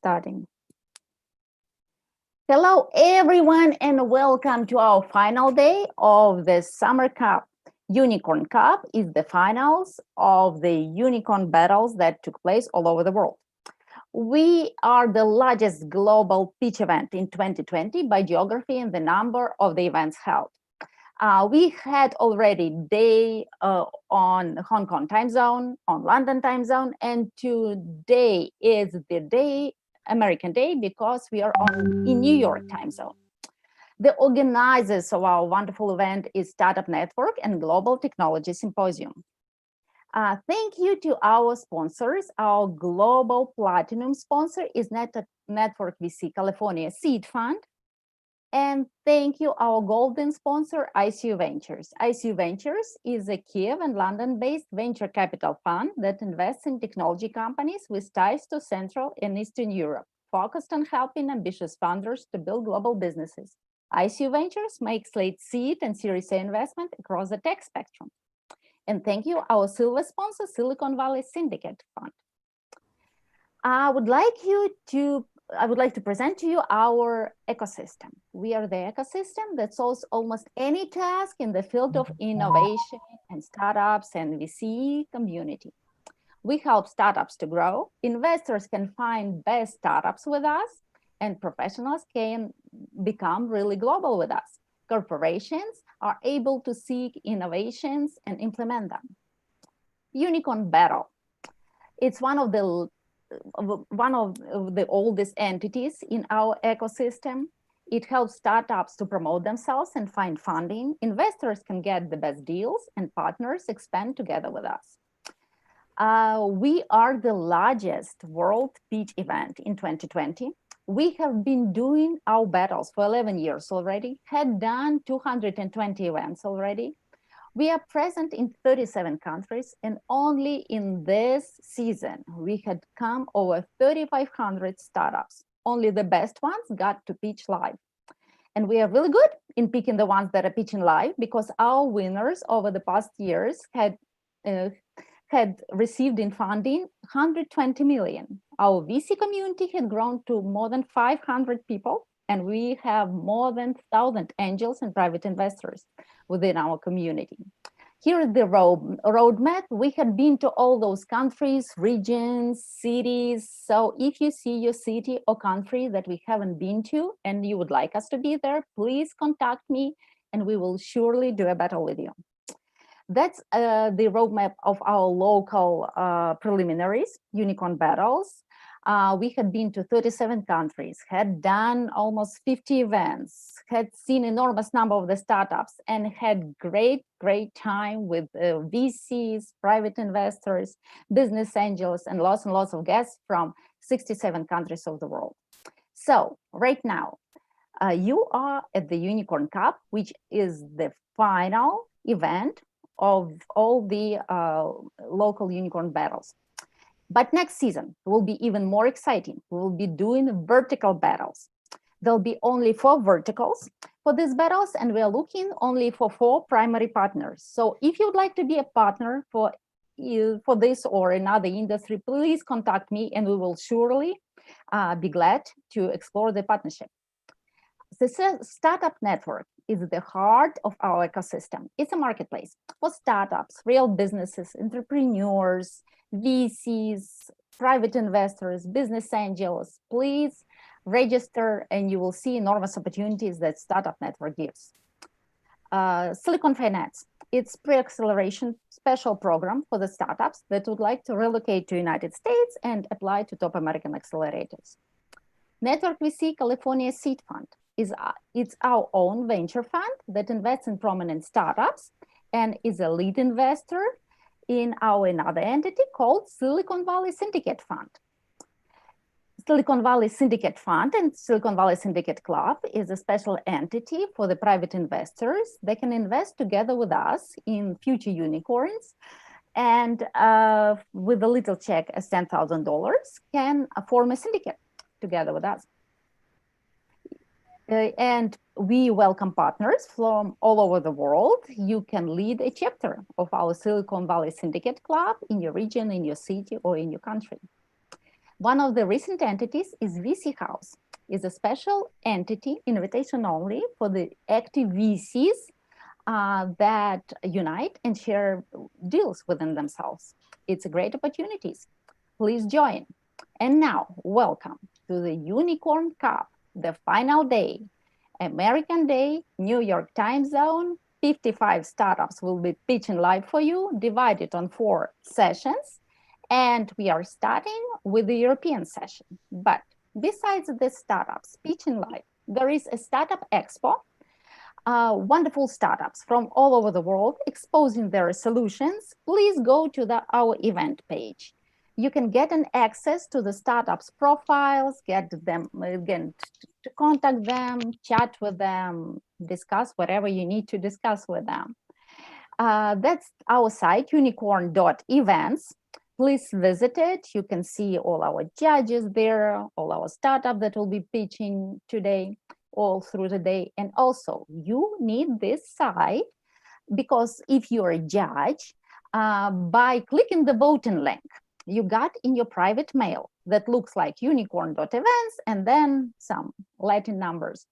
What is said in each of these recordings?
starting. Hello, everyone, and welcome to our final day of the Summer Cup. Unicorn Cup is the finals of the unicorn battles that took place all over the world. We are the largest global pitch event in 2020 by geography and the number of the events held. We had already day on Hong Kong time zone, on London time zone, and today is the day, American day, because we are in New York time zone. The organizers of our wonderful event is Startup Network and Global Technology Symposium. Thank you to our sponsors. Our global platinum sponsor is Network VC California Seed Fund. And thank you, our golden sponsor, ICU Ventures. ICU Ventures is a Kiev and London-based venture capital fund that invests in technology companies with ties to Central and Eastern Europe, focused on helping ambitious founders to build global businesses. ICU Ventures makes late seed and Series A investment across the tech spectrum. And thank you, our silver sponsor, Silicon Valley Syndicate Fund. I would like to present to you our ecosystem. We are the ecosystem that solves almost any task in the field of innovation and startups and VC community. We help startups to grow. Investors can find best startups with us, and professionals can become really global with us. Corporations are able to seek innovations and implement them. Unicorn Battle. It's one of the oldest entities in our ecosystem. It helps startups to promote themselves and find funding. Investors can get the best deals and partners expand together with us. We are the largest world pitch event in 2020. We have been doing our battles for 11 years already, had done 220 events already. We are present in 37 countries, and only in this season, we had come over 3,500 startups. Only the best ones got to pitch live. And we are really good in picking the ones that are pitching live because our winners over the past years had received in funding 120 million. Our VC community had grown to more than 500 people, and we have more than 1,000 angels and private investors within our community. Here is the roadmap. We have been to all those countries, regions, cities. So if you see your city or country that we haven't been to and you would like us to be there, please contact me and we will surely do a battle with you. That's the roadmap of our local preliminaries, unicorn battles. We had been to 37 countries, had done almost 50 events, had seen enormous number of the startups, and had great time with VCs, private investors, business angels, and lots of guests from 67 countries of the world. So right now, you are at the Unicorn Cup, which is the final event of all the local unicorn battles. But next season will be even more exciting. We will be doing vertical battles. There'll be only 4 verticals for these battles, and we are looking only for 4 primary partners. So if you'd like to be a partner for this or another industry, please contact me and we will surely be glad to explore the partnership. The Startup Network is the heart of our ecosystem. It's a marketplace for startups, real businesses, entrepreneurs, VCs, private investors, business angels. Please register and you will see enormous opportunities that Startup Network gives. Silicon Finance, it's pre-acceleration special program for the startups that would like to relocate to United States and apply to top American accelerators. Network VC California Seed Fund. It's our own venture fund that invests in prominent startups and is a lead investor in our another entity called Silicon Valley Syndicate Fund. Silicon Valley Syndicate Fund and Silicon Valley Syndicate Club is a special entity for the private investors. They can invest together with us in future unicorns and with a little check as $10,000 can form a syndicate together with us. And we welcome partners from all over the world. You can lead a chapter of our Silicon Valley Syndicate Club in your region, in your city, or in your country. One of the recent entities is VC House. It's a special entity, invitation only, for the active VCs that unite and share deals within themselves. It's a great opportunities. Please join. And now, welcome to the Unicorn Cup, the final day, American day, New York time zone. 55 startups will be pitching live for you, divided on 4 sessions. And we are starting with the European session. But besides the startups pitching live, there is a startup expo, wonderful startups from all over the world exposing their solutions. Please go to our event page. You can get an access to the startups profiles, get them again to contact them, chat with them, discuss whatever you need to discuss with them. That's our site, Unicorn.Events. Please visit it. You can see all our judges there, all our startups that will be pitching today, all through the day. And also, you need this site because if you're a judge, by clicking the voting link you got in your private mail that looks like Unicorn.Events and then some Latin numbers,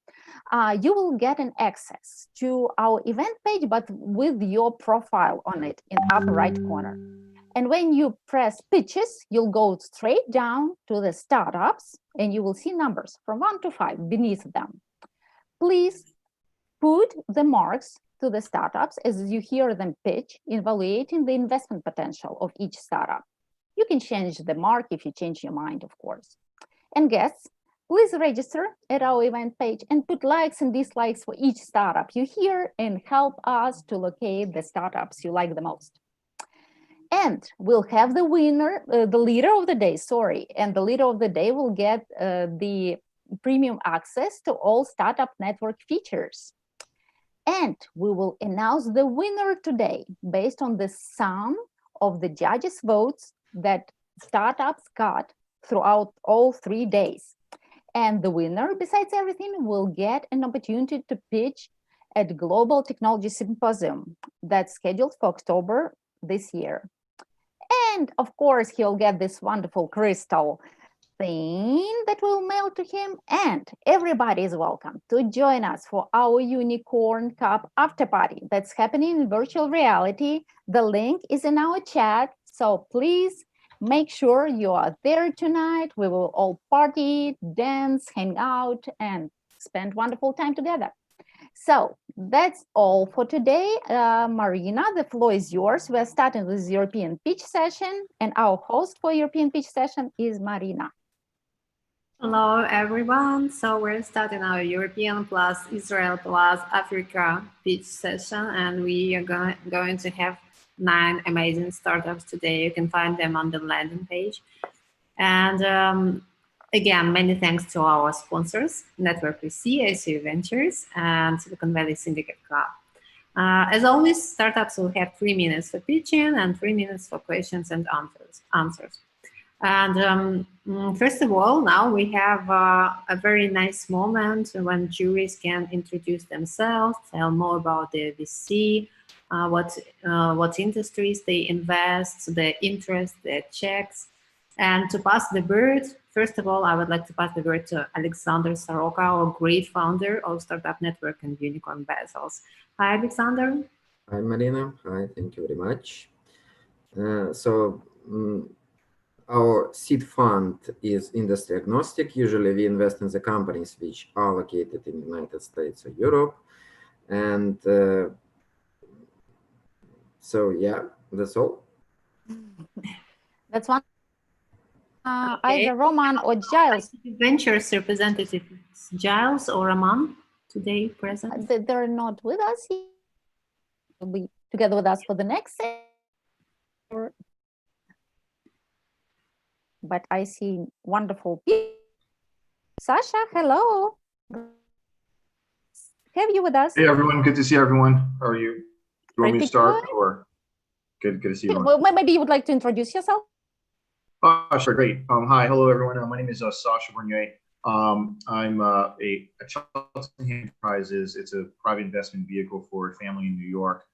you will get an access to our event page, but with your profile on it in upper right corner. And when you press pitches, you'll go straight down to the startups and you will see numbers from 1 to 5 beneath them. Please put the marks to the startups as you hear them pitch, evaluating the investment potential of each startup. You can change the mark if you change your mind, of course. And guests, please register at our event page and put likes and dislikes for each startup you hear and help us to locate the startups you like the most. And we'll have the winner, the leader of the day, and the leader of the day will get the premium access to all Startup Network features. And we will announce the winner today based on the sum of the judges' votes that startups got throughout all 3 days. And the winner, besides everything, will get an opportunity to pitch at Global Technology Symposium that's scheduled for October this year. And of course, he'll get this wonderful crystal thing that we'll mail to him. And everybody is welcome to join us for our Unicorn Cup after party that's happening in virtual reality. The link is in our chat. So please make sure you are there tonight. We will all party, dance, hang out, and spend wonderful time together. So that's all for today. Marina, the floor is yours. We're starting with European pitch session, and our host for European pitch session is Marina. Hello, everyone. So we're starting our European plus Israel plus Africa pitch session, and we are going to have 9 amazing startups today. You can find them on the landing page. And again, many thanks to our sponsors, Network VC, ACU Ventures, and Silicon Valley Syndicate Club. As always, startups will have 3 minutes for pitching and 3 minutes for questions and answers. And first of all, now we have a very nice moment when juries can introduce themselves, tell more about the VC, what industries they invest, their interest, their checks. And to pass the word, first of all, I would like to pass the word to Alexander Soroka, our great founder of Startup Network and Unicorn Vessels. Hi, Alexander. Hi, Marina. Hi, thank you very much. Our seed fund is industry agnostic. Usually we invest in the companies which are located in the United States or Europe. And so, yeah, that's all. That's one. Either Roman or Giles. Ventures representative, Giles or Roman today present? They're not with us. They'll be together with us for the next session. But I see wonderful people. Sasha, hello. Have you with us? Hey everyone, good to see everyone. How are you? Do you want me to start or good to see you? Well, maybe you would like to introduce yourself. Sure, great. Hi, hello everyone. My name is Sasha Bernier. I'm a Charlton Enterprises. It's a private investment vehicle for a family in New York.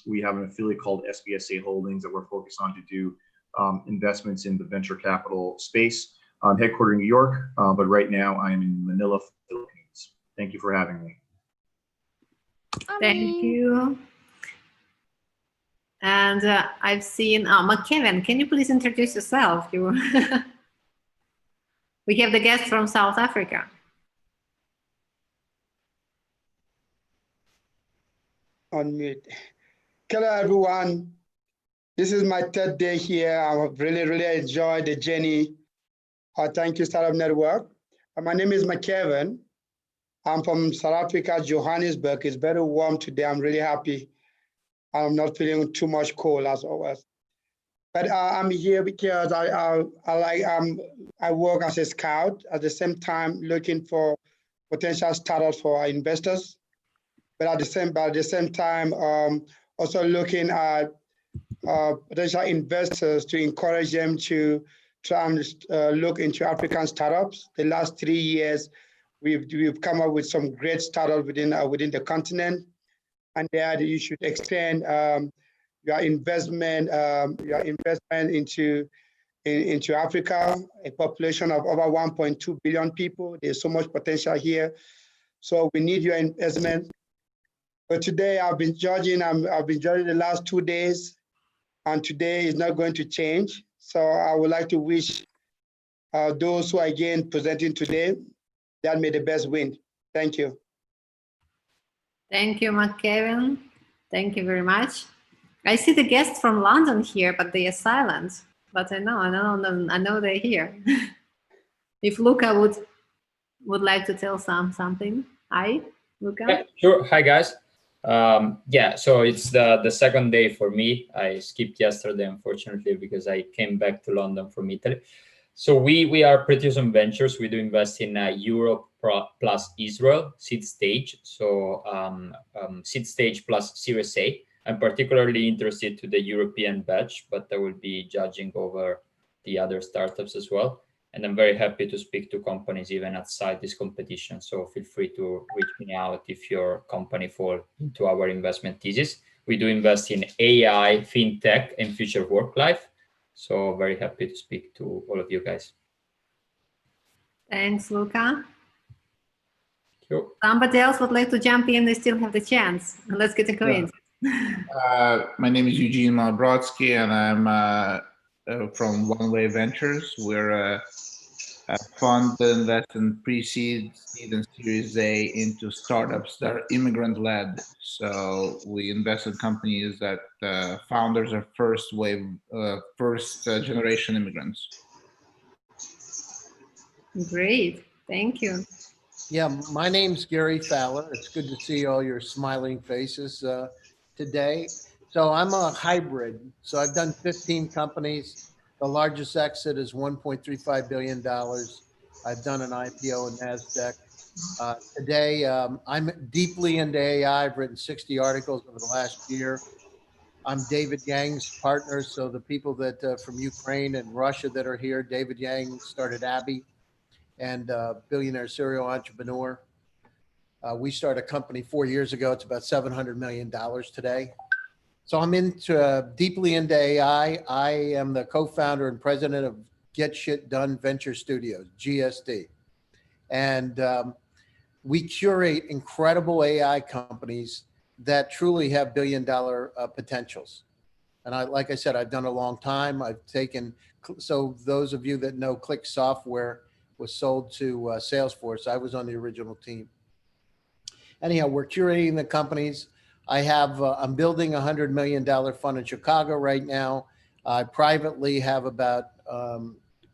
We have an affiliate called SBSA Holdings that we're focused on to do investments in the venture capital space. I'm headquartered in New York, but right now I'm in Manila, Philippines. Thank you for having me. Thank you. And I've seen McKevin. Can you please introduce yourself? We have the guest from South Africa. On mute. Hello, everyone. This is my third day here. I really enjoyed the journey. Thank you, Startup Network. My name is McKevin. I'm from South Africa, Johannesburg. It's very warm today. I'm really happy. I'm not feeling too much cold as always. But I'm here because I work as a scout, at the same time looking for potential startups for our investors. But at the same time, also looking at potential investors to encourage them to try and look into African startups. The last 3 years, we've come up with some great startups within the continent, and that you should extend your investment into Africa, a population of over 1.2 billion people. There's so much potential here, so we need your investment. But today I've been judging the last 2 days, and today is not going to change. So I would like to wish those who are again presenting today, that may the best win. Thank you. Thank you, McKevin. Thank you very much. I see the guests from London here, but they are silent. But I know they're here. If Luca would like to tell something. Hi, Luca. Yeah, sure. Hi, guys. Yeah, so it's the second day for me. I skipped yesterday, unfortunately, because I came back to London from Italy. So we are Pretium Ventures. We do invest in Europe plus Israel seed stage. So seed stage plus Series A. I'm particularly interested to the European batch, but I will be judging over the other startups as well. And I'm very happy to speak to companies even outside this competition. So feel free to reach me out if your company falls into our investment thesis. We do invest in AI, fintech, and future work life. So very happy to speak to all of you guys. Thanks, Luca. Sure. Somebody else would like to jump in, they still have the chance. Let's get acquainted. My name is Eugene Malbrodsky, and I'm from One Way Ventures. We're a fund that invests in pre-seed, seed, and Series A into startups that are immigrant-led. So we invest in companies that founders are first generation immigrants. Great, thank you. Yeah, my name's Gary Fowler. It's good to see all your smiling faces today. So I'm a hybrid. So I've done 15 companies. The largest exit is $1.35 billion. I've done an IPO in NASDAQ. Today, I'm deeply into AI. I've written 60 articles over the last year. I'm David Yang's partner. So the people that from Ukraine and Russia that are here, David Yang started Abby, and billionaire serial entrepreneur. We started a company 4 years ago. It's about $700 million today. So I'm deeply into AI. I am the co-founder and president of Get Shit Done Venture Studios, GSD. And we curate incredible AI companies that truly have billion-dollar potentials. And like I said, I've done a long time. I've taken, so those of you that know Click Software was sold to Salesforce. I was on the original team. Anyhow, we're curating the companies. I'm building a $100 million fund in Chicago right now. I privately have about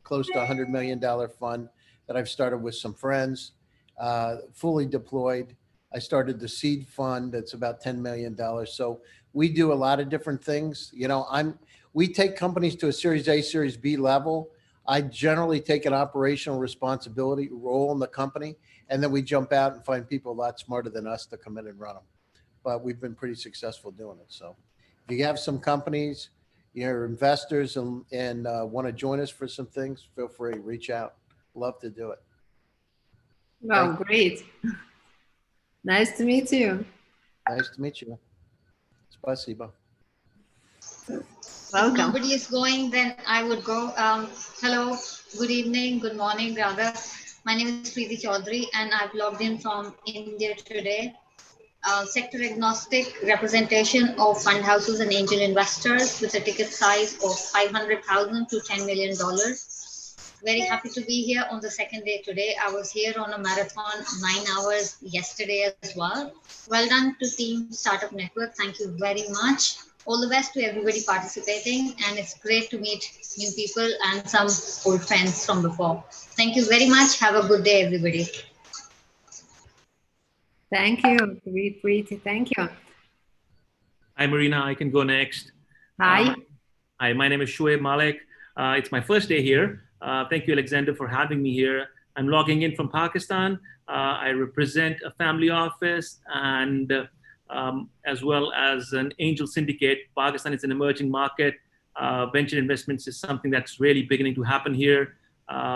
close to $100 million fund that I've started with some friends, fully deployed. I started the seed fund that's about $10 million. So we do a lot of different things. You know, we take companies to a Series A, Series B level. I generally take an operational responsibility role in the company, and then we jump out and find people a lot smarter than us to come in and run them. But we've been pretty successful doing it. So if you have some companies, you're investors and want to join us for some things, feel free, reach out. Love to do it. Wow, great. Nice to meet you. Nice to meet you. Спасибо. Welcome. If nobody is going, then I would go. Hello, good evening, good morning, rather. My name is Preeti Chaudhary, and I've logged in from India today. Sector agnostic representation of fund houses and angel investors with a ticket size of $500,000 to $10 million. Very happy to be here on the second day today. I was here on a marathon 9 hours yesterday as well. Well done to Team Startup Network. Thank you very much. All the best to everybody participating, and it's great to meet new people and some old friends from before. Thank you very much. Have a good day, everybody. Thank you, Preeti. Thank you. Hi, Marina. I can go next. Hi. Hi, my name is Shoaib Malik. It's my first day here. Thank you, Alexander, for having me here. I'm logging in from Pakistan. I represent a family office and as well as an angel syndicate. Pakistan is an emerging market. Venture investments is something that's really beginning to happen here.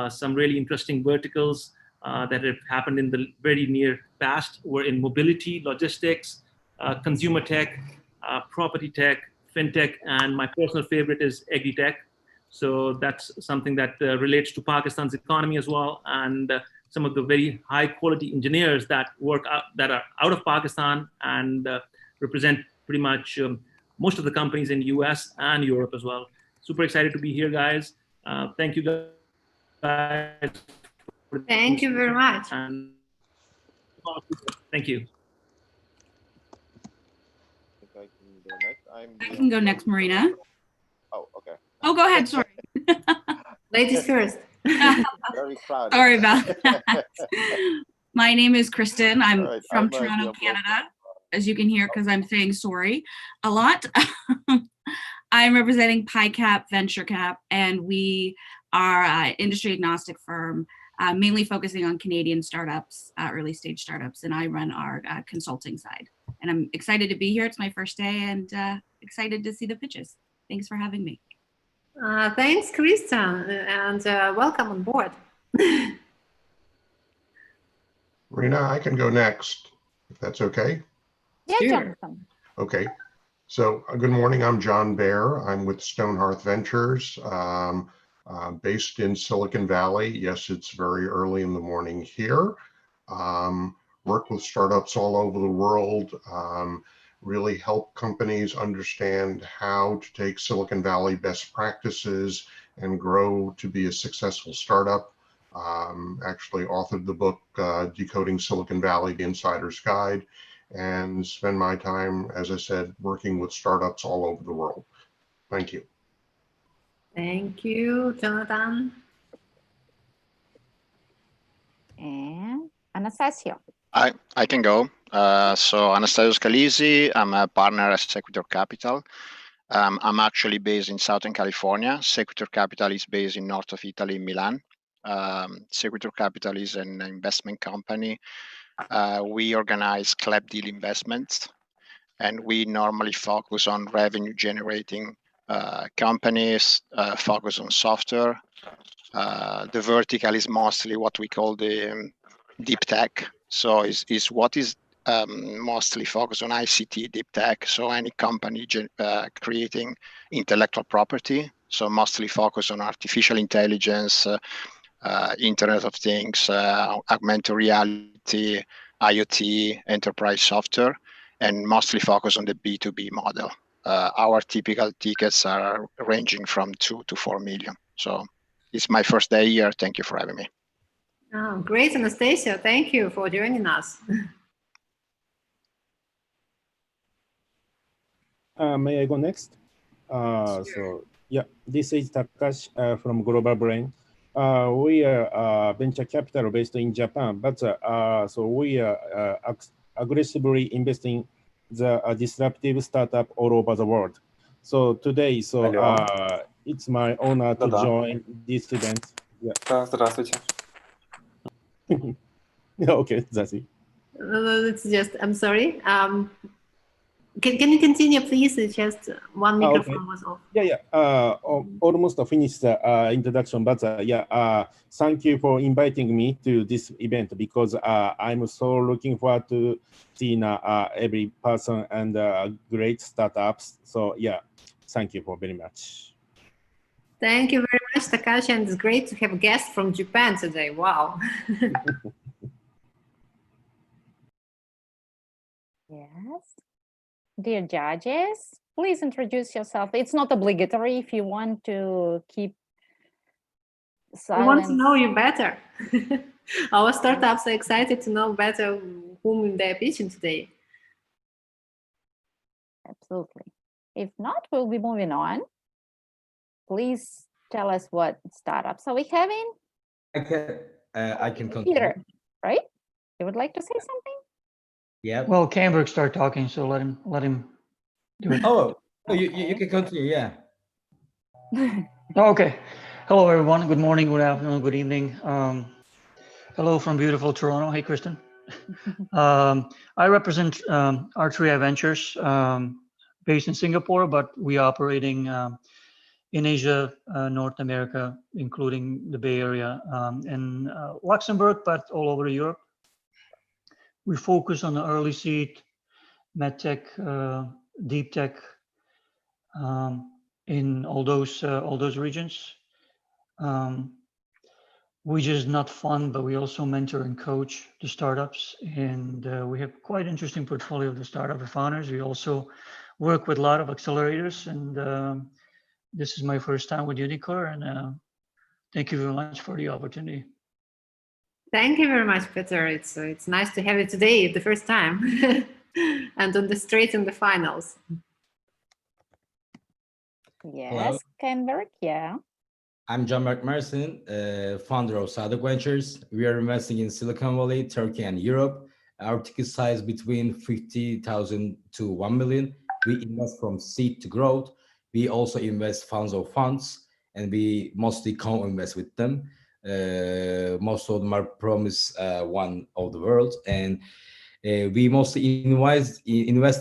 Some really interesting verticals that have happened in the very near past were in mobility, logistics, consumer tech, property tech, fintech, and my personal favorite is agri-tech. So that's something that relates to Pakistan's economy as well, and some of the very high quality engineers that work out, that are out of Pakistan and represent pretty much most of the companies in the US and Europe as well. Super excited to be here, guys. Thank you guys. Thank you very much. And thank you. I can go next, Marina. Oh, okay. Oh, go ahead. Sorry. Ladies first. Very proud. Sorry about that. My name is Kristen. I'm Right, from I'm Toronto, your Canada, as you can hear, because I'm saying sorry a lot. I'm representing PiCap Venture Cap, and we are an industry agnostic firm, mainly focusing on Canadian startups, early stage startups, and I run our consulting side. And I'm excited to be here. It's my first day, and excited to see the pitches. Thanks for having me. Thanks, Kristen, and welcome on board. Marina, I can go next, if that's okay. Yeah, Sure. Jonathan. Okay. So good morning. I'm John Baer. I'm with Stonehearth Ventures, based in Silicon Valley. Yes, it's very early in the morning here. Work with startups all over the world. Really help companies understand how to take Silicon Valley best practices and grow to be a successful startup. Actually authored the book, Decoding Silicon Valley, The Insider's Guide, and spend my time, as I said, working with startups all over the world. Thank you. Thank you, Jonathan. And Anastasia. I can go. So Anastasio Scalisi, I'm a partner at Sequitur Capital. I'm actually based in Southern California. Sequitur Capital is based in north of Italy, Milan. Sequitur Capital is an investment company. We organize club deal investments, and we normally focus on revenue generating companies, focus on software. The vertical is mostly what we call the deep tech. So is what is mostly focused on ICT deep tech. So any company creating intellectual property. So mostly focused on artificial intelligence, Internet of Things, augmented reality, IoT, enterprise software, and mostly focused on the B2B model. Our typical tickets are ranging from 2 to 4 million. So it's my first day here. Thank you for having me. Oh, great, Anastasia. Thank you for joining us. May I go next? So yeah, this is Takashi from Global Brain. We are venture capital based in Japan, but so we are aggressively investing the disruptive startup all over the world. So today, it's my honor to join this event. Yeah. Здравствуйте. Okay, that's it. It's just, I'm sorry. Can you continue, please? It's just one microphone was off. Yeah. Almost finished the introduction, but thank you for inviting me to this event because I'm so looking forward to seeing every person and great startups. So yeah, Thank you for very much. Thank you very much, Takashi, and it's great to have a guest from Japan today. Wow. Yes. Dear judges, please introduce yourself. It's not obligatory if you want to keep silence. We want to know you better. Our startups are excited to know better whom they're pitching today. Absolutely. If not, we'll be moving on. Please tell us what startups are we having? I can continue. Peter, right? You would like to say something? Yeah. Well, Cambric start talking, so let him do it. Oh, you can continue. Yeah. Okay. Hello, everyone. Good morning, good afternoon, good evening. Hello from beautiful Toronto. Hey, Kristen. I represent R3I Ventures, based in Singapore, but we are operating in Asia, North America, including the Bay Area, and Luxembourg, but all over Europe. We focus on the early seed, medtech, deep tech, in all those regions. We just not fund, but we also mentor and coach the startups, and we have quite interesting portfolio of the startup founders. We also work with a lot of accelerators, and this is my first time with Unicorn, and thank you very much for the opportunity. Thank you very much, Peter. It's nice to have you today, the first time, and on the straight in the finals. Yes, Kenberg, yeah. I'm John Martin, founder of Sadık Ventures. We are investing in Silicon Valley, Turkey, and Europe. Our ticket size between 50,000 to 1 million. We invest from seed to growth. We also invest funds of funds, and we mostly co-invest with them. Most of them are promise one of the world, and we mostly invest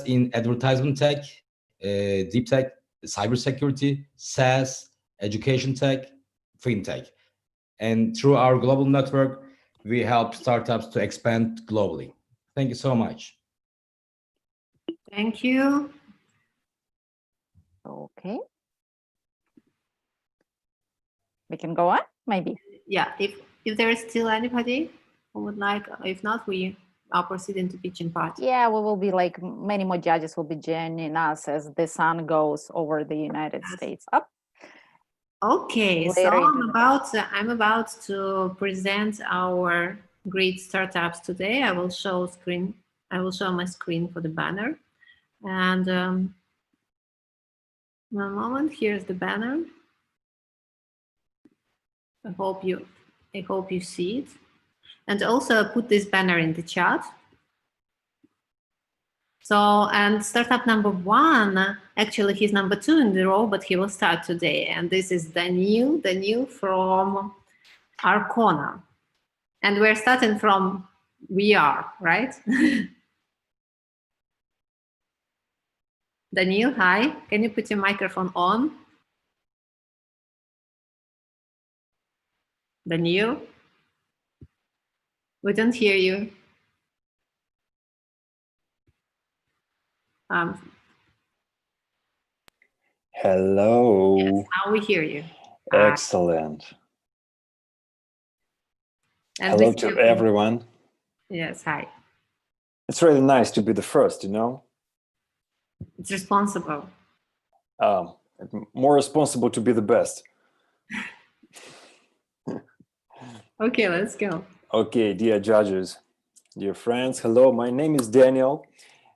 in advertisement tech, deep tech, cybersecurity, SaaS, education tech, fintech. And through our global network, we help startups to expand globally. Thank you so much. Thank you. Okay. We can go on, maybe. Yeah, if there is still anybody who would like, if not, we are proceeding to pitching part. Yeah, we will be like many more judges will be joining us as the sun goes over the United States up. Okay, Later so I'm about to present our great startups today. I will show my screen for the banner, and one moment. Here's the banner. I hope you see it, and also put this banner in the chat. So, and startup number one, actually he's number 2 in the row, but he will start today. And this is Daniel from Arcona. And we're starting from VR, right? Daniel, hi. Can you put your microphone on? Daniel? We don't hear you. Hello. Yes, now we hear you. Excellent. And hello to everyone. Yes, hi. It's really nice to be the first, you know? It's responsible. More responsible to be the best. Okay, let's go. Okay, dear judges, dear friends, hello, my name is Daniel,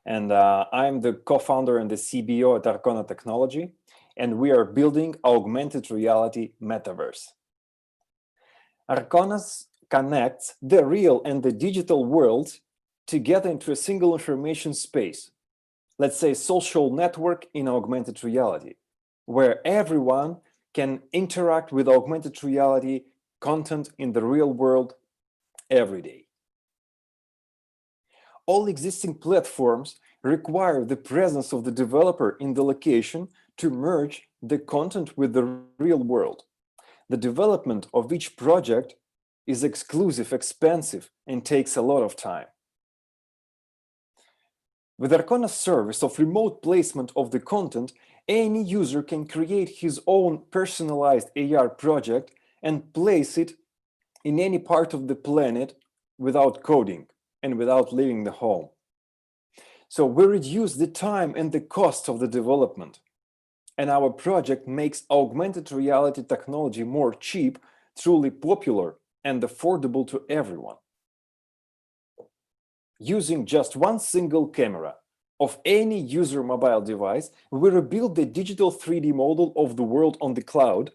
and I'm the co-founder and the CBO at Arcona Technology, and we are building augmented reality metaverse. Arcona connects the real and the digital world together into a single information space. Let's say social network in augmented reality, where everyone can interact with augmented reality content in the real world every day. All existing platforms require the presence of the developer in the location to merge the content with the real world. The development of each project is exclusive, expensive, and takes a lot of time. With Arcona service of remote placement of the content, any user can create his own personalized AR project and place it in any part of the planet without coding and without leaving the home. So we reduce the time and the cost of the development. And our project makes augmented reality technology more cheap, truly popular, and affordable to everyone. Using just one single camera of any user mobile device, we rebuild the digital 3D model of the world on the cloud,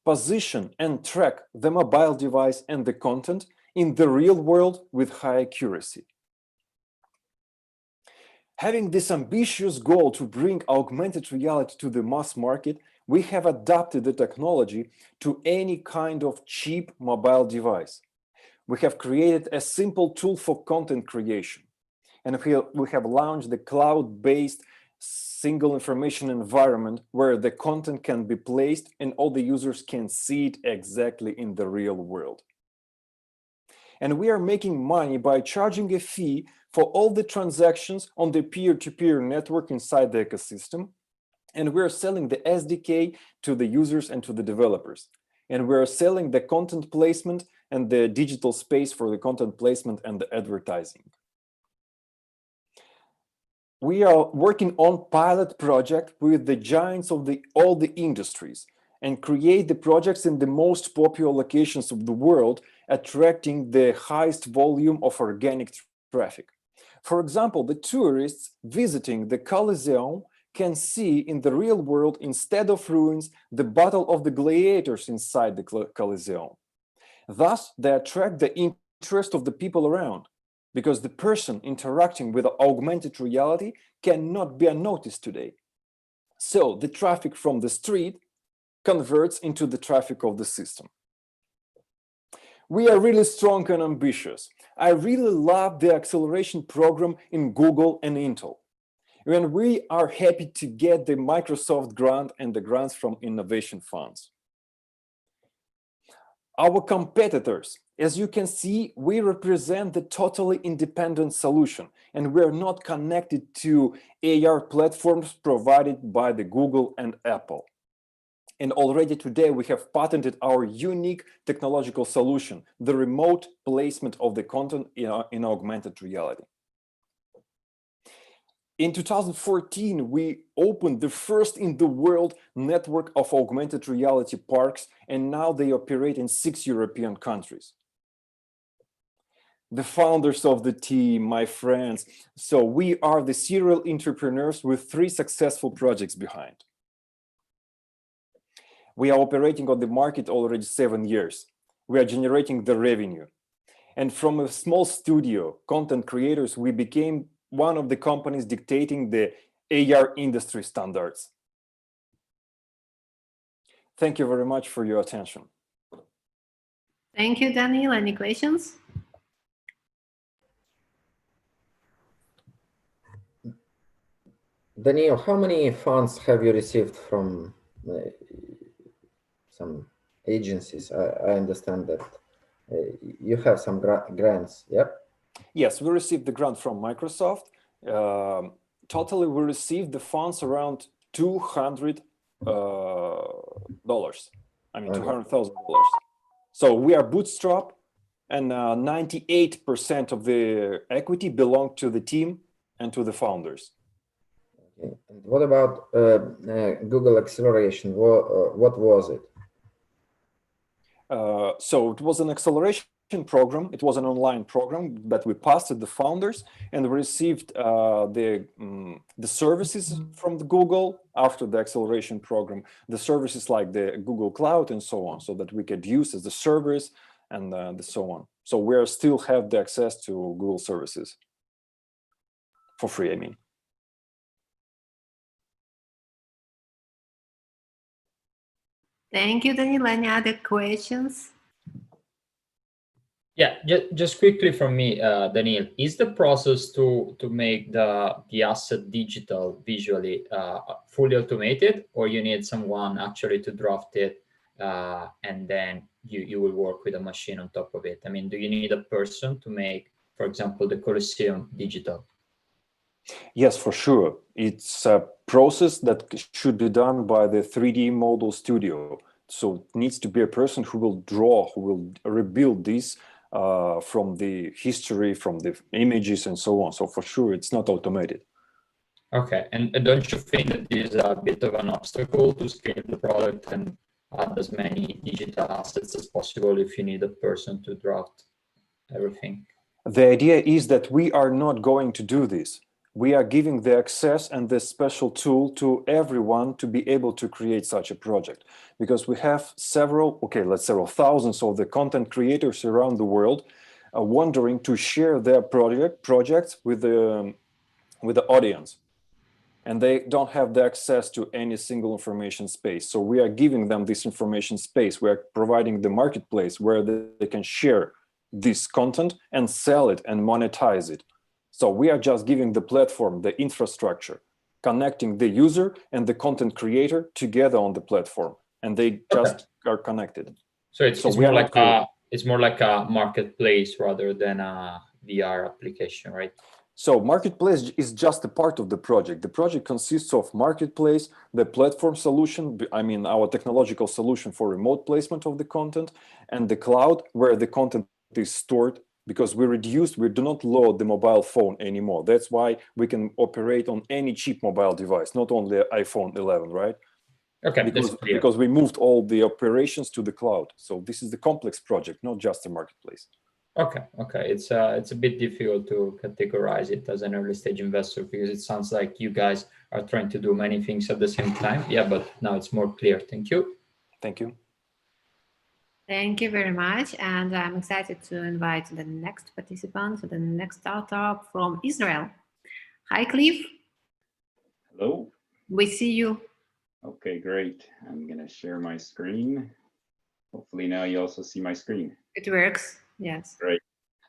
position and track the mobile device and the content in the real world with high accuracy. Having this ambitious goal to bring augmented reality to the mass market, we have adapted the technology to any kind of cheap mobile device. We have created a simple tool for content creation, and we have launched the cloud-based single information environment where the content can be placed and all the users can see it exactly in the real world. And we are making money by charging a fee for all the transactions on the peer-to-peer network inside the ecosystem. And we're selling the SDK to the users and to the developers. And we're selling the content placement and the digital space for the content placement and the advertising. We are working on pilot project with the giants of all the industries and create the projects in the most popular locations of the world, attracting the highest volume of organic traffic. For example, the tourists visiting the Colosseum can see in the real world, instead of ruins, the battle of the gladiators inside the Colosseum. Thus, they attract the interest of the people around, because the person interacting with augmented reality cannot be unnoticed today. So the traffic from the street converts into the traffic of the system. We are really strong and ambitious. I really love the acceleration program in Google and Intel. And we are happy to get the Microsoft grant and the grants from innovation funds. Our competitors, as you can see, we represent the totally independent solution, and we're not connected to AR platforms provided by the Google and Apple. And already today, we have patented our unique technological solution, the remote placement of the content in augmented reality. In 2014, we opened the first in the world network of augmented reality parks, and now they operate in 6 European countries. The founders of the team, my friends, so we are the serial entrepreneurs with 3 successful projects behind. We are operating on the market already 7 years. We are generating the revenue. And from a small studio, content creators, we became one of the companies dictating the AR industry standards. Thank you very much for your attention. Thank you, Daniel. Any questions? Daniel, how many funds have you received from some agencies? I understand that you have some grants, yep? Yes, we received the grant from Microsoft. Totally, we received the funds around $200. I mean, $200,000. So we are bootstrap, and 98% of the equity belonged to the team and to the founders. Okay. And what about Google Acceleration? What was it? So it was an acceleration program. It was an online program that we passed to the founders, and we received the services from the Google after the acceleration program, the services like the Google Cloud and so on, so that we could use as the service and so on. So we still have the access to Google services for free, I mean. Thank you, Daniel. Any other questions? Yeah, just quickly from me, Daniel, is the process to make the asset digital visually fully automated, or you need someone actually to draft it and then you will work with a machine on top of it? I mean, do you need a person to make, for example, the Colosseum digital? Yes, for sure. It's a process that should be done by the 3D model studio. So it needs to be a person who will draw, who will rebuild this from the history, from the images and so on. So for sure, it's not automated. Okay, and don't you think that this is a bit of an obstacle to scale the product and add as many digital assets as possible if you need a person to draft everything? The idea is that we are not going to do this. We are giving the access and the special tool to everyone to be able to create such a project, because we have several thousands of the content creators around the world wanting to share their projects with the audience, and they don't have the access to any single information space. So we are giving them this information space. We are providing the marketplace where they can share this content and sell it and monetize it. So we are just giving the platform, the infrastructure, connecting the user and the content creator together on the platform, and they just are connected. So it's more like a marketplace rather than a VR application, right? So marketplace is just a part of the project. The project consists of marketplace, the platform solution, I mean our technological solution for remote placement of the content, and the cloud where the content is stored, because we do not load the mobile phone anymore. That's why we can operate on any cheap mobile device, not only iPhone 11, right? Okay, because we moved all the operations to the cloud. So this is the complex project, not just a marketplace. Okay. It's a bit difficult to categorize it as an early stage investor because it sounds like you guys are trying to do many things at the same time. Yeah, but now it's more clear. Thank you. Thank you. Thank you very much. And I'm excited to invite the next participant, the next startup from Israel. Hi, Cliff. Hello. We see you. Okay, great. I'm going to share my screen. Hopefully now you also see my screen. It works. Yes. Great.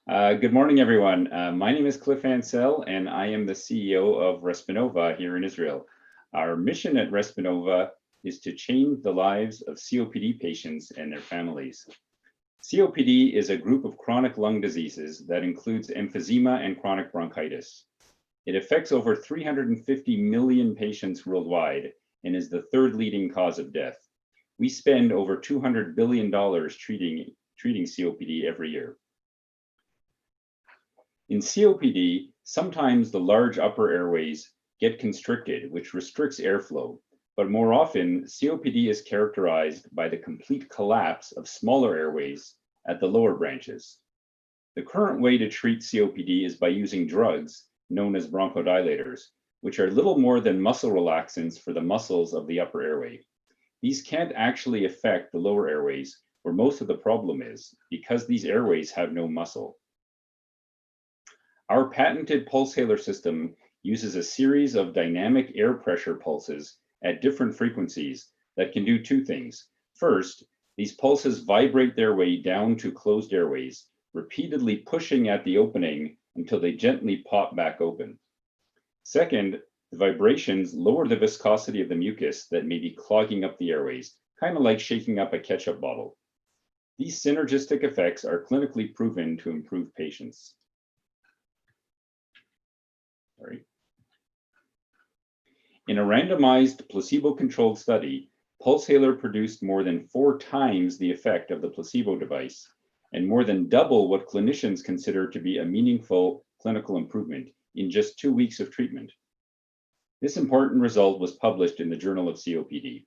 Good morning, everyone. My name is Cliff Ansell, and I am the CEO of Respinova here in Israel. Our mission at Respinova is to change the lives of COPD patients and their families. COPD is a group of chronic lung diseases that includes emphysema and chronic bronchitis. It affects over 350 million patients worldwide and is the third leading cause of death. We spend over $200 billion treating COPD every year. In COPD, sometimes the large upper airways get constricted, which restricts airflow, but more often, COPD is characterized by the complete collapse of smaller airways at the lower branches. The current way to treat COPD is by using drugs known as bronchodilators, which are little more than muscle relaxants for the muscles of the upper airway. These can't actually affect the lower airways, where most of the problem is, because these airways have no muscle. Our patented pulsator system uses a series of dynamic air pressure pulses at different frequencies that can do two things. First, these pulses vibrate their way down to closed airways, repeatedly pushing at the opening until they gently pop back open. Second, the vibrations lower the viscosity of the mucus that may be clogging up the airways, kind of like shaking up a ketchup bottle. These synergistic effects are clinically proven to improve patients. In a randomized placebo-controlled study, Pulsator produced more than 4 times the effect of the placebo device and more than double what clinicians consider to be a meaningful clinical improvement in just 2 weeks of treatment. This important result was published in the Journal of COPD.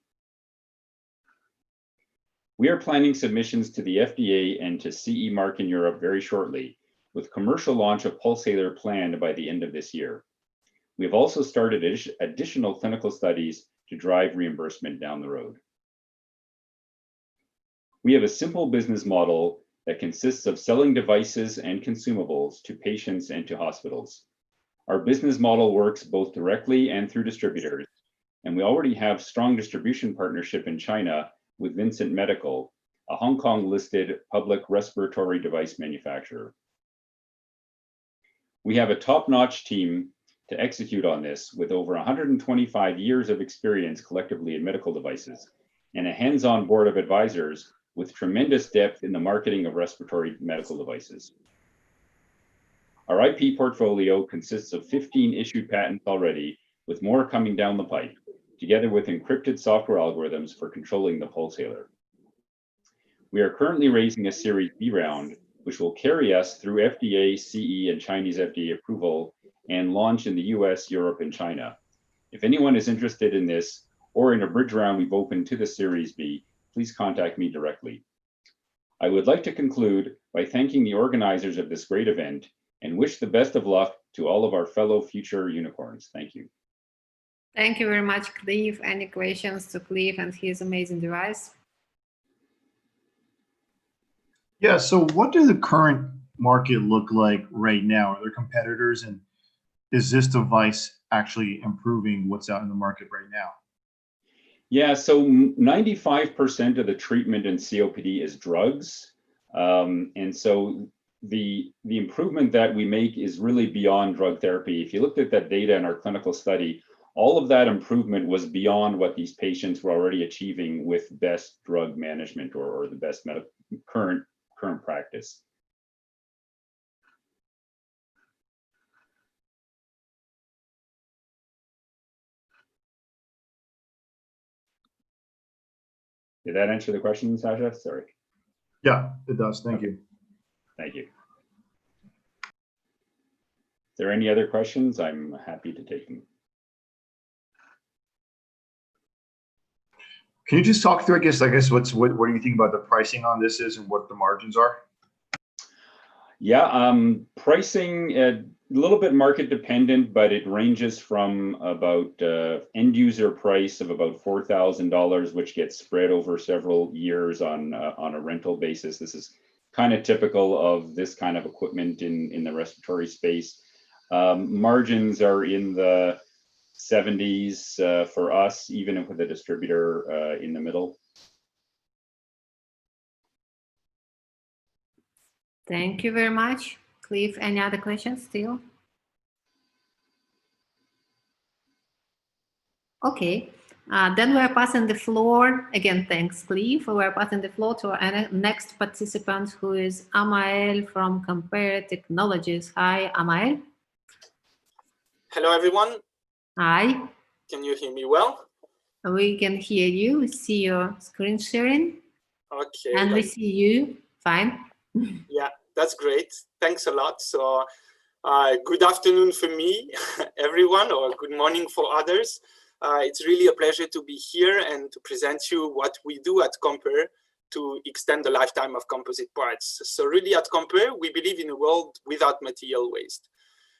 We are planning submissions to the FDA and to CE mark in Europe very shortly, with commercial launch of Pulsator planned by the end of this year. We have also started additional clinical studies to drive reimbursement down the road. We have a simple business model that consists of selling devices and consumables to patients and to hospitals. Our business model works both directly and through distributors, and we already have strong distribution partnership in China with Vincent Medical, a Hong Kong-listed public respiratory device manufacturer. We have a top-notch team to execute on this with over 125 years of experience collectively in medical devices and a hands-on board of advisors with tremendous depth in the marketing of respiratory medical devices. Our IP portfolio consists of 15 issued patents already, with more coming down the pipe, together with encrypted software algorithms for controlling the pulsator. We are currently raising a Series B round, which will carry us through FDA, CE, and Chinese FDA approval and launch in the US, Europe, and China. If anyone is interested in this or in a bridge round we've opened to the Series B, please contact me directly. I would like to conclude by thanking the organizers of this great event and wish the best of luck to all of our fellow future unicorns. Thank you. Thank you very much, Cliff. Any questions to Cliff and his amazing device? Yeah, so what does the current market look like right now? Are there competitors, and is this device actually improving what's out in the market right now? Yeah, so 95% of the treatment in COPD is drugs. And so the improvement that we make is really beyond drug therapy. If you looked at that data in our clinical study, all of that improvement was beyond what these patients were already achieving with best drug management or the best current practice. Did that answer the question, Sasha? Sorry. Yeah, it does. Thank you. Thank you. Is there any other questions? I'm happy to take them. Can you just talk through, I guess, what do you think about the pricing on this is and what the margins are? Yeah, pricing, a little bit market dependent, but it ranges from about end user price of about $4,000, which gets spread over several years on a rental basis. This is kind of typical of this kind of equipment in the respiratory space. Margins are in the 70s for us, even with a distributor in the middle. Thank you very much. Cliff, any other questions still? Okay, then we're passing the floor. Again, thanks, Cliff. We're passing the floor to our next participant, who is Amael from Compare Technologies. Hi, Amael. Hello, everyone. Hi. Can you hear me well? We can hear you. We see your screen sharing. Okay. And we see you. Fine. Yeah, that's great. Thanks a lot. So good afternoon for me, everyone, or good morning for others. It's really a pleasure to be here and to present you what we do at Compare to extend the lifetime of composite parts. So really at Compare, we believe in a world without material waste.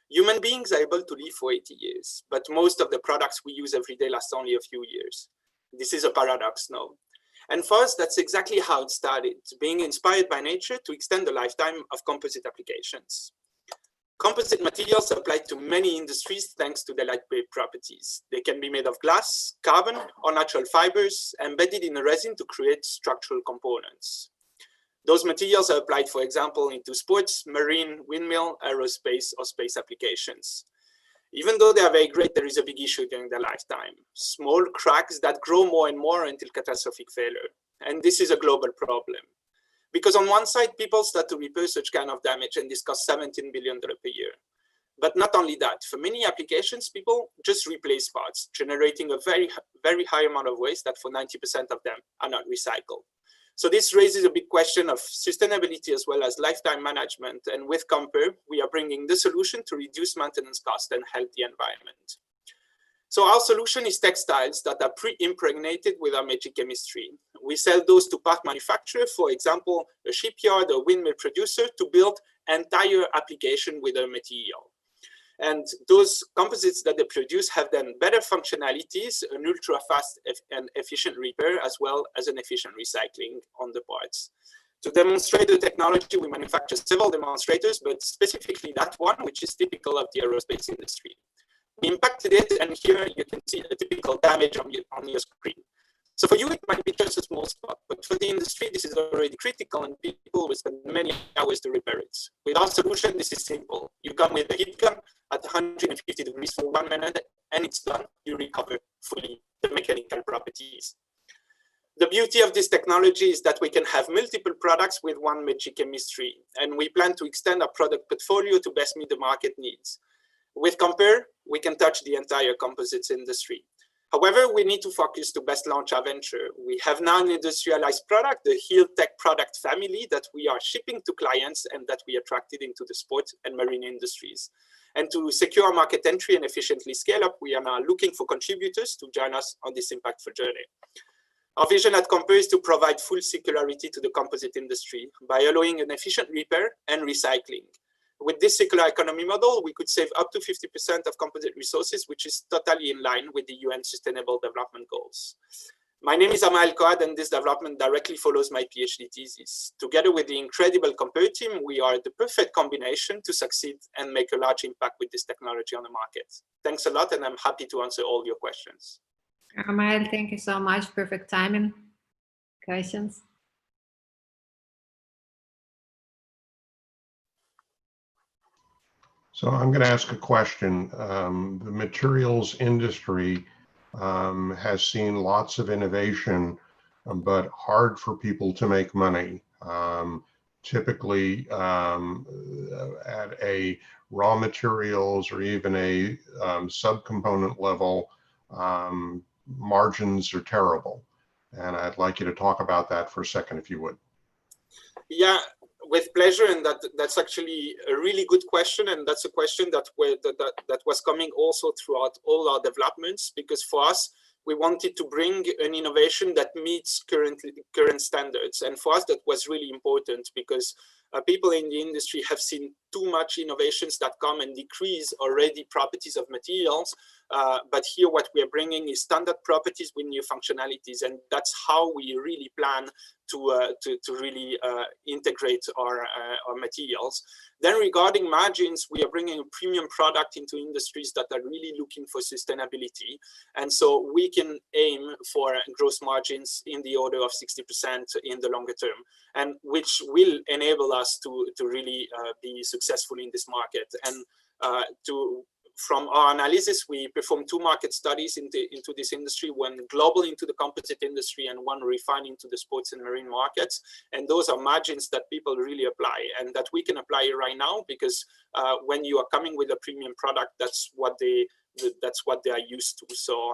Human beings are able to live for 80 years, but most of the products we use every day last only a few years. This is a paradox now. And for us, that's exactly how it started, being inspired by nature to extend the lifetime of composite applications. Composite materials are applied to many industries thanks to their lightweight properties. They can be made of glass, carbon, or natural fibers, embedded in a resin to create structural components. Those materials are applied, for example, into sports, marine, windmill, aerospace, or space applications. Even though they are very great, there is a big issue during their lifetime. Small cracks that grow more and more until catastrophic failure. And this is a global problem. Because on one side, people start to repair such kind of damage, and this costs $17 billion per year. But not only that, for many applications, people just replace parts, generating a very, very high amount of waste that for 90% of them are not recycled. So this raises a big question of sustainability as well as lifetime management. And with Compare, we are bringing the solution to reduce maintenance cost and help the environment. So our solution is textiles that are pre-impregnated with our magic chemistry. We sell those to part manufacturers, for example, a shipyard or windmill producer, to build entire application with our material. And those composites that they produce have then better functionalities, an ultra-fast and efficient repair, as well as an efficient recycling on the parts. To demonstrate the technology, we manufacture several demonstrators, but specifically that one, which is typical of the aerospace industry. We impacted it, and here you can see a typical damage on your screen. So for you, it might be just a small spot, but for the industry, this is already critical, and people will spend many hours to repair it. With our solution, this is simple. You come with a heat gun at 150 degrees for 1 minute, and it's done. You recover fully the mechanical properties. The beauty of this technology is that we can have multiple products with one magic chemistry, and we plan to extend our product portfolio to best meet the market needs. With Compare, we can touch the entire composites industry. However, we need to focus to best launch our venture. We have now an industrialized product, the Heal Tech product family, that we are shipping to clients and that we attracted into the sport and marine industries. And to secure market entry and efficiently scale up, we are now looking for contributors to join us on this impactful journey. Our vision at Compare is to provide full circularity to the composite industry by allowing an efficient repair and recycling. With this circular economy model, we could save up to 50% of composite resources, which is totally in line with the UN Sustainable Development Goals. My name is Amael Koad, and this development directly follows my PhD thesis. Together with the incredible Compare team, we are the perfect combination to succeed and make a large impact with this technology on the market. Thanks a lot, and I'm happy to answer all your questions. Amael, thank you so much. Perfect timing. Questions? So I'm going to ask a question. The materials industry has seen lots of innovation, but hard for people to make money. Typically at a raw materials or even a subcomponent level, margins are terrible. And I'd like you to talk about that for a second, if you would. Yeah, with pleasure. And that's actually a really good question. And that's a question that was coming also throughout all our developments, because for us, we wanted to bring an innovation that meets current standards. And for us, that was really important, because people in the industry have seen too much innovations that come and decrease already properties of materials. But here what we are bringing is standard properties with new functionalities. And that's how we really plan to really integrate our materials. Then regarding margins, we are bringing a premium product into industries that are really looking for sustainability. And so we can aim for gross margins in the order of 60% in the longer term, and which will enable us to really be successful in this market. And from our analysis, we performed 2 market studies into this industry, one global into the composite industry and one refined into the sports and marine markets. And those are margins that people really apply and that we can apply right now, because when you are coming with a premium product, that's what they are used to. So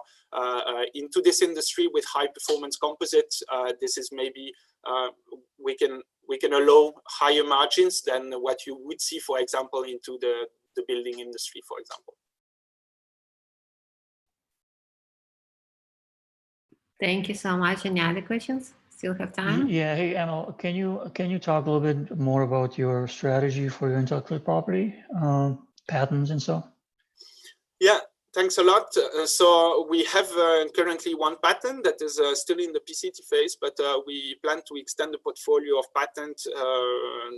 into this industry with high performance composites, this is maybe we can allow higher margins than what you would see, for example, into the building industry, for example. Thank you so much. Any other questions? Still have time? Yeah. Hey, Anil, can you talk a little bit more about your strategy for your intellectual property, patents and so? Yeah. Thanks a lot. So we have currently 1 patent that is still in the PCT phase, but we plan to extend the portfolio of patents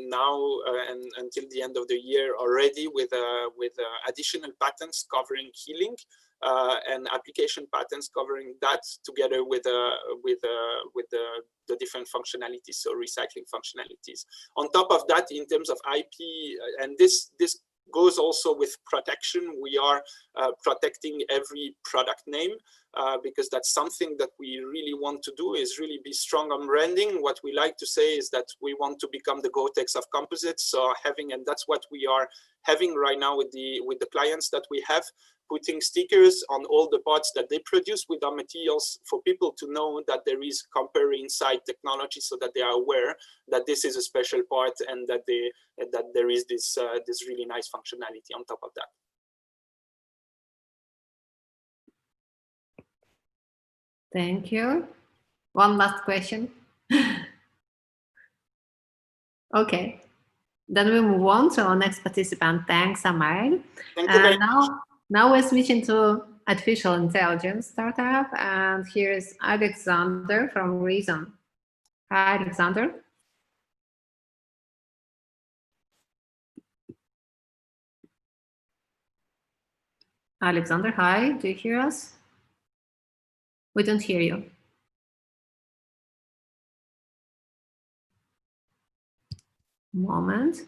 now and until the end of the year already with additional patents covering healing and application patents covering that, together with the different functionalities, so recycling functionalities. On top of that, in terms of IP, and this goes also with protection. We are protecting every product name because that's something that we really want to do, is really be strong on branding. What we like to say is that we want to become the Gore-Tex of composites. So and that's what we are having right now with the clients that we have, putting stickers on all the parts that they produce with our materials for people to know that there is Compare inside technology, so that they are aware that this is a special part and that there is this really nice functionality on top of that. Thank you. One last question. Okay. Then we move on to our next participant. Thanks, Amael. Thank you very much. Now we're switching to artificial intelligence startup, and here is Alexander from Reason. Hi, Alexander. Alexander, hi, do you hear us? We don't hear you. Moment.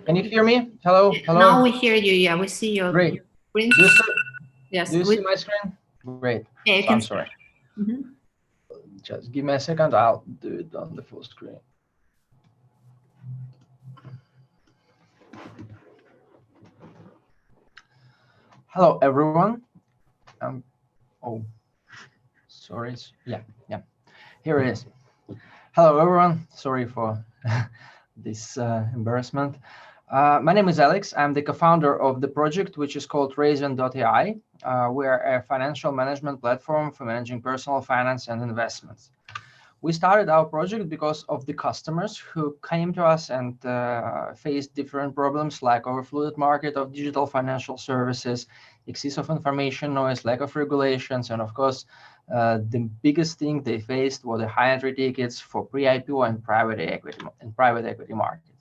Can you hear me? Hello? Hello? Now we hear you. Yeah, we see you. Great. Prince? Do you see, Yes. do you see my screen? Great. Yeah, you So can I'm see. sorry. Mhm. Just give me a second. I'll do it on the full screen. Hello, everyone. Oh, sorry. Yeah. Here it is. Hello, everyone. Sorry for this embarrassment. My name is Alex. I'm the co-founder of the project, which is called Raisin.ai. We're a financial management platform for managing personal finance and investments. We started our project because of the customers who came to us and faced different problems like overflooded market of digital financial services, excess of information noise, lack of regulations, and of course, the biggest thing they faced were the high entry tickets for pre-IPO and private equity markets.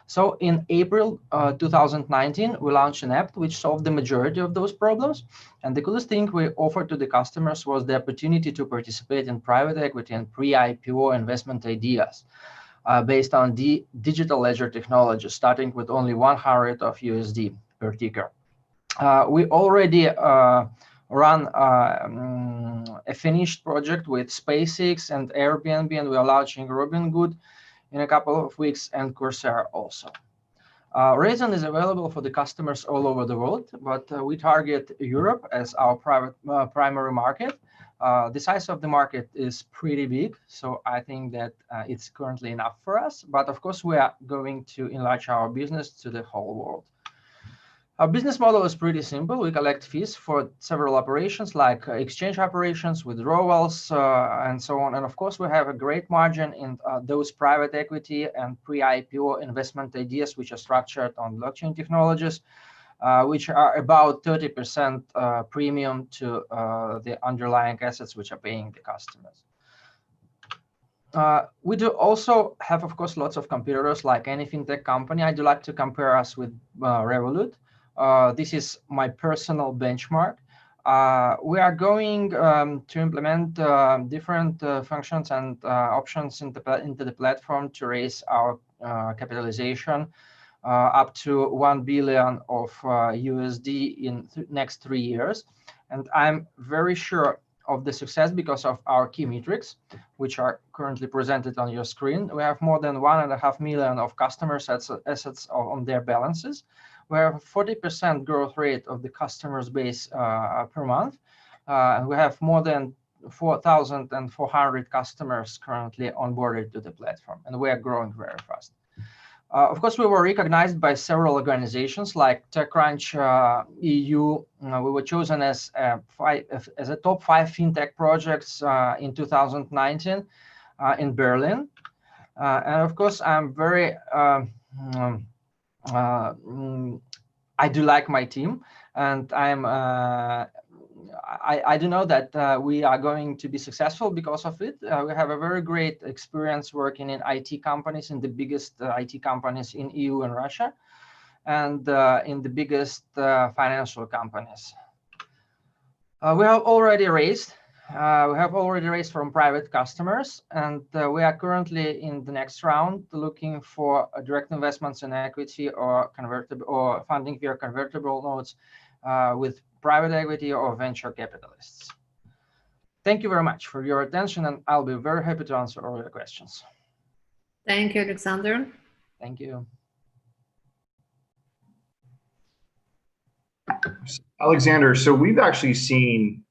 So in April 2019, we launched an app which solved the majority of those problems. And the coolest thing we offered to the customers was the opportunity to participate in private equity and pre-IPO investment ideas based on the digital ledger technology, starting with only 100 of USD per ticker. We already run a finished project with SpaceX and Airbnb, and we are launching Robinhood in a couple of weeks, and Coursera also. Raisin is available for the customers all over the world, but we target Europe as our primary market. The size of the market is pretty big, so I think that it's currently enough for us. But of course, we are going to enlarge our business to the whole world. Our business model is pretty simple. We collect fees for several operations like exchange operations, withdrawals, and so on. And of course, we have a great margin in those private equity and pre-IPO investment ideas, which are structured on blockchain technologies, which are about 30% premium to the underlying assets which are paying the customers. We do also have, of course, lots of competitors like any fintech company. I do like to compare us with Revolut. This is my personal benchmark. We are going to implement different functions and options into the platform to raise our capitalization up to 1 billion of USD in next 3 years. And I'm very sure of the success because of our key metrics, which are currently presented on your screen. We have more than 1.5 million of customers' assets on their balances. We have a 40% growth rate of the customers base per month. And we have more than 4,400 customers currently onboarded to the platform, and we are growing very fast. Of course, we were recognized by several organizations like TechCrunch EU. We were chosen as a top 5 fintech projects in 2019 in Berlin. And of course, I'm very I do like my team, and I do know that we are going to be successful because of it. We have a very great experience working in IT companies, in the biggest IT companies in EU and Russia, and in the biggest financial companies. We have already raised from private customers, and we are currently in the next round looking for direct investments in equity or convertible or funding via convertible notes with private equity or venture capitalists. Thank you very much for your attention, and I'll be very happy to answer all your questions. Thank you, Alexander. Thank you. Alexander, so we've actually seen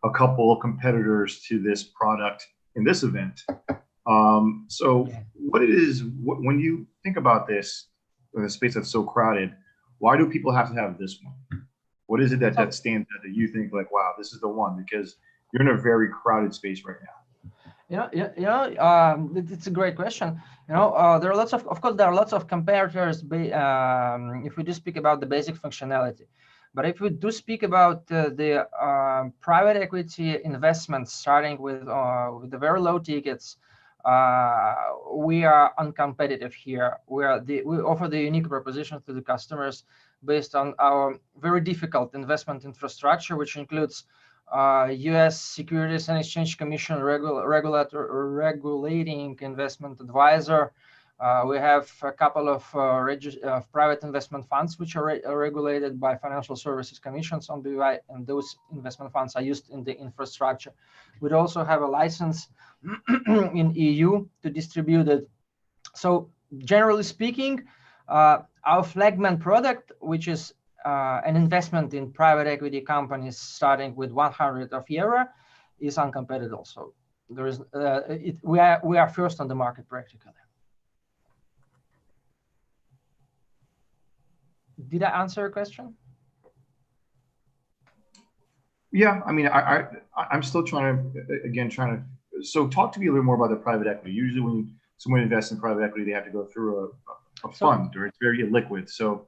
a couple of competitors to this product in this event. So what it is, when you think about this, in a space that's so crowded, why do people have to have this one? What is it that stands out that you think like, wow, this is the one? Because you're in a very crowded space right now. It's a great question. There are lots of course, there are lots of competitors if we do speak about the basic functionality. But if we do speak about the private equity investments, starting with the very low tickets, we are uncompetitive here. We offer the unique proposition to the customers based on our very difficult investment infrastructure, which includes U.S. Securities and Exchange Commission regulating investment advisor, We have a couple of private investment funds which are regulated by Financial Services Commissions on BVI, and those investment funds are used in the infrastructure. We also have a license in EU to distribute it. So generally speaking, our flagman product, which is an investment in private equity companies starting with 100 euro, is uncompetitive. So there is we are first on the market practically. Did I answer your question? Yeah, I mean, I'm still trying to, so talk to me a little more about the private equity. Usually when someone invests in private equity, they have to go through a fund, or it's very illiquid. So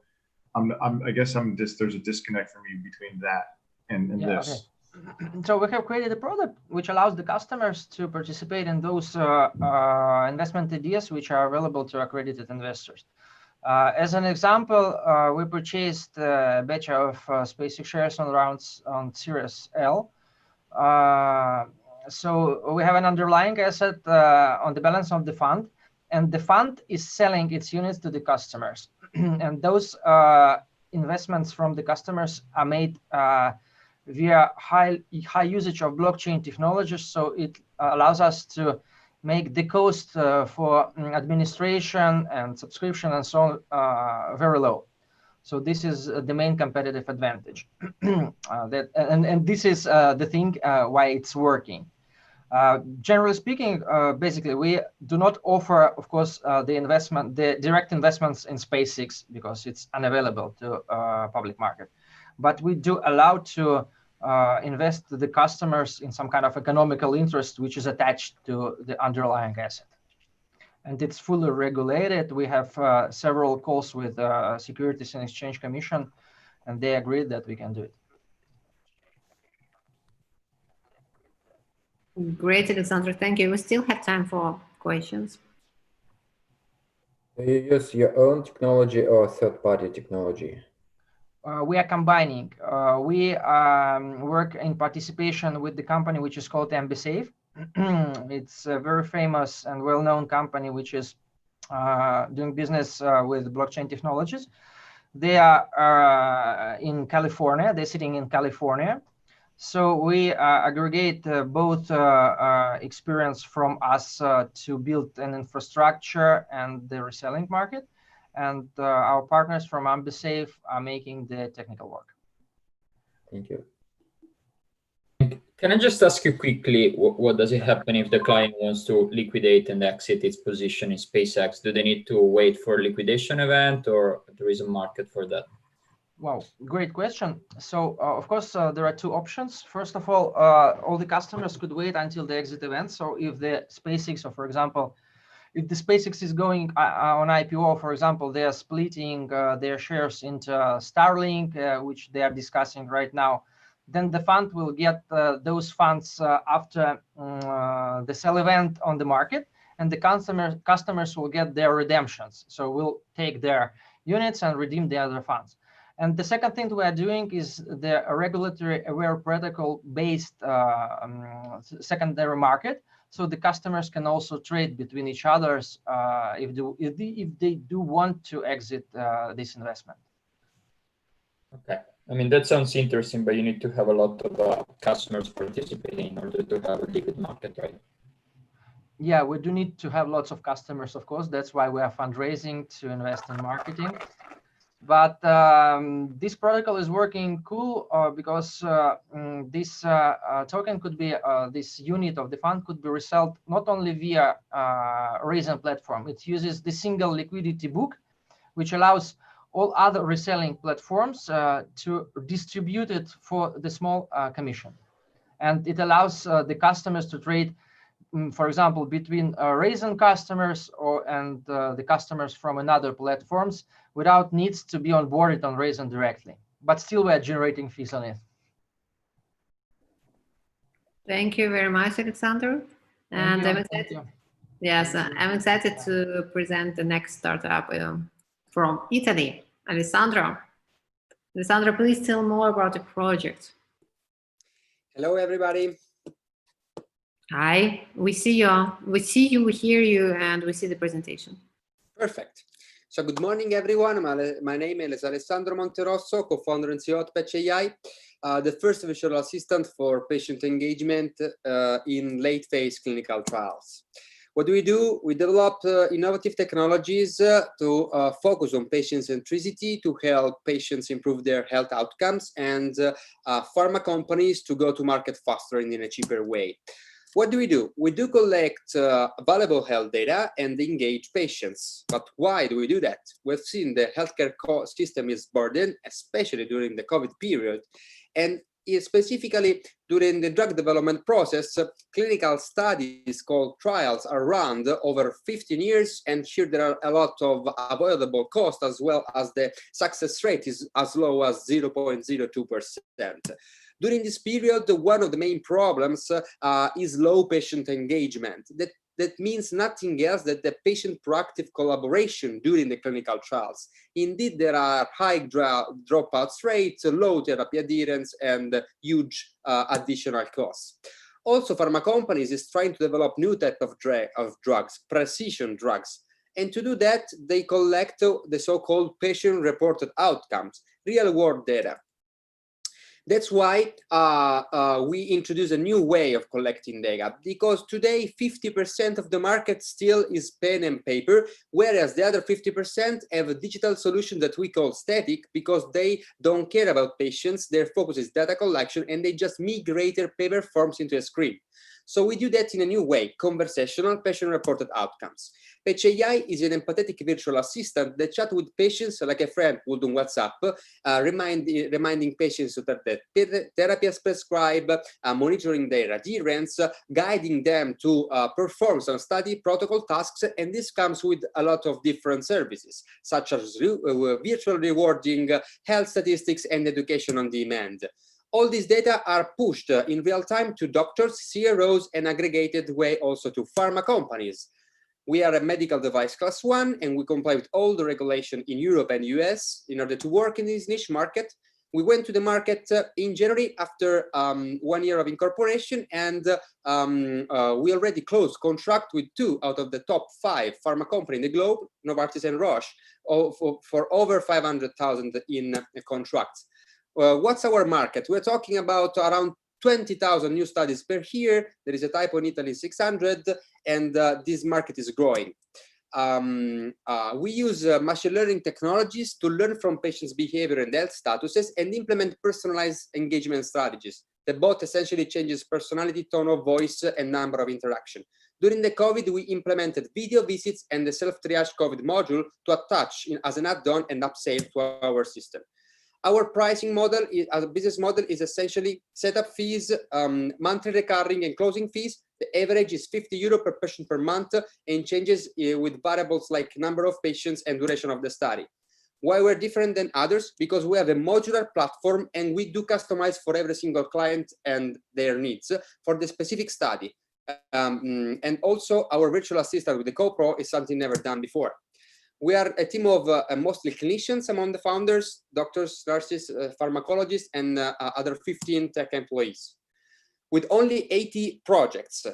I guess there's a disconnect for me between that and this. Okay. So we have created a product which allows the customers to participate in those investment ideas which are available to accredited investors. As an example, we purchased a batch of SpaceX shares on Series L. So we have an underlying asset on the balance of the fund, and the fund is selling its units to the customers. And those investments from the customers are made via high usage of blockchain technologies. So it allows us to make the cost for administration and subscription and so on very low. So this is the main competitive advantage. And this is the thing why it's working. Generally speaking, basically, we do not offer, of course, the direct investments in SpaceX because it's unavailable to public market. But we do allow to invest the customers in some kind of economical interest which is attached to the underlying asset. And it's fully regulated. We have several calls with Securities and Exchange Commission, and they agreed that we can do it. Great, Alexander. Thank you. We still have time for questions. Do you use your own technology or third-party technology? We are combining. We work in participation with the company which is called AmbiSafe. It's a very famous and well-known company which is doing business with blockchain technologies. They are in California. They're sitting in California. So we aggregate both experience from us to build an infrastructure and the reselling market. And our partners from AmbiSafe are making the technical work. Thank you. Can I just ask you quickly, what does it happen if the client wants to liquidate and exit its position in SpaceX? Do they need to wait for a liquidation event, or there is a market for that? Wow, great question. So, of course, there are two options. First of all the customers could wait until the exit event. So if the SpaceX, or for example, if the SpaceX is going on IPO, for example, they are splitting their shares into Starlink, which they are discussing right now, then the fund will get those funds after the sell event on the market, and the customers will get their redemptions. So we'll take their units and redeem the other funds. And the second thing we are doing is the regulatory aware protocol based secondary market. So the customers can also trade between each others if they do want to exit this investment. Okay. I mean, that sounds interesting, but you need to have a lot of customers participating in order to have a liquid market, right? Yeah, we do need to have lots of customers, of course. That's why we are fundraising to invest in marketing. But this protocol is working cool because this token could be, this unit of the fund could be resold not only via Raisin platform. It uses the single liquidity book, which allows all other reselling platforms to distribute it for the small commission. And it allows the customers to trade, for example, between Raisin customers and the customers from another platforms without needs to be onboarded on Raisin directly. But still, we are generating fees on it. Thank you very much, Alexander. And I'm excited. Yes, I'm excited to present the next startup from Italy, Alessandro. Alessandro, please tell more about the project. Hello, everybody. Hi, we see you, we hear you, and we see the presentation. Perfect. So good morning, everyone. My name is Alessandro Monterosso, co-founder and CEO at Patch AI, the first virtual assistant for patient engagement in late phase clinical trials. What do? We develop innovative technologies to focus on patient centricity to help patients improve their health outcomes and pharma companies to go to market faster and in a cheaper way. What do? We do collect valuable health data and engage patients. But why do we do that? We've seen the healthcare system is burdened, especially during the COVID period. And specifically during the drug development process, clinical studies called trials are run over 15 years. And here there are a lot of avoidable costs, as well as the success rate is as low as 0.02%. During this period, one of the main problems is low patient engagement. That means nothing else than the patient proactive collaboration during the clinical trials. Indeed, there are high dropouts rates, low therapy adherence, and huge additional costs. Also, pharma companies is trying to develop new type of drugs, precision drugs. And to do that, they collect the so-called patient-reported outcomes, real-world data. That's why we introduce a new way of collecting data, because today 50% of the market still is pen and paper, whereas the other 50% have a digital solution that we call static, because they don't care about patients, their focus is data collection, and they just migrate their paper forms into a screen. So we do that in a new way, conversational patient-reported outcomes. Patch AI is an empathetic virtual assistant that chats with patients like a friend would on WhatsApp, reminding patients that the therapy is prescribed, monitoring their adherence, guiding them to perform some study protocol tasks, and this comes with a lot of different services, such as virtual rewarding, health statistics, and education on demand. All these data are pushed in real time to doctors, CROs, and aggregated way also to pharma companies. We are a medical device class 1, and we comply with all the regulation in Europe and US in order to work in this niche market. We went to the market in January after 1 year of incorporation, and we already closed contract with 2 out of the top 5 pharma companies in the globe, Novartis and Roche, for over 500,000 in contracts. What's our market? We're talking about around 20,000 new studies per year. There is a typo in Italy, 600, and this market is growing. We use machine learning technologies to learn from patients' behavior and health statuses and implement personalized engagement strategies. The bot essentially changes personality, tone of voice, and number of interaction. During the COVID, we implemented video visits and the self-triage COVID module to attach as an add-on and upsell to our system. Our pricing model, as a business model, is essentially setup fees, monthly recurring and closing fees. The average is 50 euro per patient per month and changes with variables like number of patients and duration of the study. Why we're different than others? Because we have a modular platform and we do customize for every single client and their needs for the specific study. And also our virtual assistant with the CoPro is something never done before. We are a team of mostly clinicians among the founders, doctors, nurses, pharmacologists, and other 15 tech employees. With only 80 projects,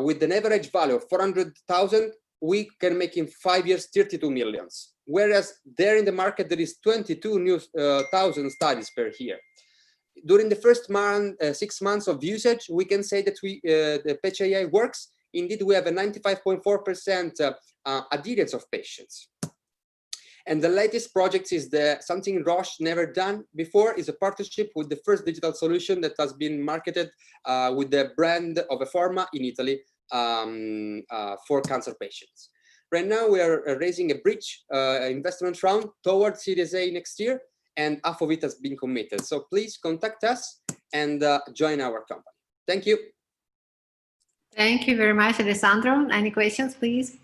with an average value of 400,000, we can make in 5 years 32 millions. Whereas there in the market, there is 22,000 studies per year. During the first 6 months of usage, we can say that the Patch AI works. Indeed, we have a 95.4% adherence of patients. And the latest project is something Roche never done before, is a partnership with the first digital solution that has been marketed with the brand of a pharma in Italy for cancer patients. Right now, we are raising a bridge investment round towards Series A next year, and half of it has been committed. So please contact us and join our company. Thank you. Thank you very much, Alessandro. Any questions, please?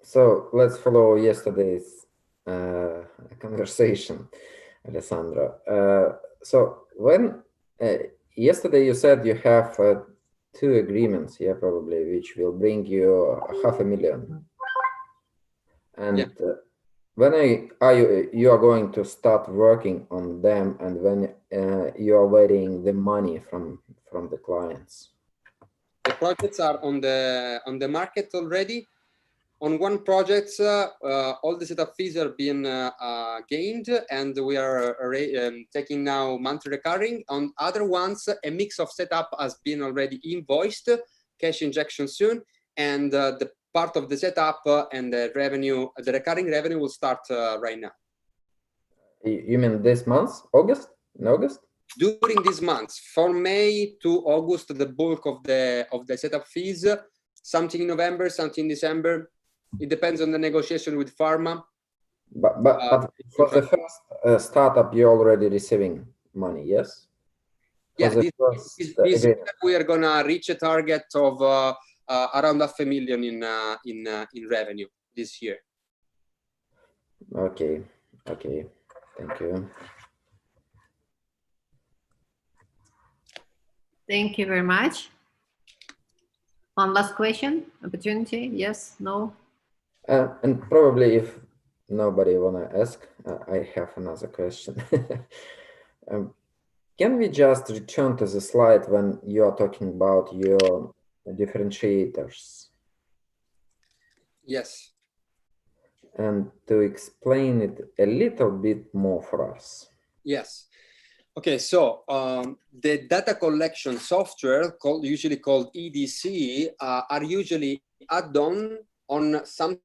So let's follow yesterday's conversation, Alessandro. So when yesterday you said you have 2 agreements, yeah, probably, which will bring you 500,000. And When you are going to start working on them, and when you are waiting the money from the clients? The projects are on the market already. On one project, all the setup fees are being gained, and we are taking now monthly recurring. On other ones, a mix of setup has been already invoiced, cash injection soon, and the part of the setup and the revenue, the recurring revenue, will start right now. You mean this month, August? In August? During these months, from May to August, the bulk of the setup fees. Something in November, something in December. It depends on the negotiation with pharma. But for the first startup, you're already receiving money, yes? Yeah, this year we are gonna reach a target of around $500,000 in revenue this year. Okay, okay, thank you. Thank you very much. One last question, opportunity, yes, no? And probably if nobody wanna ask, I have another question. Can we just return to the slide when you are talking about your differentiators? Yes. And to explain it a little bit more for us. Yes. Okay, so the data collection software, usually called EDC, are usually add-on on something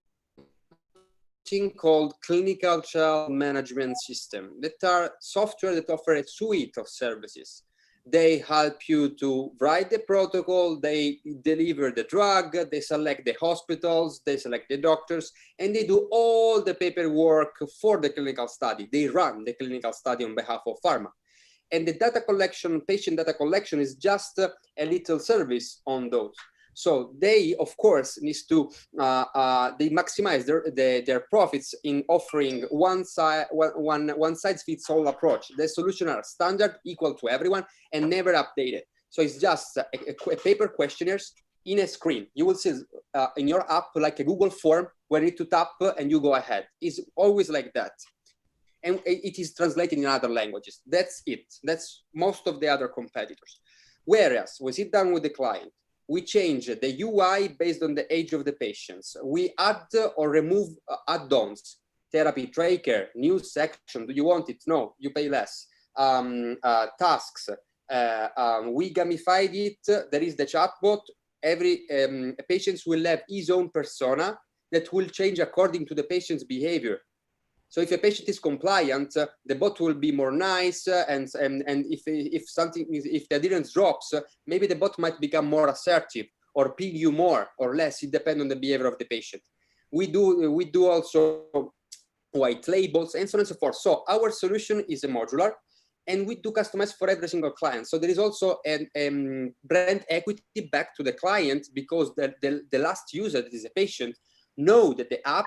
called clinical trial management system. That are software that offer a suite of services. They help you to write the protocol, they deliver the drug, they select the hospitals, they select the doctors, and they do all the paperwork for the clinical study. They run the clinical study on behalf of pharma. And the data collection, patient data collection, is just a little service on those. So they, of course, needs to they maximize their profits in offering one size fits all approach. The solutions are standard, equal to everyone, and never updated. So it's just a paper questionnaires in a screen. You will see in your app like a Google form where you need to tap and you go ahead. It's always like that. And it is translated in other languages. That's it. That's most of the other competitors. Whereas we sit down with the client, we change the UI based on the age of the patients. We add or remove add-ons, therapy tracker, news section. Do you want it? No, you pay less. Tasks. We gamified it. There is the chatbot. Every patient will have his own persona that will change according to the patient's behavior. So if a patient is compliant, the bot will be more nice, and if the adherence drops, maybe the bot might become more assertive or ping you more or less. It depends on the behavior of the patient. We do also white labels and so on and so forth. So our solution is a modular, and we do customize for every single client. So there is also a brand equity back to the client, because the last user, that is a patient, know that the app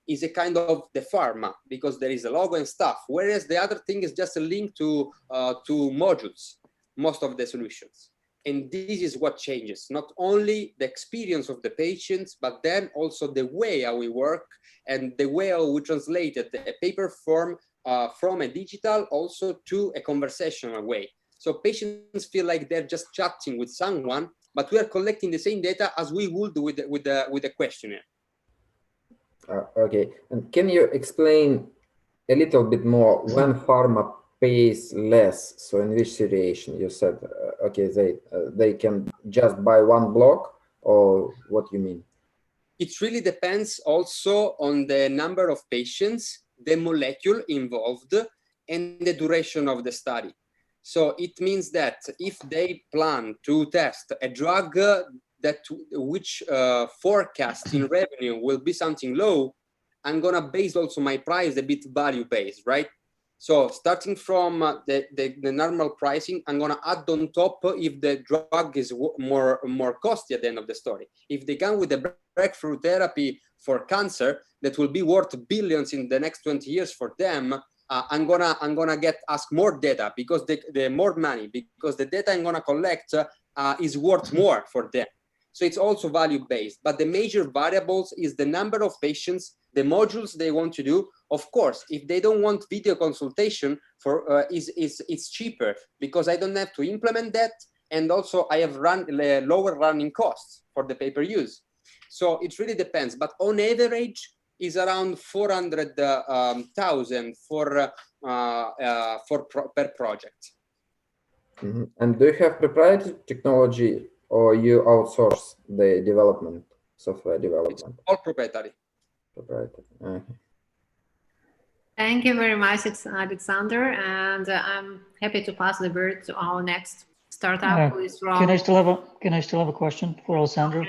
is a kind of the pharma, because there is a logo and stuff, whereas the other thing is just a link to modules, most of the solutions. And this is what changes, not only the experience of the patients, but then also the way how we work and the way how we translated a paper form from a digital also to a conversational way. So patients feel like they're just chatting with someone, but we are collecting the same data as we would with the questionnaire. Okay, and can you explain a little bit more when pharma pays less? So in which situation? You said, okay, they can just buy one block, or what you mean? It really depends also on the number of patients, the molecule involved, and the duration of the study. So it means that if they plan to test a drug which forecast in revenue will be something low, I'm gonna base also my price a bit value based, right? So starting from the normal pricing, I'm gonna add on top if the drug is more costly at the end of the story. If they come with a breakthrough therapy for cancer that will be worth billions in the next 20 years for them, I'm gonna ask more data, because the more money, because the data I'm gonna collect is worth more for them. So it's also value based, but the major variables is the number of patients, the modules they want to do. Of course, if they don't want video consultation, it's cheaper because I don't have to implement that, and also I have lower running costs for the pay-per-use. So it really depends, but on average is around 400,000 per project. Mm-hmm. And do you have proprietary technology, or you outsource the development, software development? It's all proprietary. Proprietary. Thank you very much, Alexander, and I'm happy to pass the word to our next startup, who is from. Can I still have a question for Alessandro?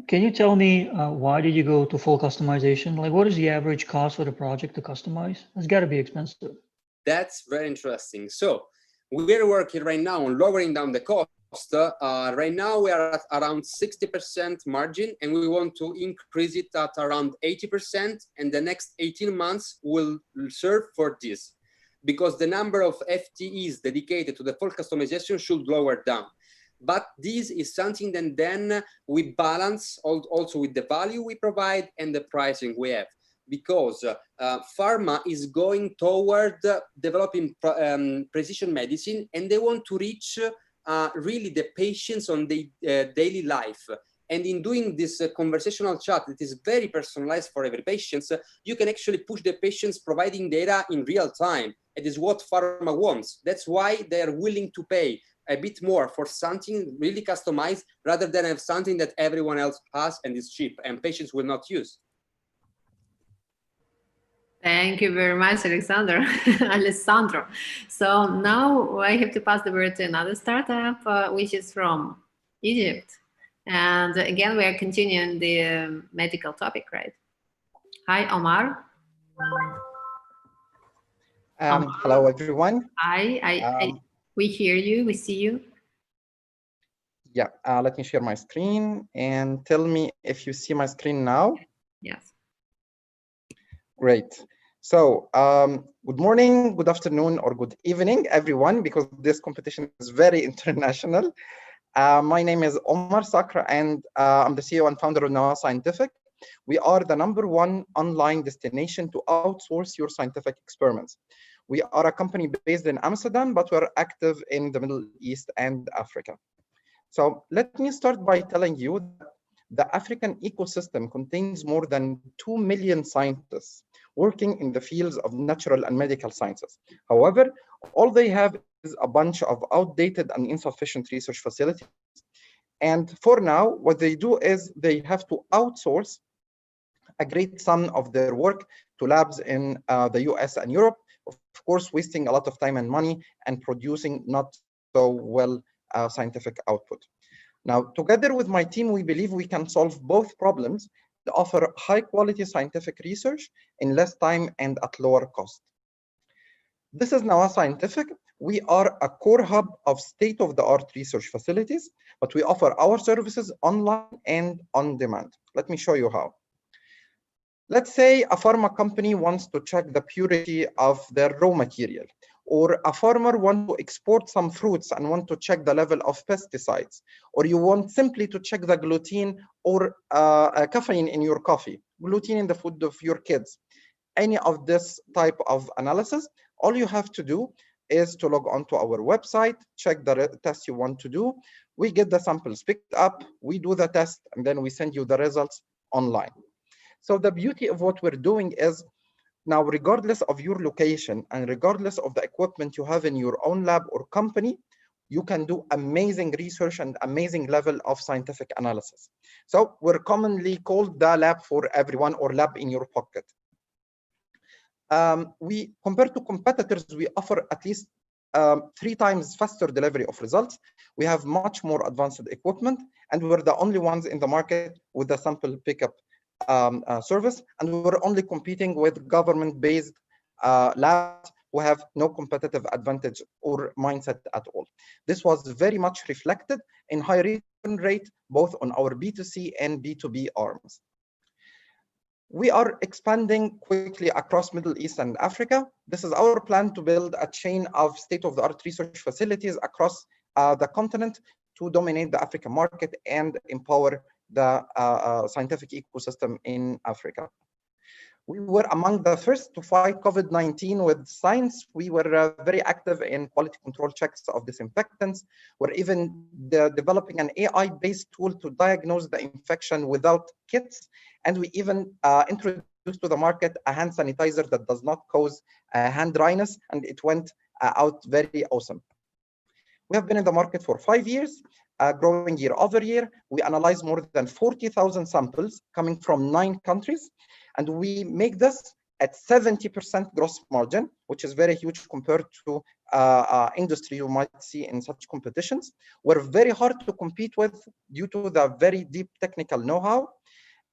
Can you tell me why did you go to full customization? Like, what is the average cost for the project to customize? It's got to be expensive. That's very interesting. So we're working right now on lowering down the cost. Right now we are at around 60% margin, and we want to increase it at around 80%. And the next 18 months will serve for this, because the number of FTEs dedicated to the full customization should lower down. But this is something that then we balance also with the value we provide and the pricing we have, because pharma is going toward developing precision medicine, and they want to reach really the patients on the daily life. And in doing this conversational chat that is very personalized for every patient, you can actually push the patients providing data in real time. It is what pharma wants. That's why they are willing to pay a bit more for something really customized, rather than have something that everyone else has and is cheap and patients will not use. Thank you very much, Alessandro. So now I have to pass the word to another startup, which is from Egypt. And again, we are continuing the medical topic, right? Hi, Omar. Hello, everyone. Hi, we hear you, we see you. Yeah, let me share my screen and tell me if you see my screen now. Yes. Great. So good morning, good afternoon, or good evening, everyone, because this competition is very international. My name is Omar Sakra, and I'm the CEO and founder of Nawa Scientific. We are the #1 online destination to outsource your scientific experiments. We are a company based in Amsterdam, but we're active in the Middle East and Africa. So let me start by telling you that the African ecosystem contains more than 2 million scientists working in the fields of natural and medical sciences. However, all they have is a bunch of outdated and insufficient research facilities. And for now, what they do is they have to outsource a great sum of their work to labs in the US and Europe, of course, wasting a lot of time and money and producing not so well scientific output. Now, together with my team, we believe we can solve both problems and offer high quality scientific research in less time and at lower cost. This is Nawa Scientific. We are a core hub of state-of-the-art research facilities, but we offer our services online and on demand. Let me show you how. Let's say a pharma company wants to check the purity of their raw material, or a farmer wants to export some fruits and want to check the level of pesticides, or you want simply to check the gluten or caffeine in your coffee, gluten in the food of your kids. Any of this type of analysis, all you have to do is to log on to our website, check the test you want to do. We get the samples picked up, we do the test, and then we send you the results online. So the beauty of what we're doing is now, regardless of your location and regardless of the equipment you have in your own lab or company, you can do amazing research and amazing level of scientific analysis. So we're commonly called the lab for everyone, or lab in your pocket. We, compared to competitors, we offer at least 3 times faster delivery of results. We have much more advanced equipment, and we're the only ones in the market with the sample pickup service, and we're only competing with government-based labs who have no competitive advantage or mindset at all. This was very much reflected in high return rate, both on our B2C and B2B arms. We are expanding quickly across Middle East and Africa. This is our plan to build a chain of state-of-the-art research facilities across the continent to dominate the African market and empower the scientific ecosystem in Africa. We were among the first to fight COVID-19 with science. We were very active in quality control checks of disinfectants. We're even developing an AI-based tool to diagnose the infection without kits. And we even introduced to the market a hand sanitizer that does not cause hand dryness, and it went out very awesome. We have been in the market for 5 years, growing year over year. We analyze more than 40,000 samples coming from 9 countries, and we make this at 70% gross margin, which is very huge compared to industry you might see in such competitions. We're very hard to compete with due to the very deep technical know-how.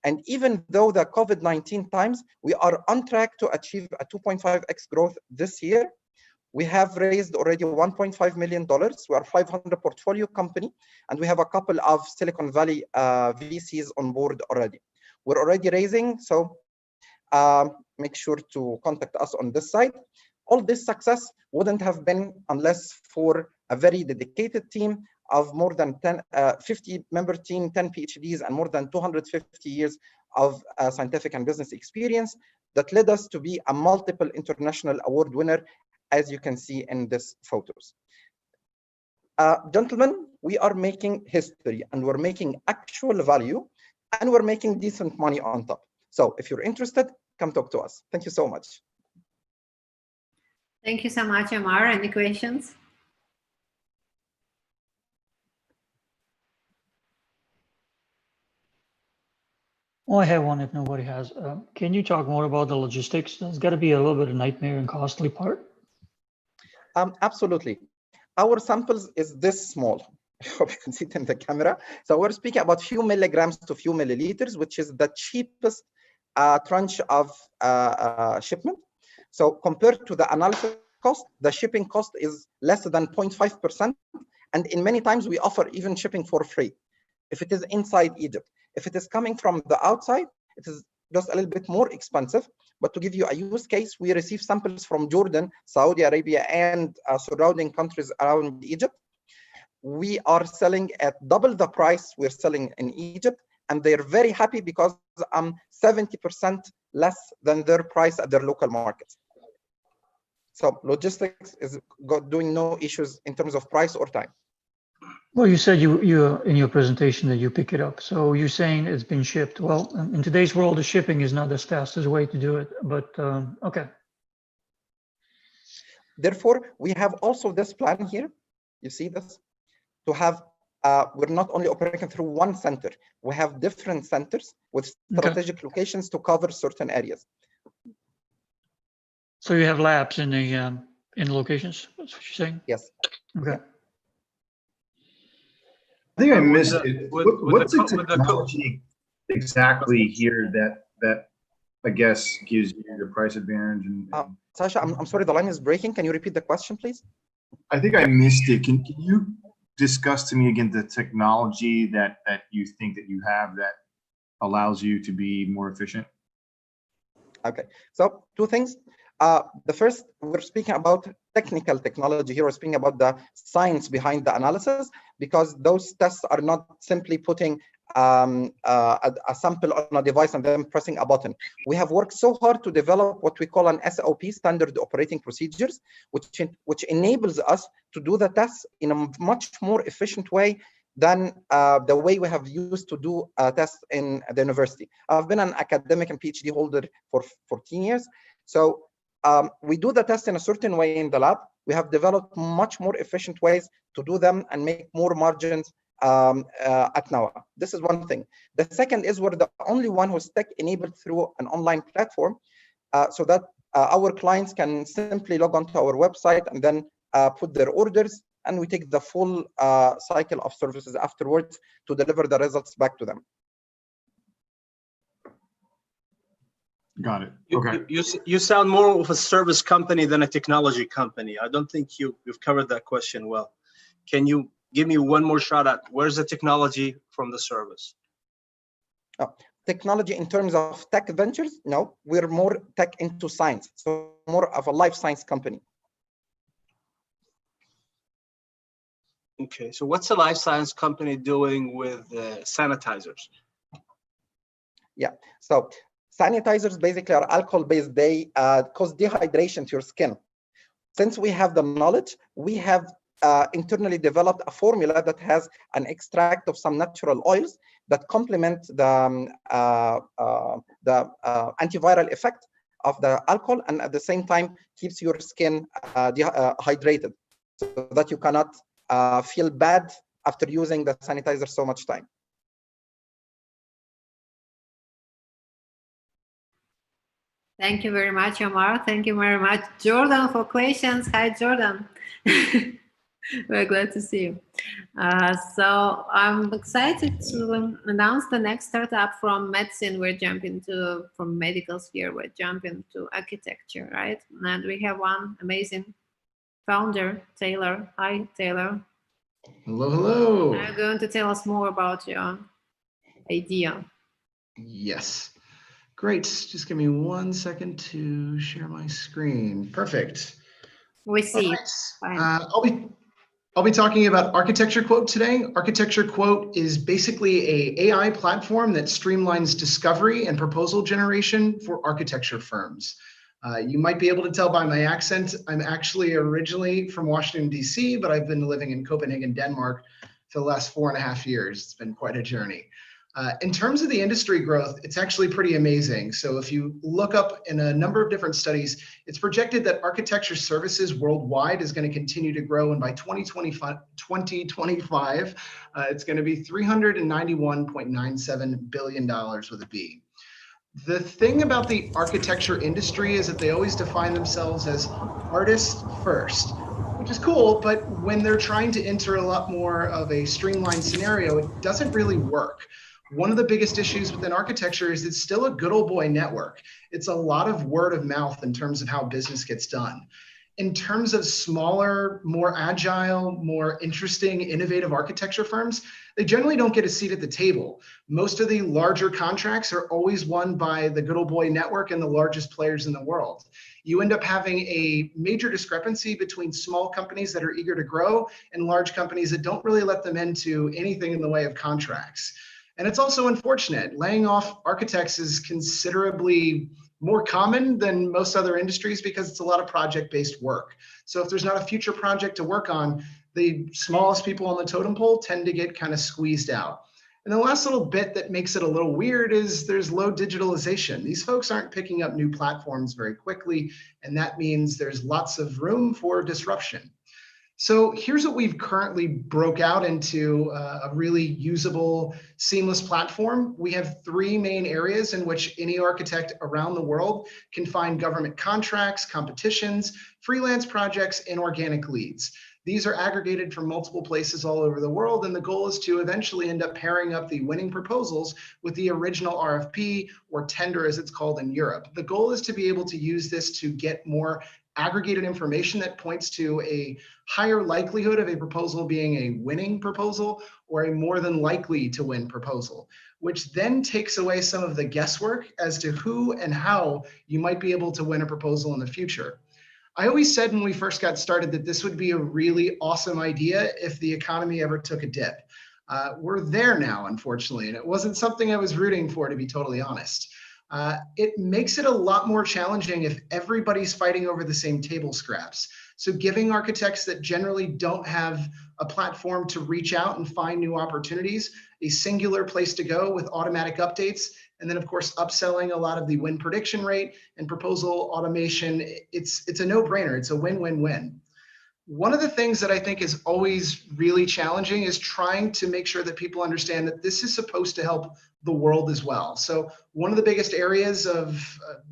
And even though the COVID-19 times, we are on track to achieve a 2.5x growth this year. We have raised already $1.5 million. We are a 500 portfolio company, and we have a couple of Silicon Valley VCs on board already. We're already raising, so make sure to contact us on this side. All this success wouldn't have been unless for a very dedicated team of more than 50-member team, 10 PhDs, and more than 250 years of scientific and business experience that led us to be a multiple international award winner, as you can see in these photos. Gentlemen, we are making history, and we're making actual value, and we're making decent money on top. So if you're interested, come talk to us. Thank you so much. Thank you so much, Omar. Any questions? Oh, I have one if nobody has. Can you talk more about the logistics? That's got to be a little bit of nightmare and costly part. Absolutely. Our samples is this small. I hope you can see it in the camera. So we're speaking about few milligrams to few milliliters, which is the cheapest tranche of shipment. So compared to the analysis cost, the shipping cost is less than 0.5%. And in many times, we offer even shipping for free if it is inside Egypt. If it is coming from the outside, it is just a little bit more expensive. But to give you a use case, we receive samples from Jordan, Saudi Arabia, and surrounding countries around Egypt. We are selling at double the price we're selling in Egypt, and they're very happy because I'm 70% less than their price at their local markets. So logistics is doing no issues in terms of price or time. Well, you said you in your presentation that you pick it up. So you're saying it's been shipped. Well, in today's world, the shipping is not the fastest way to do it, but okay. Therefore, we have also this plan here. You see this? To have, we're not only operating through one center. We have different centers with strategic locations to cover certain areas. So you have labs in the locations? That's what you're saying? Yes. Okay. I think I missed it. What's the technology exactly here that I guess gives you your price advantage? And Sasha, I'm sorry, the line is breaking. Can you repeat the question, please? I think I missed it. Can you discuss to me again the technology that you think that you have that allows you to be more efficient? Okay, so 2 things. The first, we're speaking about technical technology here. We're speaking about the science behind the analysis, because those tests are not simply putting a sample on a device and then pressing a button. We have worked so hard to develop what we call an SOP, standard operating procedures, which enables us to do the tests in a much more efficient way than the way we have used to do tests in the university. I've been an academic and PhD holder for 14 years. So we do the test in a certain way in the lab. We have developed much more efficient ways to do them and make more margins at NAWA. This is one thing. The second is we're the only one who's tech enabled through an online platform so that our clients can simply log onto our website and then put their orders, and we take the full cycle of services afterwards to deliver the results back to them. Got it. Okay. You sound more of a service company than a technology company. I don't think you've covered that question well. Can you give me one more shot at where's the technology from the service? Oh, technology in terms of tech ventures? No, we're more tech into science. So more of a life science company. Okay, so what's a life science company doing with sanitizers? Yeah, so sanitizers basically are alcohol-based. They cause dehydration to your skin. Since we have the knowledge, we have internally developed a formula that has an extract of some natural oils that complement the antiviral effect of the alcohol, and at the same time keeps your skin hydrated, so that you cannot feel bad after using the sanitizer so much time. Thank you very much, Omar. Thank you very much, Jordan, for questions. Hi, Jordan. We're glad to see you. So I'm excited to announce the next startup from medicine. We're jumping to, from medical sphere, we're jumping to architecture, right? And we have one amazing founder, Taylor. Hi, Taylor. Hello, hello. Are you going to tell us more about your idea? Yes. Great. Just give me 1 second to share my screen. Perfect. We see. Right. I'll be talking about Architecture Quote today. Architecture Quote is basically an AI platform that streamlines discovery and proposal generation for architecture firms. You might be able to tell by my accent, I'm actually originally from Washington, D.C., but I've been living in Copenhagen, Denmark for the last 4.5 years. It's been quite a journey. In terms of the industry growth, it's actually pretty amazing. So if you look up in a number of different studies, it's projected that architecture services worldwide is going to continue to grow. And by 2025, it's going to be $391.97 billion with a B. The thing about the architecture industry is that they always define themselves as artists first, which is cool, but when they're trying to enter a lot more of a streamlined scenario, it doesn't really work. One of the biggest issues within architecture is it's still a good old boy network. It's a lot of word of mouth in terms of how business gets done. In terms of smaller, more agile, more interesting, innovative architecture firms, they generally don't get a seat at the table. Most of the larger contracts are always won by the good old boy network and the largest players in the world. You end up having a major discrepancy between small companies that are eager to grow and large companies that don't really let them into anything in the way of contracts. And it's also unfortunate. Laying off architects is considerably more common than most other industries because it's a lot of project-based work. So if there's not a future project to work on, the smallest people on the totem pole tend to get kind of squeezed out. And the last little bit that makes it a little weird is there's low digitalization. These folks aren't picking up new platforms very quickly, and that means there's lots of room for disruption. So here's what we've currently broke out into a really usable, seamless platform. We have 3 main areas in which any architect around the world can find government contracts, competitions, freelance projects, and organic leads. These are aggregated from multiple places all over the world, and the goal is to eventually end up pairing up the winning proposals with the original RFP, or tender as it's called in Europe. The goal is to be able to use this to get more aggregated information that points to a higher likelihood of a proposal being a winning proposal or a more than likely to win proposal, which then takes away some of the guesswork as to who and how you might be able to win a proposal in the future. I always said when we first got started that this would be a really awesome idea if the economy ever took a dip. We're there now, unfortunately, and it wasn't something I was rooting for, to be totally honest. It makes it a lot more challenging if everybody's fighting over the same table scraps. So giving architects that generally don't have a platform to reach out and find new opportunities, a singular place to go with automatic updates, and then of course upselling a lot of the win prediction rate and proposal automation, it's a no-brainer. It's a win-win-win. One of the things that I think is always really challenging is trying to make sure that people understand that this is supposed to help the world as well. So one of the biggest areas of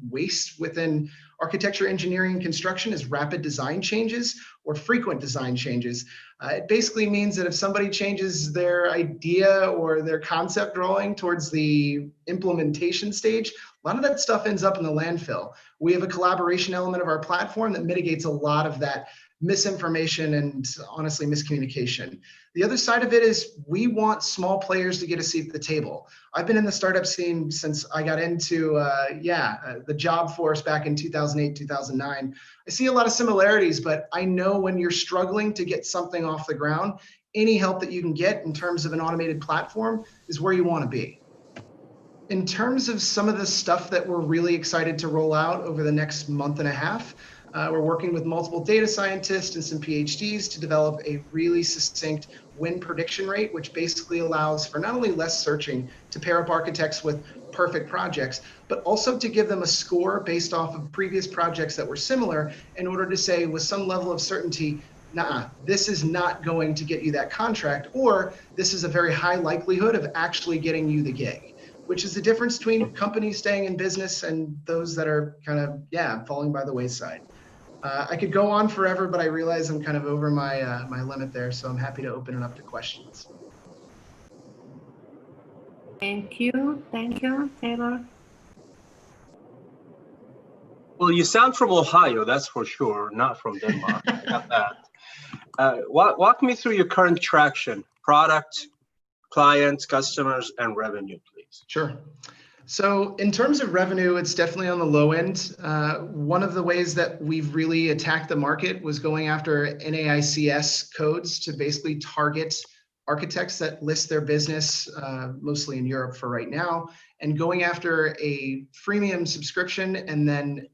waste within architecture, engineering, and construction is rapid design changes or frequent design changes. It basically means that if somebody changes their idea or their concept drawing towards the implementation stage, a lot of that stuff ends up in the landfill. We have a collaboration element of our platform that mitigates a lot of that misinformation and honestly miscommunication. The other side of it is we want small players to get a seat at the table. I've been in the startup scene since I got into the job force back in 2008, 2009. I see a lot of similarities, but I know when you're struggling to get something off the ground, any help that you can get in terms of an automated platform is where you want to be. in terms of some of the stuff that we're really excited to roll out over the next month and a half, we're working with multiple data scientists and some PhDs to develop a really succinct win prediction rate, which basically allows for not only less searching to pair up architects with perfect projects, but also to give them a score based off of previous projects that were similar in order to say with some level of certainty, nah, this is not going to get you that contract, or this is a very high likelihood of actually getting you the gig, which is the difference between companies staying in business and those that are kind of, yeah, falling by the wayside. I could go on forever, but I realize I'm kind of over my, my limit there, so I'm happy to open it up to questions. Thank you, Taylor. Well, you sound from Ohio, that's for sure, not from Denmark. I got that. Walk me through your current traction, product, clients, customers, and revenue, please. Sure. So in terms of revenue, it's definitely on the low end. One of the ways that we've really attacked the market was going after NAICS codes to basically target architects that list their business, mostly in Europe for right now, and going after a freemium subscription, and then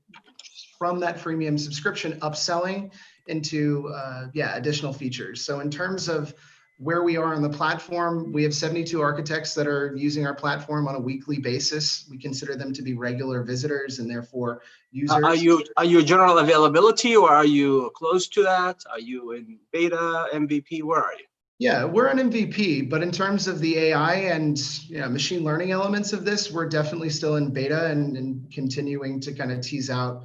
from that freemium subscription, upselling into additional features. So in terms of where we are on the platform, we have 72 architects that are using our platform on a weekly basis. We consider them to be regular visitors and therefore users. Are you general availability, or are you close to that? Are you in beta, MVP? Where are you? Yeah, we're an MVP, but in terms of the AI and machine learning elements of this, we're definitely still in beta and continuing to kind of tease out,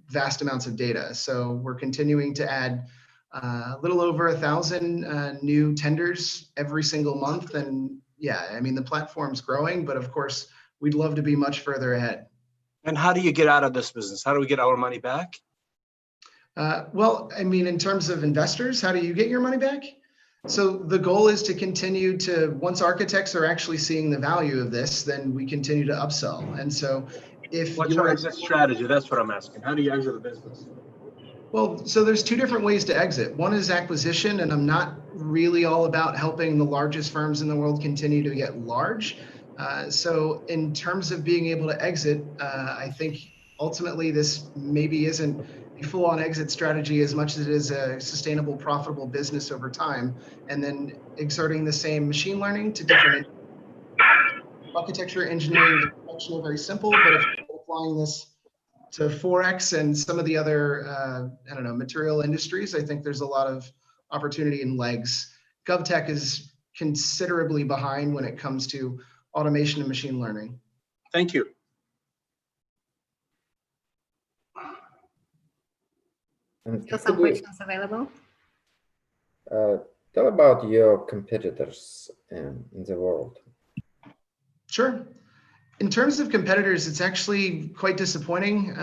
vast amounts of data. So we're continuing to add a little over 1,000 new tenders every single month. And I mean, the platform's growing, but of course, we'd love to be much further ahead. And how do you get out of this business? How do we get our money back? Well, I mean, in terms of investors, how do you get your money back? So the goal is to continue to, once architects are actually seeing the value of this, then we continue to upsell. And so if what's your exit strategy? That's what I'm asking. How do you exit the business? Well, so there's two different ways to exit. One is acquisition, and I'm not really all about helping the largest firms in the world continue to get large. So in terms of being able to exit, I think ultimately this maybe isn't a full-on exit strategy as much as it is a sustainable, profitable business over time, and then exerting the same machine learning to different architecture, engineering, and production are very simple, but if you're applying this to Forex and some of the other, material industries, I think there's a lot of opportunity and legs. GovTech is considerably behind when it comes to automation and machine learning. Thank you. Still some questions available. Tell about your competitors in the world. Sure. In terms of competitors, it's actually quite disappointing.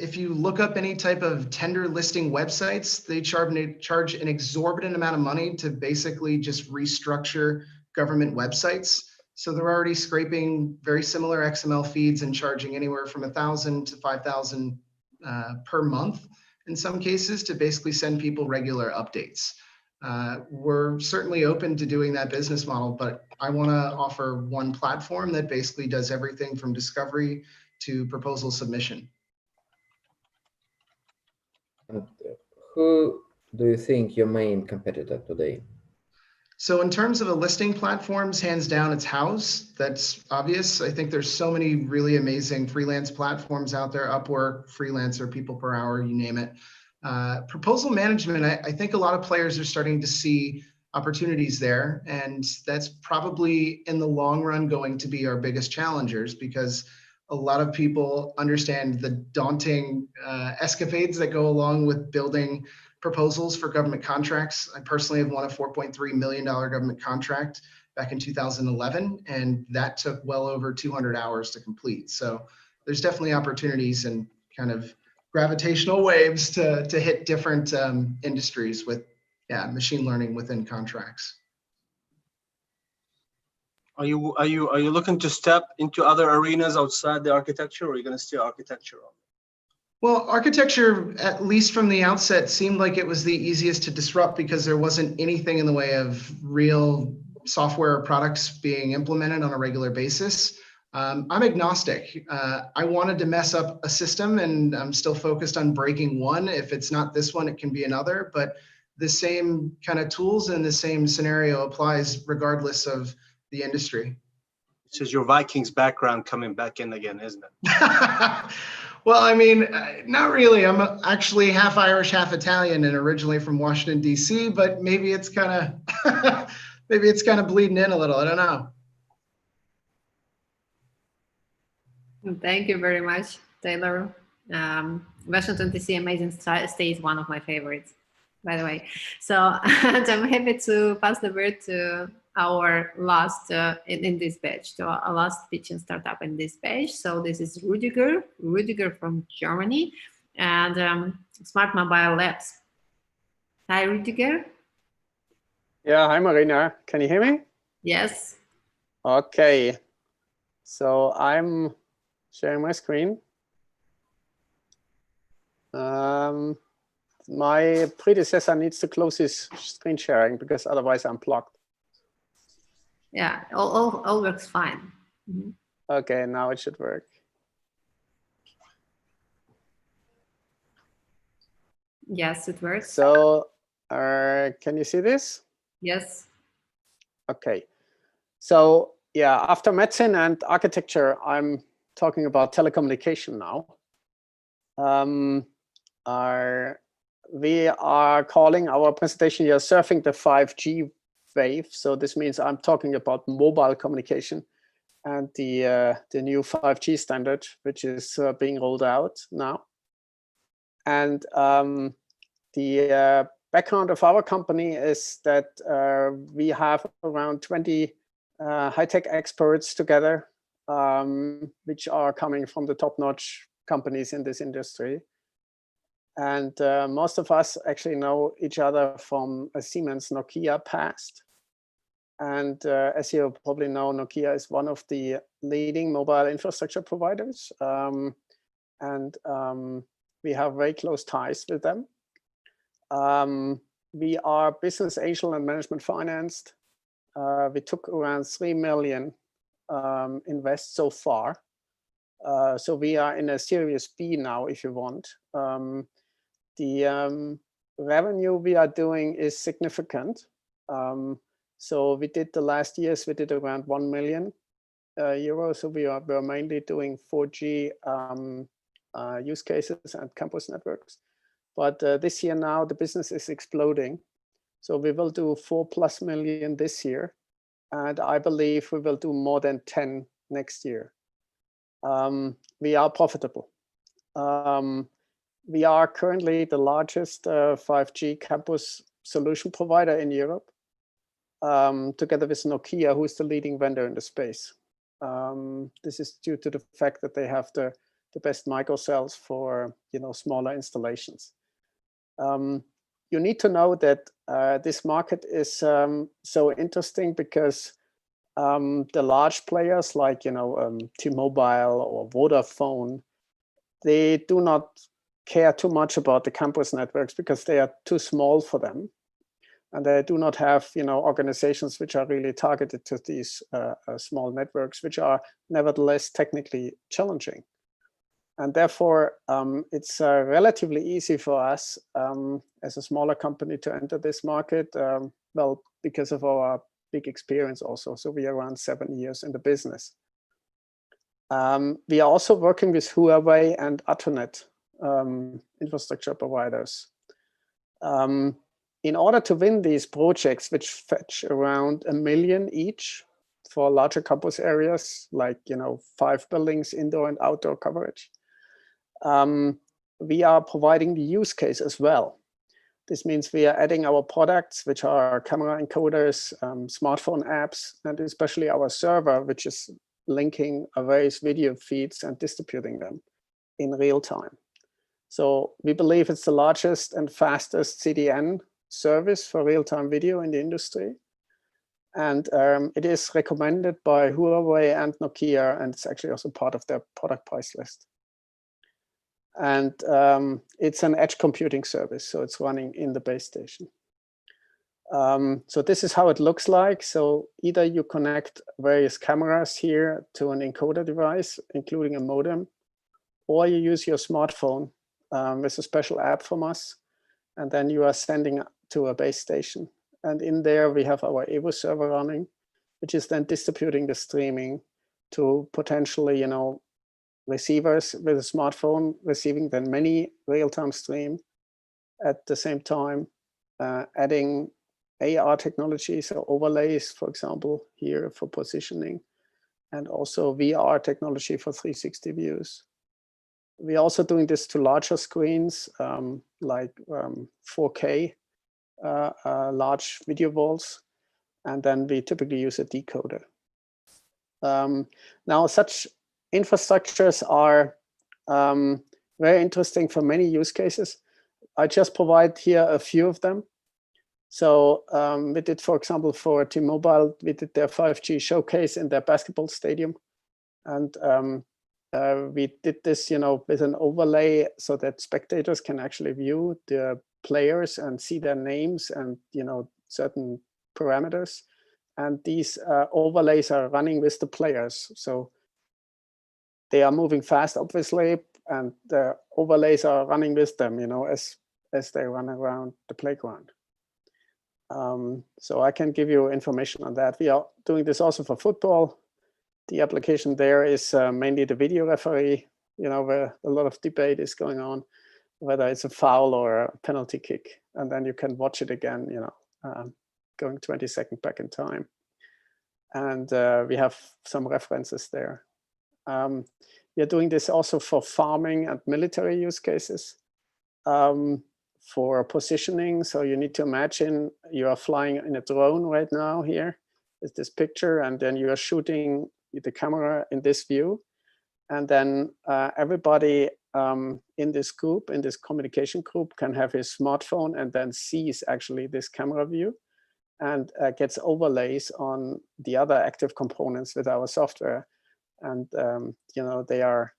If you look up any type of tender listing websites, they charge an exorbitant amount of money to basically just restructure government websites. So they're already scraping very similar XML feeds and charging anywhere from 1,000 to 5,000 per month in some cases to basically send people regular updates. We're certainly open to doing that business model, but I want to offer one platform that basically does everything from discovery to proposal submission. And who do you think your main competitor today? So in terms of the listing platforms, hands down, it's House. That's obvious. I think there's so many really amazing freelance platforms out there, Upwork, Freelancer, People Per Hour, you name it. Proposal management, I think a lot of players are starting to see opportunities there, and that's probably in the long run going to be our biggest challengers, because a lot of people understand the daunting escapades that go along with building proposals for government contracts. I personally have won a $4.3 million government contract back in 2011, and that took well over 200 hours to complete. So there's definitely opportunities and kind of gravitational waves to hit different industries with machine learning within contracts. Are you looking to step into other arenas outside the architecture, or are you going to stay architectural? Well, architecture, at least from the outset, seemed like it was the easiest to disrupt because there wasn't anything in the way of real software or products being implemented on a regular basis. I'm agnostic. I wanted to mess up a system, and I'm still focused on breaking one. If it's not this one, it can be another, but the same kind of tools and the same scenario applies regardless of the industry. This is your Vikings background coming back in again, isn't it? Well, I mean, not really. I'm actually half Irish, half Italian, and originally from Washington, D.C., but maybe it's kind of maybe it's kind of bleeding in a little. I don't know. Thank you very much, Taylor. Washington DC, amazing state, is one of my favorites, by the way. So and I'm happy to pass the word to our last in this batch, to our last pitching startup in this page. So this is Rudiger from Germany, and Smart Mobile Labs. Hi, Rudiger. Yeah, hi Marina. Can you hear me? Yes. Okay. So I'm sharing my screen. My predecessor needs to close his screen sharing because otherwise I'm blocked. Yeah, all works fine. Mm-hmm. Okay, now it should work. Yes, it works. So can you see this? Yes. Okay. So yeah, after medicine and architecture, I'm talking about telecommunication now. We are calling our presentation here Surfing the 5G Wave. So this means I'm talking about mobile communication and the new 5G standard, which is being rolled out now. And the background of our company is that we have around 20 high-tech experts together, which are coming from the top-notch companies in this industry. And most of us actually know each other from a Siemens Nokia past. And as you probably know, Nokia is one of the leading mobile infrastructure providers. We have very close ties with them. We are business angel and management financed. We took around 3 million invest so far. So we are in a Series B now, if you want. The revenue we are doing is significant. So we did the last years, we did around 1 million euros. So we're mainly doing 4G use cases and campus networks. But this year now, the business is exploding. So we will do 4+ million this year. And I believe we will do more than 10 next year. We are profitable. We are currently the largest 5G campus solution provider in Europe, together with Nokia, who is the leading vendor in the space. This is due to the fact that they have the best microcells for smaller installations. You need to know that this market is so interesting because the large players like T-Mobile or Vodafone, they do not care too much about the campus networks because they are too small for them, and they do not have organizations which are really targeted to these small networks, which are nevertheless technically challenging. And therefore, it's relatively easy for us as a smaller company to enter this market, well, because of our big experience also. So we are around 7 years in the business. We are also working with Huawei and Athonet infrastructure providers. In order to win these projects, which fetch around 1 million each for larger campus areas, like 5 buildings, indoor and outdoor coverage, we are providing the use case as well. This means we are adding our products, which are camera encoders, smartphone apps, and especially our server, which is linking various video feeds and distributing them in real time. So we believe it's the largest and fastest CDN service for real-time video in the industry. And it is recommended by Huawei and Nokia, and it's actually also part of their product price list. And it's an edge computing service, so it's running in the base station. So this is how it looks like. So either you connect various cameras here to an encoder device, including a modem, or you use your smartphone with a special app from us, and then you are sending to a base station. And in there we have our Evo server running, which is then distributing the streaming to potentially, receivers with a smartphone, receiving then many real-time stream at the same time, adding AR technology, so overlays, for example, here for positioning, and also VR technology for 360 views. We're also doing this to larger screens, like 4K, large video walls, and then we typically use a decoder. Now, such infrastructures are very interesting for many use cases. I just provide here a few of them. So we did, for example, for T-Mobile, we did their 5G showcase in their basketball stadium. And we did this, with an overlay so that spectators can actually view the players and see their names and, certain parameters. And these overlays are running with the players. So they are moving fast, obviously, and the overlays are running with them, as they run around the playground. So I can give you information on that. We are doing this also for football. The application there is mainly the video referee, where a lot of debate is going on, whether it's a foul or a penalty kick. And then you can watch it again, going 20 seconds back in time. And we have some references there. We are doing this also for farming and military use cases. For positioning, so you need to imagine you are flying in a drone right now. Here is this picture, and then you are shooting the camera in this view, and then everybody in this group, in this communication group, can have his smartphone and then sees actually this camera view and gets overlays on the other active components with our software, and they are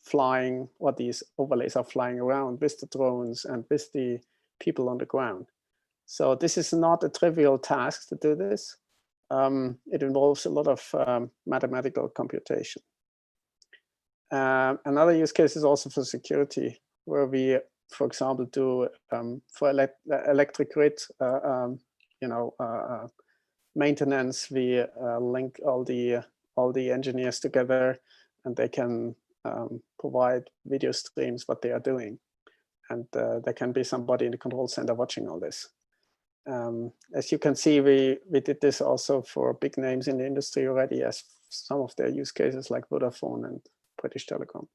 flying, or these overlays are flying around with the drones and with the people on the ground. So this is not a trivial task to do this. It involves a lot of mathematical computation. Another use case is also for security, where we, for example, do for electric grid, maintenance. We link all the engineers together, and they can provide video streams what they are doing, and there can be somebody in the control center watching all this. As you can see, we did this also for big names in the industry already, as some of their use cases like Vodafone and British Telecom.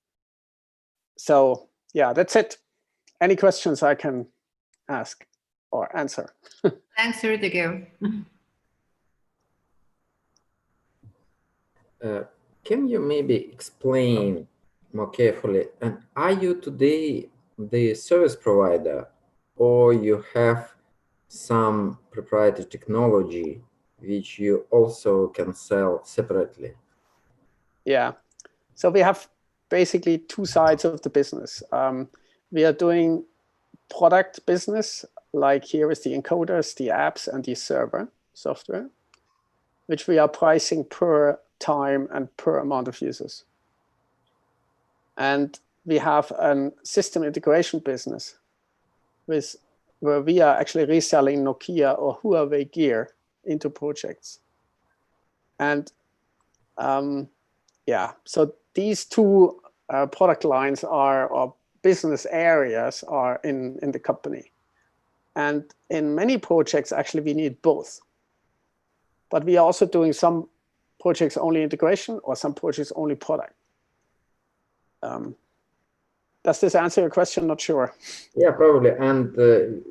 So yeah, that's it. Any questions I can ask or answer? Thanks, Rudiger. Can you maybe explain more carefully, and are you today the service provider, or you have some proprietary technology which you also can sell separately? Yeah, so we have basically two sides of the business. We are doing product business, like here is the encoders, the apps, and the server software, which we are pricing per time and per amount of users. And we have a system integration business where we are actually reselling Nokia or Huawei gear into projects. And yeah, so these two product lines or business areas are in the company. And in many projects, actually, we need both. But we are also doing some projects only integration or some projects only product. Does this answer your question? Not sure. Yeah, probably. And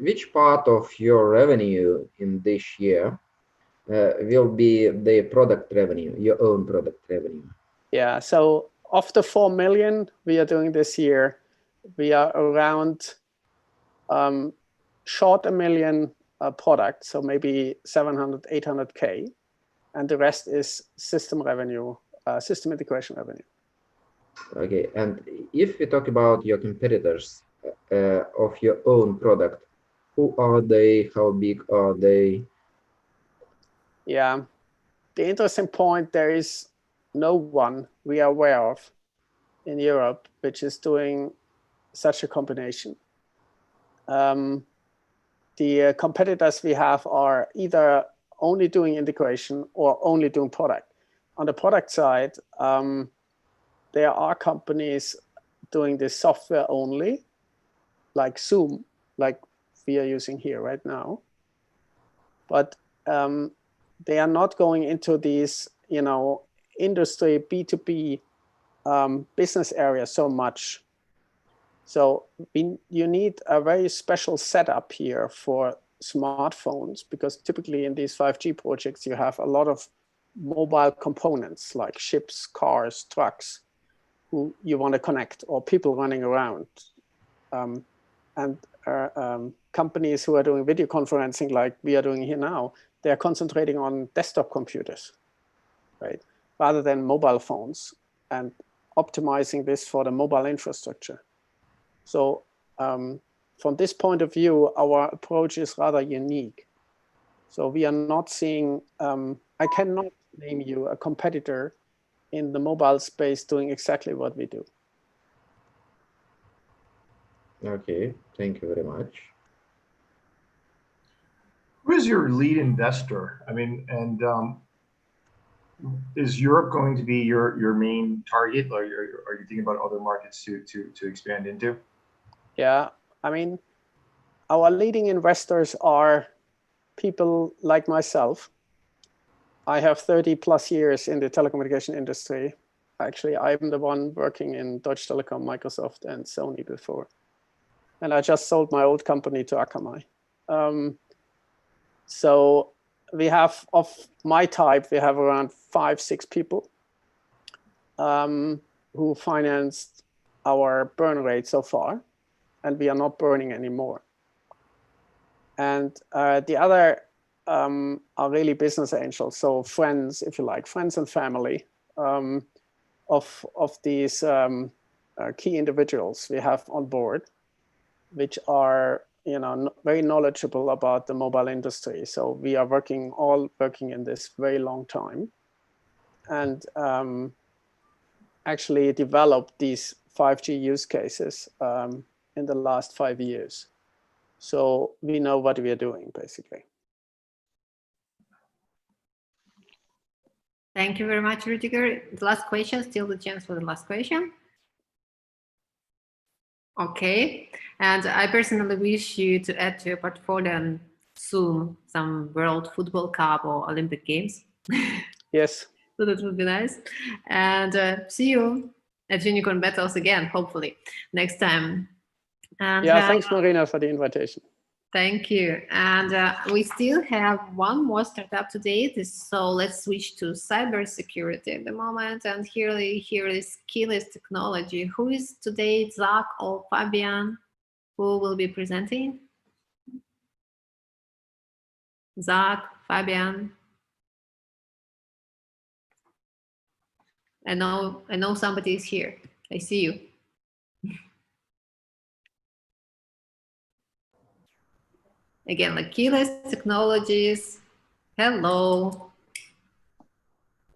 which part of your revenue in this year will be the product revenue, your own product revenue? Yeah, so of the 4 million we are doing this year, we are around short 1 million product, so maybe 700, 800K. And the rest is system revenue, system integration revenue. Okay, and if we talk about your competitors of your own product, Who are they? How big are they? Yeah, the interesting point, there is no one we are aware of in Europe which is doing such a combination. The competitors we have are either only doing integration or only doing product. On the product side, there are companies doing this software only, like Zoom, like we are using here right now. But they are not going into these, industry B2B business areas so much. So you need a very special setup here for smartphones, because typically in these 5G projects, you have a lot of mobile components like ships, cars, trucks, who you want to connect, or people running around. Companies who are doing video conferencing like we are doing here now, they're concentrating on desktop computers, right? Rather than mobile phones, and optimizing this for the mobile infrastructure. So from this point of view, our approach is rather unique. So we are not seeing, I cannot name you a competitor in the mobile space doing exactly what we do. Okay, thank you very much. Who is your lead investor? I mean, and is Europe going to be your main target, or are you thinking about other markets to expand into? Yeah, I mean, our leading investors are people like myself. I have 30 plus years in the telecommunication industry. Actually, I'm the one working in Deutsche Telekom, Microsoft, and Sony before. And I just sold my old company to Akamai. So we have, of my type, we have around 5-6 people who financed our burn rate so far, and we are not burning anymore. And the other are really business angels, so friends, if you like, friends and family of these key individuals we have on board, which are very knowledgeable about the mobile industry. So we are all working in this very long time, and actually developed these 5G use cases in the last 5 years. So we know what we are doing, basically. Thank you very much, Rudiger. The last question, still the chance for the last question. Okay, and I personally wish you to add to your portfolio soon some World Football Cup or Olympic Games. Yes. So that would be nice. And see you at Unicorn Battles again, hopefully, next time. And, yeah, thanks, Marina, for the invitation. Thank you. And we still have one more startup today. So let's switch to cybersecurity at the moment. And here is Keyless Technology. Who is today, Zach or Fabian, who will be presenting? Zach, Fabian. I know somebody is here. I see you. Again, like Keyless Technologies. Hello.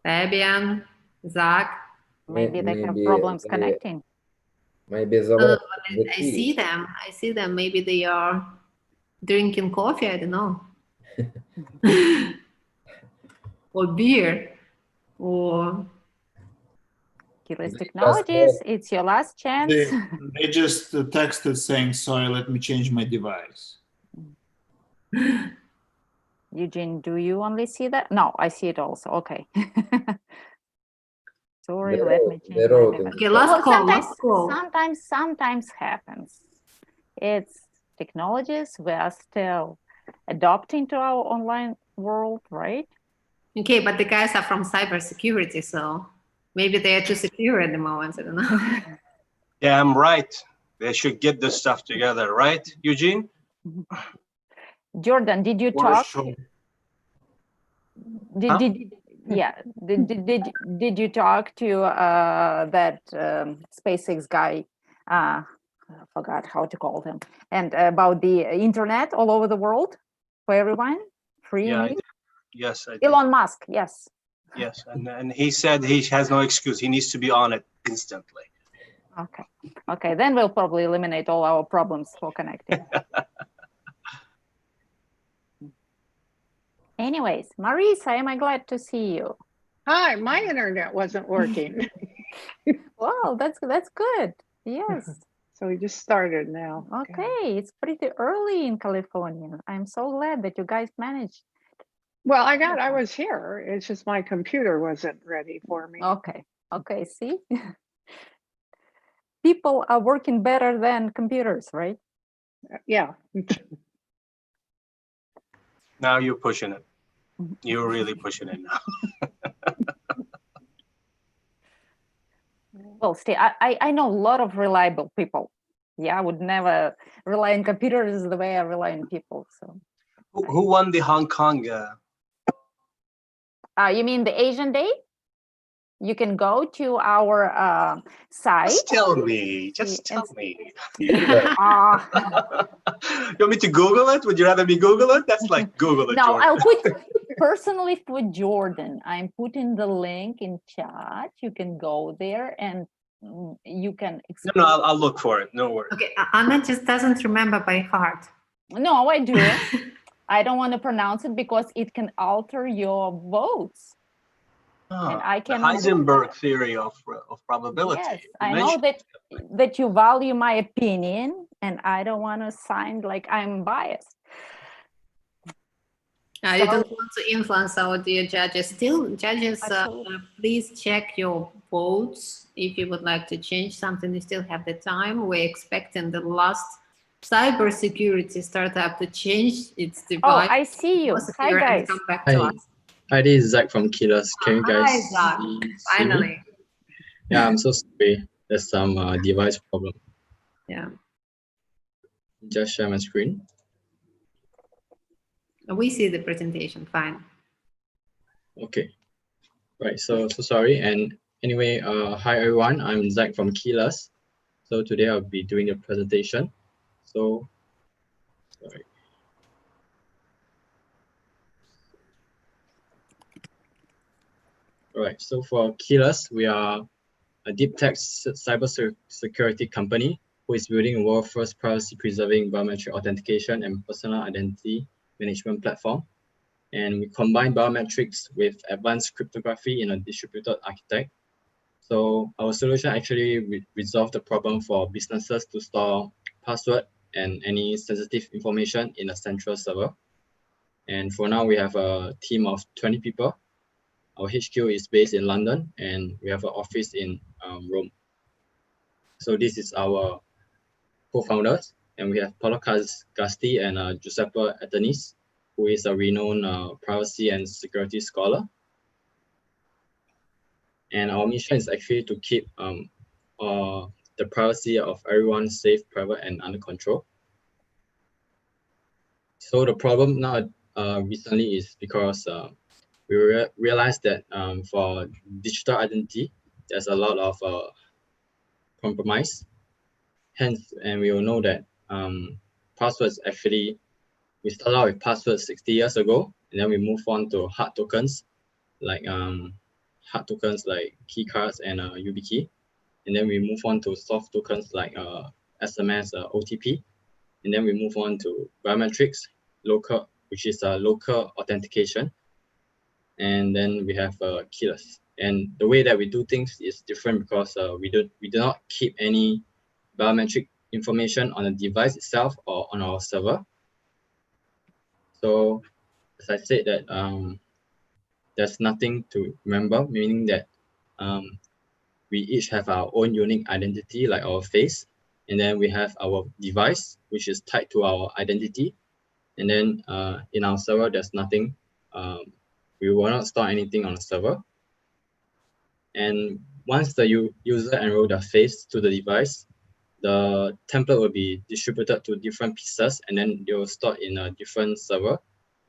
Fabian, Zach. Maybe they have problems connecting. Maybe I see them. I see them. Maybe they are drinking coffee. I don't know. Or beer. Or Keyless Technologies, it's your last chance. They just texted saying, sorry, let me change my device. Eugene, do you only see that? No, I see it also. Okay. Sorry, let me change my device. Okay, last call. Sometimes happens. It's technologies we are still adopting to our online world, right? Okay, but the guys are from cybersecurity, so maybe they are too secure at the moment. I don't know. Yeah, I'm right. They should get this stuff together, right, Eugene? Jordan, did you talk? Did you talk to that SpaceX guy I forgot how to call them, and about the internet all over the world for everyone, free. Yeah, and yes, I did. Elon Musk, yes. Yes, and he said he has no excuse. He needs to be on it instantly. Okay, okay, then we'll probably eliminate all our problems for connecting. Anyways, Marisa, am I glad to see you? Hi, my internet wasn't working. Well, that's good. Yes. So we just started now. Okay, it's pretty early in California. I'm so glad that you guys managed. Well, I was here. It's just my computer wasn't ready for me. Okay, okay, see? People are working better than computers, right? Yeah. Now you're pushing it. You're really pushing it now. Well, Steve, I know a lot of reliable people. Yeah, I would never rely on computers the way I rely on people. So, Who won the Hong Kong? you mean the Asian Day? You can go to our site. Just tell me. Just tell me. You want me to Google it? Would you rather me Google it? That's like Google it. No, Jordan. I'll put personally for Jordan. I'm putting the link in chat. You can go there and you can. No, I'll look for it. No worries. Okay, Anna just doesn't remember by heart. No, I do. I don't want to pronounce it because it can alter your votes. And I The can Heisenberg theory of probability. Yes, I know that you value my opinion, and I don't want to sound like I'm biased. You don't want to influence our dear judges. Still, judges, please check your votes. If you would like to change something, you still have the time. We're expecting the last cybersecurity startup to change its device. Oh, I see you. Hi, guys. Come back to us. Hi, this is Zach from Kilos. Can you guys Hi, Zach. see Finally. me? Yeah, I'm so sorry. There's some device problem. Yeah. Just share my screen. We see the presentation, fine. Okay. Right, so sorry. And anyway, hi everyone. I'm Zach from Kilos. So today I'll be doing a presentation. So, sorry. All right, so for Kilos, we are a deep tech cybersecurity company who is building a world-first privacy-preserving biometric authentication and personal identity management platform. And we combine biometrics with advanced cryptography in a distributed architect. So our solution actually resolved the problem for businesses to store password and any sensitive information in a central server. And for now, we have a team of 20 people. Our HQ is based in London, and we have an office in Rome. So this is our co-founders, and we have Paolo Gasti and Giuseppe Atenis, who is a renowned privacy and security scholar. And our mission is actually to keep the privacy of everyone safe, private, and under control. So the problem now recently is because we realized that for digital identity, there's a lot of compromise. Hence, and we all know that passwords actually, we started out with passwords 60 years ago, and then we move on to hard tokens like key cards and YubiKey. And then we move on to soft tokens like SMS, OTP. And then we move on to biometrics, which is local authentication. And then we have keyless. And the way that we do things is different because we do not keep any biometric information on the device itself or on our server. So as I said that there's nothing to remember, meaning that we each have our own unique identity, like our face, and then we have our device, which is tied to our identity. And then in our server, there's nothing. We will not store anything on the server. And once the user enroll their face to the device, the template will be distributed to different pieces, and then they will store in a different server.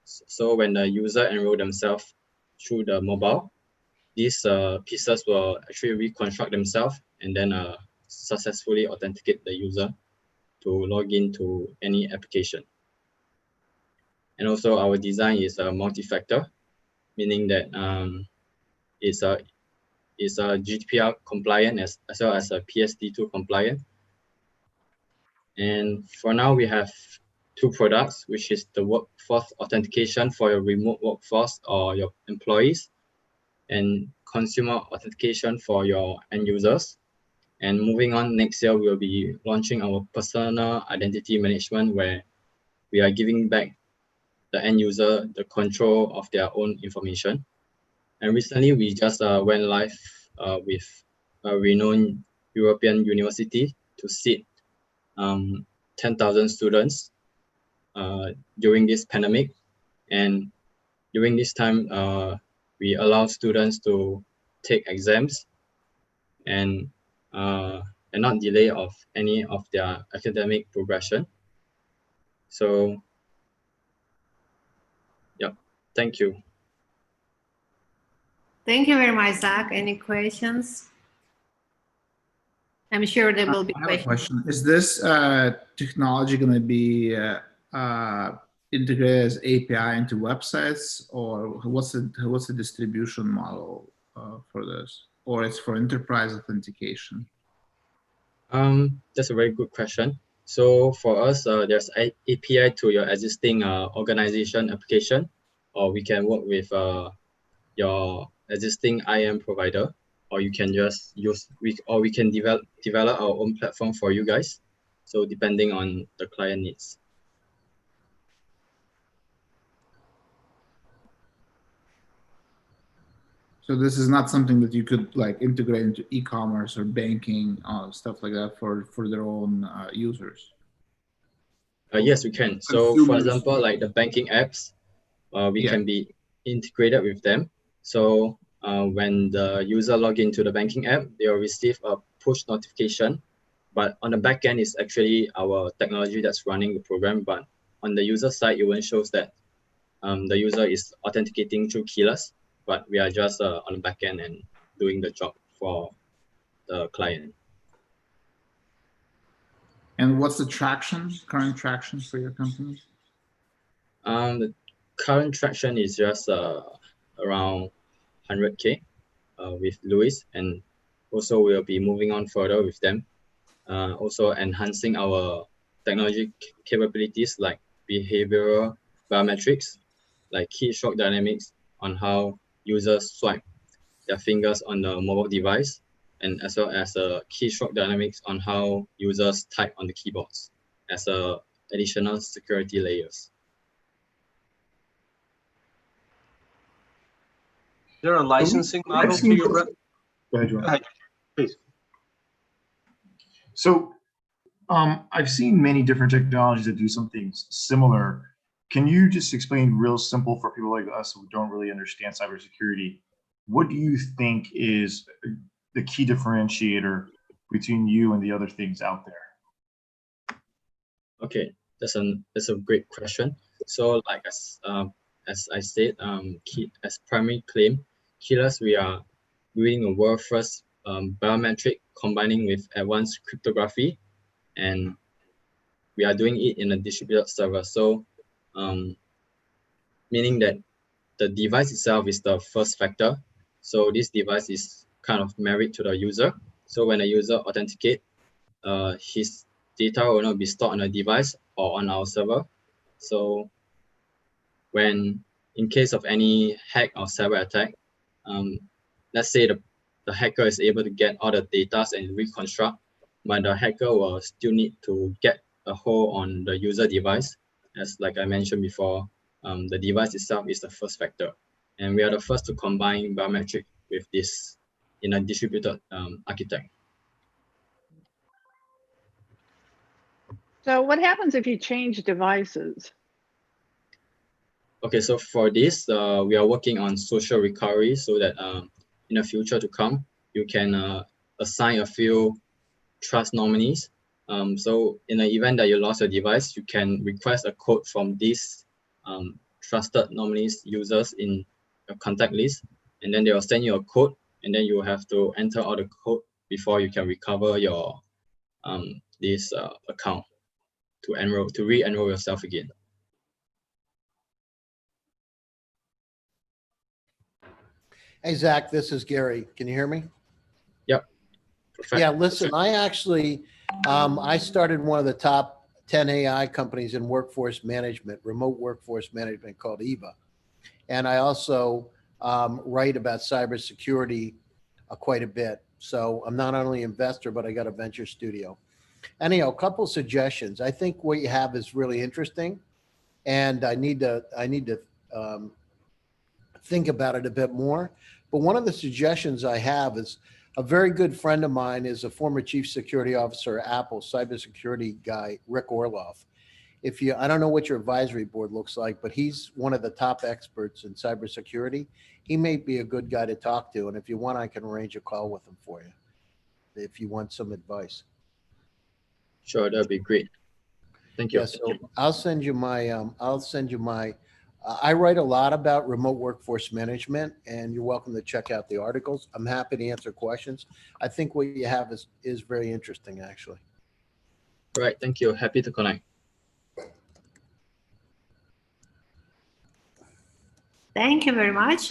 So when the user enroll themselves through the mobile, these pieces will actually reconstruct themselves and then successfully authenticate the user to log into any application. And also our design is a multi-factor, meaning that it's a GDPR compliant as well as a PSD2 compliant. And for now, we have two products, which is the workforce authentication for your remote workforce or your employees, and consumer authentication for your end users. And moving on, next year, we'll be launching our personal identity management, where we are giving back the end user the control of their own information. And recently, we just went live with a renowned European university to seed 10,000 students during this pandemic. And during this time, we allow students to take exams and not delay of any of their academic progression. So, yeah, thank you. Thank you very much, Zach. Any questions? I'm sure there will be I have a questions. question. Is this technology going to be integrated as API into websites, or what's the distribution model for this, or it's for enterprise authentication? That's a very good question. So for us, there's an API to your existing organization application, or we can work with your existing IAM provider, or you can just use, we can develop our own platform for you guys. So depending on the client needs. So this is not something that you could like integrate into e-commerce or banking, stuff like that for their own users. Yes, we can. So for example, like the banking apps, we can be integrated with them. So when the user log into the banking app, they will receive a push notification. But on the back end, it's actually our technology that's running the program. But on the user side, it won't show that the user is authenticating through keyless, but we are just on the back end and doing the job for the client. And what's the current traction for your company? The current traction is just around 100K with Louis, and also we'll be moving on further with them. Also enhancing our technology capabilities like behavioral biometrics, like keystroke dynamics on how users swipe their fingers on the mobile device, and as well as keystroke dynamics on how users type on the keyboards as additional security layers. Is there a licensing model to your? Go ahead, Joanne. Go ahead, please. So I've seen many different technologies that do some things similar. Can you just explain real simple for people like us who don't really understand cybersecurity? What do you think is the key differentiator between you and the other things out there? Okay, that's a great question. So like as I said, as primary claim, keyless, we are doing a world first biometric combining with advanced cryptography, and we are doing it in a distributed server. So meaning that the device itself is the first factor. So this device is kind of married to the user. So when a user authenticate, his data will not be stored on a device or on our server. So when in case of any hack or cyber attack, let's say the hacker is able to get all the data and reconstruct, but the hacker will still need to get a hold on the user device. As like I mentioned before, the device itself is the first factor. And we are the first to combine biometric with this in a distributed architect. So what happens if you change devices? Okay, so for this, we are working on social recovery so that in the future to come, you can assign a few trust nominees. So in the event that you lost your device, you can request a code from these trusted nominees users in your contact list, and then they will send you a code, and then you have to enter all the code before you can recover your this account. to re-enroll yourself again. Hey, Zach, this is Gary. Can you hear me? Yep. Perfect. Yeah, listen, I actually, I started one of the top 10 AI companies in workforce management, remote workforce management called EVA. And I also write about cybersecurity quite a bit. So I'm not only an investor, but I got a venture studio. Anyhow, a couple suggestions. I think what you have is really interesting, and I need to think about it a bit more. But one of the suggestions I have is a very good friend of mine is a former chief security officer at Apple, cybersecurity guy, Rick Orloff. I don't know what your advisory board looks like, but he's one of the top experts in cybersecurity. He may be a good guy to talk to. And if you want, I can arrange a call with him for you if you want some advice. Sure, that'd be great. Thank you. Yeah, so I'll send you my, I write a lot about remote workforce management, and you're welcome to check out the articles. I'm happy to answer questions. I think what you have is very interesting, actually. All right, thank you. Happy to connect. Thank you very much.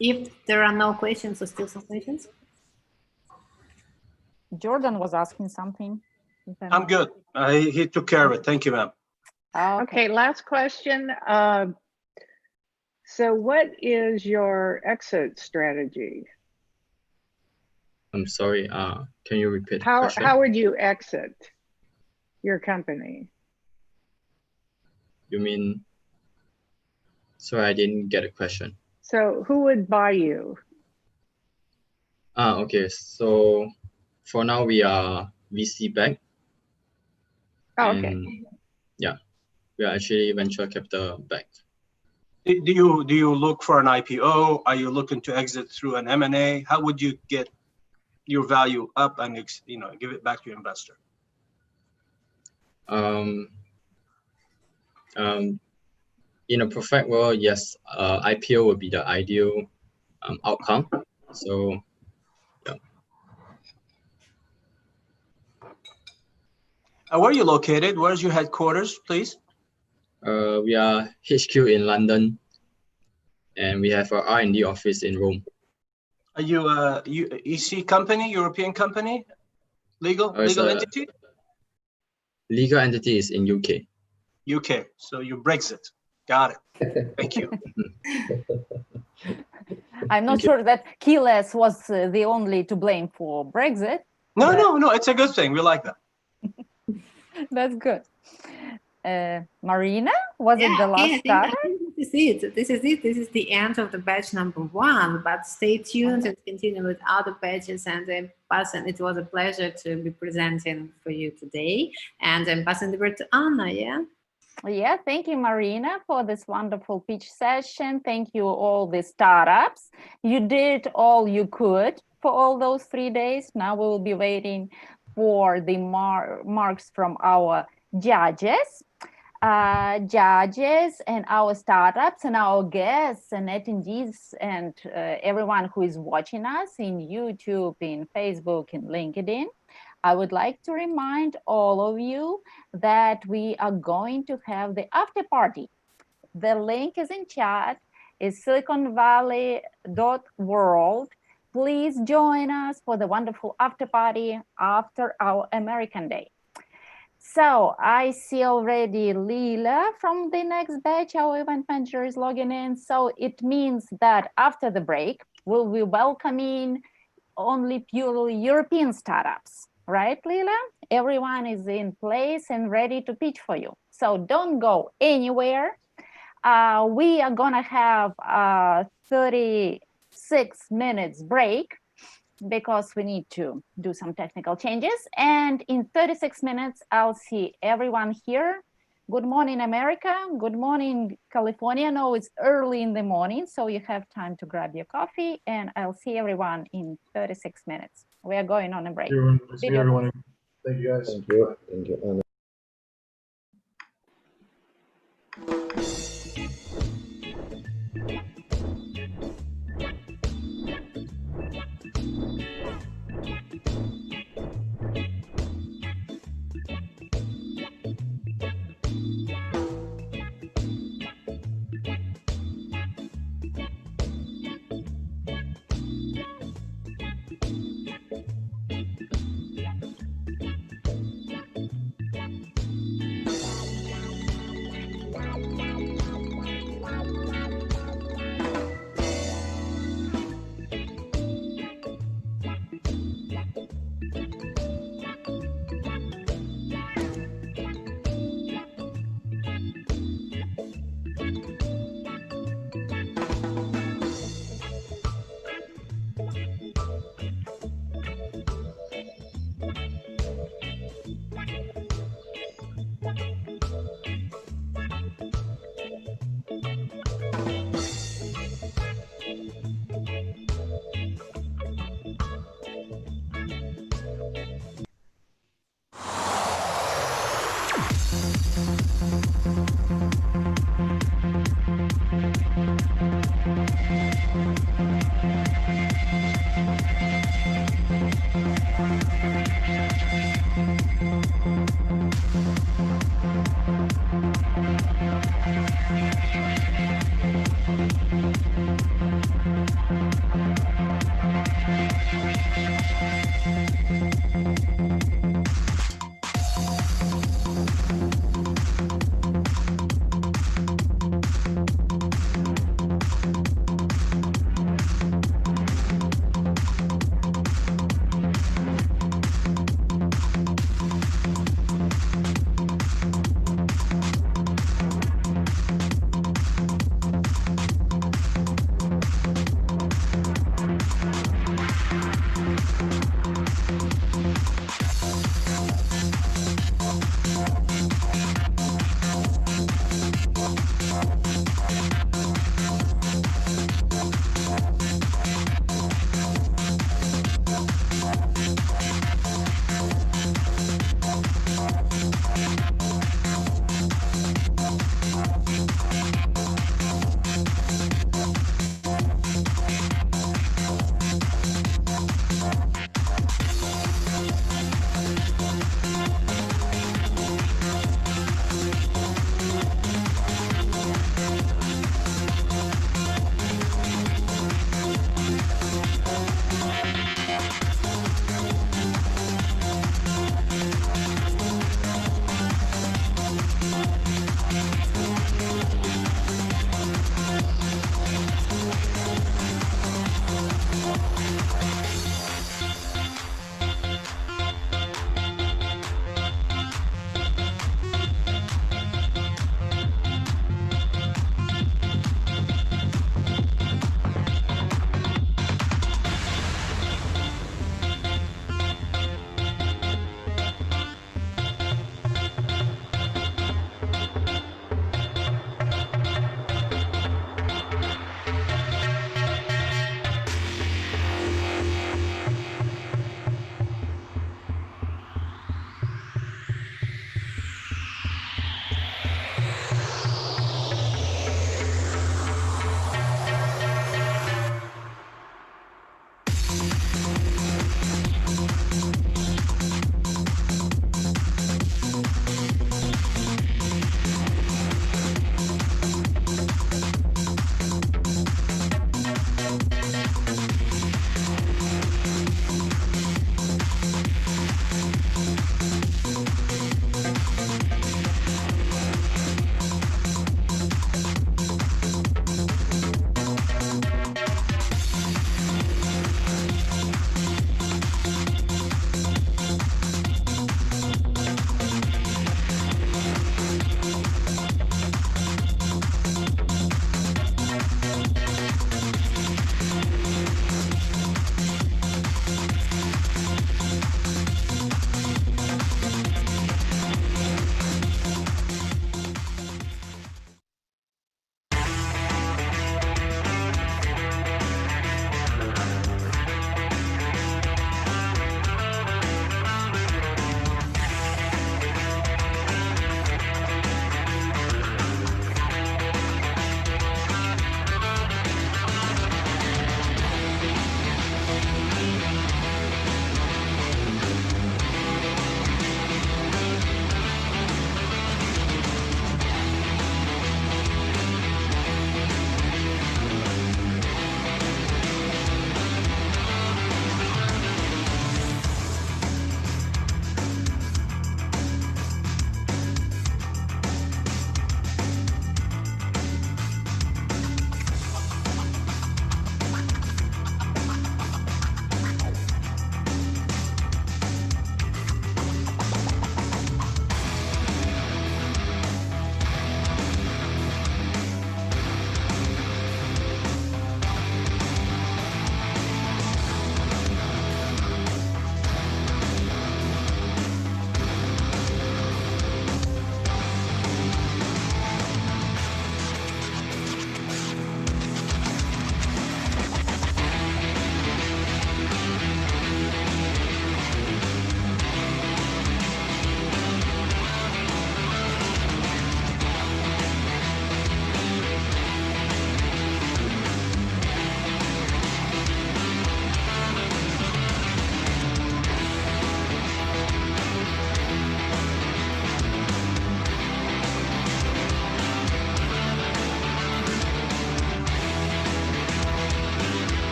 If there are no questions or still some questions. Jordan was asking something. I'm good. He took care of it. Thank you, ma'am. Okay, last question. So what is your exit strategy? I'm sorry, can you repeat the How question? would you exit your company? You mean, sorry, I didn't get a question. So who would buy you? Okay, so for now we are VC backed. Oh, okay. And yeah, we are actually venture capital backed. Do you look for an IPO? Are you looking to exit through an M&A? How would you get your value up and give it back to your investor? In a perfect world, yes, IPO would be the ideal outcome. So yeah. Where are you located? Where's your headquarters, please? We are HQ in London, and we have our R&D office in Rome. Are you a EC company, European company, legal entity? Legal entity is in UK. UK. So you Brexit. Got it. Thank you. I'm not sure that Keyless was the only to blame for Brexit. No, it's a good thing. We like that. That's good. Marina, was it the last startup? This is it. This is the end of the batch number 1, but stay tuned and continue with other batches. And it was a pleasure to be presenting for you today. And I'm passing the word to Anna, yeah? Yeah, thank you, Marina, for this wonderful pitch session. Thank you, all the startups. You did all you could for all those 3 days. Now we will be waiting for the marks from our judges. Judges and our startups and our guests and attendees and everyone who is watching us in YouTube, in Facebook, in LinkedIn. I would like to remind all of you that we are going to have the after party. The link is in chat, is siliconvalley.world. Please join us for the wonderful after party after our American Day. So I see already Lila from the next batch, our event manager is logging in. So it means that after the break, we'll be welcoming only purely European startups, right, Lila? Everyone is in place and ready to pitch for you. So don't go anywhere. We are gonna have a 36 minutes break because we need to do some technical changes. And in 36 minutes, I'll see everyone here. Good morning, America. Good morning, California. No, it's early in the morning, so you have time to grab your coffee, and I'll see everyone in 36 minutes. We are going on a break. See everyone. Thank you, guys. Thank you. Thank you.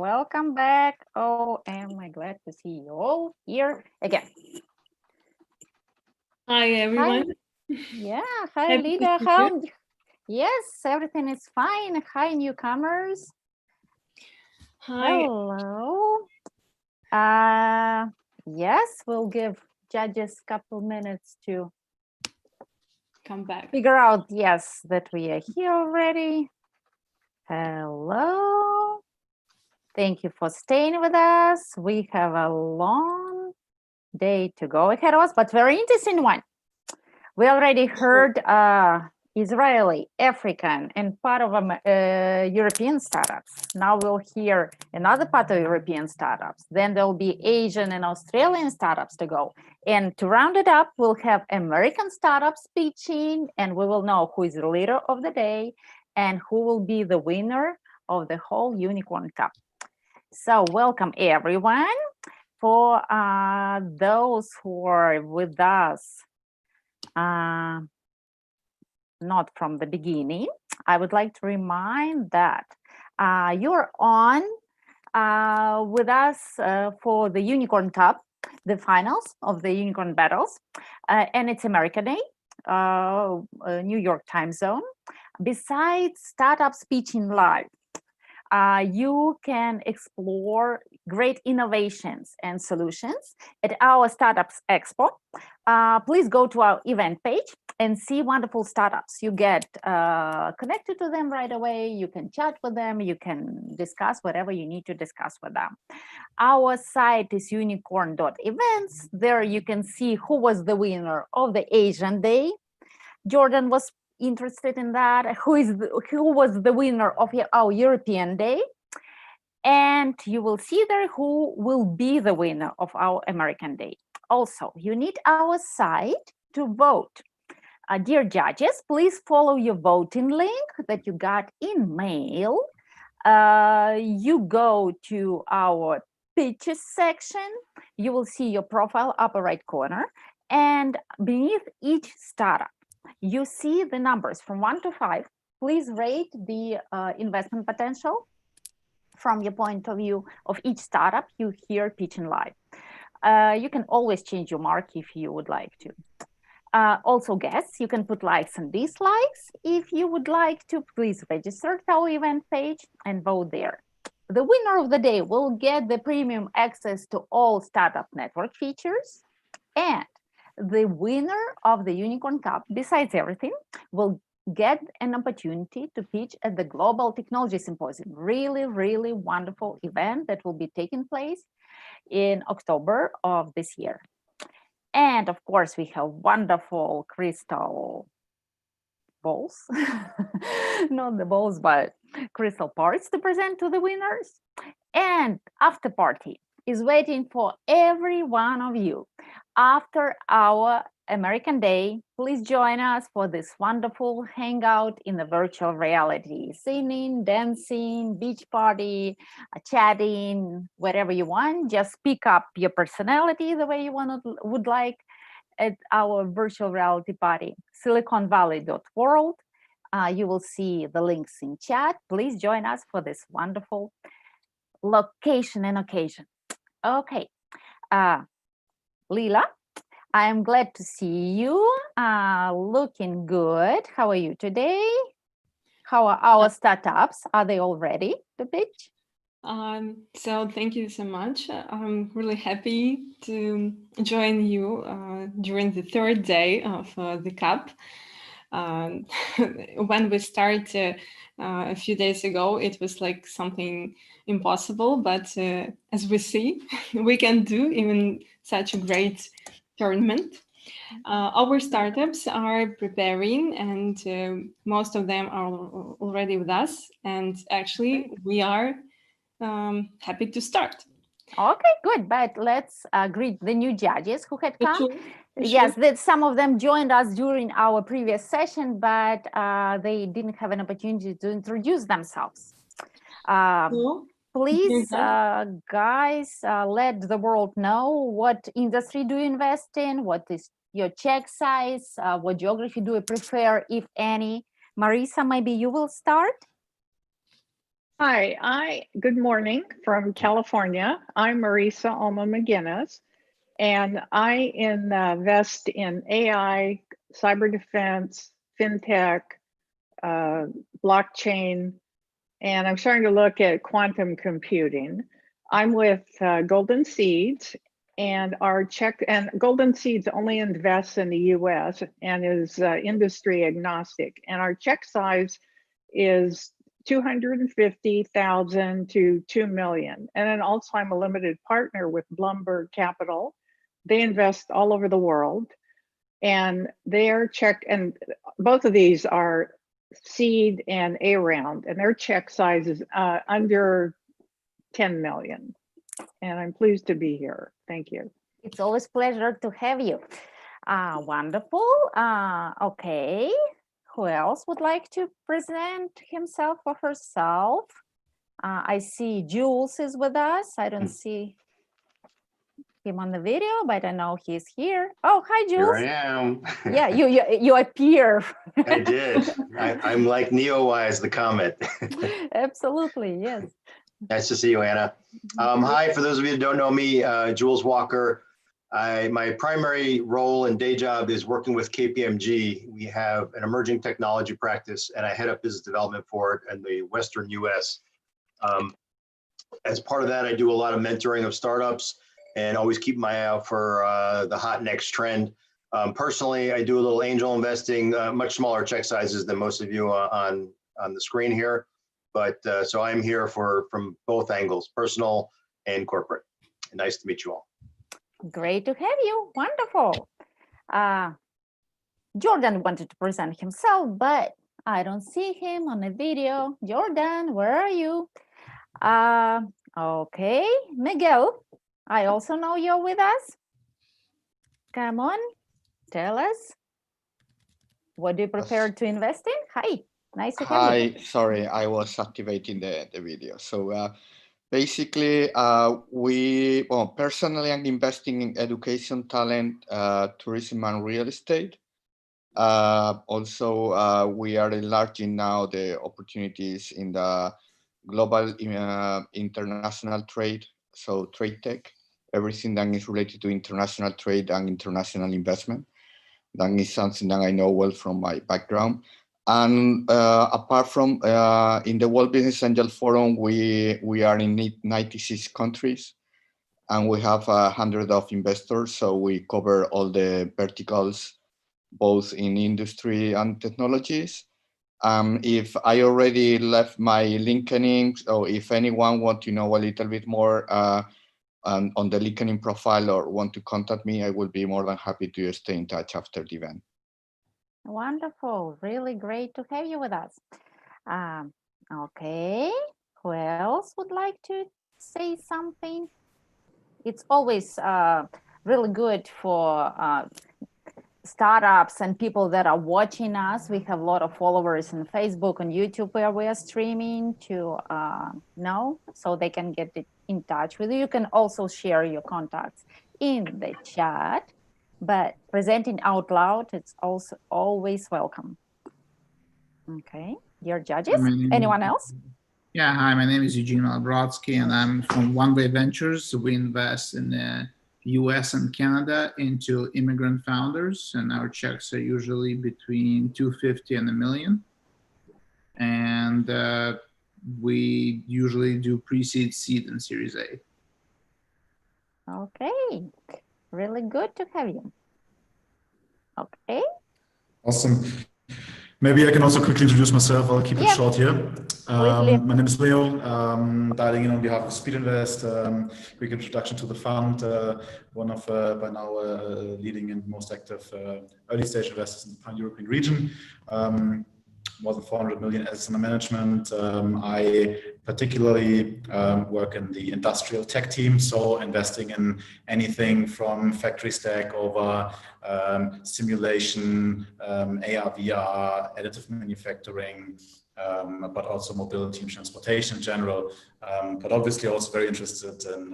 welcome back. Oh, am I glad to see you all here again. Hi, everyone. Hi. Yeah, hi, Happy to Lida. see How? you. Yes, everything is fine. Hi, newcomers. Hi. Hello. Yes, we'll give judges a couple minutes to come back. Figure out, yes, that we are here already. Hello. Thank you for staying with us. We have a long day to go ahead of us, but very interesting one. We already heard Israeli, African, and part of European startups. Now we'll hear another part of European startups. Then there'll be Asian and Australian startups to go. And to round it up, we'll have American startups pitching, and we will know who is the leader of the day and who will be the winner of the whole Unicorn Cup. So welcome, everyone. For those who are with us, not from the beginning, I would like to remind that you're on with us for the Unicorn Cup, the finals of the Unicorn Battles, and it's America Day, New York time zone. Besides startups pitching live, you can explore great innovations and solutions at our Startups Expo. Please go to our event page and see wonderful startups. You get connected to them right away. You can chat with them. You can discuss whatever you need to discuss with them. Our site is Unicorn.Events. There you can see who was the winner of the Asian Day. Jordan was interested in that. Who was the winner of our European Day? And you will see there who will be the winner of our American Day. Also, you need our site to vote. Dear judges, please follow your voting link that you got in mail. You go to our pitches section. You will see your profile upper right corner. And beneath each startup, you see the numbers from 1 to 5. Please rate the investment potential from your point of view of each startup you hear pitching live. You can always change your mark if you would like to. Also, guests, you can put likes and dislikes. If you would like to, please register at our event page and vote there. The winner of the day will get the premium access to all Startup Network features, and the winner of the Unicorn Cup, besides everything, will get an opportunity to pitch at the Global Technology Symposium. Really, really wonderful event that will be taking place in October of this year. And of course, we have wonderful crystal balls, not the balls, but crystal parts to present to the winners. And after party is waiting for every one of you. After our American Day, please join us for this wonderful hangout in the virtual reality, singing, dancing, beach party, chatting, whatever you want. Just pick up your personality the way you would like at our virtual reality party, siliconvalley.world. You will see the links in chat. Please join us for this wonderful location and occasion. Okay, Lila, I am glad to see you. Looking good. How are you today? How are our startups? Are they all ready to pitch? So thank you so much. I'm really happy to join you during the third day of the Cup. When we started a few days ago, it was like something impossible, but as we see, we can do even such a great tournament. Our startups are preparing, and most of them are already with us. And actually, we are happy to start. Okay, good. But let's greet the new judges who had come. Sure. Yes, that some of them joined us during our previous session, but they didn't have an opportunity to introduce themselves. Please, guys, let the world know what industry do you invest in, what is your check size, what geography do you prefer, if any. Marisa, maybe you will start. Hi, good morning from California. I'm Marisa Oma McGinnis, and I invest in AI, cyber defense, fintech, blockchain, and I'm starting to look at quantum computing. I'm with Golden Seeds, and Golden Seeds only invests in the US and is industry agnostic. And our check size is 250,000 to 2 million. And then also I'm a limited partner with Bloomberg Capital. They invest all over the world, and their check, and both of these are seed and A round, and their check size is under 10 million. And I'm pleased to be here. Thank you. It's always a pleasure to have you. Wonderful. Okay. Who else would like to present himself or herself? I see Jules is with us. I don't see him on the video, but I know he's here. Oh, hi, Jules. Here I am. Yeah, you appear. I did. I'm like Neowise the Comet. Absolutely, yes. Nice to see you, Anna. Hi, for those of you who don't know me, Jules Walker. My primary role and day job is working with KPMG. We have an emerging technology practice, and I head up business development for it in the Western US. As part of that, I do a lot of mentoring of startups and always keep my eye out for the hot next trend. Personally, I do a little angel investing, much smaller check sizes than most of you on the screen here. But so I'm here from both angles, personal and corporate. Nice to meet you all. Great to have you. Wonderful. Jordan wanted to present himself, but I don't see him on the video. Jordan, where are you? Okay, Miguel, I also know you're with us. Come on, tell us. What do you prefer to invest in? Hi, nice to have you. Hi, sorry, I was activating the video. So basically, personally, I'm investing in education, talent, tourism, and real estate. Also, we are enlarging now the opportunities in the global international trade, so trade tech, everything that is related to international trade and international investment. That is something that I know well from my background. And apart from in the World Business Angel Forum, we are in 96 countries, and we have 100 of investors. So we cover all the verticals, both in industry and technologies. If I already left my LinkedIn, so if anyone wants to know a little bit more on the LinkedIn profile or want to contact me, I will be more than happy to stay in touch after the event. Wonderful, really great to have you with us. Okay, who else would like to say something? It's always really good for startups and people that are watching us. We have a lot of followers on Facebook and YouTube where we are streaming to know, so they can get in touch with you. You can also share your contacts in the chat, but presenting out loud, it's also always welcome. Okay, your judges, anyone else? Yeah, hi, my name is Eugene Malbrodsky, and I'm from One Way Ventures. We invest in the US and Canada into immigrant founders, and our checks are usually between 250 and $1 million. And we usually do pre-seed, seed, and Series A. Okay, really good to have you. Okay. Awesome. Maybe I can also quickly introduce myself. I'll keep it short here. My name is Leo, dialing in on behalf of Speed Invest. Quick introduction to the fund, one of by now leading and most active early stage investors in the pan-European region. More than 400 million assets under management. I particularly work in the industrial tech team, so investing in anything from factory stack over simulation, AR, VR, additive manufacturing, but also mobility and transportation in general. But obviously also very interested in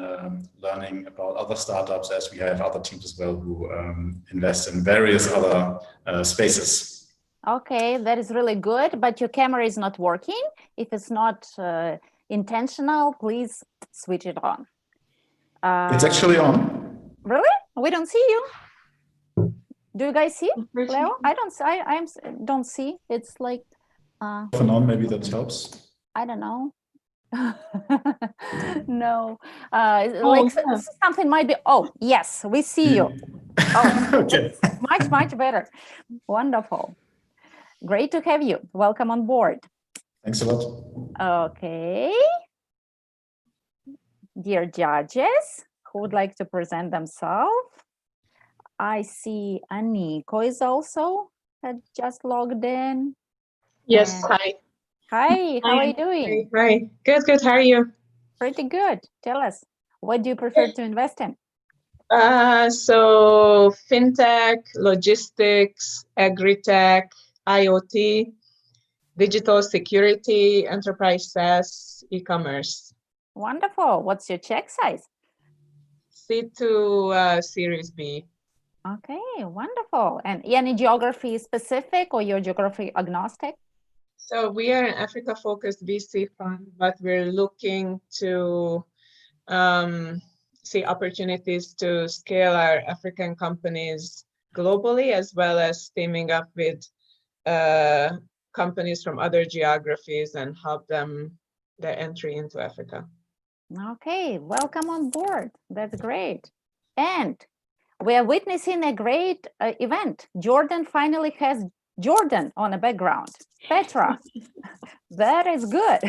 learning about other startups, as we have other teams as well who invest in various other spaces. Okay, that is really good, but your camera is not working. If it's not intentional, please switch it on. It's actually on. Really? We don't see you. Do you guys see, Leo? I don't see. It's like. For now, maybe that helps. I don't know. No, like yeah. something might be. Oh, yes, we see you. Oh, okay. Much better. Wonderful. Great to have you. Welcome on board. Thanks a lot. Okay. Dear judges, who would like to present themselves? I see Aniko is also had just logged in. Yes, And hi. hi, how are you doing? Hi, good, how are you? Pretty good. Tell us, what do you prefer to invest in? So fintech, logistics, agri-tech, IoT, digital security, enterprise SaaS, e-commerce. Wonderful. What's your check size? C2 Series B. Okay, wonderful. And any geography specific or you're geography agnostic? So we are an Africa-focused VC fund, but we're looking to see opportunities to scale our African companies globally, as well as teaming up with companies from other geographies and help them their entry into Africa. Okay, welcome on board. That's great. And we are witnessing a great event. Jordan finally has Jordan on the background. Petra, that is good.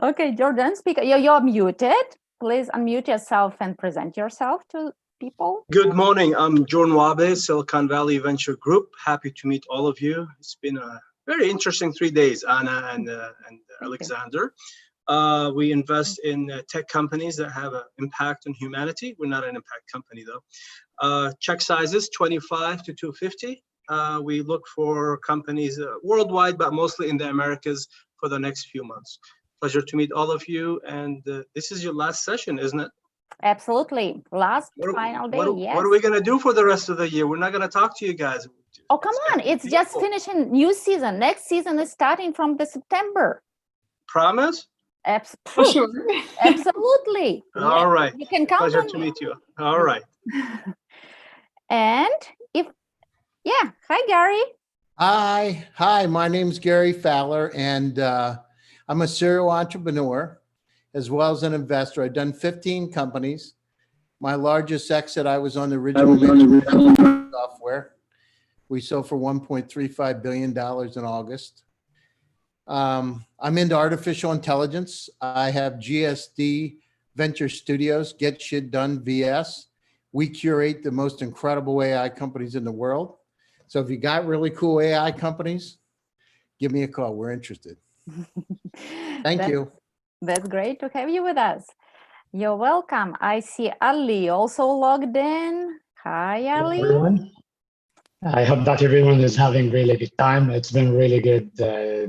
Okay, Jordan, speak. You're muted. Please unmute yourself and present yourself to people. Good morning. I'm Jordan Wabe, Silicon Valley Venture Group. Happy to meet all of you. It's been a very interesting 3 days, Anna and Alexander. We invest in tech companies that have an impact on humanity. We're not an impact company, though. Check sizes 25 to 250. We look for companies worldwide, but mostly in the Americas for the next few months. Pleasure to meet all of you. And this is your last session, isn't it? Absolutely. Final day, yes. What are we going to do for the rest of the year? We're not going to talk to you guys. Oh, come on. It's just finishing new season. Next season is starting from the September. Promise? For sure. Absolutely. All right. You can count Pleasure on to me. meet you. All right. And hi, Gary. Hi, my name's Gary Fowler, and I'm a serial entrepreneur as well as an investor. I've done 15 companies. My largest exit, I was on the original software. We sold for $1.35 billion in August. I'm into artificial intelligence. I have GSD Venture Studios, Get Shit Done VS. We curate the most incredible AI companies in the world. So if you got really cool AI companies, give me a call. We're interested. Thank you. That's great to have you with us. You're welcome. I see Ali also logged in. Hi, Ali. Hello, everyone. I hope that everyone is having really good time. It's been really good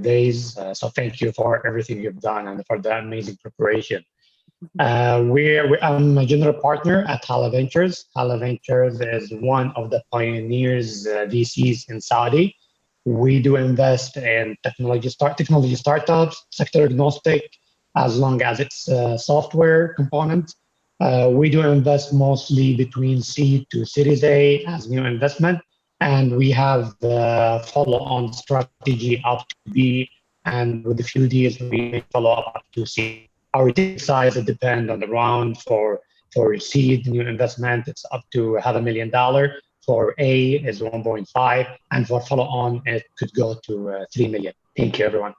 days. So thank you for everything you've done and for the amazing preparation. I'm a general partner at Hala Ventures. Hala Ventures is one of the pioneers VCs in Saudi. We do invest in technology startups, sector agnostic, as long as it's a software component. We do invest mostly between seed to Series A as new investment. And we have the follow-on strategy up to B, and with a few deals, we follow up to C. Our ticket size depends on the round. For seed new investment, it's up to $500,000. For A is 1.5, and for follow-on, it could go to 3 million. Thank you, everyone.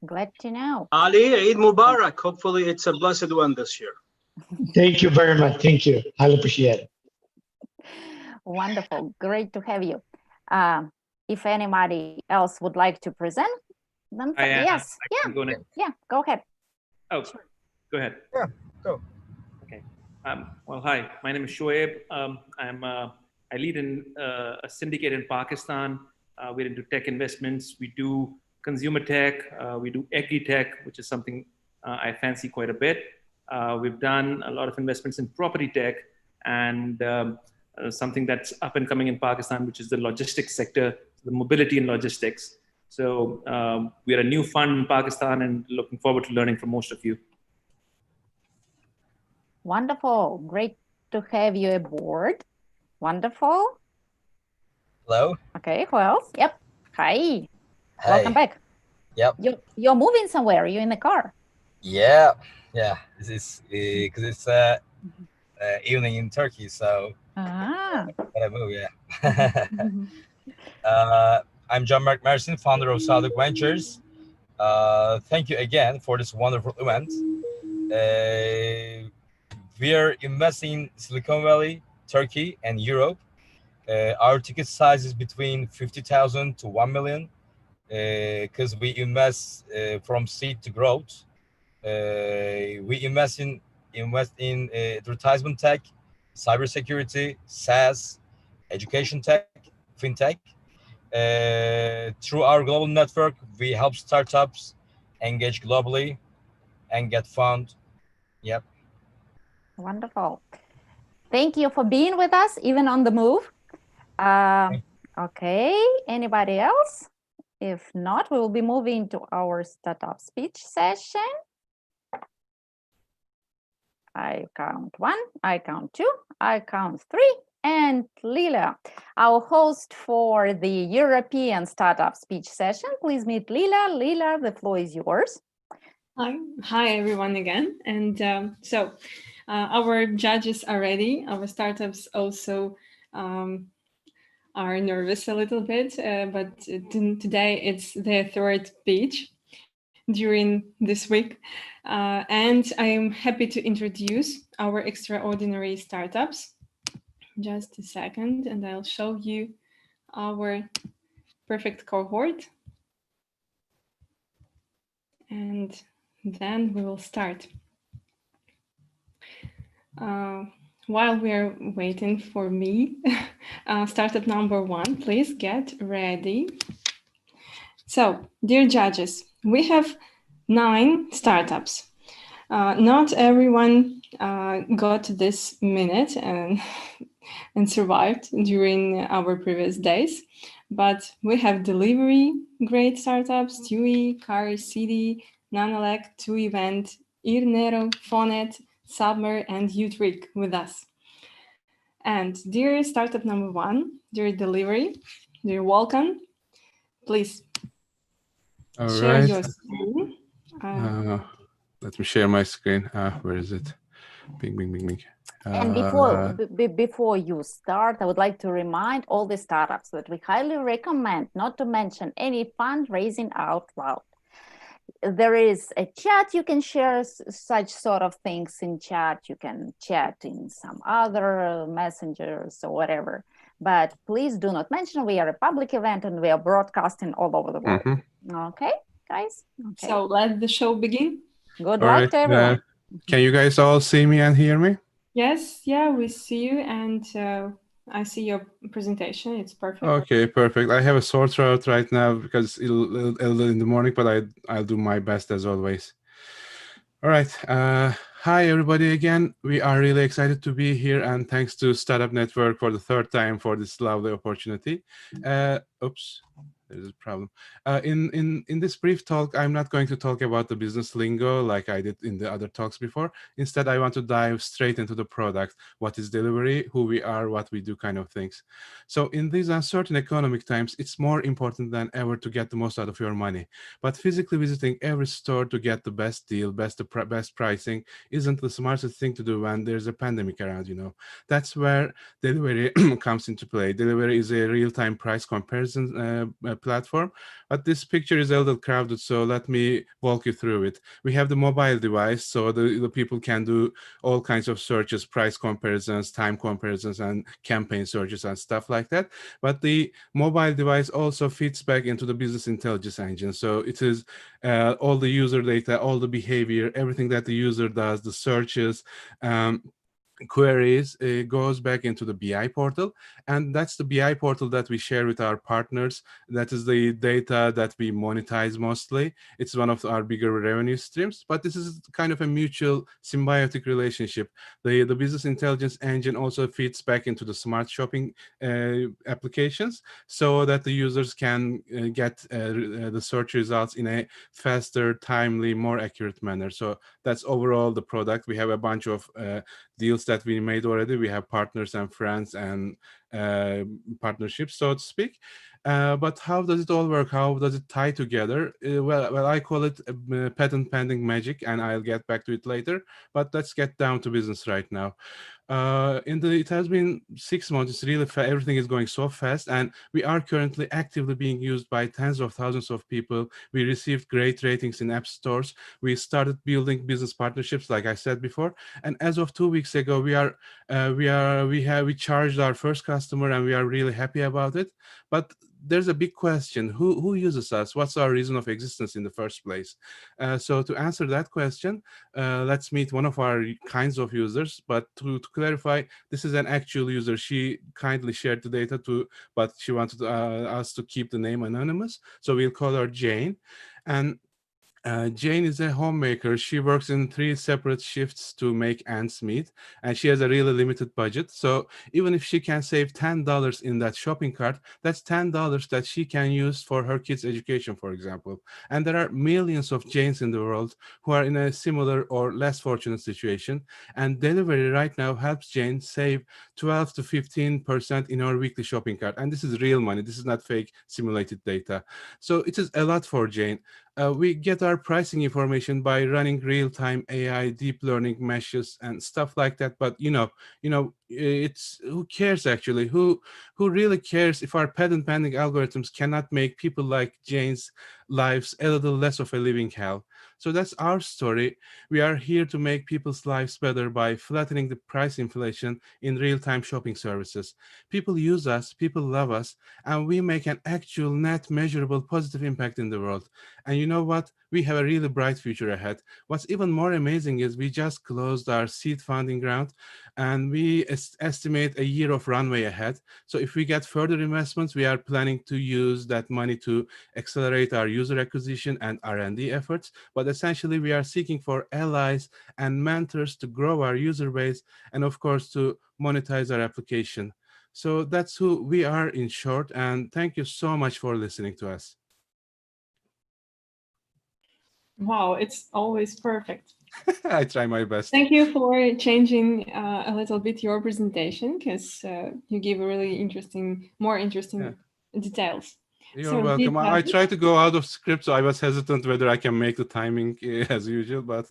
Glad to know. Ali, Eid Mubarak. Hopefully, it's a blessed one this year. Thank you very much. Thank you. Highly appreciate it. Wonderful. Great to have you. If anybody else would like to present them, yes. Yeah, go ahead. Oh, go ahead. Yeah, go. Okay. Well, hi. My name is Shoaib. I lead a syndicate in Pakistan. We're into tech investments. We do consumer tech. We do agri-tech, which is something I fancy quite a bit. We've done a lot of investments in property tech and something that's up and coming in Pakistan, which is the logistics sector, the mobility and logistics. So we are a new fund in Pakistan and looking forward to learning from most of you. Wonderful. Great to have you aboard. Wonderful. Hello. Okay, who else? Yep. Hi. Hey. Welcome back. Yep. You're moving somewhere. You're in the car. Yeah. This is because it's evening in Turkey, so gotta move. Yeah. I'm John-Mark Mersin, founder of Sadık Ventures. Thank you again for this wonderful event. We are investing in Silicon Valley, Turkey, and Europe. Our ticket size is between 50,000 to 1 million because we invest from seed to growth. We invest in advertisement tech, cybersecurity, SaaS, education tech, fintech. Through our global network, we help startups engage globally and get funded. Yep. Wonderful. Thank you for being with us, even on the move. Okay, anybody else? If not, we will be moving to our startup speech session. I count 1, I count 2, I count 3, and Lila, our host for the European startup speech session. Please meet Lila. Lila, the floor is yours. Hi everyone again. And our judges are ready. Our startups also are nervous a little bit, but today it's their third pitch during this week. And I am happy to introduce our extraordinary startups. Just a second, and I'll show you our perfect cohort. And then we will start. While we're waiting for me, startup number 1, please get ready. So, dear judges, we have 9 startups. Not everyone got this minute and survived during our previous days, but we have delivery, great startups, TUI, Car City, Nanolec, 2Event, Irnero, Phonet, Submer, and Utrick with us. And dear startup number 1, dear delivery, dear Volkan, please share your screen. Let me share my screen. Where is it? Bing, bing, bing, bing. And before you start, I would like to remind all the startups that we highly recommend not to mention any fundraising out loud. There is a chat, you can share such sort of things in chat. You can chat in some other messengers or whatever. But please do not mention we are a public event and we are broadcasting all over the world. Okay, guys? Okay. So let the show begin. Good luck to everyone. Can you guys all see me and hear me? Yes, yeah, we see you, and I see your presentation. It's perfect. Okay, perfect. I have a sore throat right now because it's early in the morning, but I'll do my best as always. All right. Hi, everybody again. We are really excited to be here, and thanks to Startup Network for the 3rd time for this lovely opportunity. Oops. There's a problem. In this brief talk, I'm not going to talk about the business lingo like I did in the other talks before. Instead, I want to dive straight into the product, what is delivery, who we are, what we do kind of things. So in these uncertain economic times, it's more important than ever to get the most out of your money. But physically visiting every store to get the best deal, best pricing isn't the smartest thing to do when there's a pandemic around, you know. That's where delivery comes into play. Delivery is a real-time price comparison platform, but this picture is a little crowded, so let me walk you through it. We have the mobile device, so the people can do all kinds of searches, price comparisons, time comparisons, and campaign searches and stuff like that. But the mobile device also feeds back into the business intelligence engine. So it is all the user data, all the behavior, everything that the user does, the searches, queries goes back into the BI portal, and that's the BI portal that we share with our partners. That is the data that we monetize mostly. It's one of our bigger revenue streams, but this is kind of a mutual symbiotic relationship. The business intelligence engine also feeds back into the smart shopping applications, so that the users can get the search results in a faster, timely, more accurate manner. So that's overall the product. We have a bunch of deals that we made already. We have partners and friends and partnerships, so to speak. But how does it all work? How does it tie together? Well, I call it patent pending magic, and I'll get back to it later. But let's get down to business right now. It has been 6 months. It's really everything is going so fast, and we are currently actively being used by tens of thousands of people. We received great ratings in app stores. We started building business partnerships, like I said before, and as of 2 weeks ago, we charged our first customer, and we are really happy about it. But there's a big question: who uses us? What's our reason of existence in the first place? So to answer that question, let's meet one of our kinds of users. But to clarify, this is an actual user. She kindly shared the data but she wanted us to keep the name anonymous. So we'll call her Jane. And Jane is a homemaker. She works in 3 separate shifts to make ends meet, and she has a really limited budget. So even if she can save $10 in that shopping cart, that's $10 that she can use for her kids' education, for example. And there are millions of Janes in the world who are in a similar or less fortunate situation. And delivery right now helps Jane save 12 to 15% in her weekly shopping cart. And this is real money. This is not fake simulated data. So it is a lot for Jane. We get our pricing information by running real-time AI, deep learning meshes, and stuff like that. But it's who cares actually? Who really cares if our patent pending algorithms cannot make people like Jane's lives a little less of a living hell? So that's our story. We are here to make people's lives better by flattening the price inflation in real-time shopping services. People use us, people love us, and we make an actual net measurable positive impact in the world. And you know what? We have a really bright future ahead. What's even more amazing is we just closed our seed funding round, and we estimate a year of runway ahead. So if we get further investments, we are planning to use that money to accelerate our user acquisition and R&D efforts. But essentially, we are seeking for allies and mentors to grow our user base and, of course, to monetize our application. So that's who we are in short, and thank you so much for listening to us. Wow, it's always perfect. I try my best. Thank you for changing a little bit your presentation, because you gave a really more interesting details. You're welcome. I try to go out of script, so I was hesitant whether I can make the timing as usual, but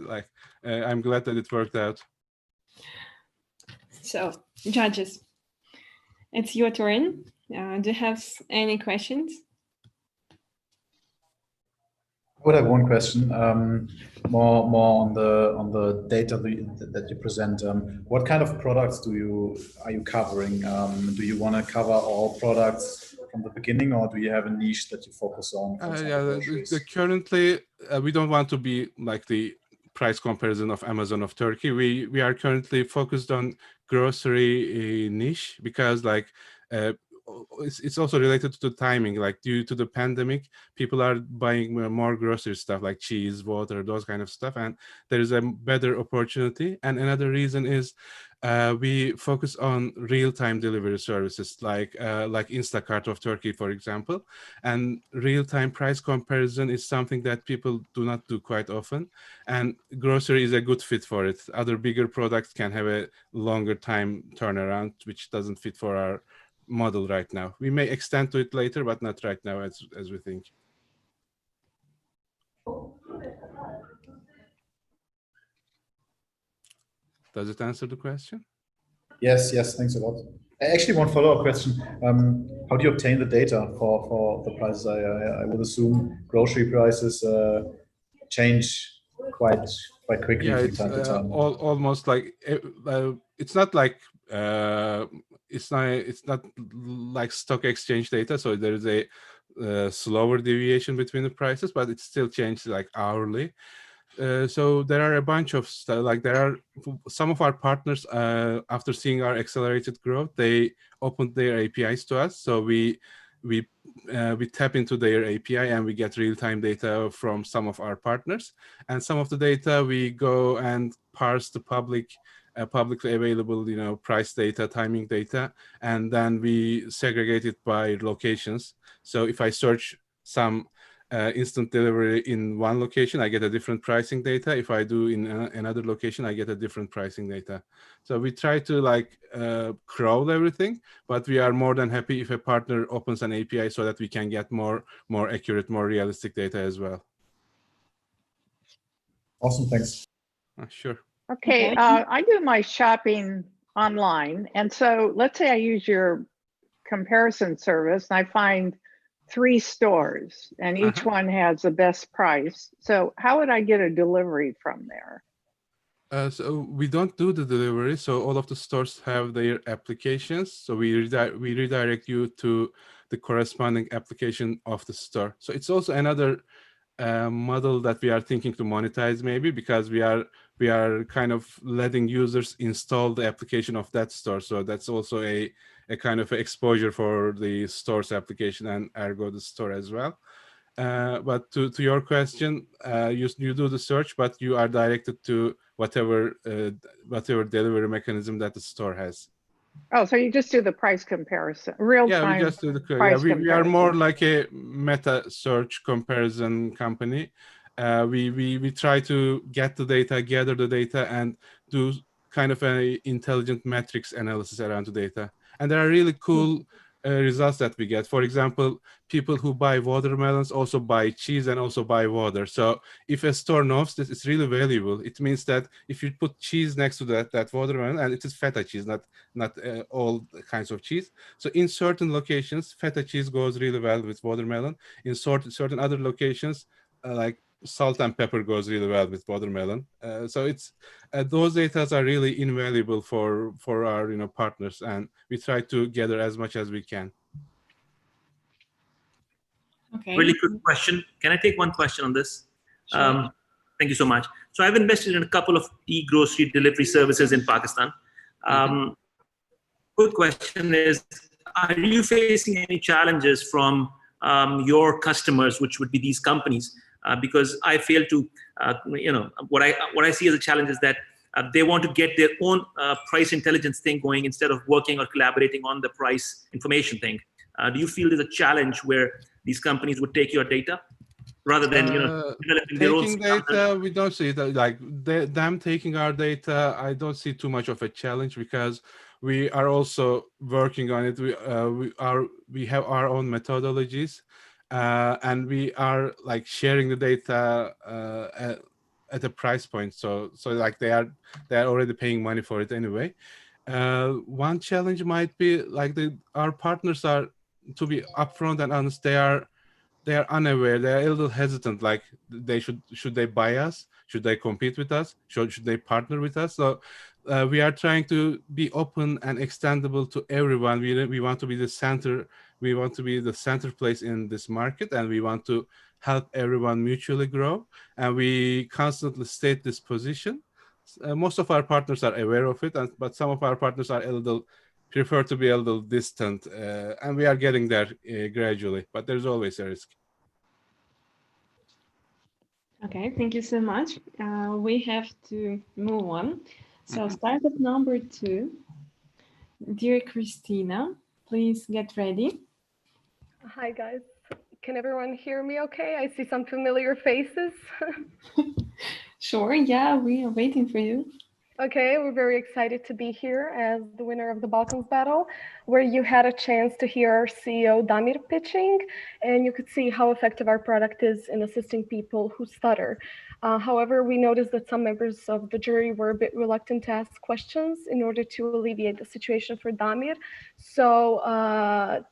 I'm glad that it worked out. So, judges, it's your turn. Do you have any questions? I would have one question, more on the data that you present. What kind of products are you covering? Do you want to cover all products from the beginning, or do you have a niche that you focus on? Currently, we don't want to be like the price comparison of Amazon of Turkey. We are currently focused on grocery niche because it's also related to the timing. Like due to the pandemic, people are buying more grocery stuff like cheese, water, those kind of stuff, and there is a better opportunity. And another reason is we focus on real-time delivery services like Instacart of Turkey, for example. And real-time price comparison is something that people do not do quite often, and grocery is a good fit for it. Other bigger products can have a longer time turnaround, which doesn't fit for our model right now. We may extend to it later, but not right now as we think. Does it answer the question? Yes, thanks a lot. Actually, one follow-up question. How do you obtain the data for the prices? I would assume grocery prices change quite quickly from time to time. Almost like it's not like it's not like stock exchange data, so there is a slower deviation between the prices, but it still changes like hourly. So there are a bunch of stuff, like there are some of our partners, after seeing our accelerated growth, they opened their APIs to us. So we tap into their API and we get real-time data from some of our partners. And some of the data we go and parse the publicly available, price data, timing data, and then we segregate it by locations. So if I search some instant delivery in one location, I get a different pricing data. If I do in another location, I get a different pricing data. So we try to crawl everything, but we are more than happy if a partner opens an API so that we can get more accurate, more realistic data as well. Awesome, thanks. Sure. Okay, I do my shopping online. And so let's say I use your comparison service and I find 3 stores and each one has the best price. So how would I get a delivery from there? So we don't do the delivery. So all of the stores have their applications. So we redirect you to the corresponding application of the store. So it's also another model that we are thinking to monetize, maybe, because we are kind of letting users install the application of that store. So that's also a kind of exposure for the store's application and ergo the store as well. But to your question, you do the search, but you are directed to whatever delivery mechanism that the store has. Oh, so you just do the price comparison, real time. Yeah, we just do the price we are comparison. more like a meta search comparison company. We try to get the data, gather the data, and do kind of an intelligent metrics analysis around the data. And there are really cool results that we get. For example, people who buy watermelons also buy cheese and also buy water. So if a store knows this, it's really valuable. It means that if you put cheese next to that watermelon, and it is feta cheese, not all kinds of cheese. So in certain locations, feta cheese goes really well with watermelon. In certain other locations, like salt and pepper goes really well with watermelon. So it's those data are really invaluable for our partners, and we try to gather as much as we can. Okay. Really quick question. Can I take one question on this? Sure. Thank you so much. So I've invested in a couple of e-grocery delivery services in Pakistan. Good question is, are you facing any challenges from your customers, which would be these companies? Because I fail to, what I see as a challenge is that they want to get their own price intelligence thing going instead of working or collaborating on the price information thing. Do you feel there's a challenge where these companies would take your data rather than developing their own taking data? We don't see that, like them taking our data. I don't see too much of a challenge because we are also working on it. We have our own methodologies, and we are like sharing the data at a price point. So like they are already paying money for it anyway. One challenge might be like our partners are, to be upfront and honest, they are unaware. They are a little hesitant. Like should they buy us? Should they compete with us? Should they partner with us? So we are trying to be open and extendable to everyone. We want to be the center. We want to be the center place in this market, and we want to help everyone mutually grow. And we constantly state this position. Most of our partners are aware of it, but some of our partners are prefer to be a little distant, and we are getting there gradually, but there's always a risk. Okay, thank you so much. We have to move on. So startup number 2, dear Christina, please get ready. Hi guys, can everyone hear me okay? I see some familiar faces. Sure, yeah, we are waiting for you. Okay, we're very excited to be here as the winner of the Balkans Battle, where you had a chance to hear our CEO Damir pitching, and you could see how effective our product is in assisting people who stutter. However, we noticed that some members of the jury were a bit reluctant to ask questions in order to alleviate the situation for Damir. So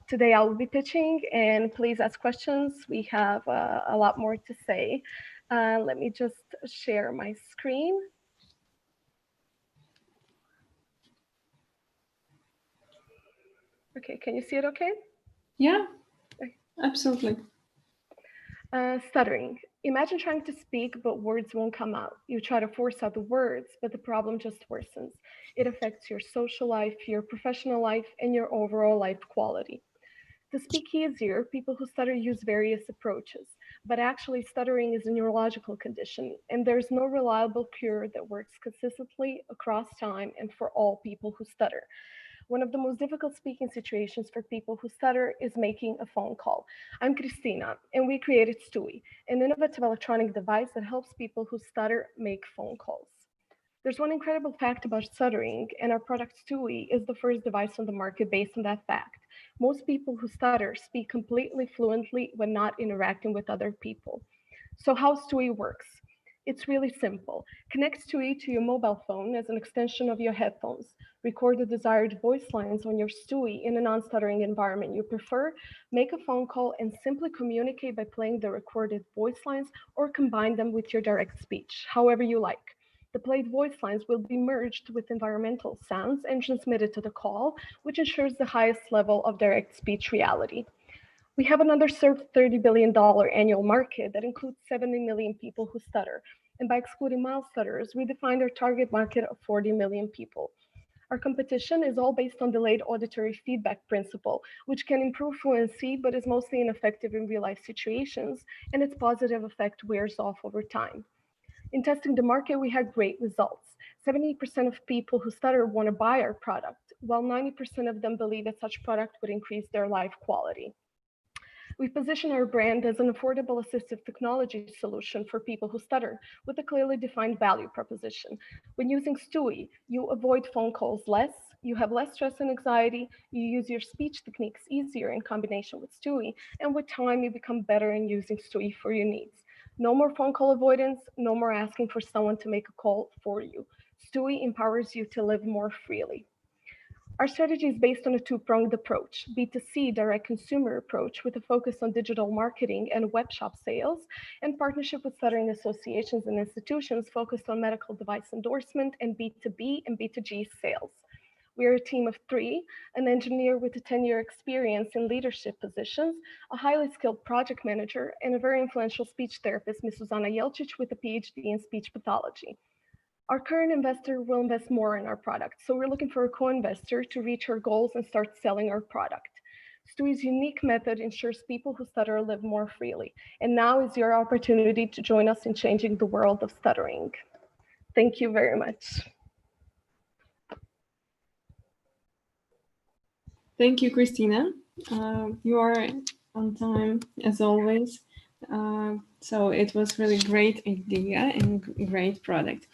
today I will be pitching, and please ask questions. We have a lot more to say. Let me just share my screen. Okay, can you see it okay? Yeah, absolutely. Stuttering. Imagine trying to speak, but words won't come out. You try to force out the words, but the problem just worsens. It affects your social life, your professional life, and your overall life quality. To speak easier, people who stutter use various approaches, but actually, stuttering is a neurological condition, and there's no reliable cure that works consistently across time and for all people who stutter. One of the most difficult speaking situations for people who stutter is making a phone call. I'm Christina, and we created Stewie, an innovative electronic device that helps people who stutter make phone calls. There's one incredible fact about stuttering, and our product Stewie is the first device on the market based on that fact. Most people who stutter speak completely fluently when not interacting with other people. So, how Stewie works? It's really simple. Connect Stewie to your mobile phone as an extension of your headphones. Record the desired voice lines on your Stewie in a non-stuttering environment you prefer. Make a phone call and simply communicate by playing the recorded voice lines or combine them with your direct speech, however you like. The played voice lines will be merged with environmental sounds and transmitted to the call, which ensures the highest level of direct speech reality. We have an underserved $30 billion annual market that includes 70 million people who stutter. And by excluding mild stutterers, we defined our target market of 40 million people. Our competition is all based on delayed auditory feedback principle, which can improve fluency but is mostly ineffective in real-life situations, and its positive effect wears off over time. In testing the market, we had great results. 70% of people who stutter want to buy our product, while 90% of them believe that such product would increase their life quality. We position our brand as an affordable assistive technology solution for people who stutter with a clearly defined value proposition. When using Stewie, you avoid phone calls less, you have less stress and anxiety, you use your speech techniques easier in combination with Stewie, and with time, you become better in using Stewie for your needs. No more phone call avoidance, no more asking for someone to make a call for you. Stewie empowers you to live more freely. Our strategy is based on a two-pronged approach, B2C direct consumer approach with a focus on digital marketing and web shop sales, and partnership with stuttering associations and institutions focused on medical device endorsement and B2B and B2G sales. We are a team of 3, an engineer with a 10-year experience in leadership positions, a highly skilled project manager, and a very influential speech therapist, Ms. Susanna Jelcic, with a PhD in speech pathology. Our current investor will invest more in our product, so we're looking for a co-investor to reach our goals and start selling our product. Stewie's unique method ensures people who stutter live more freely, and now is your opportunity to join us in changing the world of stuttering. Thank you very much. Thank you, Christina. You are on time as always. So it was really great idea and great product.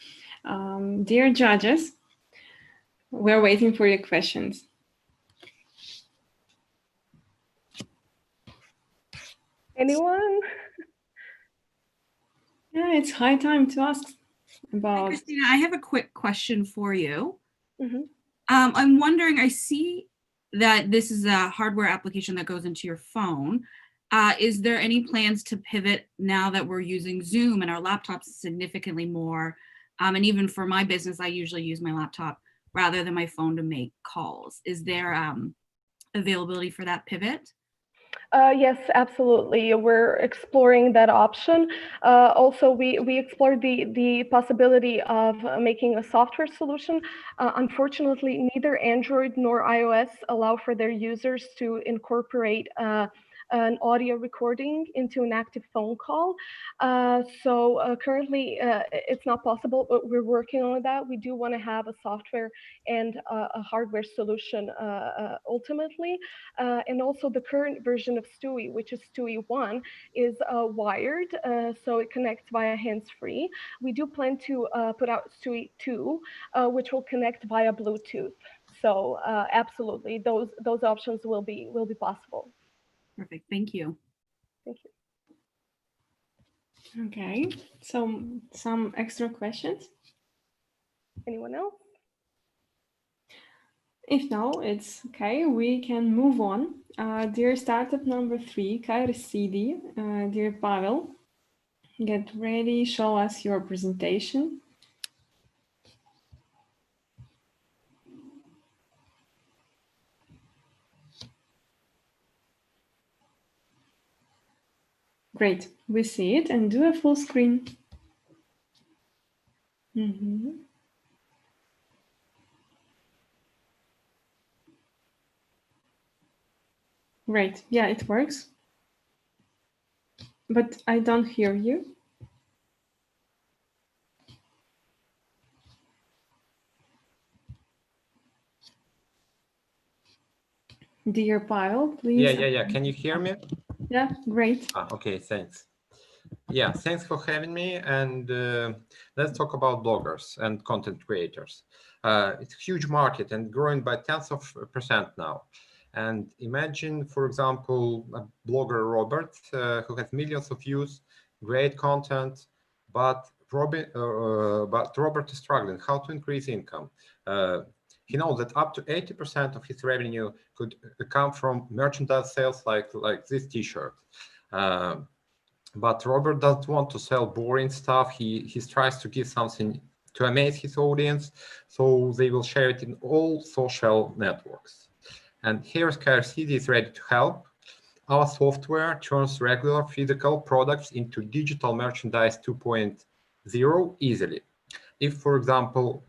Dear judges, we're waiting for your questions. Anyone? Yeah, it's high time to ask about. Hi, Christina, I have a quick question for you. Mm-hmm. I'm wondering, I see that this is a hardware application that goes into your phone. Is there any plans to pivot now that we're using Zoom and our laptops significantly more? And even for my business, I usually use my laptop rather than my phone to make calls. Is there availability for that pivot? Yes, absolutely. We're exploring that option. Also, we explored the possibility of making a software solution. Unfortunately, neither Android nor iOS allow for their users to incorporate an audio recording into an active phone call. So currently, it's not possible, but we're working on that. We do want to have a software and a hardware solution ultimately. And also the current version of Stewie, which is Stewie 1, is wired, so it connects via hands-free. We do plan to put out Stewie 2, which will connect via Bluetooth. So absolutely, those options will be possible. Perfect. Thank you. Thank you. Okay. So some extra questions? Anyone else? If no, it's okay. We can move on. Dear startup number 3, Kairi Sidi, dear Pavel, get ready. Show us your presentation. Great. We see it, and do a full screen. Great. Yeah, it works. But I don't hear you. Dear Pyle, please. Yeah. Can you hear me? Yeah, great. Okay, thanks. Yeah, thanks for having me. And let's talk about bloggers and content creators. It's a huge market and growing by tens of percent now. And imagine, for example, a blogger, Robert, who has millions of views, great content, but Robert is struggling how to increase income. He knows that up to 80% of his revenue could come from merchandise sales like this T-shirt. But Robert doesn't want to sell boring stuff. He tries to give something to amaze his audience, so they will share it in all social networks. And here Scarcity is ready to help. Our software turns regular physical products into digital merchandise 2.0 easily. If, for example,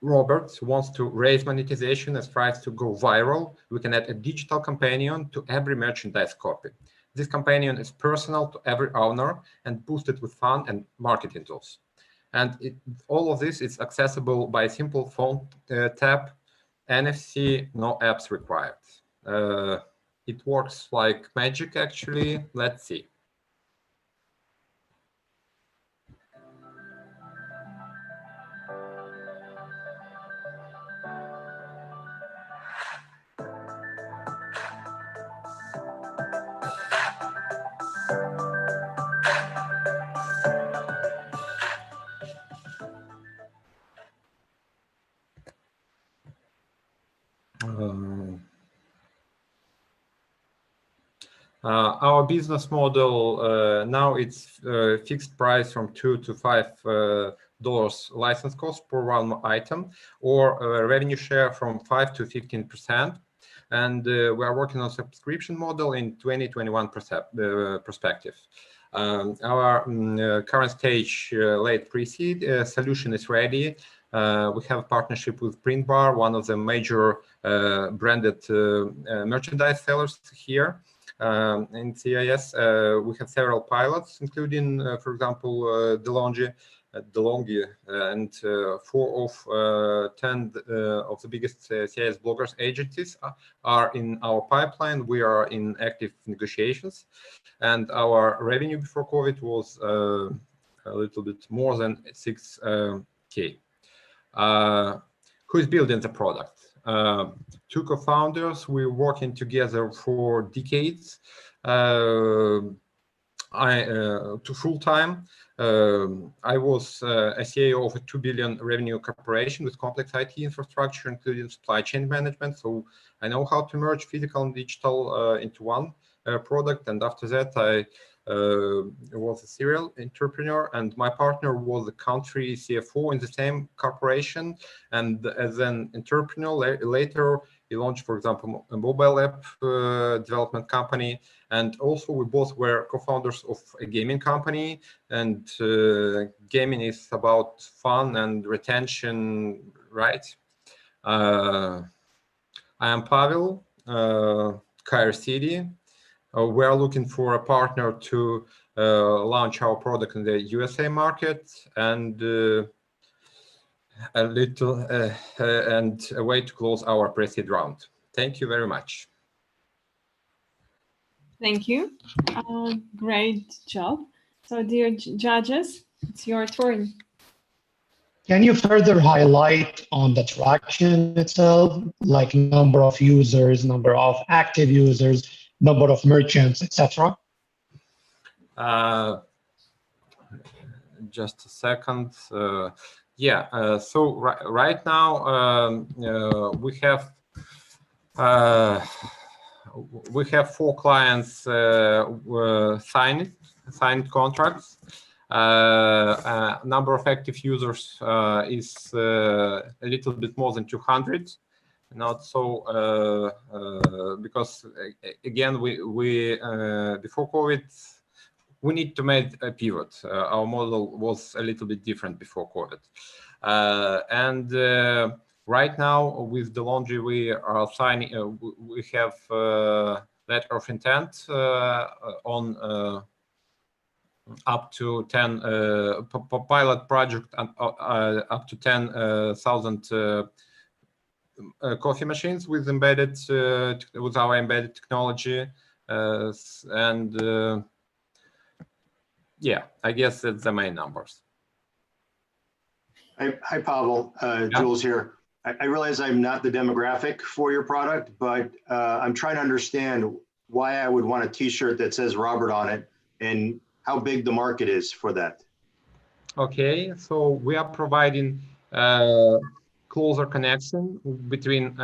Robert wants to raise monetization and tries to go viral, we can add a digital companion to every merchandise copy. This companion is personal to every owner and boosted with fun and marketing tools. And all of this is accessible by a simple phone tap, NFC, no apps required. It works like magic, actually. Let's see. Our business model now it's fixed price from $2 to $5 license cost per one item, or revenue share from 5 to 15%. And we are working on subscription model in 2021 perspective. Our current stage late pre-seed solution is ready. We have a partnership with Print Bar, one of the major branded merchandise sellers here. In CIS, we have several pilots, including, for example, DeLonghi, and 4 of 10 of the biggest CIS bloggers agencies are in our pipeline. We are in active negotiations, and our revenue before COVID was a little bit more than 6K. Who is building the product? Two co-founders, we're working together for decades, to full-time. I was a CEO of a 2 billion revenue corporation with complex IT infrastructure, including supply chain management. So I know how to merge physical and digital into one product. And after that, I was a serial entrepreneur, and my partner was the country CFO in the same corporation. And as an entrepreneur, later he launched, for example, a mobile app development company. And also we both were co-founders of a gaming company. And gaming is about fun and retention, right? I am Pavel, City. We are looking for a partner to launch our product in the USA market, and a way to close our pre-seed round. Thank you very much. Thank you. Great job. So, dear judges, it's your turn. Can you further highlight on the traction itself, like number of users, number of active users, number of merchants, etc.? Just a second. So right now we have 4 clients signed contracts. Number of active users is a little bit more than 200. Not so because again we before COVID we need to make a pivot. Our model was a little bit different before COVID. Right now with the laundry, we are signing, we have letter of intent on up to 10 pilot project up to 10,000 coffee machines with embedded with our embedded technology, yeah, I guess that's the main numbers. Hi, Pavel. Jules here. I realize I'm not the demographic for your product, but I'm trying to understand why I would want a T-shirt that says Robert on it and how big the market is for that. Okay, so we are providing closer connection between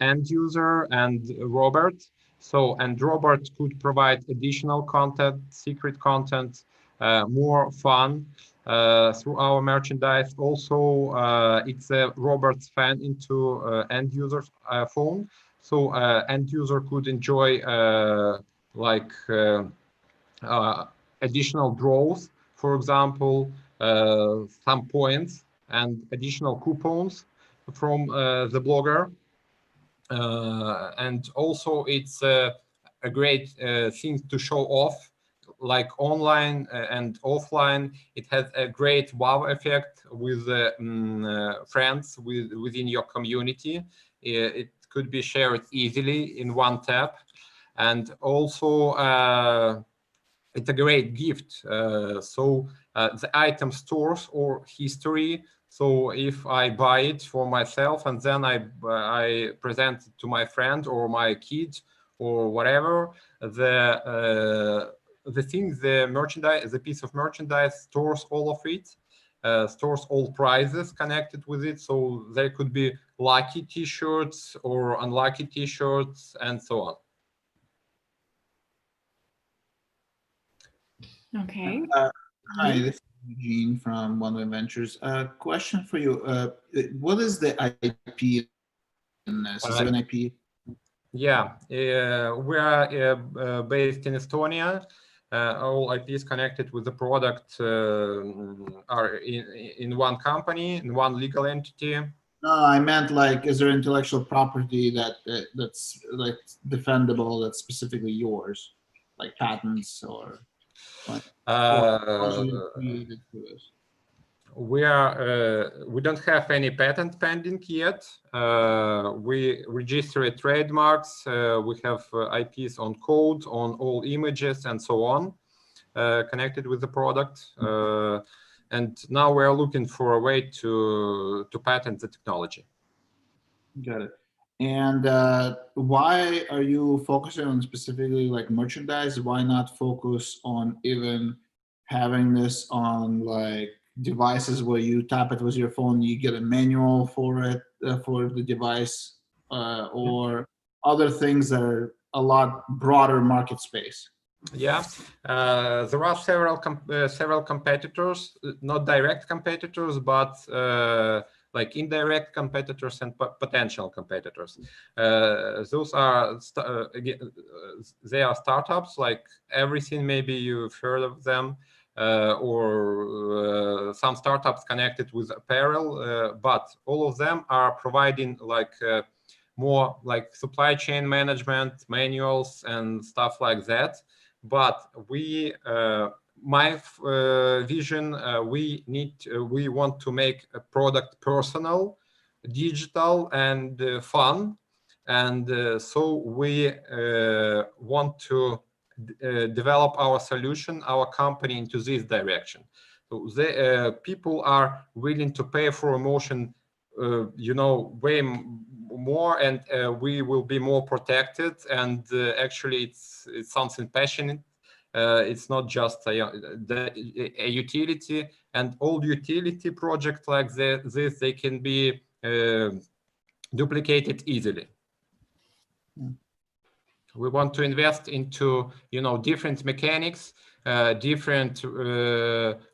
end user and Robert. So, and Robert could provide additional content, secret content, more fun through our merchandise. Also, it's a Robert's fan into end user's phone. So end user could enjoy like additional draws, for example, some points and additional coupons from the blogger. And also it's a great thing to show off, like online and offline. It has a great wow effect with friends within your community. It could be shared easily in one tap. And also it's a great gift. So the item stores or history. So if I buy it for myself and then I present it to my friend or my kid or whatever, the merchandise, the piece of merchandise stores all of it, stores all prizes connected with it. So there could be lucky T-shirts or unlucky T-shirts and so on. Okay. Hi, this is Eugene from One Way Ventures. Question for you. What is the IP in this? Is there an IP? Yeah, we are based in Estonia. All IPs connected with the product are in one company, in one legal entity. No, I meant like, is there intellectual property that's like defendable, that's specifically yours, like patents or like? We don't have any patent pending yet. We registered trademarks. We have IPs on code, on all images, and so on, connected with the product. And now we're looking for a way to patent the technology. Got it. And why are you focusing on specifically like merchandise? Why not focus on even having this on like devices where you tap it with your phone, you get a manual for it, for the device, or other things that are a lot broader market space? Yeah, there are several competitors, not direct competitors, but like indirect competitors and potential competitors. Those are they are startups. Like everything, maybe you've heard of them, or some startups connected with apparel. But all of them are providing like more like supply chain management manuals and stuff like that. But we, my vision, we want to make a product personal, digital, and fun, and so we want to develop our solution, our company, into this direction. So the people are willing to pay for emotion, you know, way more, and we will be more protected. And actually, it's something passionate. It's not just a utility, and all utility projects like this, they can be duplicated easily. We want to invest into, you know, different mechanics, different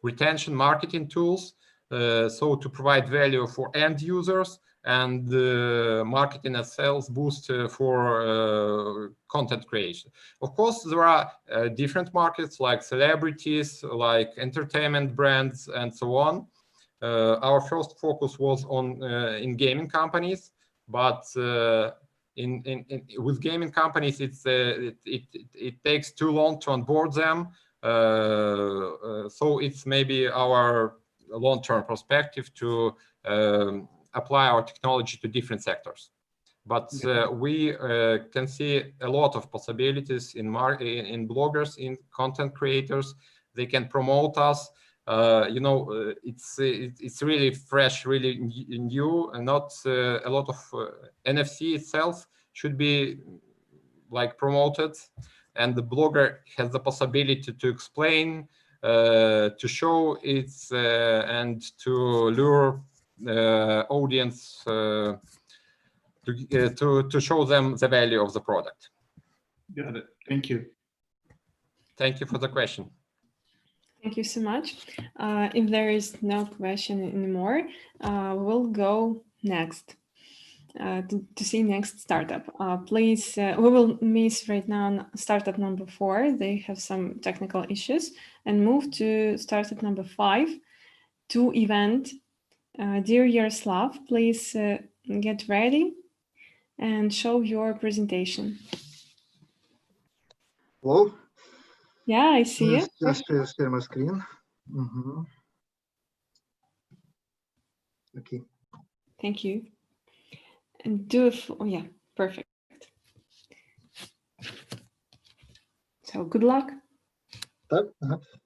retention marketing tools, so to provide value for end users and marketing and sales boost for content creation. Of course, there are different markets like celebrities, like entertainment brands, and so on. Our first focus was on in gaming companies, but with gaming companies, it takes too long to onboard them. So it's maybe our long-term perspective to apply our technology to different sectors. But we can see a lot of possibilities in bloggers, in content creators. They can promote us. You know, it's really fresh, really new, and not a lot of NFC itself should be like promoted, and the blogger has the possibility to explain, to show its and to lure audience to show them the value of the product. Got it. Thank you. Thank you for the question. Thank you so much. If there is no question anymore, we'll go next to see next startup. Please, we will miss right now startup number 4. They have some technical issues, and move to startup number 5, to event. Dear Yaroslav, please get ready and show your presentation. Hello? Yeah, I see you. Just share my screen. Okay. Thank you. And do it. Oh, yeah, perfect. So good luck.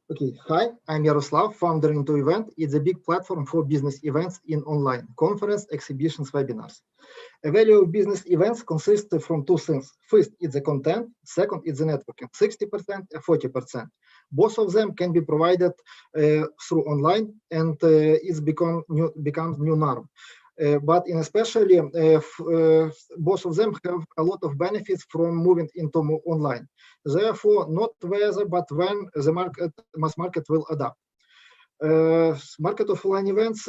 Okay, hi, I'm Yaroslav, founder into Event. It's a big platform for business events in online, conference, exhibitions, webinars. A value of business events consists from 2 things. First, it's the content. Second, it's the networking, 60% and 40%. Both of them can be provided through online, and it's becomes new norm. But in especially, both of them have a lot of benefits from moving into online. Therefore, not whether, but when the mass market will adapt. Market of online events,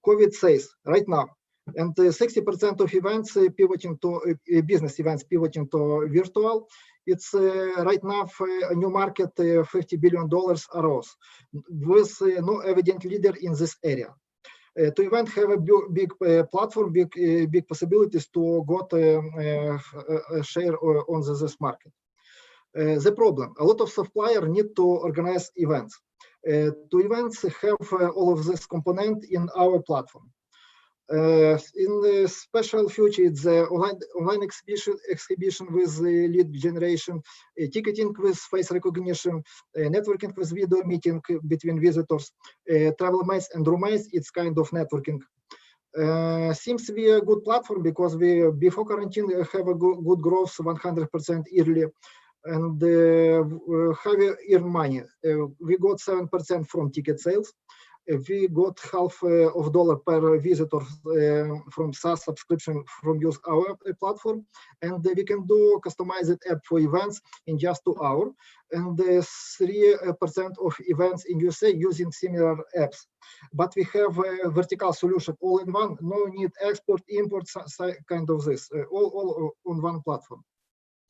COVID says right now, and 60% of events pivoting to business events pivoting to virtual. It's right now a new market, $50 billion arose, with no evident leader in this area. To event have a big platform, big possibilities to got a share on this market. The problem, a lot of suppliers need to organize events. To events have all of this component in our platform. In the special feature, it's online exhibition with lead generation, ticketing with face recognition, networking with video meeting between visitors, travel mails and room mails. It's kind of networking. Seems to be a good platform because we before quarantine have a good growth, 100% yearly, and have earned money. We got 7% from ticket sales. We got half of dollar per visitor from SaaS subscription from use our platform, and we can do customized app for events in just 2 hours, and 3% of events in USA using similar apps. But we have a vertical solution all in one, no need export, import, kind of this, all on one platform.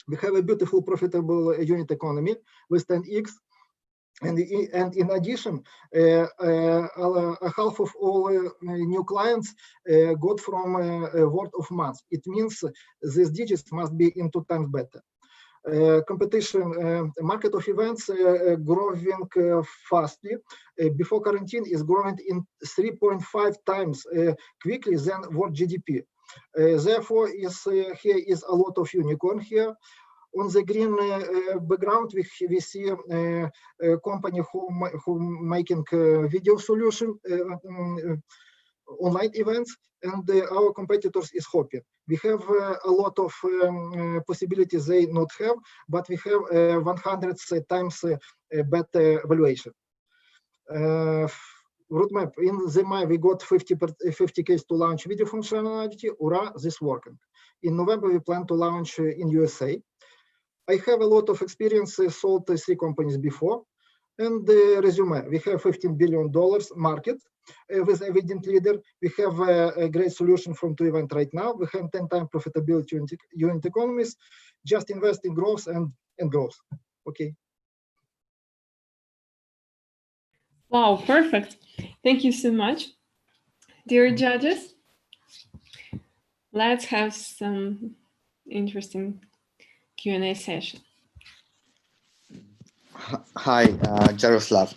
We have a beautiful, profitable unit economy with 10x. And in addition, half of all new clients got from word of mouth. It means these digits must be in 2 times better. Competition, market of events growing fastly. Before quarantine is growing in 3.5 times quickly than world GDP. Therefore, here is a lot of unicorn here. On the green background, we see a company who making video solution, online events, and our competitors is Hopin. We have a lot of possibilities they not have, but we have 100 times better valuation. Roadmap in the May we got 50K to launch video functionality. Ura, this working. In November we plan to launch in USA. I have a lot of experience, sold 3 companies before, and the resume. We have $15 billion market. with Evident Leader. We have a great solution from 2Event right now. We have 10 times profitability unit economies. Just invest in growth and growth. Okay. Wow, perfect. Thank you so much. Dear judges, let's have some interesting Q&A session. Hi, Jaroslav.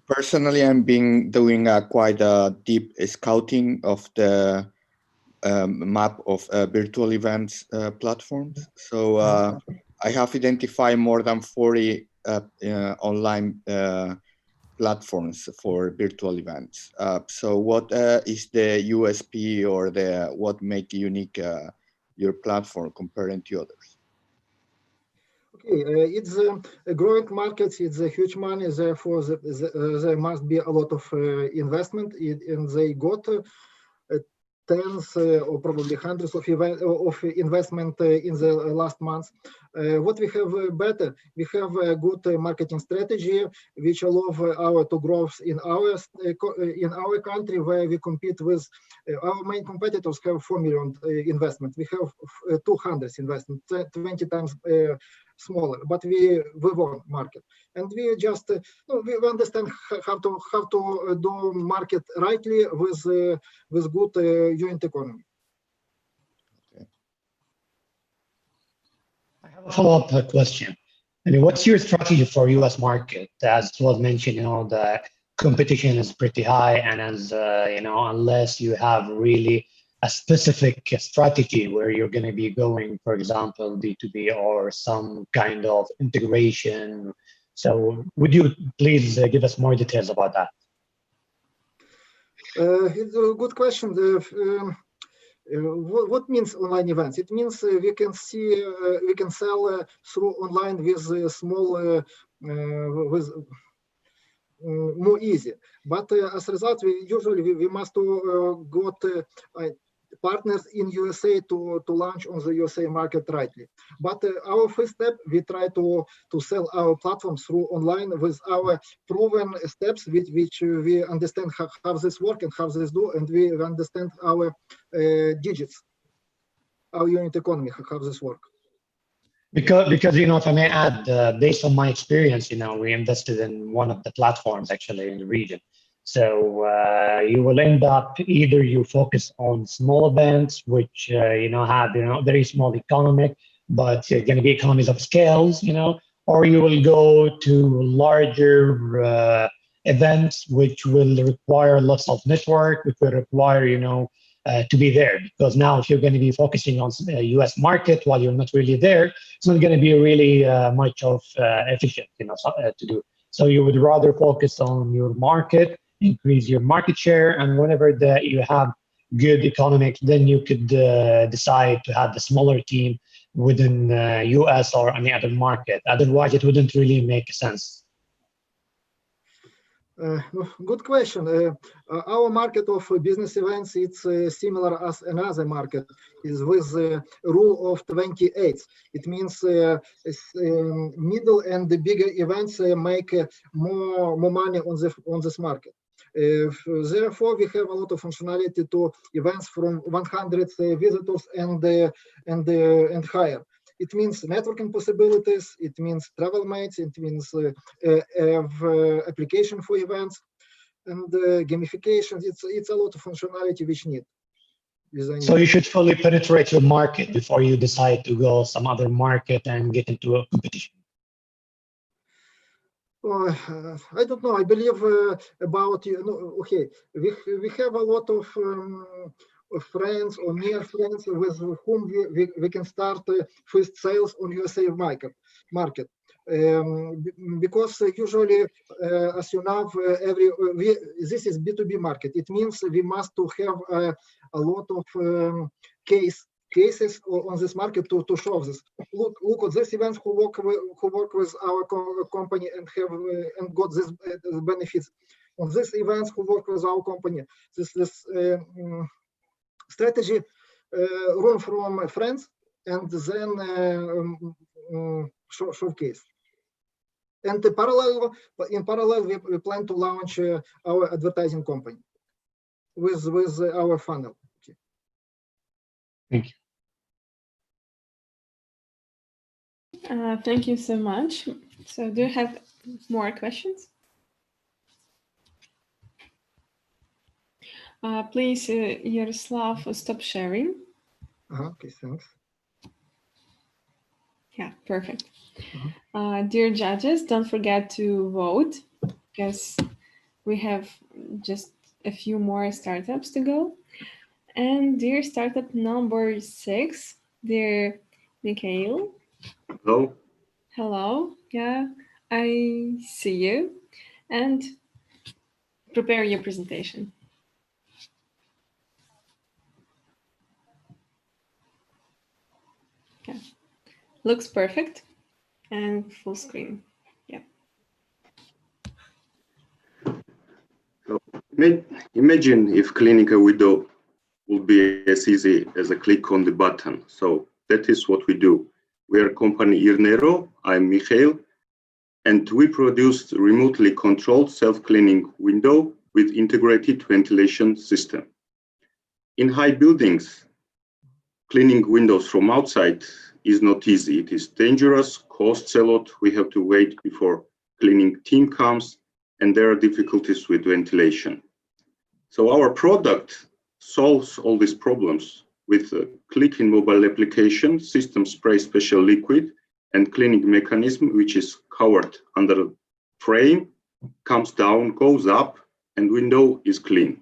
Personally, I'm doing quite a deep scouting of the map of virtual events platforms. So I have identified more than 40 online platforms for virtual events. So what is the USP or what make unique your platform compared to others? Okay, it's a growing market. It's a huge money. Therefore, there must be a lot of investment, and they got tens or probably hundreds of investment in the last months. What we have better, we have a good marketing strategy, which allow our to grow in our country, where we compete with our main competitors have 4 million investment. We have 200 investment, 20 times smaller, but we won market, and we just we understand how to do market rightly with good unit economy. I have a follow-up question. I mean, what's your strategy for U.S. market? As was mentioned, the competition is pretty high, and as unless you have really a specific strategy where you're going to be going, for example, B2B or some kind of integration. So would you please give us more details about that? It's a good question. What means online events? It means we can sell through online with small, with more easy. But as a result, we must got partners in USA to launch on the USA market rightly. But our first step, we try to sell our platform through online with our proven steps, which we understand how this work and how this do, and we understand our digits, our unit economy, how this work. Because if I may add, based on my experience, we invested in one of the platforms actually in the region. So you will end up either you focus on small events, which have very small economic, but going to be economies of scales, or you will go to larger events, which will require lots of network, which will require to be there. Because now, if you're going to be focusing on the U.S. market while you're not really there, it's not going to be really much of efficient, to do. So you would rather focus on your market, increase your market share, and whenever that you have good economics, then you could decide to have the smaller team within US or any other market. Otherwise, it wouldn't really make sense. Good question. Our market of business events, it's similar as another market, is with the rule of 28. It means middle and the bigger events make more money on this market. Therefore, we have a lot of functionality to events from 100 visitors and higher. It means networking possibilities. It means travel mates. It means application for events and gamification. It's a lot of functionality which need. So you should fully penetrate your market before you decide to go some other market and get into a competition. I don't know. I believe about okay. We have a lot of friends or near friends with whom we can start first sales on USA market. Because usually, as you know, this is B2B market. It means we must to have a lot of cases on this market to show this. Look at this events who work with our company and have and got this benefits. On this events who work with our company, this strategy run from friends and then showcase. And in parallel, we plan to launch our advertising company with our funnel. Okay. Thank you. Thank you so much. So do you have more questions? Please, Yaroslav, stop sharing. Okay, thanks. Yeah, perfect. Dear judges, don't forget to vote because we have just a few more startups to go. And dear startup number 6, dear Mikhail. Hello. Hello. Yeah, I see you. And prepare your presentation. Yeah, looks perfect and full screen. Yeah. So, imagine if cleaning a window would be as easy as a click on the button. So that is what we do. We are company Irnero. I'm Mikhail, and we produced remotely controlled self-cleaning window with integrated ventilation system. In high buildings, cleaning windows from outside is not easy. It is dangerous, costs a lot. We have to wait before cleaning team comes, and there are difficulties with ventilation. So our product solves all these problems with a click in mobile application, system spray special liquid, and cleaning mechanism, which is covered under frame, comes down, goes up, and window is clean.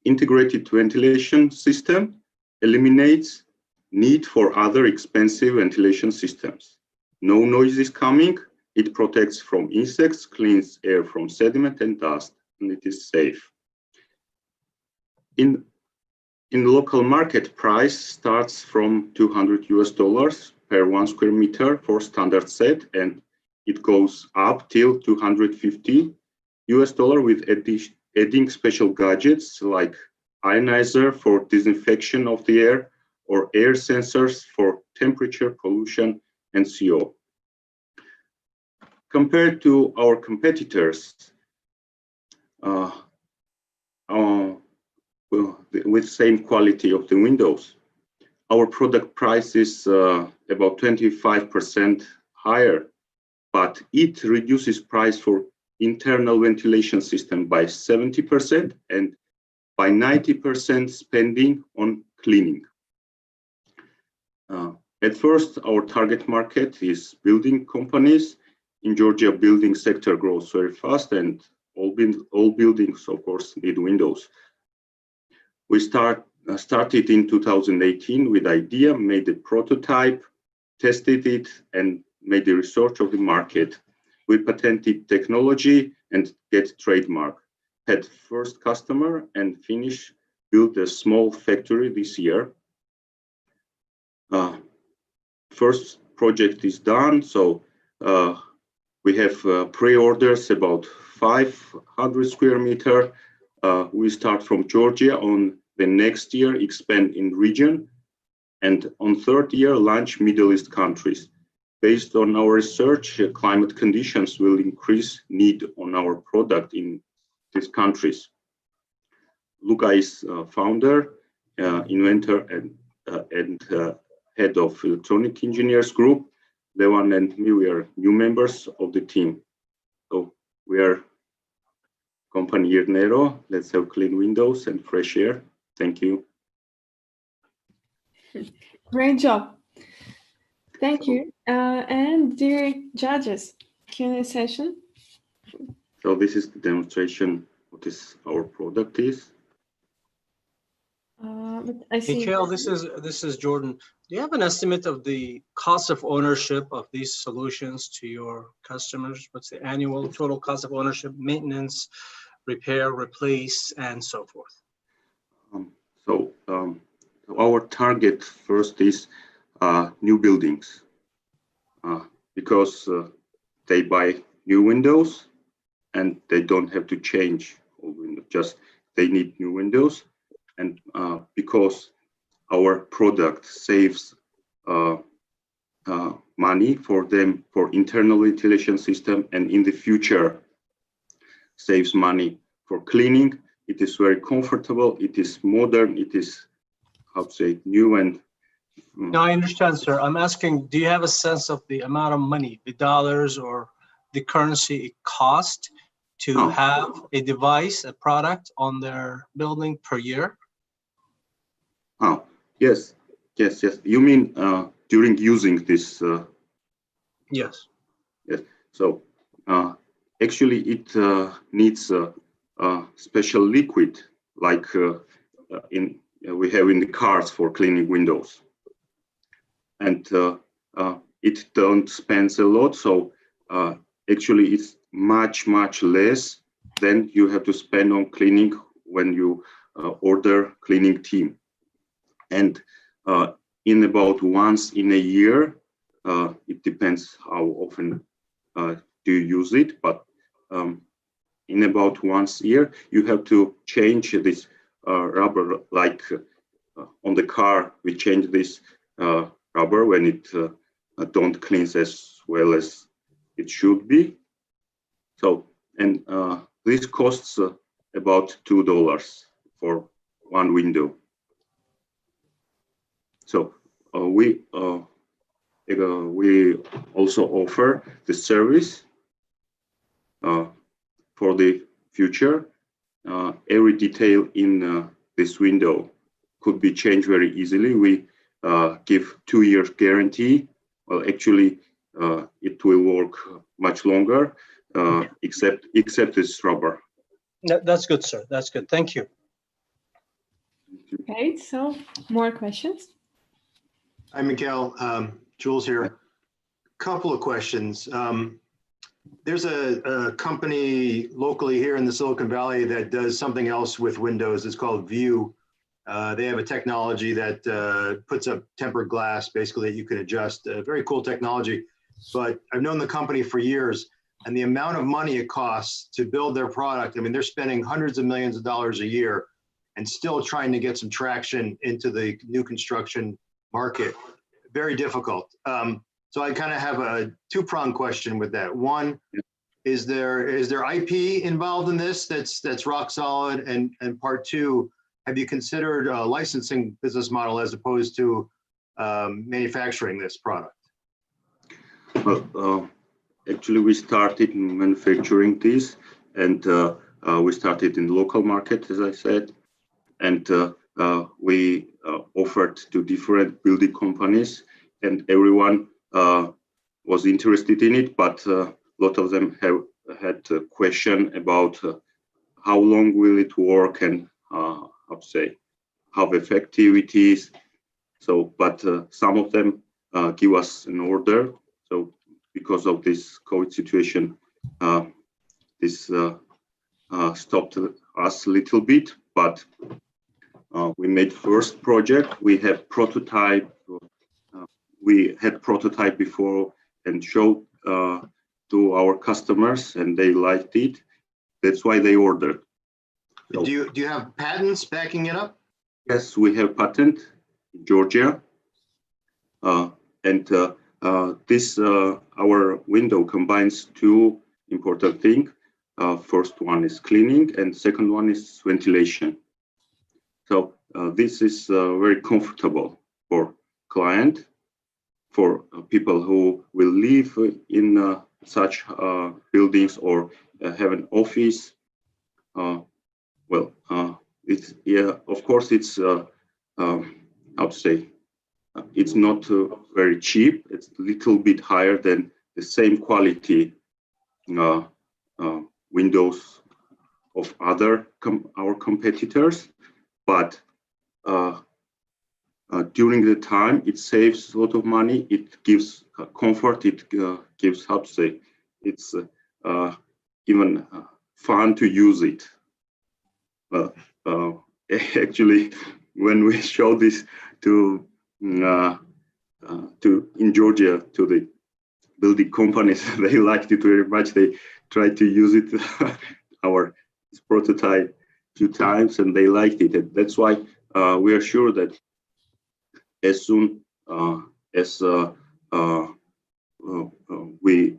Integrated ventilation system eliminates need for other expensive ventilation systems. No noise is coming. It protects from insects, cleans air from sediment and dust, and it is safe. In local market, price starts from $200 per 1 square meter for standard set, and it goes up till $250 with adding special gadgets like ionizer for disinfection of the air or air sensors for temperature, pollution, and CO. Compared to our competitors, with same quality of the windows, our product price is about 25% higher, but it reduces price for internal ventilation system by 70% and by 90% spending on cleaning. At first, our target market is building companies. In Georgia, building sector grows very fast, and all buildings, of course, need windows. We started in 2018 with idea, made a prototype, tested it, and made the research of the market. We patented technology and get trademark. Had first customer and built a small factory this year. First project is done, so we have pre-orders about 500 square meter. We start from Georgia. On the next year, expand in region, and on third year, launch Middle East countries. Based on our research, climate conditions will increase need on our product in these countries. Luca is founder, inventor, and head of electronic engineers group. Levan and me, we are new members of the team. So we are company Irnero. Let's have clean windows and fresh air. Thank you. Great job. Thank you. And dear judges, Q&A session. So this is the demonstration what our product is. But I see. Mikhail, this is Jordan. Do you have an estimate of the cost of ownership of these solutions to your customers? What's the annual total cost of ownership, maintenance, repair, replace, and so forth? So our target first is new buildings because they buy new windows and they don't have to change all windows, just they need new windows. And because our product saves money for them for internal ventilation system, and in the future saves money for cleaning. It is very comfortable. It is modern. It is, how to say, new and. No, I understand, sir. I'm asking, do you have a sense of the amount of money, the dollars or the currency it cost to have a device, a product on their building per year? Oh, yes. You mean during using this? Yes. Yes. So actually, it needs a special liquid, like we have in the cars for cleaning windows, and it don't spend a lot. So actually, it's much less than you have to spend on cleaning when you order cleaning team. And in about once in a year, it depends how often do you use it, but in about once a year, you have to change this rubber, like on the car, we change this rubber when it don't clean as well as it should be. So, and this costs about $2 for one window. So we also offer the service for the future. Every detail in this window could be changed very easily. We give 2 years guarantee. Well, actually, it will work much longer, except this rubber. That's good, sir. That's good. Thank you. Great. So, more questions? Hi, Mikhail. Jules here. Couple of questions. There's a company locally here in the Silicon Valley that does something else with Windows. It's called View. They have a technology that puts up tempered glass, basically, that you can adjust. Very cool technology. But I've known the company for years, and the amount of money it costs to build their product, I mean, they're spending hundreds of millions of dollars a year and still trying to get some traction into the new construction market. Very difficult. So I kind of have a two-pronged question with that. One, is there IP involved in this that's rock solid? And part two, have you considered a licensing business model as opposed to manufacturing this product? Well, actually, we started manufacturing this, and we started in the local market, as I said, and we offered to different building companies, and everyone was interested in it, but a lot of them have had a question about how long will it work and how to say, how effective it is. So, but some of them give us an order. So because of this COVID situation, this stopped us a little bit, but we made first project. We had prototype. We had prototype before and showed to our customers, and they liked it. That's why they ordered. So, do you have patents backing it up? Yes, we have patent in Georgia, and this our window combines two important things. First one is cleaning, and second one is ventilation. So this is very comfortable for client, for people who will live in such buildings or have an office. Well, it's, yeah, of course, it's how to say, it's not very cheap. It's a little bit higher than the same quality windows of other our competitors, but during the time it saves a lot of money. It gives comfort. It gives, how to say, it's even fun to use it. Actually, when we showed this to in Georgia to the building companies, they liked it very much. They tried to use it our prototype a few times, and they liked it. And that's why we are sure that as soon as we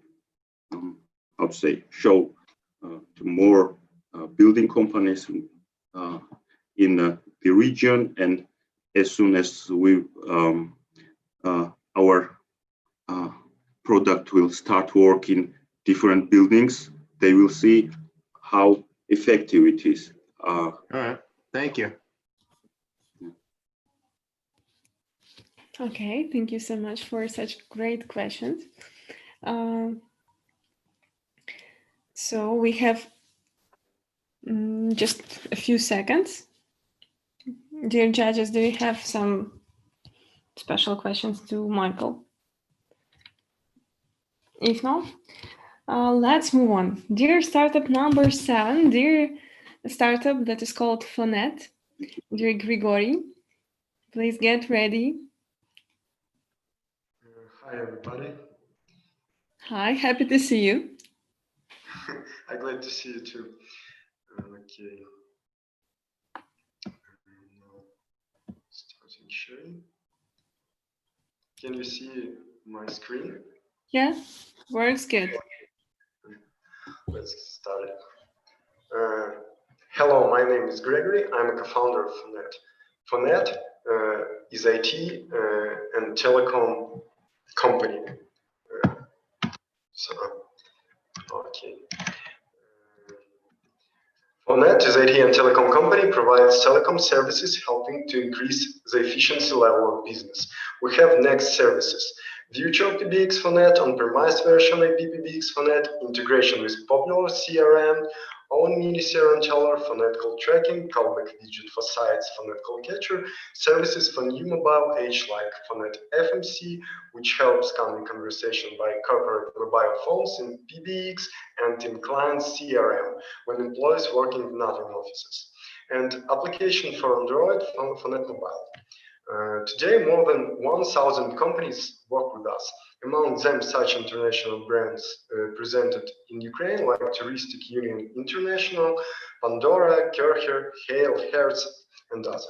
how to say, show to more building companies in the region, and as soon as we our product will start working different buildings, they will see how effective it is. All right, thank you. Okay, thank you so much for such great questions. So we have just a few seconds. Dear judges, do you have some special questions to Michael? If not, let's move on. Dear startup number 7, dear startup that is called Fonet, dear Grigory, please get ready. Hi, everybody. Hi, happy to see you. I'm glad to see you too. Okay. Starting sharing. Can you see my screen? Yeah, works good. Let's get started. Hello, my name is Gregory. I'm a co-founder of Fonet. Fonet is IT and telecom company. Okay. Fonet is IT and telecom company, provides telecom services helping to increase the efficiency level of business. We have next services: virtual PBX Fonet, on-premise version of PBX Fonet, integration with popular CRM, own mini CRM teller, Fonet call tracking, callback widget for sites, Fonet call catcher, services for new mobile age like Fonet FMC, which helps calming conversation by corporate mobile phones in PBX and in client CRM when employees working not in offices, and application for Android on Fonet Mobile. Today, more than 1,000 companies work with us. Among them, such international brands presented in Ukraine, like Touristic Union International, Pandora, Kercher, Hale, Hertz, and others.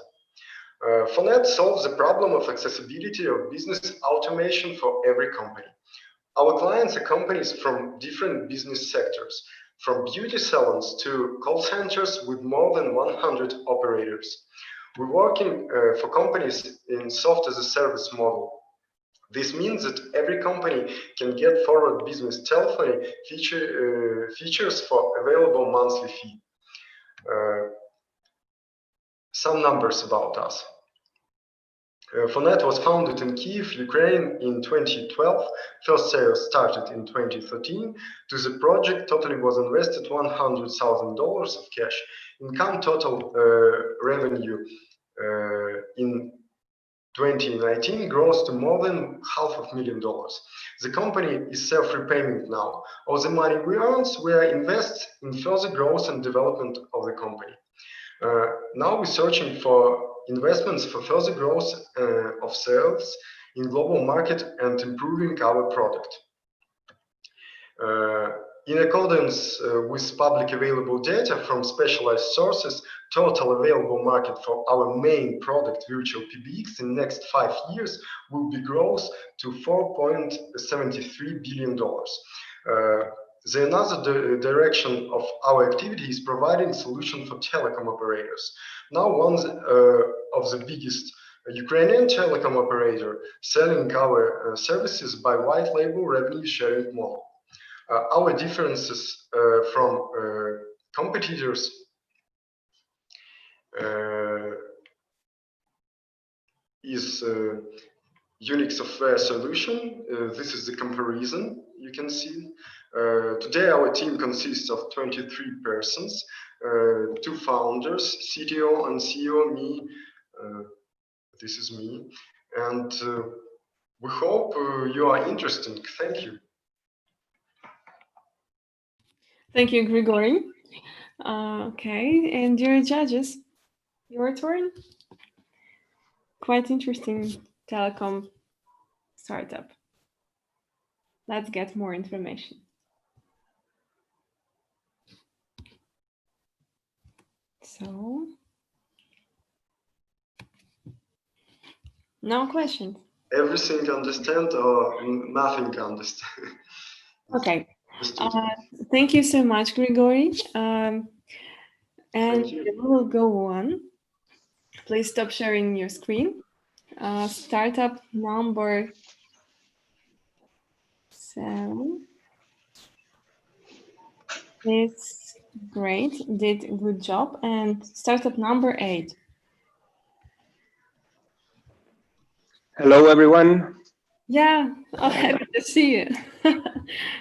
Fonet solves the problem of accessibility of business automation for every company. Our clients are companies from different business sectors, from beauty salons to call centers with more than 100 operators. We're working for companies in software as a service model. This means that every company can get forward business telephony features for available monthly fee. Some numbers about us. Fonet was founded in Kiev, Ukraine in 2012. First sales started in 2013. To the project, totally was invested $100,000 of cash. Income total revenue in 2019 grows to more than $500,000. The company is self-repaying now. All the money we earn, we are invest in further growth and development of the company. Now we're searching for investments for further growth of sales in global market and improving our product. In accordance with public available data from specialized sources, total available market for our main product, Virtual PBX, in next 5 years will be growth to $4.73 billion. The another direction of our activity is providing solution for telecom operators. Now one of the biggest Ukrainian telecom operator selling our services by white label revenue sharing model. Our differences from competitors is Unix software solution. This is the comparison you can see. Today our team consists of 23 persons, 2 founders, CTO and CEO, me. This is me. And we hope you are interested. Thank you. Thank you, Grigory. Okay, and dear judges, your turn. Quite interesting telecom startup. Let's get more information. So, no questions. Everything understand or nothing understand? Okay. Thank you so much, Grigory. And we will go on. Please stop sharing your screen. Startup number 7 is great, did a good job. And startup number 8. Hello, everyone. Yeah, I'm happy to see you.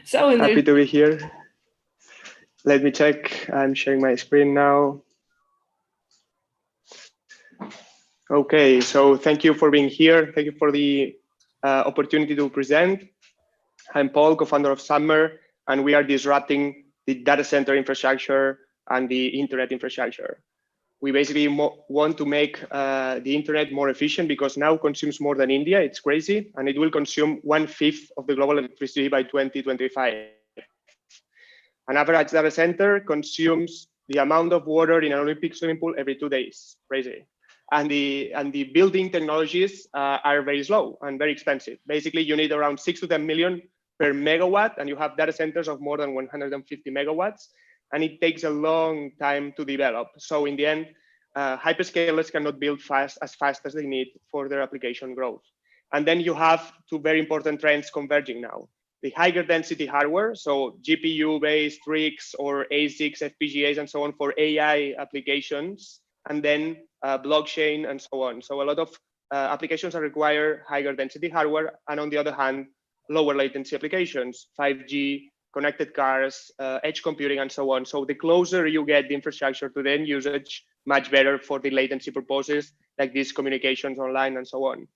So happy to be here. Let me check. I'm sharing my screen now. Okay, so thank you for being here. Thank you for the opportunity to present. I'm Paul, co-founder of Summer, and we are disrupting the data center infrastructure and the internet infrastructure. We basically want to make the internet more efficient because now consumes more than India. It's crazy, and it will consume 1/5 of the global electricity by 2025. An average data center consumes the amount of water in an Olympic swimming pool every 2 days. Crazy. And the building technologies are very slow and very expensive. Basically, you need around 6 to 10 million per megawatt, and you have data centers of more than 150 megawatts, and it takes a long time to develop. So in the end, hyperscalers cannot build as fast as they need for their application growth. And then you have two very important trends converging now. The higher density hardware, so GPU-based rigs or ASICs, FPGAs, and so on for AI applications, and then blockchain and so on. So a lot of applications that require higher density hardware, and on the other hand, lower latency applications, 5G, connected cars, edge computing, and so on. So the closer you get the infrastructure to the end usage, much better for the latency purposes, like these communications online and so on.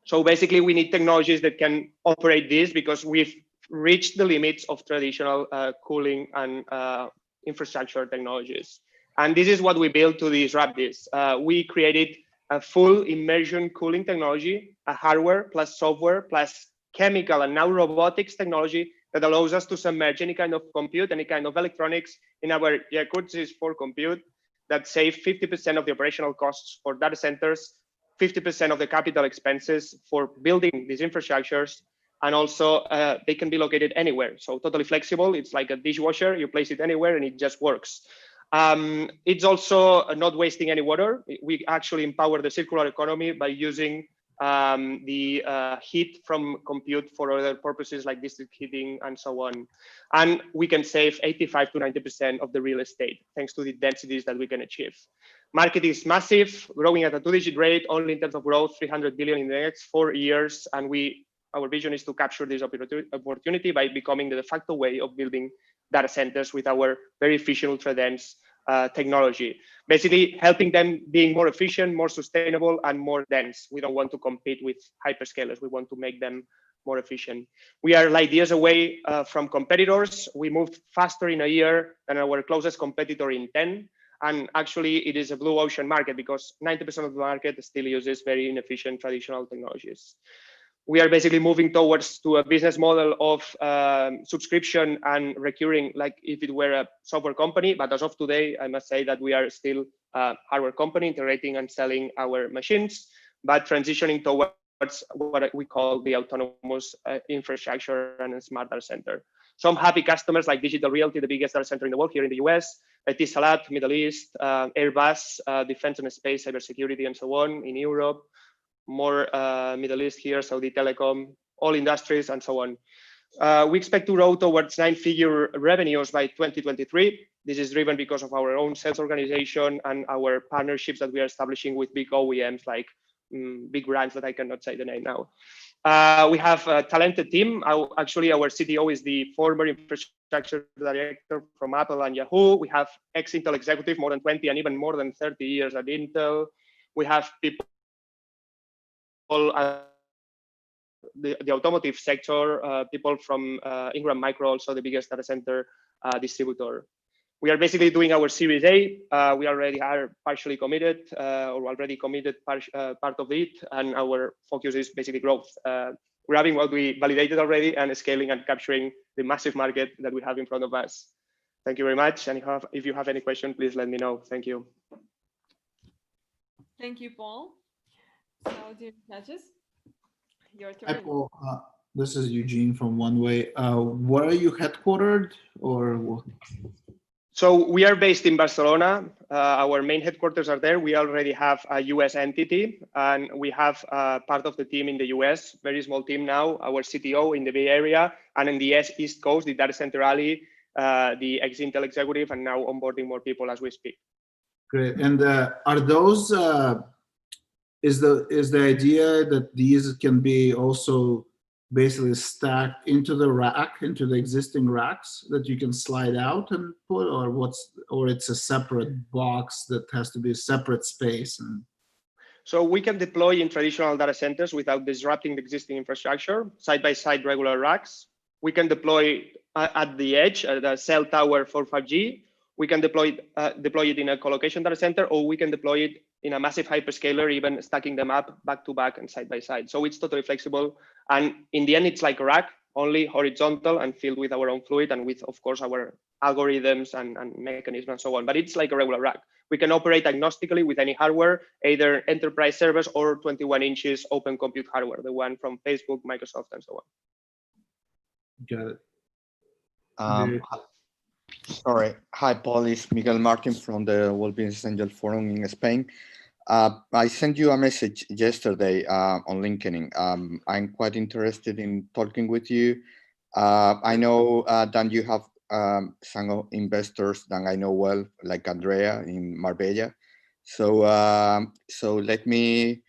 So basically, we need technologies that can operate this because we've reached the limits of traditional cooling and infrastructure technologies. And this is what we built to disrupt this. We created a full immersion cooling technology, a hardware plus software plus chemical and now robotics technology that allows us to submerge any kind of compute, any kind of electronics in our jacuzzis for compute that save 50% of the operational costs for data centers, 50% of the capital expenses for building these infrastructures, and also they can be located anywhere. So totally flexible. It's like a dishwasher. You place it anywhere and it just works. It's also not wasting any water. We actually empower the circular economy by using the heat from compute for other purposes like district heating and so on. And we can save 85 to 90% of the real estate thanks to the densities that we can achieve. Market is massive, growing at a 2-digit rate, only in terms of growth, 300 billion in the next 4 years. And our vision is to capture this opportunity by becoming the de facto way of building data centers with our very efficient ultra-dense technology. Basically helping them being more efficient, more sustainable, and more dense. We don't want to compete with hyperscalers. We want to make them more efficient. We are light years away from competitors. We moved faster in a year than our closest competitor in 10. And actually, it is a blue ocean market because 90% of the market still uses very inefficient traditional technologies. We are basically moving towards to a business model of subscription and recurring, like if it were a software company. But as of today, I must say that we are still a hardware company integrating and selling our machines, but transitioning towards what we call the autonomous infrastructure and a smart data center. Some happy customers like Digital Realty, the biggest data center in the world here in the US, Etisalat, Middle East, Airbus, defense and space, cybersecurity, and so on in Europe. More Middle East here, Saudi Telecom, all industries, and so on. We expect to grow towards 9-figure revenues by 2023. This is driven because of our own sales organization and our partnerships that we are establishing with big OEMs, like big brands that I cannot say the name now. We have a talented team. Actually, our CTO is the former infrastructure director from Apple and Yahoo. We have ex-Intel executive, more than 20 and even more than 30 years at Intel. We have people the automotive sector, people from Ingram Micro, also the biggest data center distributor. We are basically doing our Series A. We already are partially committed or already committed part of it, and our focus is basically growth. Grabbing what we validated already and scaling and capturing the massive market that we have in front of us. Thank you very much. And if you have any question, please let me know. Thank you. Thank you, Paul. So, dear judges, your Hi, turn. Paul. This is Eugene from OneWay. Where are you headquartered, or what? So we are based in Barcelona. Our main headquarters are there. We already have a US entity, and we have part of the team in the US, very small team now, our CTO in the Bay Area, and in the East Coast, the Data Center Alley, the ex-Intel executive, and now onboarding more people as we speak. Great. And are those, is the idea that these can be also basically stacked into the rack, into the existing racks that you can slide out and put, or it's a separate box that has to be a separate space? And so we can deploy in traditional data centers without disrupting the existing infrastructure, side-by-side regular racks. We can deploy at the edge, at a cell tower for 5G. We can deploy it in a colocation data center, or we can deploy it in a massive hyperscaler, even stacking them up back to back and side by side. So it's totally flexible. And in the end, it's like a rack, only horizontal and filled with our own fluid and with, of course, our algorithms and mechanisms and so on. But it's like a regular rack. We can operate agnostically with any hardware, either enterprise servers or 21 inches open compute hardware, the one from Facebook, Microsoft, and so on. Got it. Sorry. Hi, Paul. It's Miguel Martin from the World Business Angel Forum in Spain. I sent you a message yesterday on LinkedIn. I'm quite interested in talking with you. I know that you have some investors that I know well, like Andrea in Marbella. So let me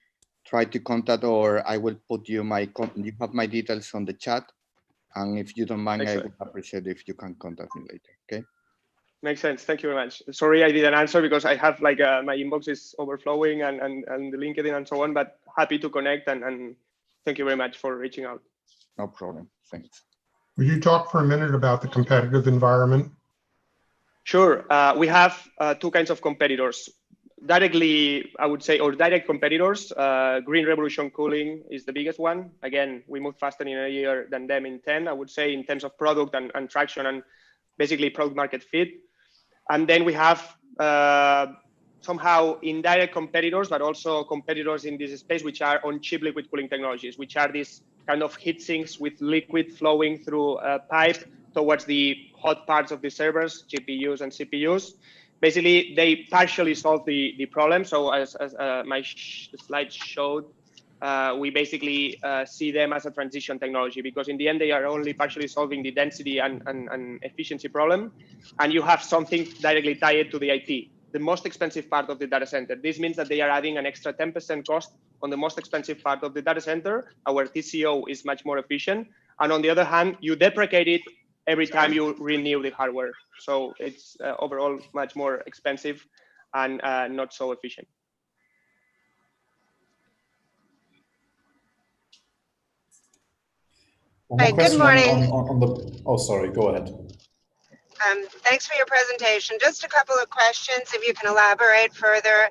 try to contact, or I will put you you have my details on the chat. And if you don't mind, I would appreciate if you can contact me later, okay? Makes sense. Thank you very much. Sorry I didn't answer because I have like my inbox is overflowing and the LinkedIn and so on, but happy to connect and thank you very much for reaching out. No problem. Thanks. Will you talk for a minute about the competitive environment? Sure. We have two kinds of competitors. Directly, I would say, or direct competitors. Green Revolution Cooling is the biggest one. Again, we moved faster in a year than them in 10, I would say, in terms of product and traction and basically product market fit. And then we have somehow indirect competitors, but also competitors in this space, which are on chip liquid cooling technologies, which are these kind of heat sinks with liquid flowing through a pipe towards the hot parts of the servers, GPUs and CPUs. Basically, they partially solve the problem. So as my slide showed, we basically see them as a transition technology, because in the end, they are only partially solving the density and efficiency problem. And you have something directly tied to the IT, the most expensive part of the data center. This means that they are adding an extra 10% cost on the most expensive part of the data center. Our TCO is much more efficient. And on the other hand, you deprecate it every time you renew the hardware. So it's overall much more expensive and not so efficient. Hi, good morning. Oh, sorry, go ahead. Thanks for your presentation. Just a couple of questions, if you can elaborate further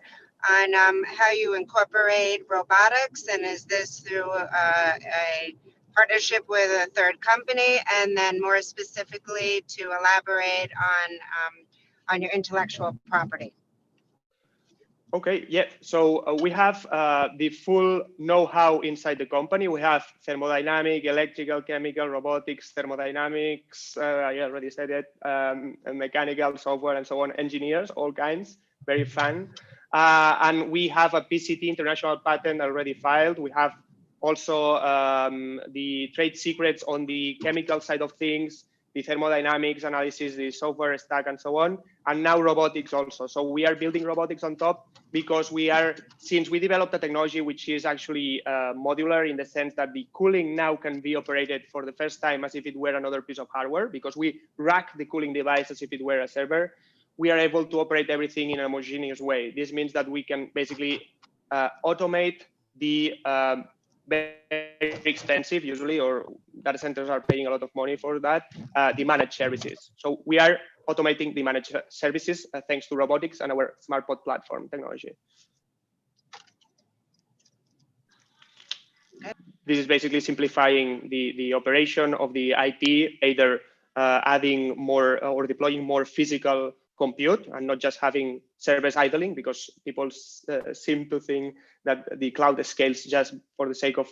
on how you incorporate robotics, and is this through a partnership with a third company, and then more specifically to elaborate on your intellectual property. Okay, yeah. So we have the full know-how inside the company. We have thermodynamic, electrical, chemical, robotics, thermodynamics, I already said it, and mechanical, software, and so on, engineers, all kinds, very fun. And we have a PCT international patent already filed. We have also the trade secrets on the chemical side of things, the thermodynamics analysis, the software stack, and so on, and now robotics also. So we are building robotics on top because since we developed a technology which is actually modular in the sense that the cooling now can be operated for the first time as if it were another piece of hardware, because we rack the cooling device as if it were a server. We are able to operate everything in a homogeneous way. This means that we can basically automate the very expensive, usually, or data centers are paying a lot of money for that, the managed services. So we are automating the managed services thanks to robotics and our SmartPod platform technology. This is basically simplifying the operation of the IT, either adding more or deploying more physical compute and not just having servers idling, because people seem to think that the cloud scales just for the sake of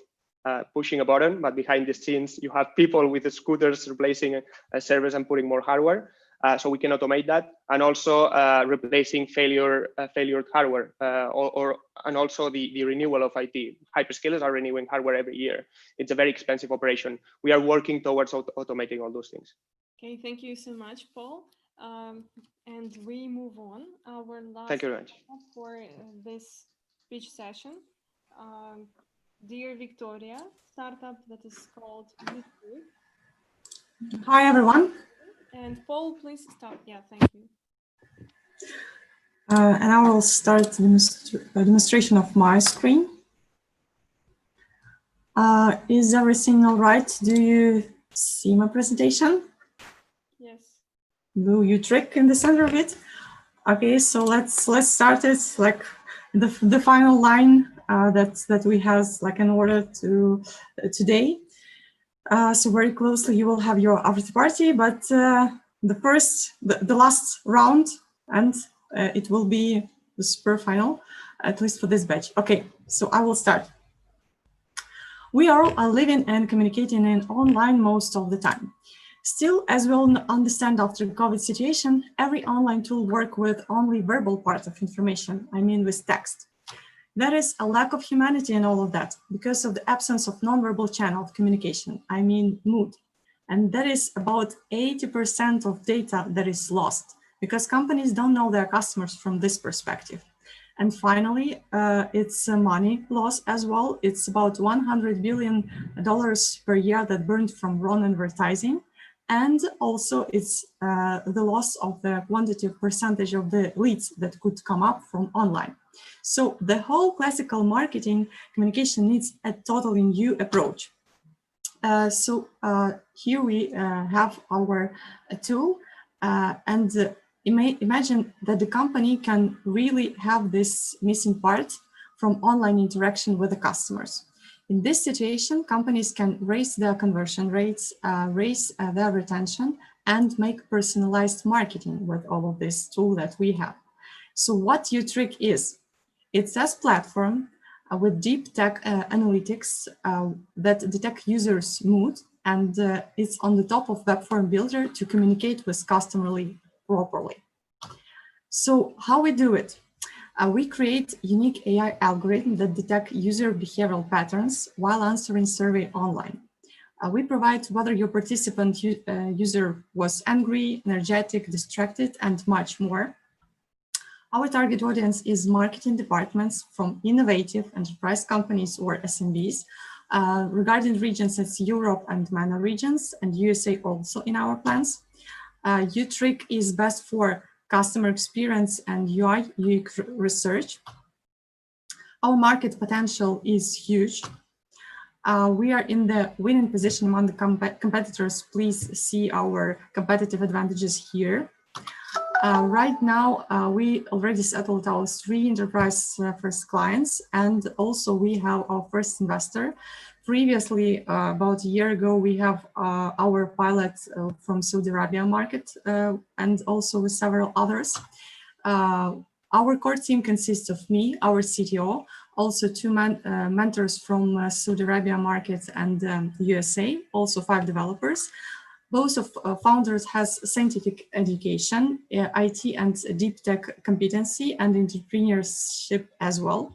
pushing a button, but behind the scenes, you have people with the scooters replacing servers and putting more hardware. So we can automate that, and also replacing failure hardware, and also the renewal of IT. Hyperscalers are renewing hardware every year. It's a very expensive operation. We are working towards automating all those things. Okay, thank you so much, Paul. And we move on. Our last Thank you very much. for this speech session. Dear Victoria, startup that is called Unicorn. Hi, everyone. And Paul, please start. Yeah, thank you. And I will start the demonstration of my screen. Is everything all right? Do you see my presentation? Yes. Blue Utrecht in the center of it. Okay, so let's start it. Like the final line that we have like in order to today. So very closely you will have your after party, but the last round, and it will be the super final, at least for this batch. Okay, so I will start. We are living and communicating in online most of the time. Still, as we all understand after the COVID situation, every online tool works with only verbal part of information, I mean with text. There is a lack of humanity in all of that because of the absence of nonverbal channel of communication, I mean mood. And that is about 80% of data that is lost because companies don't know their customers from this perspective. And finally, it's money loss as well. It's about $100 billion per year that burned from wrong advertising. And also it's the loss of the quantitative percentage of the leads that could come up from online. So the whole classical marketing communication needs a totally new approach. Here we have our tool and imagine that the company can really have this missing part from online interaction with the customers. In this situation, companies can raise their conversion rates, raise their retention, and make personalized marketing with all of this tool that we have. So what Utrick is, it's a platform with deep tech analytics that detect users' mood, and it's on the top of web form builder to communicate with customers properly. So how we do it? We create unique AI algorithm that detect user behavioral patterns while answering survey online. We provide whether your participant user was angry, energetic, distracted, and much more. Our target audience is marketing departments from innovative enterprise companies or SMBs. Regarding regions, it's Europe and MENA regions, and USA also in our plans. Utrick is best for customer experience and UI UX research. Our market potential is huge. We are in the winning position among the competitors. Please see our competitive advantages here. Right now, we already settled our 3 enterprise first clients, and also we have our first investor. Previously, about a year ago, we have our pilot from Saudi Arabia market and also with several others. Our core team consists of me, our CTO, also 2 mentors from Saudi Arabia market and USA, also 5 developers. Both of founders has scientific education, IT and deep tech competency and entrepreneurship as well.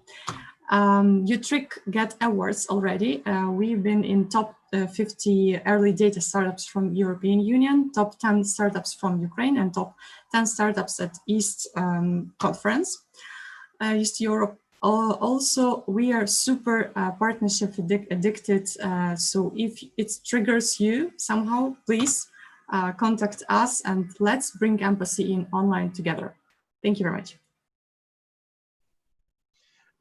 Utrick get awards already. We've been in top 50 early data startups from European Union, top 10 startups from Ukraine, and top 10 startups at East Conference, East Europe. Also, we are super partnership addicted. So if it triggers you somehow, please contact us and let's bring empathy in online together. Thank you very much.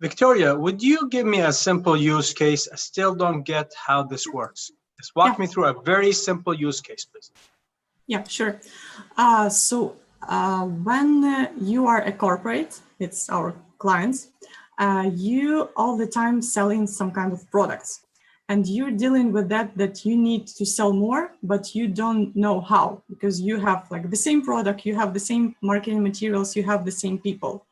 Victoria, would you give me a simple use case? I still don't get how this works. Just walk me through a very simple use case, please. Yeah, sure. When you are a corporate, it's our clients, you all the time selling some kind of products, and you're dealing with that you need to sell more, but you don't know how, because you have like the same product, you have the same marketing materials, you have the same people.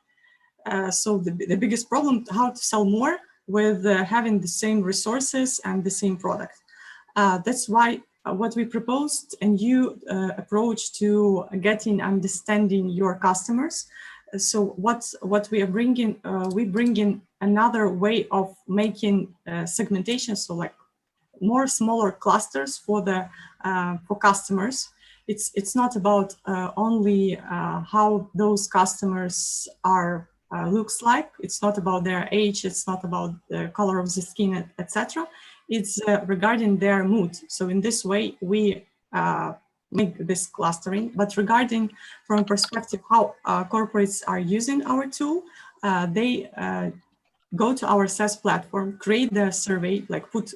So the biggest problem, how to sell more, with having the same resources and the same product. That's why what we proposed a new approach to getting understanding your customers. So what we are bringing, we bring in another way of making segmentation. So like more smaller clusters for the for customers. It's not about only how those customers are looks like. It's not about their age. It's not about the color of the skin, etc. It's regarding their mood. So in this way, we make this clustering. But regarding from a perspective how corporates are using our tool, they go to our SaaS platform, create their survey, like put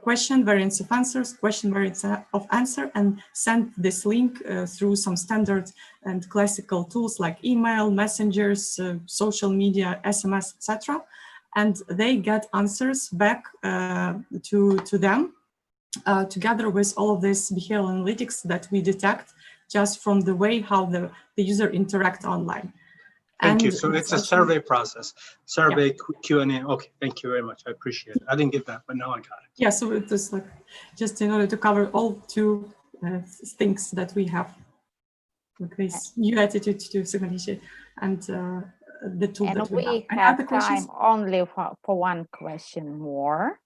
question, variance of answers, question, variance of answer, and send this link through some standard and classical tools like email, messengers, social media, SMS, etc. And they get answers back to them together with all of this behavioral analytics that we detect just from the way how the user interact online. Thank you. So it's a survey process, survey Q&A. Okay, thank you very much. I appreciate it. I didn't get that, but now I got it. Yeah, so it was like just in order to cover all two things that we have, like this new attitude to segmentation and the tool and that we have. And have time only for one question more,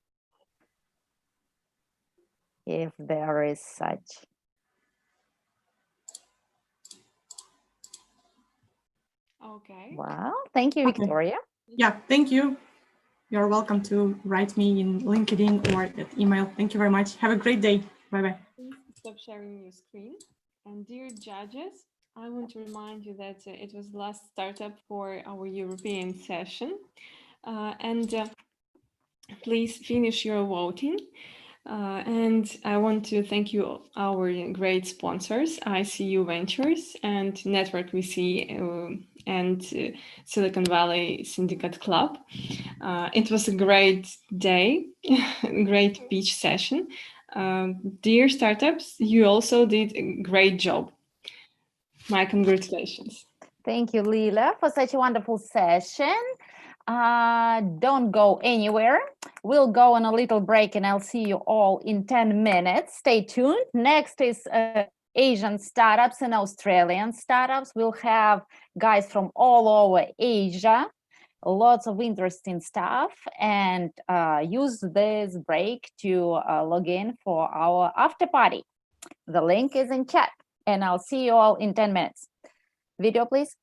if there is such. Okay. Well, thank you, Victoria. Yeah, thank you. You're welcome to write me in LinkedIn or at email. Thank you very much. Have a great day. Bye-bye. Please stop sharing your screen. And dear judges, I want to remind you that it was the last startup for our European session. Please finish your voting. And I want to thank you, our great sponsors, ICU Ventures and Network VC and Silicon Valley Syndicate Club. It was a great day, great pitch session. Dear startups, you also did a great job. My congratulations. Thank you, Lila, for such a wonderful session. Don't go anywhere. We'll go on a little break and I'll see you all in 10 minutes. Stay tuned. Next is Asian startups and Australian startups. We'll have guys from all over Asia, lots of interesting stuff, and use this break to log in for our after party. The link is in chat and I'll see you all in 10 minutes. Video, please.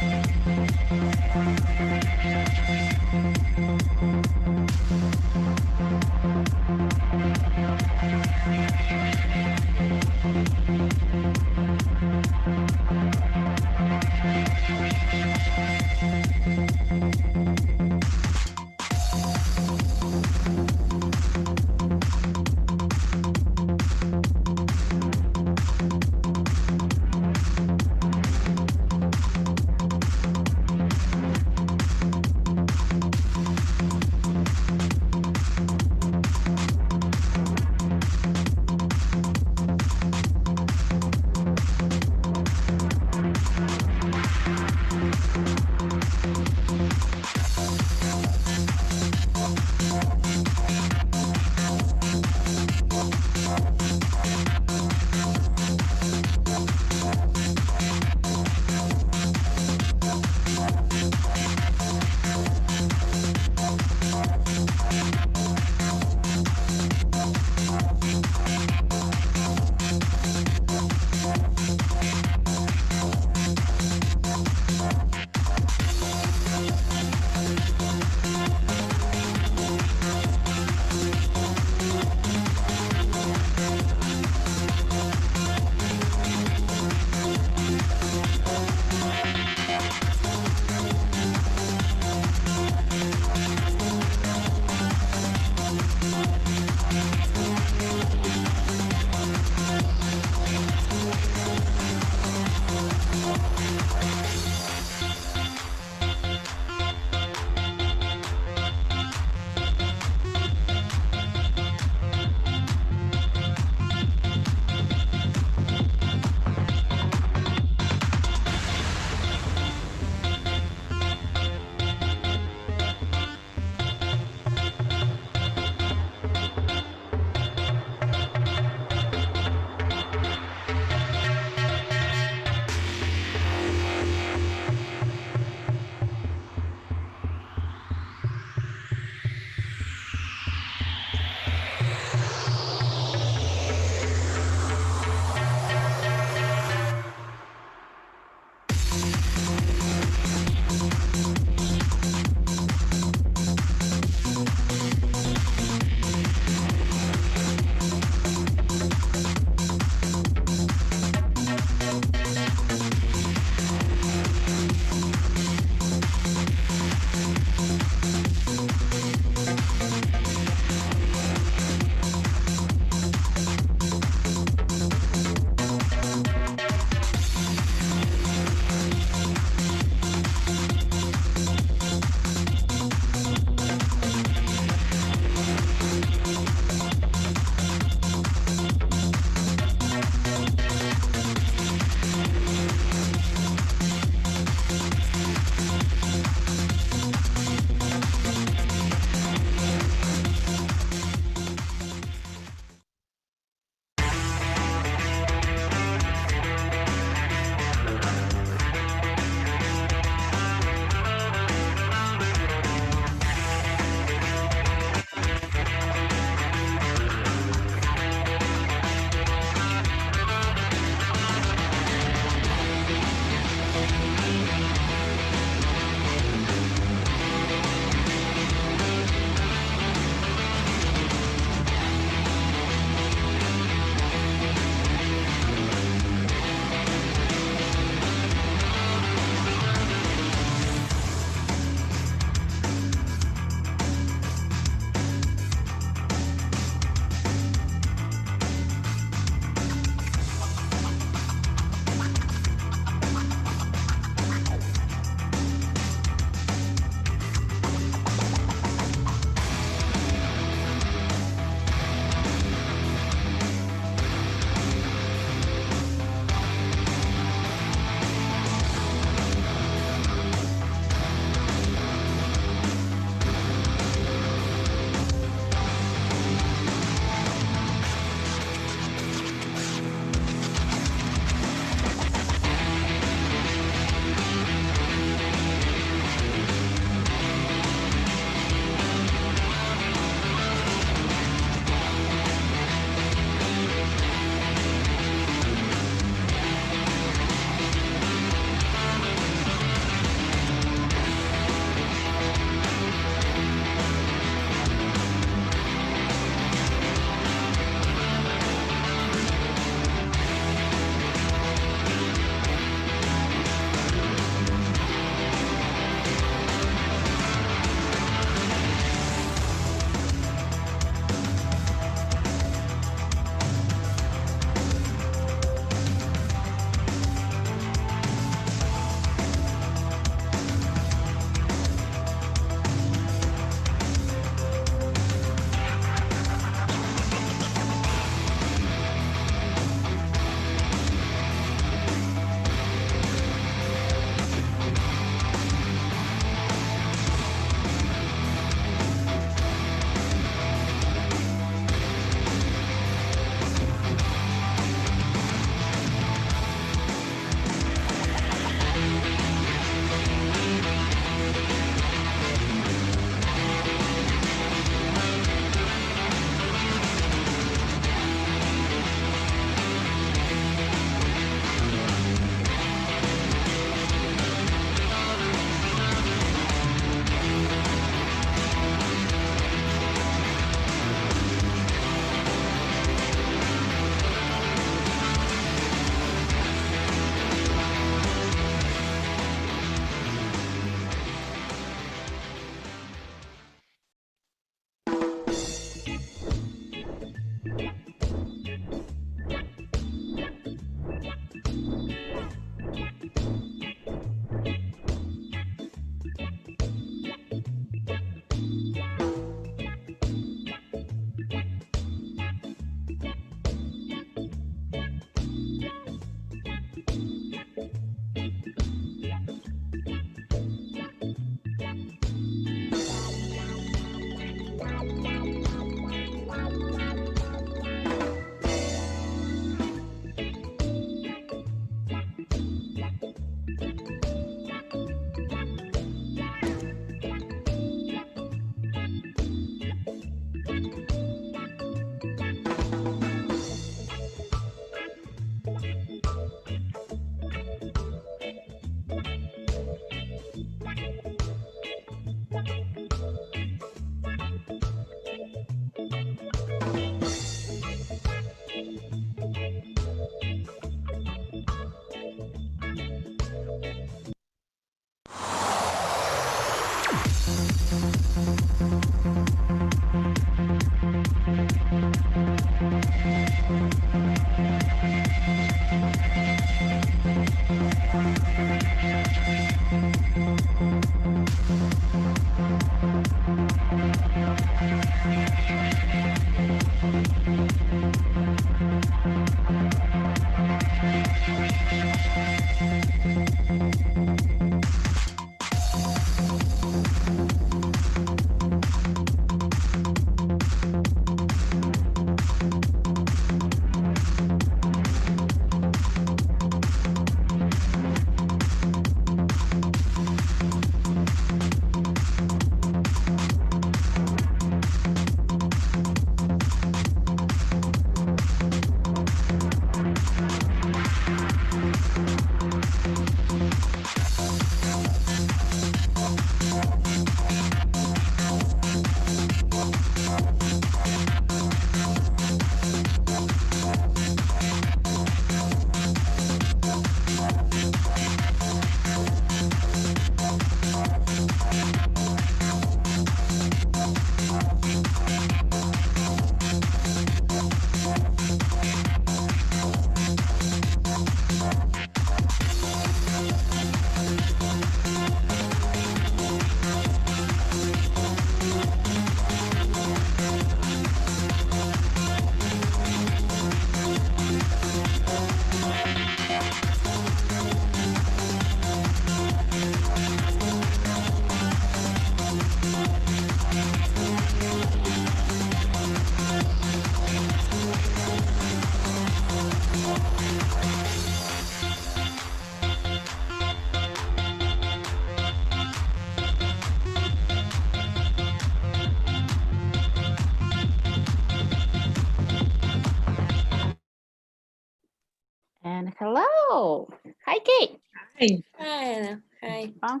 And hello. Hi, Kate. Hi. Hi, Anna. Hi. Oh,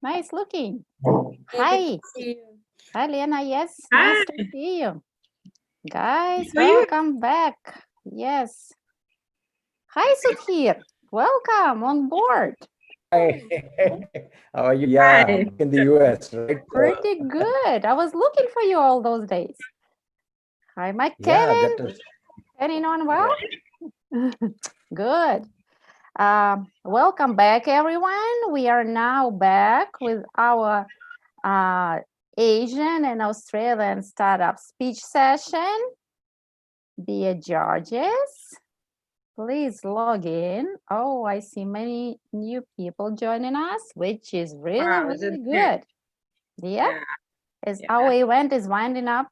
nice looking. Hey, Hi. good to see you. Hi, Lena. Yes, Hi. nice to see you. Guys, How are you? welcome back. Yes. Hi, Sudhir. Welcome on board. Hi. How are you? Yeah, Hi. back in the US, right? Pretty good. I was looking for you all those days. Hi, Mike Yeah, Kevin. that is. Anyone well? Good. Welcome back, everyone. We are now back with our Asian and Australian startup speech session. Dear judges, please log in. Oh, I see many new people joining us, which is really, Wow, is really it good. Yeah. As our event is winding up,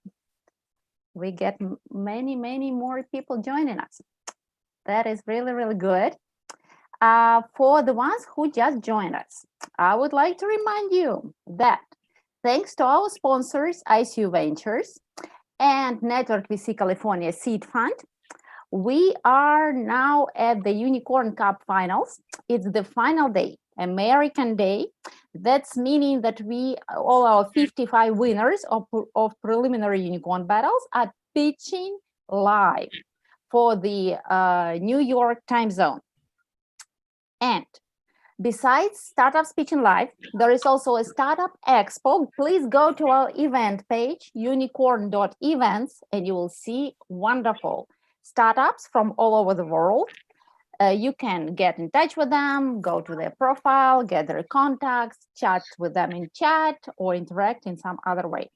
we get many, many more people joining us. That is really, really good. For the ones who just joined us, I would like to remind you that thanks to our sponsors, ICU Ventures and Network VC California Seed Fund, we are now at the Unicorn Cup finals. It's the final day, American day. That's meaning that all our 55 winners of preliminary unicorn battles are pitching live for the New York time zone. And besides Startup Pitching Live, there is also a Startup Expo. Please go to our event page, Unicorn.Events, and you will see wonderful startups from all over the world. You can get in touch with them, go to their profile, get their contacts, chat with them in chat, or interact in some other way.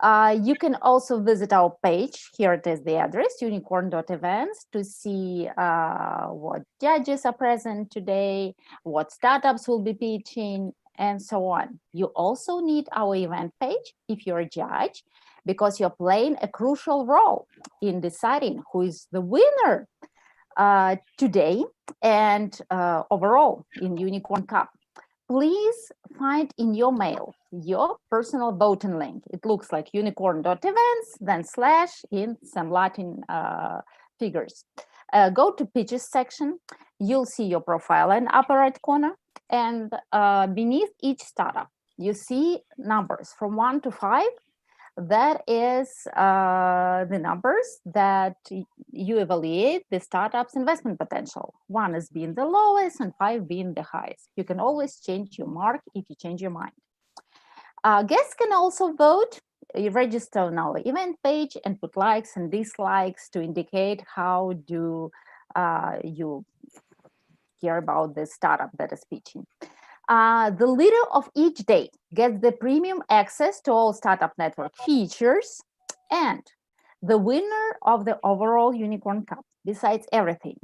You can also visit our page. Here it is the address, Unicorn.Events, to see what judges are present today, what startups will be pitching, and so on. You also need our event page if you're a judge, because you're playing a crucial role in deciding who is the winner today and overall in Unicorn Cup. Please find in your mail your personal voting link. It looks like unicorn.events, then / in some Latin figures. Go to pitches section. You'll see your profile in upper right corner. And beneath each startup, you see numbers from 1 to 5. That is the numbers that you evaluate the startup's investment potential. 1 is being the lowest and 5 being the highest. You can always change your mark if you change your mind. Guests can also vote. You register on our event page and put likes and dislikes to indicate how do you care about the startup that is pitching. The leader of each day gets the premium access to all Startup Network features, and the winner of the overall Unicorn Cup, besides everything,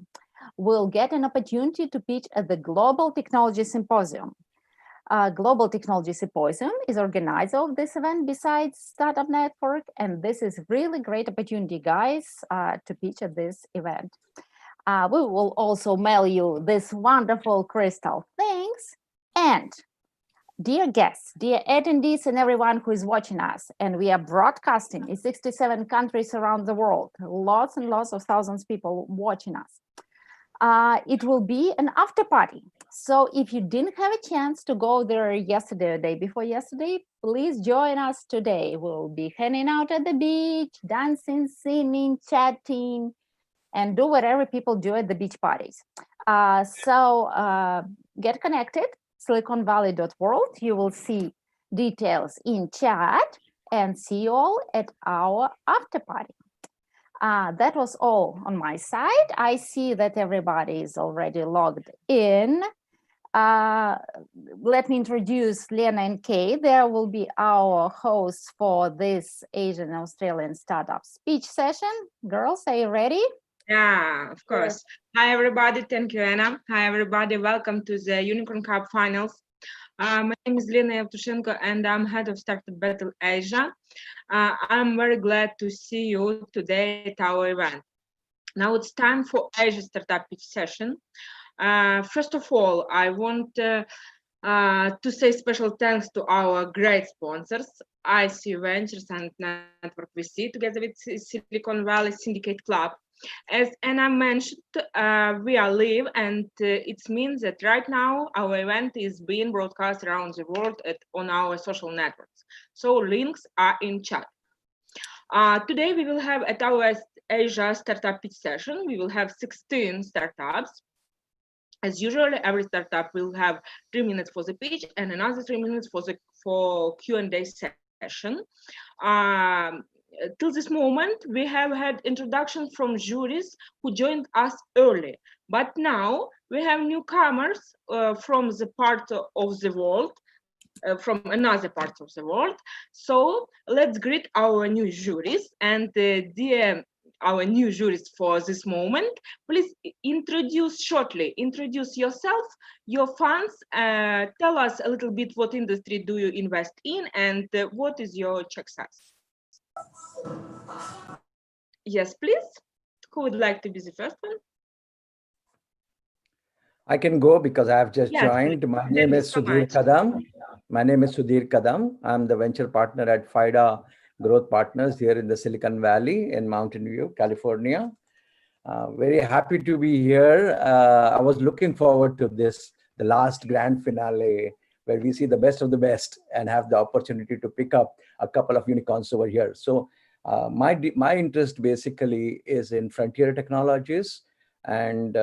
will get an opportunity to pitch at the Global Technology Symposium. Global Technology Symposium is organizer of this event besides Startup Network, and this is really great opportunity, guys, to pitch at this event. We will also mail you this wonderful crystal things. And dear guests, dear attendees, and everyone who is watching us, and we are broadcasting in 67 countries around the world, lots and lots of thousands of people watching us. It will be an after party. So if you didn't have a chance to go there yesterday or day before yesterday, please join us today. We'll be hanging out at the beach, dancing, singing, chatting, and do whatever people do at the beach parties. So get connected, siliconvalley.world. You will see details in chat, and see you all at our after party. That was all on my side. I see that everybody is already logged in. Let me introduce Lena and Kay. There will be our hosts for this Asian Australian startup speech session. Girls, are you ready? Yeah, of course. Hi, everybody. Thank you, Anna. Hi, everybody. Welcome to the Unicorn Cup finals. My name is Lena Yevtushenko, and I'm head of Startup Battle Asia. I'm very glad to see you today at our event. Now it's time for Asia Startup Pitch session. First of all, I want to say special thanks to our great sponsors, IC Ventures and Network VC, together with Silicon Valley Syndicate Club. As Anna mentioned, we are live, and it means that right now our event is being broadcast around the world on our social networks. So links are in chat. Today we will have at our Asia Startup Pitch session, we will have 16 startups. As usual, every startup will have 3 minutes for the pitch and another 3 minutes for Q&A session. Till this moment, we have had introductions from juries who joined us early, but now we have newcomers from the part of the world, from another part of the world. So let's greet our new juries, and our new juries for this moment. Please introduce yourself, your funds, tell us a little bit what industry do you invest in, and what is your check size. Yes, please. Who would like to be the first one? I can go because I have just joined. Please. My name is Sudhir Kadam. I'm the venture partner at FIDA Growth Partners here in the Silicon Valley in Mountain View, California. Very happy to be here. I was looking forward to this, the last grand finale, where we see the best of the best and have the opportunity to pick up a couple of unicorns over here. So my interest basically is in frontier technologies and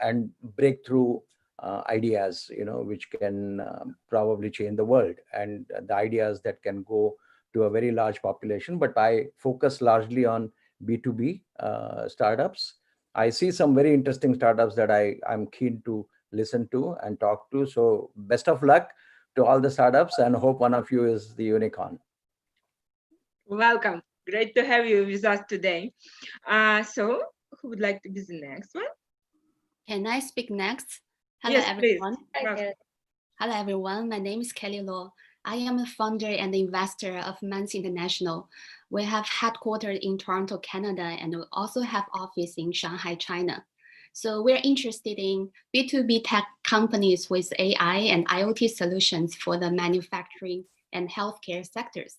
and breakthrough ideas, which can probably change the world, and the ideas that can go to a very large population. But I focus largely on B2B startups. I see some very interesting startups that I'm keen to listen to and talk to. So best of luck to all the startups, and hope one of you is the unicorn. Welcome. Great to have you with us today. So who would like to be the next one? Can I speak next? Hello, yes, everyone. Please. Hello, everyone. My name is Kelly Law. I am a founder and investor of Mans International. We have headquartered in Toronto, Canada, and we also have office in Shanghai, China. So we're interested in B2B tech companies with AI and IoT solutions for the manufacturing and healthcare sectors.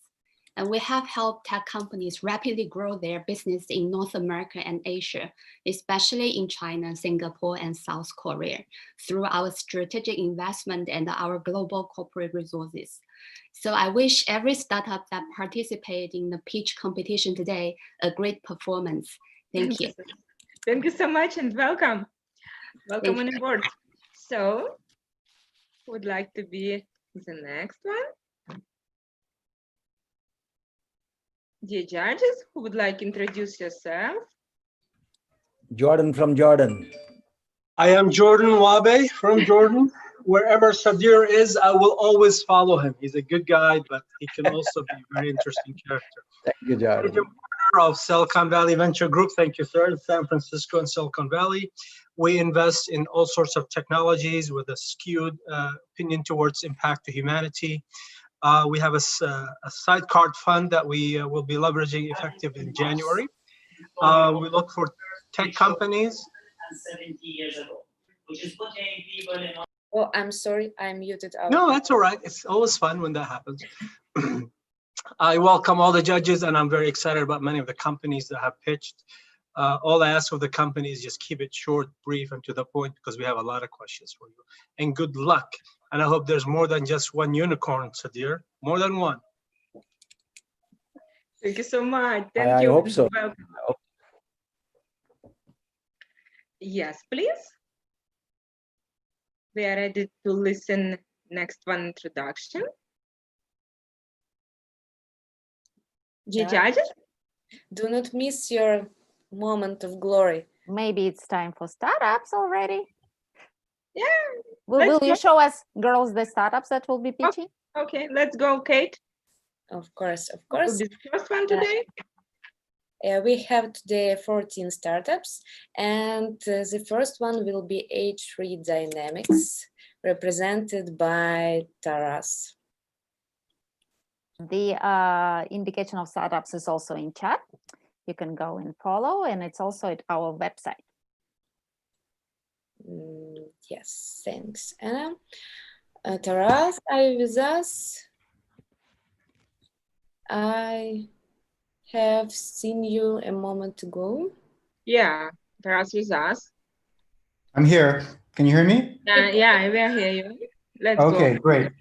And we have helped tech companies rapidly grow their business in North America and Asia, especially in China, Singapore, and South Korea, through our strategic investment and our global corporate resources. So I wish every startup that participated in the pitch competition today a great performance. Thank you. Thank you so much and welcome. Welcome on board. So, who would like to be the next one? Dear judges, who would like to introduce yourself? Jordan from Jordan. I am Jordan Wabe from Jordan. Wherever Sadir is, I will always follow him. He's a good guy, but he can also be a very interesting character. Thank you, Jordan. Partner of Silicon Valley Venture Group. Thank you, sir. In San Francisco and Silicon Valley. We invest in all sorts of technologies with a skewed opinion towards impact to humanity. We have a sidecar fund that we will be leveraging effective in January. We look for tech companies. 70 years ago, which is putting people in. Oh, I'm sorry, I muted out. No, that's all right. It's always fun when that happens. I welcome all the judges, and I'm very excited about many of the companies that have pitched. All I ask of the companies, just keep it short, brief, and to the point, because we have a lot of questions for you. And good luck. And I hope there's more than just one unicorn, Sadir. More than one. Thank you so much. Thank you. I hope so. Welcome. Yes, please. We are ready to listen next one introduction. Dear judges, do not miss your moment of glory. Maybe it's time for startups already. Yeah. Will you show us, girls, the startups that will be pitching? Okay, let's go, Kate. Of course, of course. The first one today. We have today 14 startups, and the first one will be H3 Dynamics, represented by Taras. The indication of startups is also in chat. You can go and follow, and it's also at our website. Yes, thanks, Anna. Taras, are you with us? I have seen you a moment ago. Yeah, Taras with us. I'm here. Can you hear me? Yeah, we hear you. Let's go. Okay, great.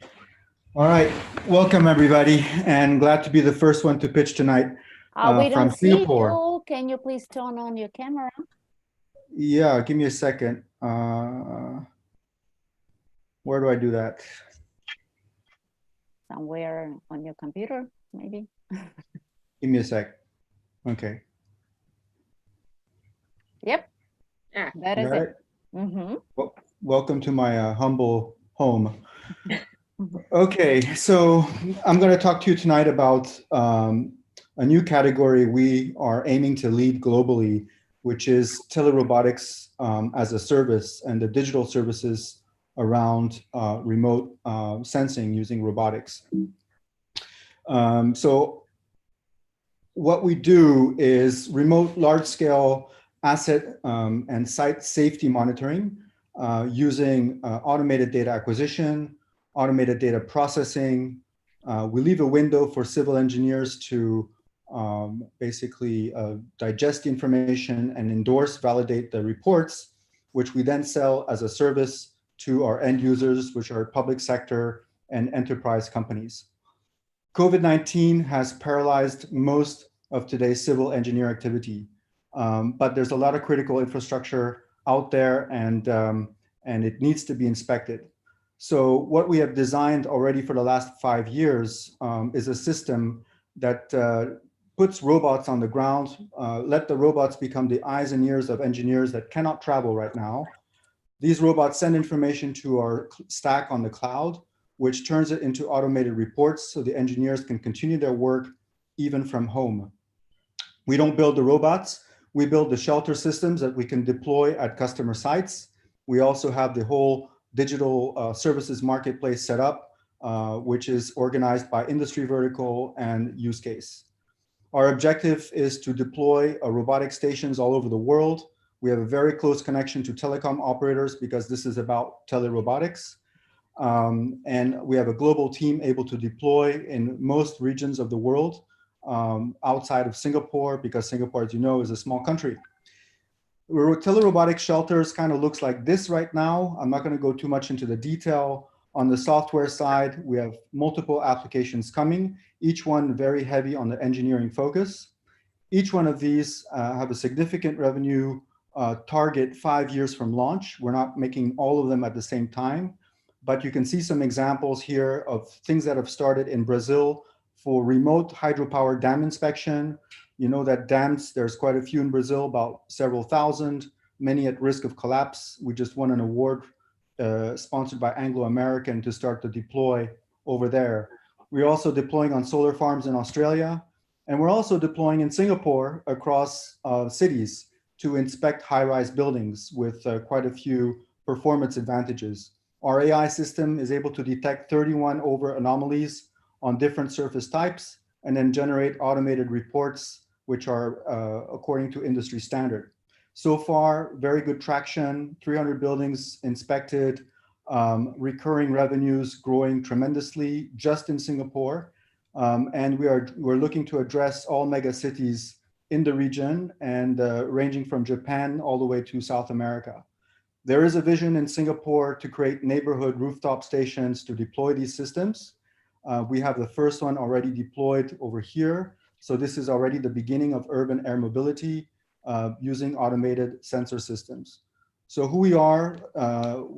All right. Welcome, everybody, and glad to be the first one to pitch tonight We from don't see Singapore. you. Can you please turn on your camera? Yeah, give me a second. Where do I do that? Somewhere on your computer, maybe. Give me a sec. Okay. Yep. Yeah, that is it. Well, welcome to my humble home. Okay, so I'm going to talk to you tonight about a new category we are aiming to lead globally, which is telerobotics as a service and the digital services around remote sensing using robotics. So what we do is remote large-scale asset and site safety monitoring using automated data acquisition, automated data processing. We leave a window for civil engineers to basically digest the information and endorse, validate the reports, which we then sell as a service to our end users, which are public sector and enterprise companies. COVID-19 has paralyzed most of today's civil engineer activity, but there's a lot of critical infrastructure out there, and it needs to be inspected. So what we have designed already for the last 5 years is a system that puts robots on the ground, let the robots become the eyes and ears of engineers that cannot travel right now. These robots send information to our stack on the cloud, which turns it into automated reports so the engineers can continue their work even from home. We don't build the robots, we build the shelter systems that we can deploy at customer sites. We also have the whole digital services marketplace set up, which is organized by industry vertical and use case. Our objective is to deploy robotic stations all over the world. We have a very close connection to telecom operators because this is about telerobotics. And we have a global team able to deploy in most regions of the world outside of Singapore, because Singapore, as you know, is a small country. Telerobotic shelters kind of looks like this right now. I'm not going to go too much into the detail. On the software side, we have multiple applications coming, each one very heavy on the engineering focus. Each one of these have a significant revenue target 5 years from launch. We're not making all of them at the same time, but you can see some examples here of things that have started in Brazil for remote hydropower dam inspection. You know that dams, there's quite a few in Brazil, about several thousand, many at risk of collapse. We just won an award sponsored by Anglo American to start to deploy over there. We're also deploying on solar farms in Australia, and we're also deploying in Singapore across cities to inspect high-rise buildings with quite a few performance advantages. Our AI system is able to detect 31 over anomalies on different surface types and then generate automated reports, which are according to industry standard. So far, very good traction, 300 buildings inspected, recurring revenues growing tremendously just in Singapore. And we're looking to address all mega cities in the region and ranging from Japan all the way to South America. There is a vision in Singapore to create neighborhood rooftop stations to deploy these systems. We have the first one already deployed over here. So this is already the beginning of urban air mobility using automated sensor systems. So who we are,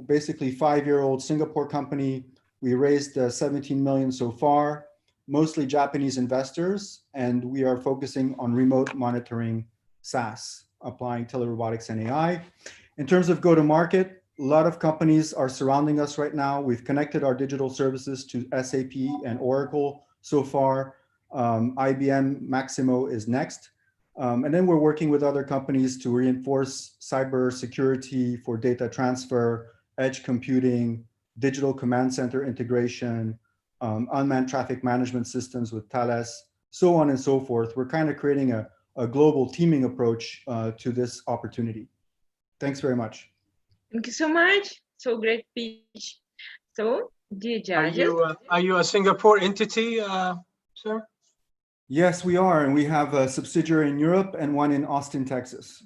basically 5-year-old Singapore company. We raised 17 million so far, mostly Japanese investors, and we are focusing on remote monitoring SaaS, applying telerobotics and AI. In terms of go-to-market, a lot of companies are surrounding us right now. We've connected our digital services to SAP and Oracle so far. IBM Maximo is next. And then we're working with other companies to reinforce cyber security for data transfer, edge computing, digital command center integration, unmanned traffic management systems with Thales, so on and so forth. We're kind of creating a global teaming approach to this opportunity. Thanks very much. Thank you so much. So great speech. So, dear judges. Are you a Singapore entity, sir? Yes, we are. And we have a subsidiary in Europe and one in Austin, Texas.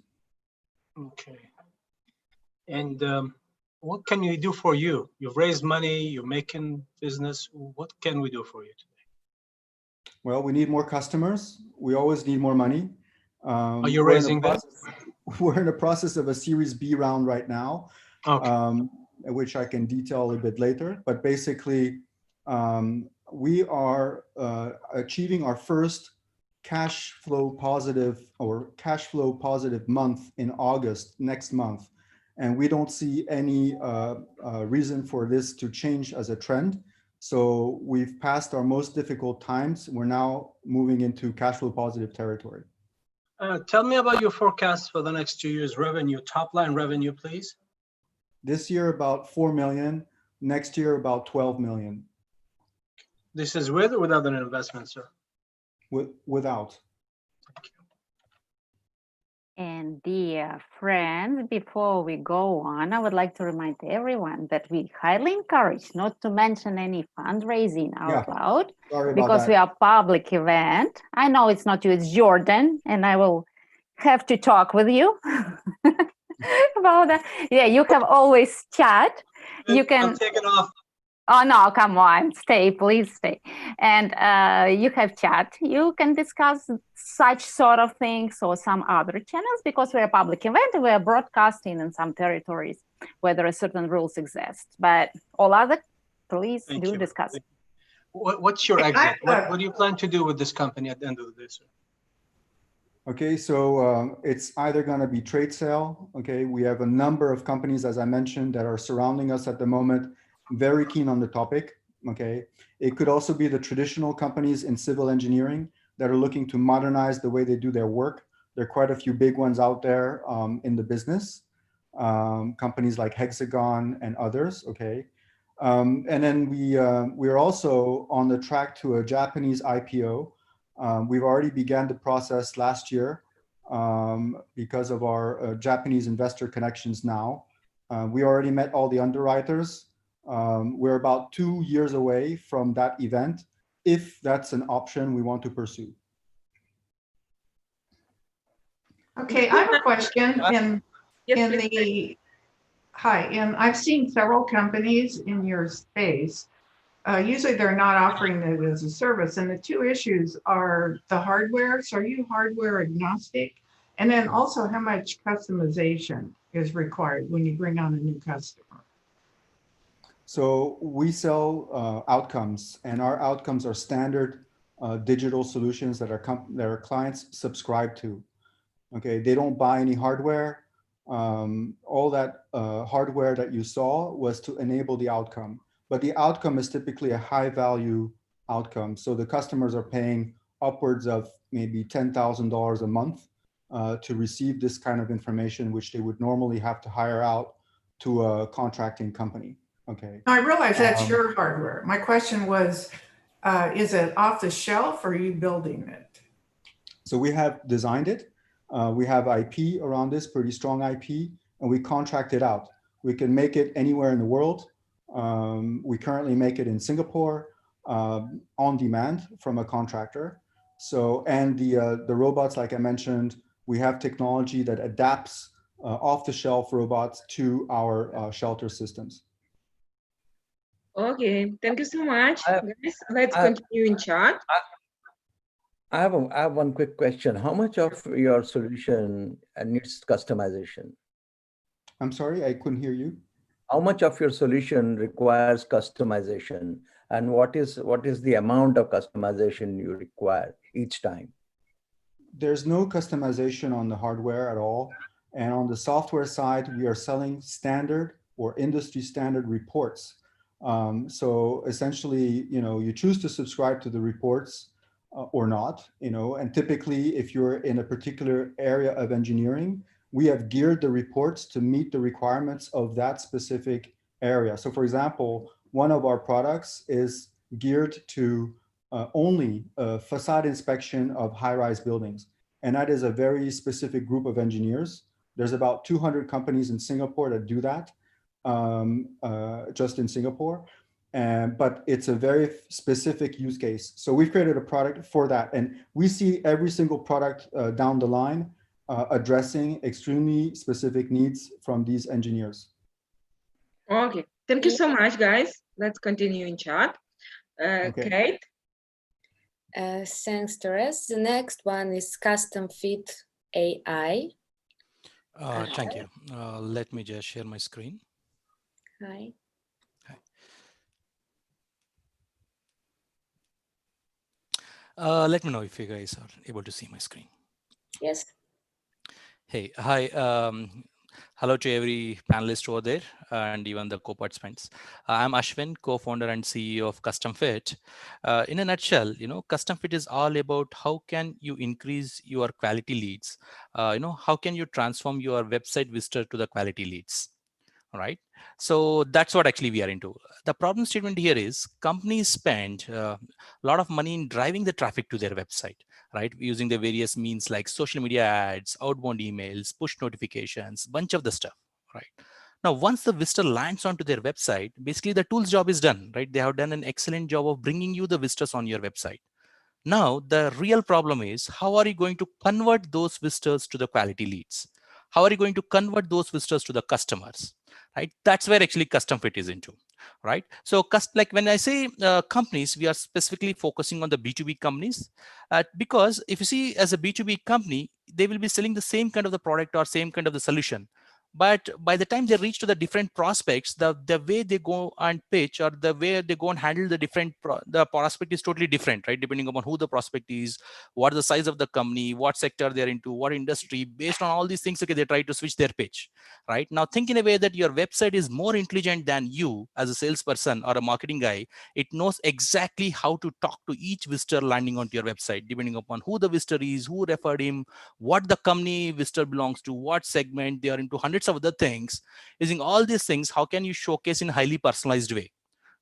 Okay. And what can we do for you? You've raised money, you're making business. What can we do for you today? Well, we need more customers. We always need more money. Are you raising that? We're in the process of a Series B round right now, okay. Which I can detail a little bit later. But basically, we are achieving our first cash flow positive month in August next month. And we don't see any reason for this to change as a trend. So we've passed our most difficult times. We're now moving into cash flow positive territory. Tell me about your forecast for the next 2 years revenue, top line revenue, please. This year, about 4 million. Next year, about 12 million. This is with or without an investment, sir? Without. Thank you. And dear friends, before we go on, I would like to remind everyone that we highly encourage not to mention any fundraising out loud because we are a public event. I know it's not you, it's Jordan, and I will have to talk with you about that. Yeah, you have always chat. You can take it off. Oh, no, come on, stay, please stay. And you have chat. You can discuss such sort of things or some other channels because we're a public event and we're broadcasting in some territories where there are certain rules exist. But all other, please do discuss. What's your exit? What do you plan to do with this company at the end of the day, sir? Okay, so it's either going to be trade sale. Okay, we have a number of companies, as I mentioned, that are surrounding us at the moment, very keen on the topic. Okay, it could also be the traditional companies in civil engineering that are looking to modernize the way they do their work. There are quite a few big ones out there in the business, companies like Hexagon and others. Okay, and then we're also on the track to a Japanese IPO. We've already began the process last year because of our Japanese investor connections now. We already met all the underwriters. We're about 2 years away from that event, if that's an option we want to pursue. Okay, I have a question in Yes, in the hi, and I've seen several companies in your space. Usually they're not offering it as a service, and the two issues are the hardware. So are you hardware agnostic? And then also how much customization is required when you bring on a new customer? So we sell outcomes, and our outcomes are standard digital solutions that our clients subscribe to. Okay, they don't buy any hardware. All that hardware that you saw was to enable the outcome, but the outcome is typically a high value outcome. So the customers are paying upwards of maybe $10,000 a month to receive this kind of information, which they would normally have to hire out to a contracting company. Okay. I realize that's your hardware. My question was, is it off the shelf or are you building it? So we have designed it. We have IP around this, pretty strong IP, and we contract it out. We can make it anywhere in the world. We currently make it in Singapore on demand from a contractor. So, and the robots, like I mentioned, we have technology that adapts off-the-shelf robots to our shelter systems. Okay, thank you so much, guys. Let's continue in chat. I have one quick question. How much of your solution needs customization? I'm sorry, I couldn't hear you. How much of your solution requires customization, and what is the amount of customization you require each time? There's no customization on the hardware at all. And on the software side, we are selling standard or industry standard reports. So essentially, you choose to subscribe to the reports or not, and typically if you're in a particular area of engineering, we have geared the reports to meet the requirements of that specific area. So for example, one of our products is geared to only facade inspection of high-rise buildings. And that is a very specific group of engineers. There's about 200 companies in Singapore that do that, just in Singapore. But it's a very specific use case. So we've created a product for that. And we see every single product down the line addressing extremely specific needs from these engineers. Okay, thank you so much, guys. Let's continue in chat. Kate? Thanks, Therese. The next one is Custom Fit AI. Thank you. Let me just share my screen. Hi. Let me know if you guys are able to see my screen. Yes. Hey, hi. Hello to every panelist over there and even the co-participants. I'm Ashwin, co-founder and CEO of Custom Fit. In a nutshell, Custom Fit is all about how can you increase your quality leads? How can you transform your website visitor to the quality leads? All right. So that's what actually we are into. The problem statement here is companies spend a lot of money in driving the traffic to their website, right? Using the various means like social media ads, outbound emails, push notifications, bunch of the stuff, right? Now, once the visitor lands onto their website, basically the tool's job is done, right? They have done an excellent job of bringing you the visitors on your website. Now, the real problem is how are you going to convert those visitors to the quality leads? How are you going to convert those visitors to the customers? Right? That's where actually Custom Fit is into, right? So like when I say companies, we are specifically focusing on the B2B companies because if you see as a B2B company, they will be selling the same kind of the product or same kind of the solution. But by the time they reach to the different prospects, the way they go and pitch or the way they go and handle the different the prospect is totally different, right? Depending upon who the prospect is, what is the size of the company, what sector they're into, what industry. Based on all these things, okay, they try to switch their pitch, right? Now, think in a way that your website is more intelligent than you as a salesperson or a marketing guy. It knows exactly how to talk to each visitor landing onto your website, depending upon who the visitor is, who referred him, what the company visitor belongs to, what segment they are into, hundreds of other things. Using all these things, how can you showcase in a highly personalized way?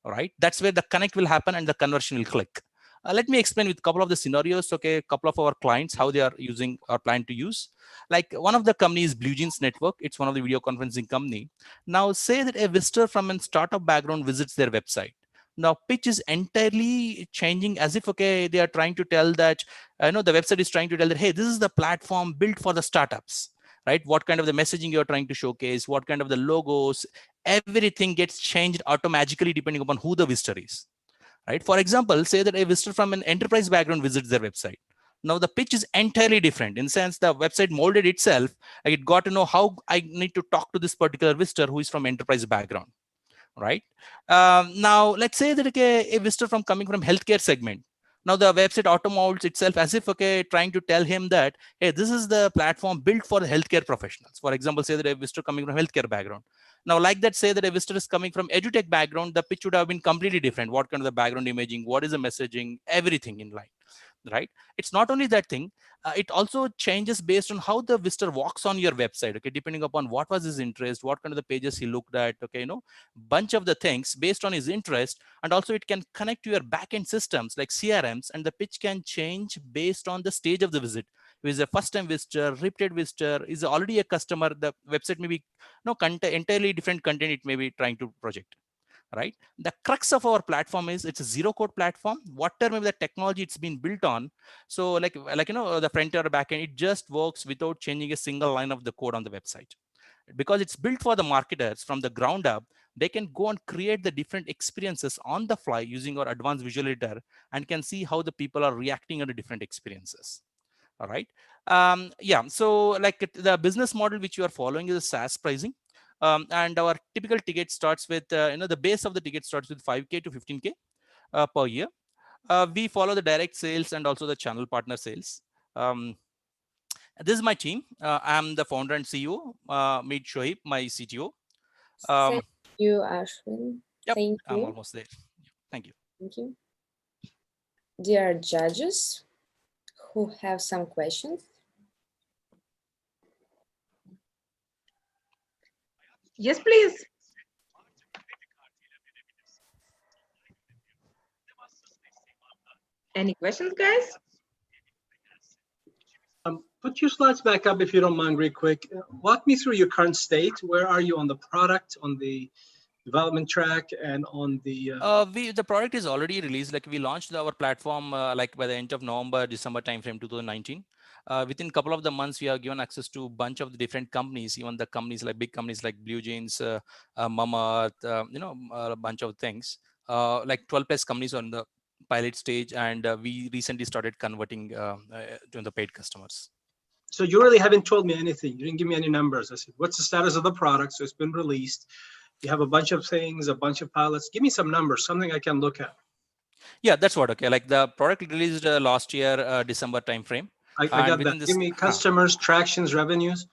All right, that's where the connect will happen and the conversion will click. Let me explain with a couple of the scenarios. Okay, a couple of our clients, how they are using or plan to use. Like one of the companies, Blue Jeans Network. It's one of the video conferencing company. Now say that a visitor from a startup background visits their website. Now pitch is entirely changing, as if, okay, they are trying to tell that, the website is trying to tell that, hey, this is the platform built for the startups, right? What kind of the messaging you're trying to showcase, what kind of the logos, everything gets changed automatically depending upon who the visitor is, right? For example, say that a visitor from an enterprise background visits their website. Now the pitch is entirely different in the sense the website molded itself. It got to know how I need to talk to this particular visitor who is from enterprise background, right? Now let's say that, okay, a visitor from coming from healthcare segment. Now the website auto molds itself as if, okay, trying to tell him that, hey, this is the platform built for healthcare professionals. For example, say that a visitor coming from healthcare background. Now, like that, say that a visitor is coming from edutech background, the pitch would have been completely different. What kind of the background imaging, what is the messaging, everything in line, right? It's not only that thing, it also changes based on how the visitor walks on your website, okay, depending upon what was his interest, what kind of the pages he looked at, okay, bunch of the things based on his interest. And also it can connect to your backend systems like CRMs, and the pitch can change based on the stage of the visit. If he's a first-time visitor, repeated visitor, is already a customer, the website may be entirely different content it may be trying to project, right? The crux of our platform is it's a zero code platform. Whatever maybe the technology it's been built on, so like the front or back end, it just works without changing a single line of the code on the website. Because it's built for the marketers from the ground up, they can go and create the different experiences on the fly using our advanced visual editor, and can see how the people are reacting on the different experiences. All right. Yeah. So like the business model which you are following is a SaaS pricing. And our typical ticket starts with, the base of the ticket starts with 5K to 15K per year. We follow the direct sales and also the channel partner sales. This is my team. I'm the founder and CEO. Meet Shoaib, my CTO. Thank you, Ashwin. Yep, Thank I'm you. almost there. Thank you. Thank you. Dear judges who have some questions. Yes, please. Any questions, guys? Put your slides back up if you don't mind, real quick. Walk me through your current state. Where are you on the product, on the development track, and on the the product is already released. Like we launched our platform like by the end of November, December timeframe 2019. Within a couple of the months, we have given access to a bunch of the different companies, even the companies like big companies like Blue Jeans, Mama, a bunch of things. Like 12 plus companies on the pilot stage, and we recently started converting to the paid customers. So you really haven't told me anything. You didn't give me any numbers. I said, what's the status of the product? So it's been released. You have a bunch of things, a bunch of pilots. Give me some numbers, something I can look at. Yeah, that's what. Okay, like the product released last year, December timeframe. I got that. Give me customers, tractions, revenues.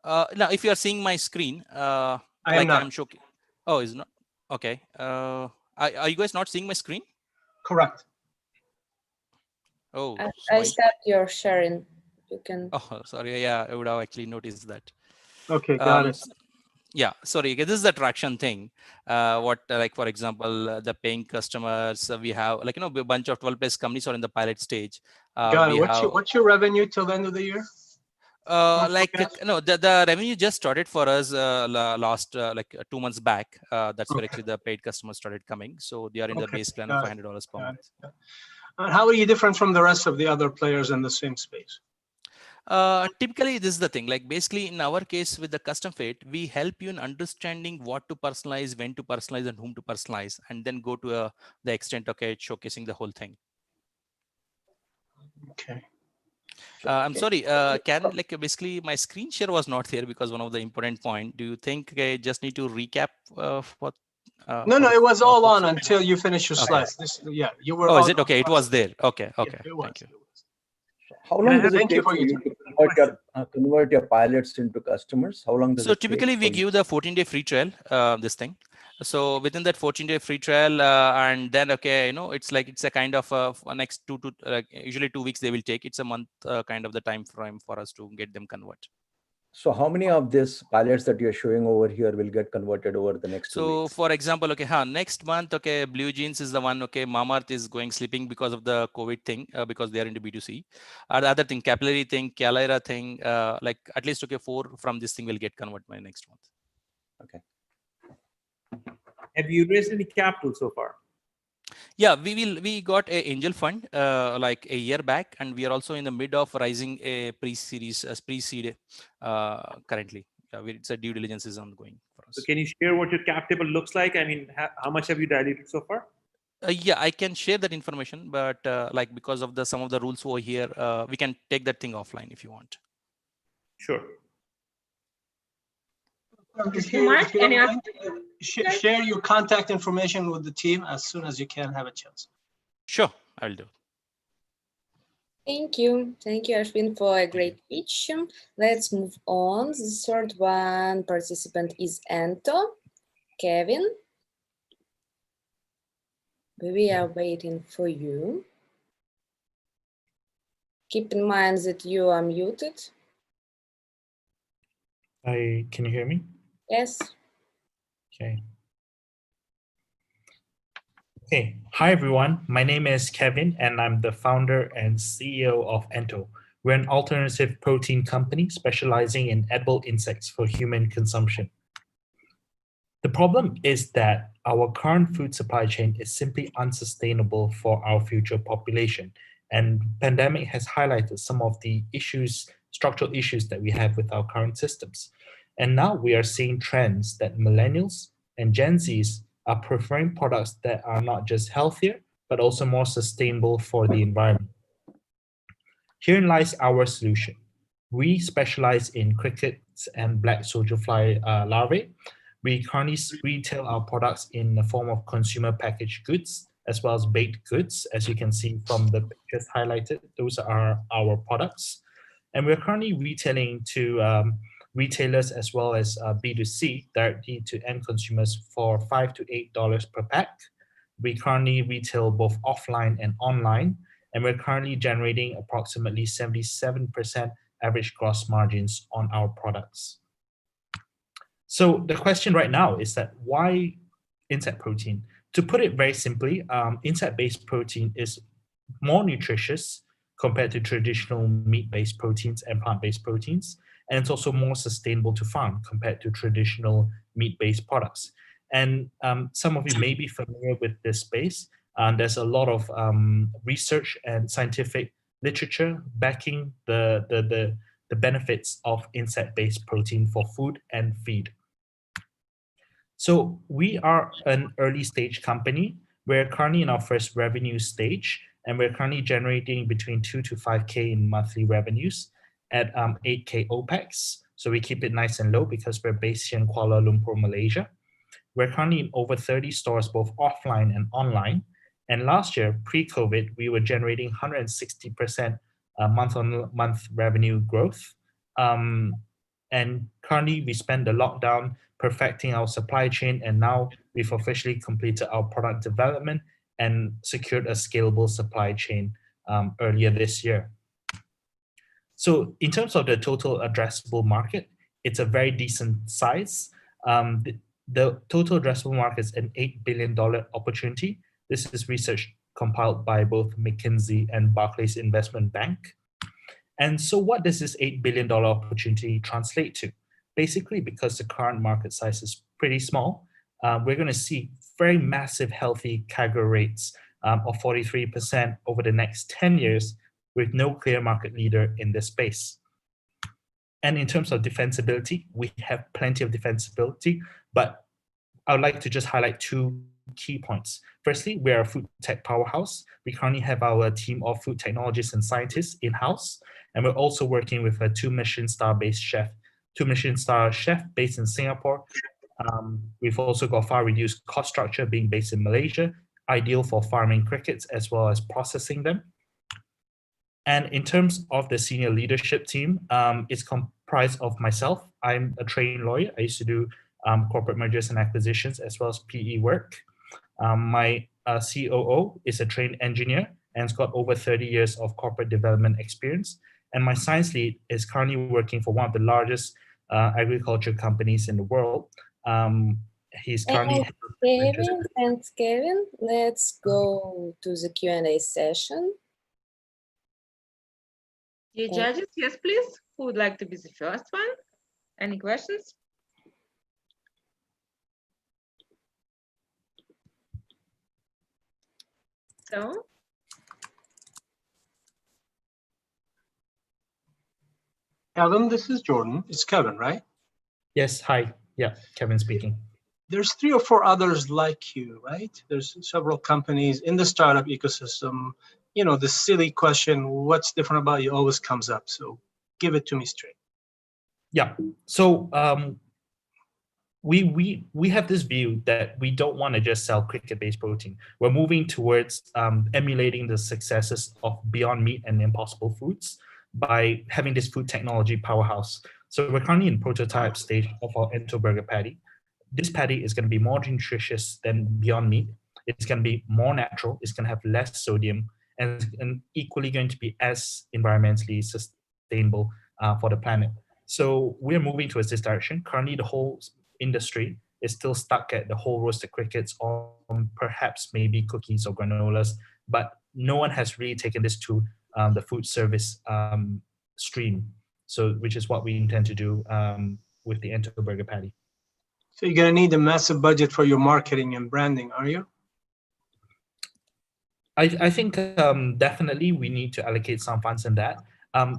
Now, if you are seeing my screen, I am not. I'm showing. Oh, is not okay. Are you guys not seeing my screen? Correct. Oh, I stopped your sharing. You can. Oh, sorry. Yeah, I would have actually noticed that. Okay, got it. Yeah, sorry. This is the traction thing. Like for example, the paying customers, we have like a bunch of 12 plus companies are in the pilot stage. Got it. What's your revenue till the end of the year? The revenue just started for us last 2 months back. That's where actually the paid customers started coming. So they are in the base plan of $500 per month. How are you different from the rest of the other players in the same space? Typically, this is the thing. Like basically, in our case with the custom fit, we help you in understanding what to personalize, when to personalize, and whom to personalize, and then go to the extent, okay, showcasing the whole thing. Okay. I'm sorry, Karen, like basically my screen share was not there because one of the important point. Do you think I just need to recap what? No, it was all on until you finish your slides. You were. Oh, is it okay? It was there. Okay. Yeah, thank you. How long does it take for you to convert your pilots into customers? How long does it take? So typically we give the 14-day free trial, this thing. So within that 14-day free trial, and then, okay, it's a kind of next usually 2 weeks they will take. It's a month kind of the time frame for us to get them convert. So how many of these pilots that you're showing over here will get converted over the next 2 weeks? So for example, okay, next month, okay, Blue Jeans is the one, okay, Mamaearth is going sleeping because of the COVID thing, because they are into B2C. The other thing, capillary thing, Calaira thing, like at least, okay, 4 from this thing will get converted by next month. Okay. Have you raised any capital so far? Yeah, we got a angel fund like a year back, and we are also in the mid of raising a pre-seed currently. Yeah, it's a due diligence is ongoing for us. So can you share what your cap table looks like? I mean, how much have you diluted so far? Yeah, I can share that information, but like because of some of the rules over here, we can take that thing offline if you want. Sure. If you don't mind, share your contact information with the team as soon as you can have a chance. Sure, I'll do. Thank you, Ashwin, for a great pitch. Let's move on. The third one participant is Anto. Kevin, we are waiting for you. Keep in mind that you are muted. Can you hear me? Yes. Okay. Okay. Hi, everyone. My name is Kevin, and I'm the founder and CEO of Ento. We're an alternative protein company specializing in edible insects for human consumption. The problem is that our current food supply chain is simply unsustainable for our future population. And pandemic has highlighted some of the issues, structural issues that we have with our current systems. And now we are seeing trends that millennials and Gen Zs are preferring products that are not just healthier, but also more sustainable for the environment. Herein lies our solution. We specialize in crickets and black soldier fly larvae. We currently retail our products in the form of consumer packaged goods, as well as baked goods. As you can see from the pictures highlighted, those are our products. And we're currently retailing to retailers as well as B2C, directly to end consumers for $5 to $8 per pack. We currently retail both offline and online, and we're currently generating approximately 77% average gross margins on our products. So the question right now is that why insect protein? To put it very simply, insect-based protein is more nutritious compared to traditional meat-based proteins and plant-based proteins. And it's also more sustainable to farm compared to traditional meat-based products. And some of you may be familiar with this space. There's a lot of research and scientific literature backing the benefits of insect-based protein for food and feed. So we are an early stage company. We're currently in our first revenue stage, and we're currently generating between 2 to 5K in monthly revenues at 8K OPEX. So we keep it nice and low because we're based here in Kuala Lumpur, Malaysia. We're currently in over 30 stores, both offline and online. And last year, pre-COVID, we were generating 160% month-on-month revenue growth. And currently, we spend the lockdown perfecting our supply chain, and now we've officially completed our product development and secured a scalable supply chain earlier this year. So in terms of the total addressable market, it's a very decent size. The total addressable market is an $8 billion opportunity. This is research compiled by both McKinsey and Barclays Investment Bank. And so what does this $8 billion opportunity translate to? Basically, because the current market size is pretty small, we're going to see very massive, healthy CAGR rates of 43% over the next 10 years with no clear market leader in this space. And in terms of defensibility, we have plenty of defensibility, but I would like to just highlight two key points. Firstly, we're a food tech powerhouse. We currently have our team of food technologists and scientists in-house, and we're also working with a two Michelin star chef based in Singapore. We've also got far reduced cost structure being based in Malaysia, ideal for farming crickets as well as processing them. And in terms of the senior leadership team, it's comprised of myself. I'm a trained lawyer. I used to do corporate mergers and acquisitions as well as PE work. My COO is a trained engineer and has got over 30 years of corporate development experience. And my science lead is currently working for one of the largest agriculture companies in the world. He's currently... Thanks, Kevin. Let's go to the Q&A session. Dear judges, yes, please. Who would like to be the first one? Any questions? So, Kevin, this is Jordan. It's Kevin, right? Yes, hi. Yeah, Kevin speaking. There's 3 or 4 others like you, right? There's several companies in the startup ecosystem. You know, the silly question, what's different about you, always comes up. So give it to me straight. Yeah. So we have this view that we don't want to just sell cricket-based protein. We're moving towards emulating the successes of Beyond Meat and Impossible Foods by having this food technology powerhouse. So we're currently in prototype stage of our Ento Burger Patty. This patty is going to be more nutritious than Beyond Meat. It's going to be more natural. It's going to have less sodium and equally going to be as environmentally sustainable for the planet. So we're moving towards this direction. Currently, the whole industry is still stuck at the whole roasted crickets or perhaps maybe cookies or granolas, but no one has really taken this to the food service stream. So, which is what we intend to do with the Ento Burger Patty. So you're going to need a massive budget for your marketing and branding, are you? I think definitely we need to allocate some funds in that.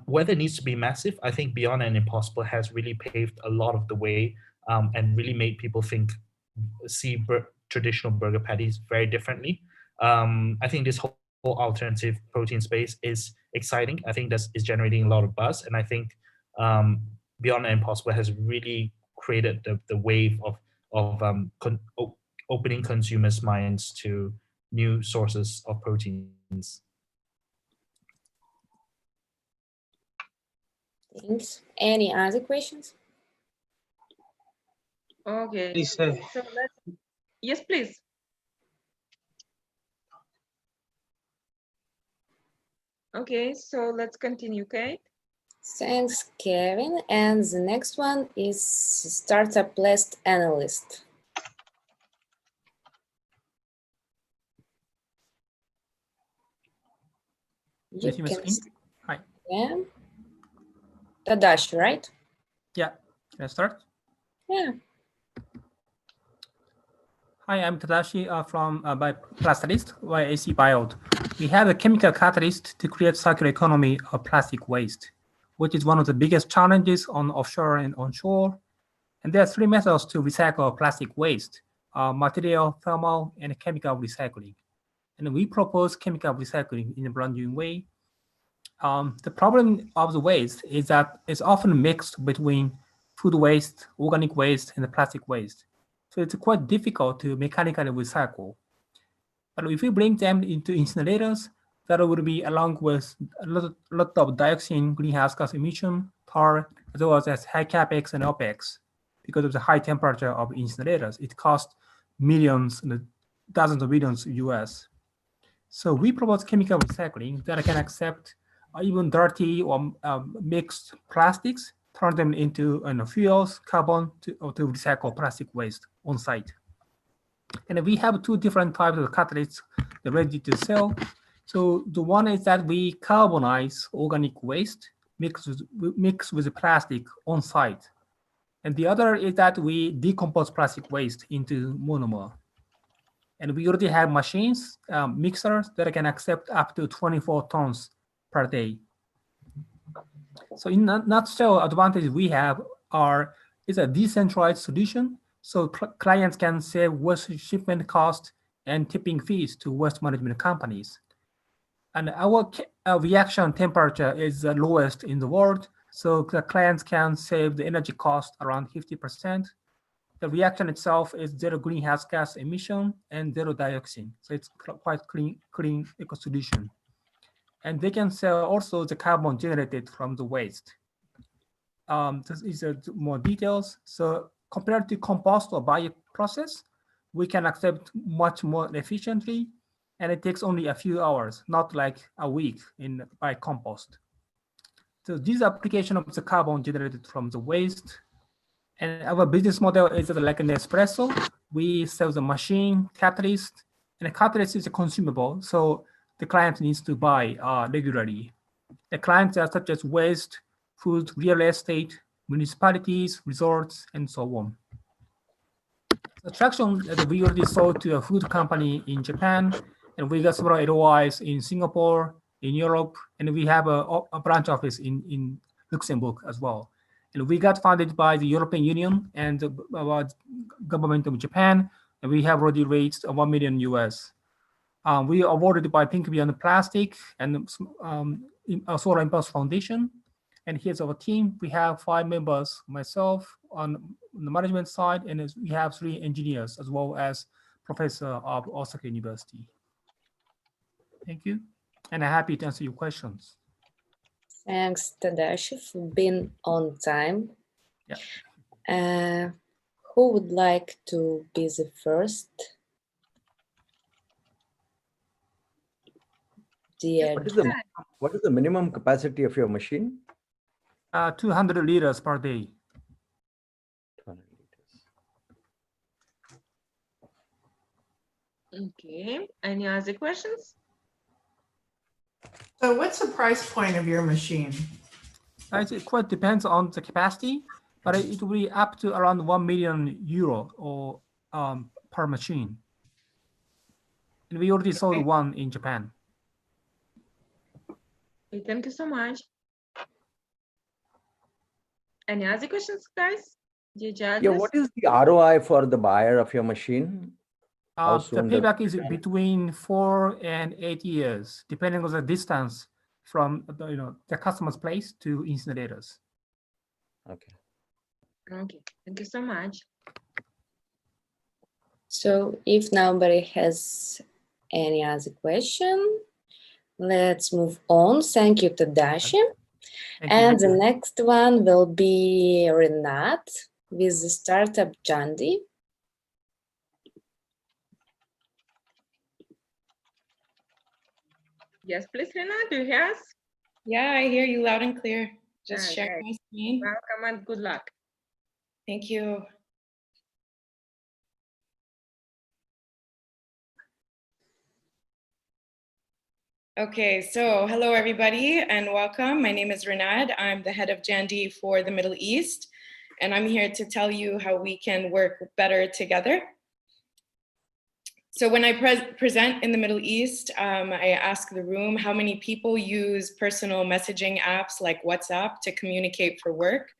Whether it needs to be massive, I think Beyond and Impossible has really paved a lot of the way and really made people see traditional burger patties very differently. I think this whole alternative protein space is exciting. I think is generating a lot of buzz, and I think Beyond and Impossible has really created the wave of opening consumers' minds to new sources of proteins. Thanks. Any other questions? okay. Please say. So yes, please. Okay, so let's continue, Kate. Thanks, Kevin. And the next one is Startup List Analyst. You see my can screen? Hi. Yeah. Tadashi, right? Yeah. Can I start? Yeah. Hi, I'm Tadashi from Plasterist, YAC Biode. We have a chemical catalyst to create circular economy of plastic waste, which is one of the biggest challenges on offshore and onshore. And there are 3 methods to recycle plastic waste: material, thermal, and chemical recycling. And we propose chemical recycling in a brand new way. The problem of the waste is that it's often mixed between food waste, organic waste, and the plastic waste. So it's quite difficult to mechanically recycle. But if we bring them into incinerators, that would be along with a lot of dioxin, greenhouse gas emission, tar, as well as high capex and opex. Because of the high temperature of incinerators, it costs millions, dozens of billions US. So we propose chemical recycling that can accept even dirty or mixed plastics, turn them into fuels, carbon to recycle plastic waste on site. And we have 2 different types of catalysts ready to sell. So the one is that we carbonize organic waste mixed with plastic on site. And the other is that we decompose plastic waste into monomer. And we already have machines, mixers that can accept up to 24 tons per day. So in a nutshell, advantage we have is a decentralized solution. So clients can save waste shipment cost and tipping fees to waste management companies. And our reaction temperature is the lowest in the world. So the clients can save the energy cost around 50%. The reaction itself is 0 greenhouse gas emission and 0 dioxin. So it's quite clean eco solution. And they can sell also the carbon generated from the waste. This is more details. So compared to compost or bioprocess, we can accept much more efficiently, and it takes only a few hours, not like a week by compost. So this application of the carbon generated from the waste. And our business model is like an espresso. We sell the machine, catalyst, and the catalyst is a consumable, so the client needs to buy regularly. The clients are such as waste, food, real estate, municipalities, resorts, and so on. The traction that we already sold to a food company in Japan, And we got several LOIs in Singapore, in Europe, and we have a branch office in Luxembourg as well. And we got funded by the European Union and the government of Japan, and we have already raised 1 million US. We are awarded by Think Beyond Plastic and Solar Impulse Foundation. And here's our team. We have 5 members, myself on the management side, and we have 3 engineers as well as professor of Osaka University. Thank you. And I'm happy to answer your questions. Thanks, Tadashi, for being on time. Yeah. Who would like to be the first? What is the minimum capacity of your machine? 200 liters per day. 200 liters. Okay, any other questions? So what's the price point of your machine? It quite depends on the capacity, but it will be up to around €1 million or per machine. And we already sold one in Japan. Okay, thank you so much. Any other questions, guys? Yeah, what is the ROI for the buyer of your machine? The payback is between 4 and 8 years, depending on the distance from the customer's place to incinerators. Okay. Okay, thank you so much. So if nobody has any other question, let's move on. Thank you, Tadashi. And the next one will be Renat with the startup Jandy. Yes, please, Renat, do you hear us? Yeah, I hear you loud and clear. Just Okay. share my screen. Welcome and good luck. Thank you. Okay, so hello everybody and welcome. My name is Renad. I'm the head of Jandy for the Middle East, and I'm here to tell you how we can work better together. So when I present in the Middle East, I ask the room how many people use personal messaging apps like WhatsApp to communicate for work.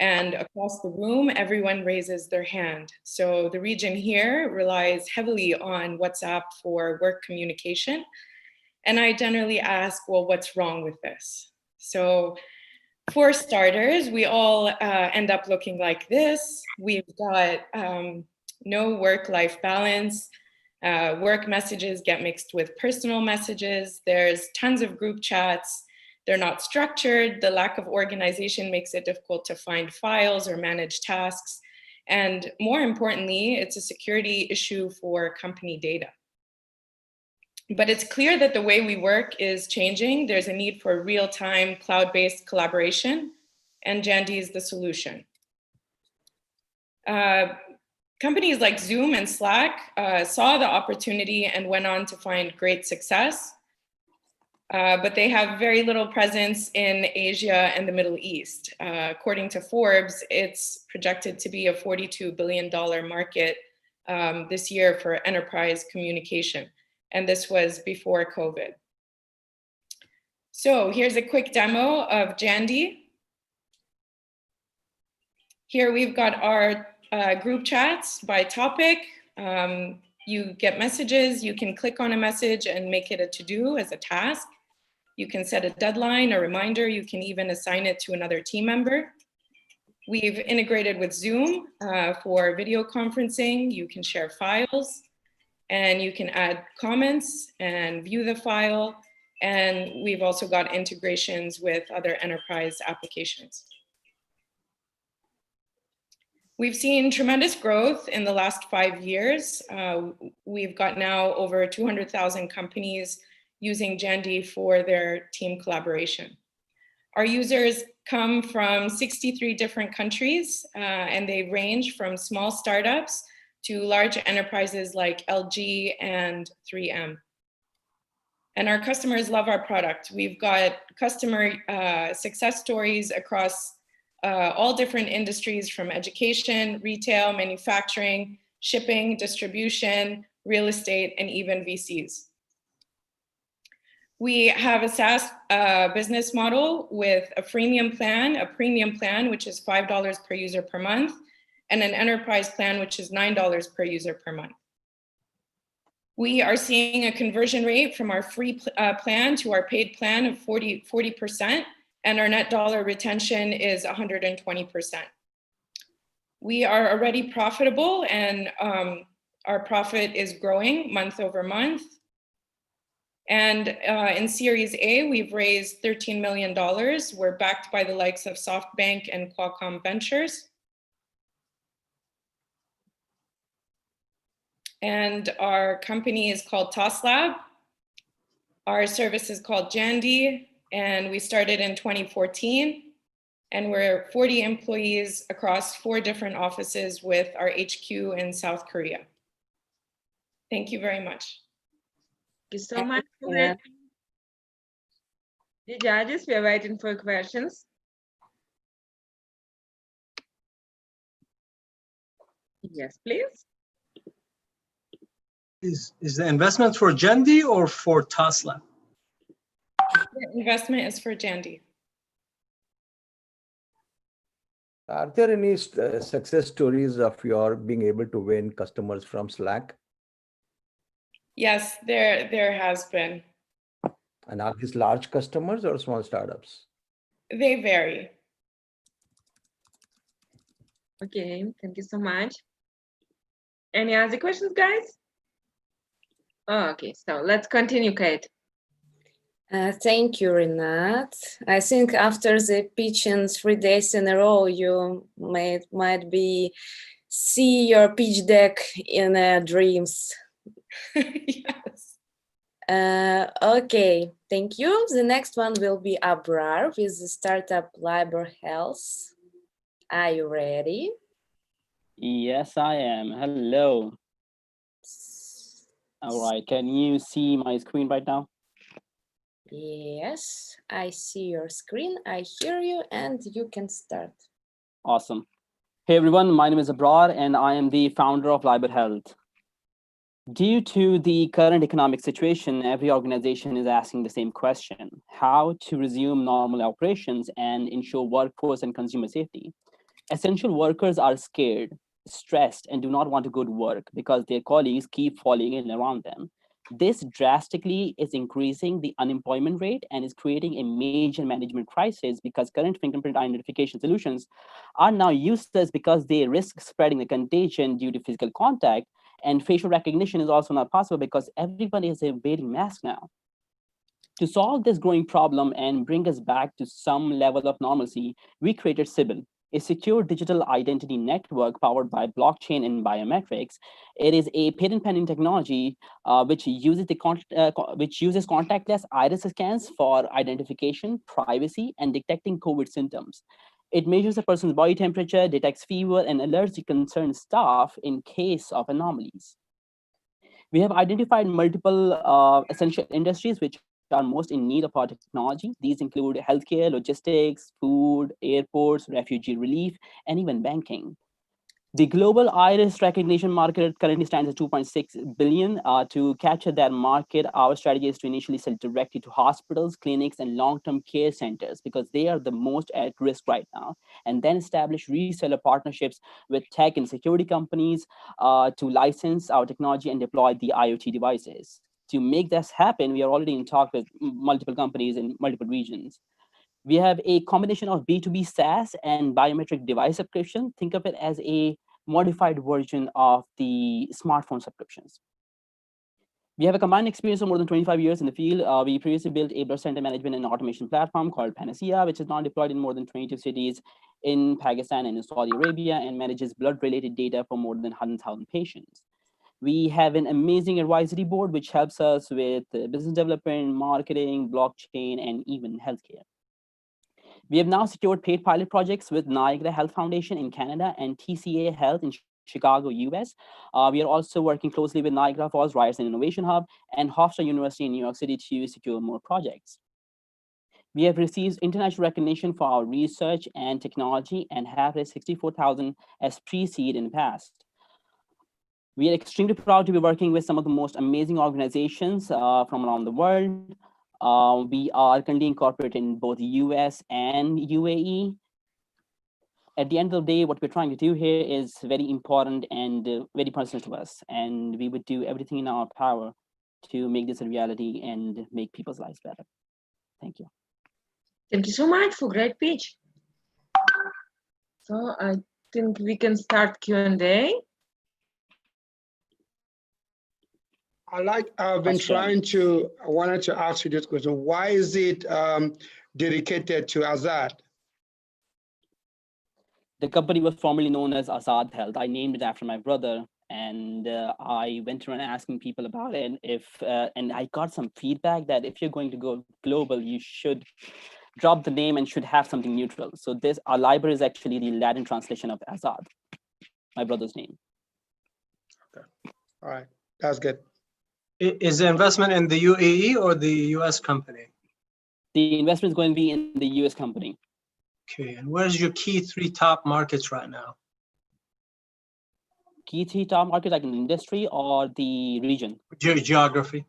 And across the room, everyone raises their hand. So the region here relies heavily on WhatsApp for work communication. And I generally ask, well, what's wrong with this? So for starters, we all end up looking like this. We've got no work-life balance. Work messages get mixed with personal messages. There's tons of group chats. They're not structured. The lack of organization makes it difficult to find files or manage tasks. And more importantly, it's a security issue for company data. But it's clear that the way we work is changing. There's a need for real-time cloud-based collaboration, and Jandy is the solution. Companies like Zoom and Slack saw the opportunity and went on to find great success, but they have very little presence in Asia and the Middle East. According to Forbes, it's projected to be a $42 billion market this year for enterprise communication. And this was before COVID. So here's a quick demo of Jandy. Here we've got our group chats by topic. You get messages, you can click on a message and make it a to-do as a task. You can set a deadline, a reminder, you can even assign it to another team member. We've integrated with Zoom for video conferencing. You can share files. And you can add comments and view the file. And we've also got integrations with other enterprise applications. We've seen tremendous growth in the last 5 years. We've got now over 200,000 companies using Jandy for their team collaboration. Our users come from 63 different countries, and they range from small startups to large enterprises like LG and 3M. And our customers love our product. We've got customer success stories across all different industries from education, retail, manufacturing, shipping, distribution, real estate, and even VCs. We have a SaaS business model with a premium plan, which is $5 per user per month, and an enterprise plan, which is $9 per user per month. We are seeing a conversion rate from our free plan to our paid plan of 40%, and our net dollar retention is 120%. We are already profitable, and our profit is growing month over month. And in Series A, we've raised $13 million. We're backed by the likes of SoftBank and Qualcomm Ventures. And our company is called TOSLab. Our service is called Jandy, and we started in 2014. And we're 40 employees across 4 different offices with our HQ in South Korea. Thank you very much. Thank you so much. The judges, we are waiting for questions. Yes, please. Is the investment for Jandy or for Tesla? The investment is for Jandy. Are there any success stories of your being able to win customers from Slack? Yes, there has been. And are these large customers or small startups? They vary. Okay, thank you so much. Any other questions, guys? Okay, so let's continue, Kate. Thank you, Renat. I think after the pitching 3 days in a row, you might be see your pitch deck in dreams. Yes. Okay, thank you. The next one will be Abrar with the startup Liber Health. Are you ready? Yes, I am. Hello. All right, can you see my screen right now? Yes, I see your screen, I hear you, and you can start. Awesome. Hey everyone, my name is Abrar and I am the founder of Liber Health. Due to the current economic situation, every organization is asking the same question: how to resume normal operations and ensure workforce and consumer safety. Essential workers are scared, stressed, and do not want to go to work because their colleagues keep falling in around them. This drastically is increasing the unemployment rate and is creating a major management crisis because current fingerprint identification solutions are now useless because they risk spreading the contagion due to physical contact, and facial recognition is also not possible because everybody is wearing masks now. To solve this growing problem and bring us back to some level of normalcy, we created Sybil, a secure digital identity network powered by blockchain and biometrics. It is a patent-pending technology which uses contactless iris scans for identification, privacy, and detecting COVID symptoms. It measures a person's body temperature, detects fever, and alerts the concerned staff in case of anomalies. We have identified multiple essential industries which are most in need of our technology. These include healthcare, logistics, food, airports, refugee relief, and even banking. The global iris recognition market currently stands at 2.6 billion. To capture that market, our strategy is to initially sell directly to hospitals, clinics, and long-term care centers because they are the most at risk right now, and then establish reseller partnerships with tech and security companies to license our technology and deploy the IoT devices. To make this happen, we are already in talk with multiple companies in multiple regions. We have a combination of B2B SaaS and biometric device subscription. Think of it as a modified version of the smartphone subscriptions. We have a combined experience of more than 25 years in the field. We previously built a blood center management and automation platform called Panacea, which is now deployed in more than 22 cities in Pakistan and in Saudi Arabia and manages blood-related data for more than 100,000 patients. We have an amazing advisory board, which helps us with business development, marketing, blockchain, and even healthcare. We have now secured paid pilot projects with Niagara Health Foundation in Canada and TCA Health in Chicago, US. We are also working closely with Niagara Falls Ryerson Innovation Hub and Hofstra University in New York City to secure more projects. We have received international recognition for our research and technology and have raised 64,000 as pre-seed in the past. We are extremely proud to be working with some of the most amazing organizations from around the world. We are currently incorporated in both US and UAE. At the end of the day, what we're trying to do here is very important and very personal to us. And we would do everything in our power to make this a reality and make people's lives better. Thank you. Thank you so much for great pitch. So I think we can start Q&A. I wanted to ask you this question. Why is it dedicated to Azad? The company was formerly known as Azad Health. I named it after my brother, and I went around asking people about it. And I got some feedback that if you're going to go global, you should drop the name and should have something neutral. So our library is actually the Latin translation of Azad, my brother's name. Okay. All right, that's good. Is the investment in the UAE or the US company? The investment is going to be in the US company. Okay, and where's your key 3 top markets right now? Key 3 top markets, like in industry or the region? Geography.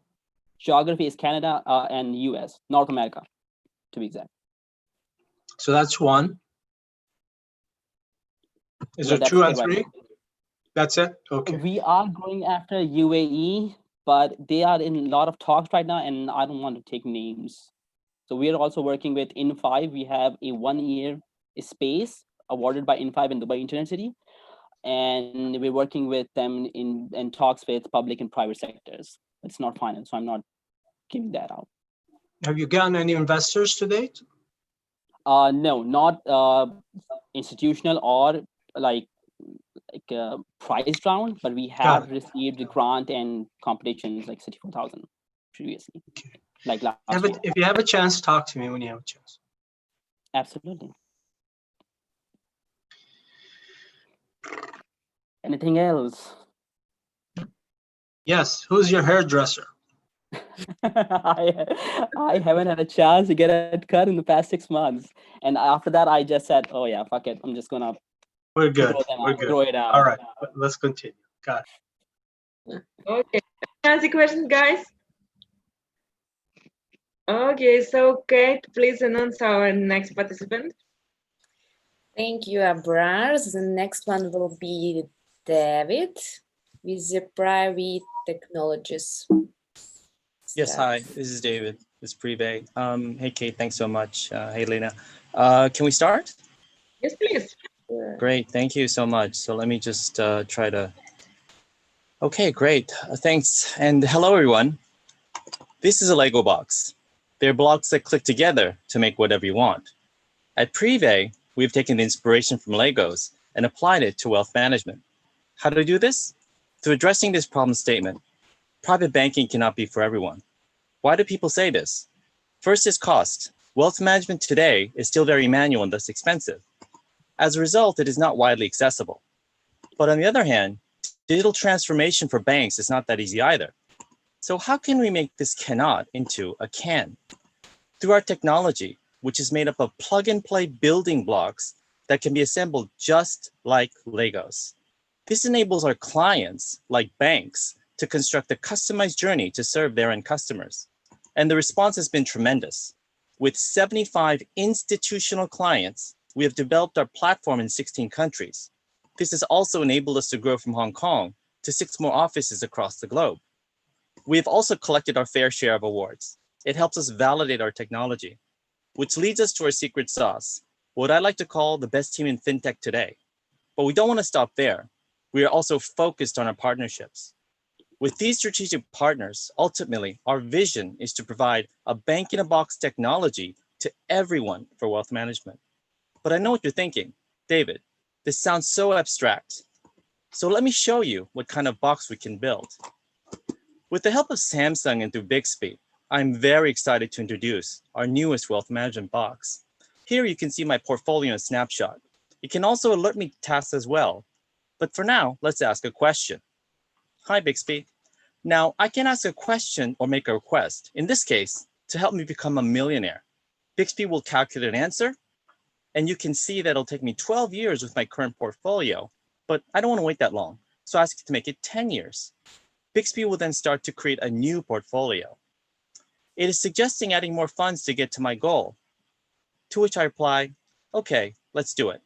Geography is Canada and US, North America, to be exact. So that's 1. Is there 2 and 3? Right, that's it? Okay. We are going after UAE, but they are in a lot of talks right now, and I don't want to take names. So we are also working with In5. We have a 1-year space awarded by In5 in Dubai Internet City. And we're working with them in talks with public and private sectors. It's not final, so I'm not giving that out. Have you gotten any investors to date? No, not institutional or like a prize round, but we have received a grant and competitions like 64,000 previously. Okay. Like last year. If you have a chance, talk to me when you have a chance. Absolutely. Anything else? Yes. Who's your hairdresser? I haven't had a chance to get a cut in the past 6 months. And after that, I just said, oh yeah, fuck it. I'm just going to We're good. Throw it out. All right. Let's continue. Got it. Okay. Answer questions, guys. Okay, so Kate, please announce our next participant. Thank you, Abrar. The next one will be David with the private technologies. Yes, hi, this is David. It's Prive. Hey, Kate, thanks so much. Hey, Lena. Can we start? Yes, please. Great, thank you so much. So let me just try to... Okay, great, thanks. And hello, everyone. This is a Lego box. They're blocks that click together to make whatever you want. At Prive, we've taken the inspiration from Legos and applied it to wealth management. How do we do this? Through addressing this problem statement. Private banking cannot be for everyone. Why do people say this? First is cost. Wealth management today is still very manual and thus expensive. As a result, it is not widely accessible. But on the other hand, digital transformation for banks is not that easy either. So how can we make this cannot into a can? Through our technology, which is made up of plug-and-play building blocks that can be assembled just like Legos. This enables our clients, like banks, to construct a customized journey to serve their end customers. And the response has been tremendous. With 75 institutional clients, we have developed our platform in 16 countries. This has also enabled us to grow from Hong Kong to 6 more offices across the globe. We have also collected our fair share of awards. It helps us validate our technology, which leads us to our secret sauce, what I like to call the best team in fintech today. But we don't want to stop there. We are also focused on our partnerships. With these strategic partners, ultimately, our vision is to provide a bank-in-a-box technology to everyone for wealth management. But I know what you're thinking. David, this sounds so abstract. So let me show you what kind of box we can build. With the help of Samsung and through Bixby, I'm very excited to introduce our newest wealth management box. Here you can see my portfolio in a snapshot. It can also alert me to tasks as well. But for now, let's ask a question. Hi, Bixby. Now, I can ask a question or make a request, in this case, to help me become a millionaire. Bixby will calculate an answer, and you can see that it'll take me 12 years with my current portfolio, but I don't want to wait that long, so I ask it to make it 10 years. Bixby will then start to create a new portfolio. It is suggesting adding more funds to get to my goal. To which I reply, okay, let's do it.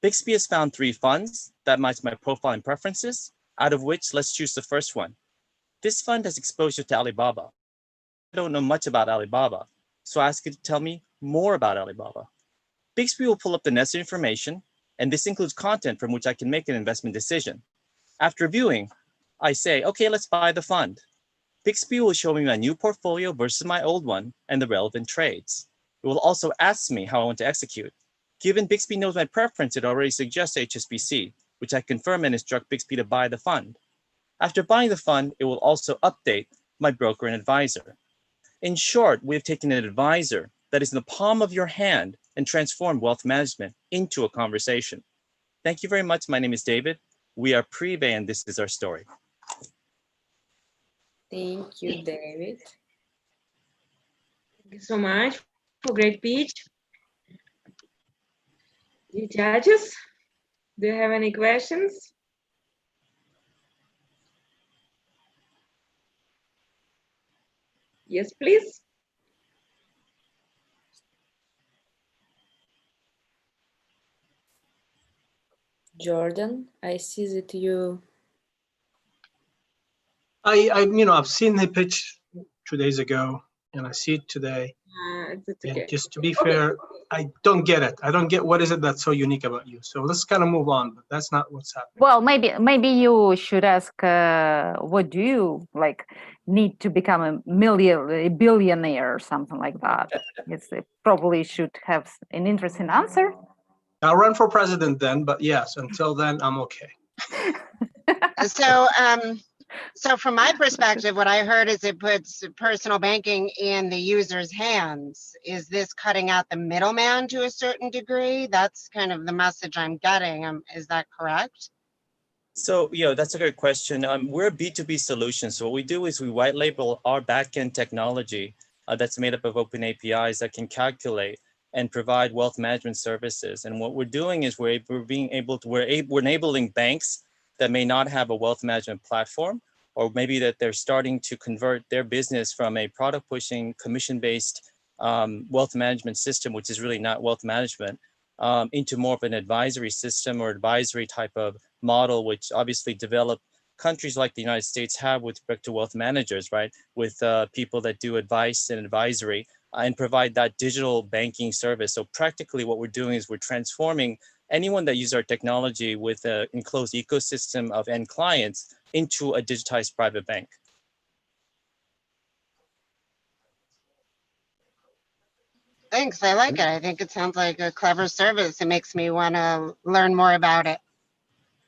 Bixby has found 3 funds that match my profile and preferences, out of which let's choose the first one. This fund has exposure to Alibaba. I don't know much about Alibaba, so I ask you to tell me more about Alibaba. Bixby will pull up the necessary information, and this includes content from which I can make an investment decision. After reviewing, I say, okay, let's buy the fund. Bixby will show me my new portfolio versus my old one and the relevant trades. It will also ask me how I want to execute. Given Bixby knows my preference, it already suggests HSBC, which I confirm and instruct Bixby to buy the fund. After buying the fund, it will also update my broker and advisor. In short, we have taken an advisor that is in the palm of your hand and transformed wealth management into a conversation. Thank you very much. My name is David. We are Prive, and this is our story. Thank you, David. Thank you so much for great pitch. The judges, do you have any questions? Yes, please. Jordan, I see that you. I've seen the pitch 2 days ago, and I see it today. It's And okay. just to be fair, I don't get it. I don't get what is it that's so unique about you. So let's kind of move on, but that's not what's happening. Well, maybe you should ask, what do you like need to become a billionaire or something like that? It probably should have an interesting answer. I'll run for president then, but yes, until then, I'm okay. So from my perspective, what I heard is it puts personal banking in the user's hands. Is this cutting out the middleman to a certain degree? That's kind of the message I'm getting. Is that correct? So, that's a great question. We're a B2B solution. So what we do is we white label our backend technology that's made up of open APIs that can calculate and provide wealth management services. And what we're doing is we're enabling banks that may not have a wealth management platform, or maybe that they're starting to convert their business from a product pushing commission-based wealth management system, which is really not wealth management, into more of an advisory system or advisory type of model, which obviously developed countries like the United States have with respect to wealth managers, right? With people that do advice and advisory and provide that digital banking service. So practically what we're doing is we're transforming anyone that uses our technology with an enclosed ecosystem of end clients into a digitized private bank. Thanks, I like it. I think it sounds like a clever service. It makes me want to learn more about it.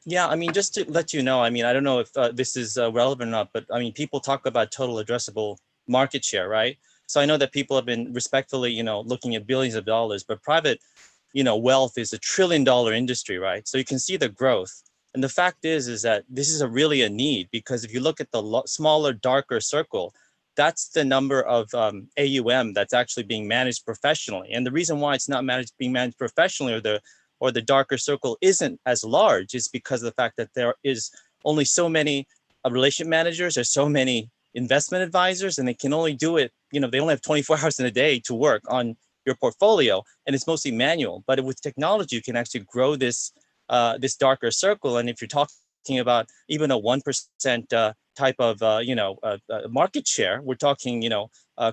Yeah, I mean, just to let you know, I mean, I don't know if this is relevant or not, but I mean, people talk about total addressable market share, right? So I know that people have been respectfully, looking at billions of dollars, but private, wealth is $1 trillion industry, right? So you can see the growth. And the fact is that this is really a need, because if you look at the smaller, darker circle, that's the number of AUM that's actually being managed professionally. And the reason why it's not being managed professionally, or the darker circle isn't as large, is because of the fact that there is only so many relationship managers, or so many investment advisors, and they can only do it, they only have 24 hours in a day to work on your portfolio, and it's mostly manual. But with technology, you can actually grow this this darker circle. And if you're talking about even a 1% type of market share, we're talking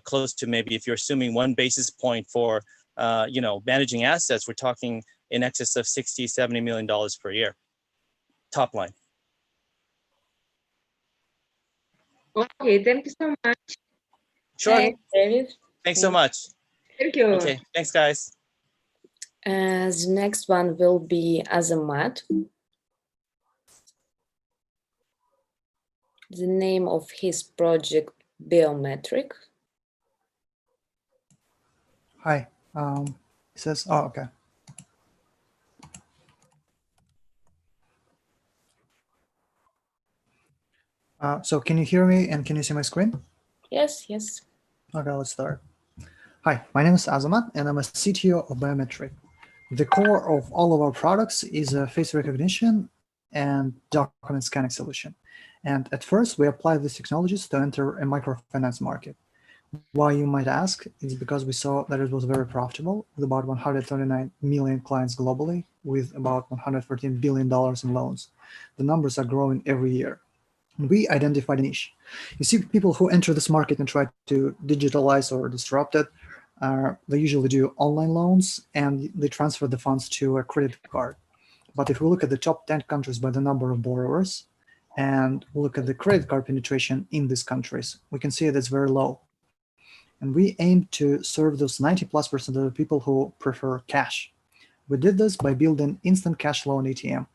close to, maybe if you're assuming 1 basis point for managing assets, we're talking in excess of $60-70 million per year, top line. Okay, thank you so much. Sure. Thanks, David. Thanks so much. Thank you. Okay, thanks, guys. The next one will be Azamat. The name of his project, Biometric. Hi. It says, oh, okay. So can you hear me and can you see my screen? Yes, yes. Okay, let's start. Hi, my name is Azamat and I'm a CTO of Biometric. The core of all of our products is a face recognition and document scanning solution. And at first, we applied these technologies to enter a microfinance market. Why, you might ask? It's because we saw that it was very profitable, with about 139 million clients globally, with about $114 billion in loans. The numbers are growing every year. We identified a niche. You see, people who enter this market and try to digitalize or disrupt it, they usually do online loans and they transfer the funds to a credit card. But if we look at the top 10 countries by the number of borrowers and look at the credit card penetration in these countries, we can see that it's very low. And we aim to serve those 90+% of the people who prefer cash. We did this by building instant cash loan ATM.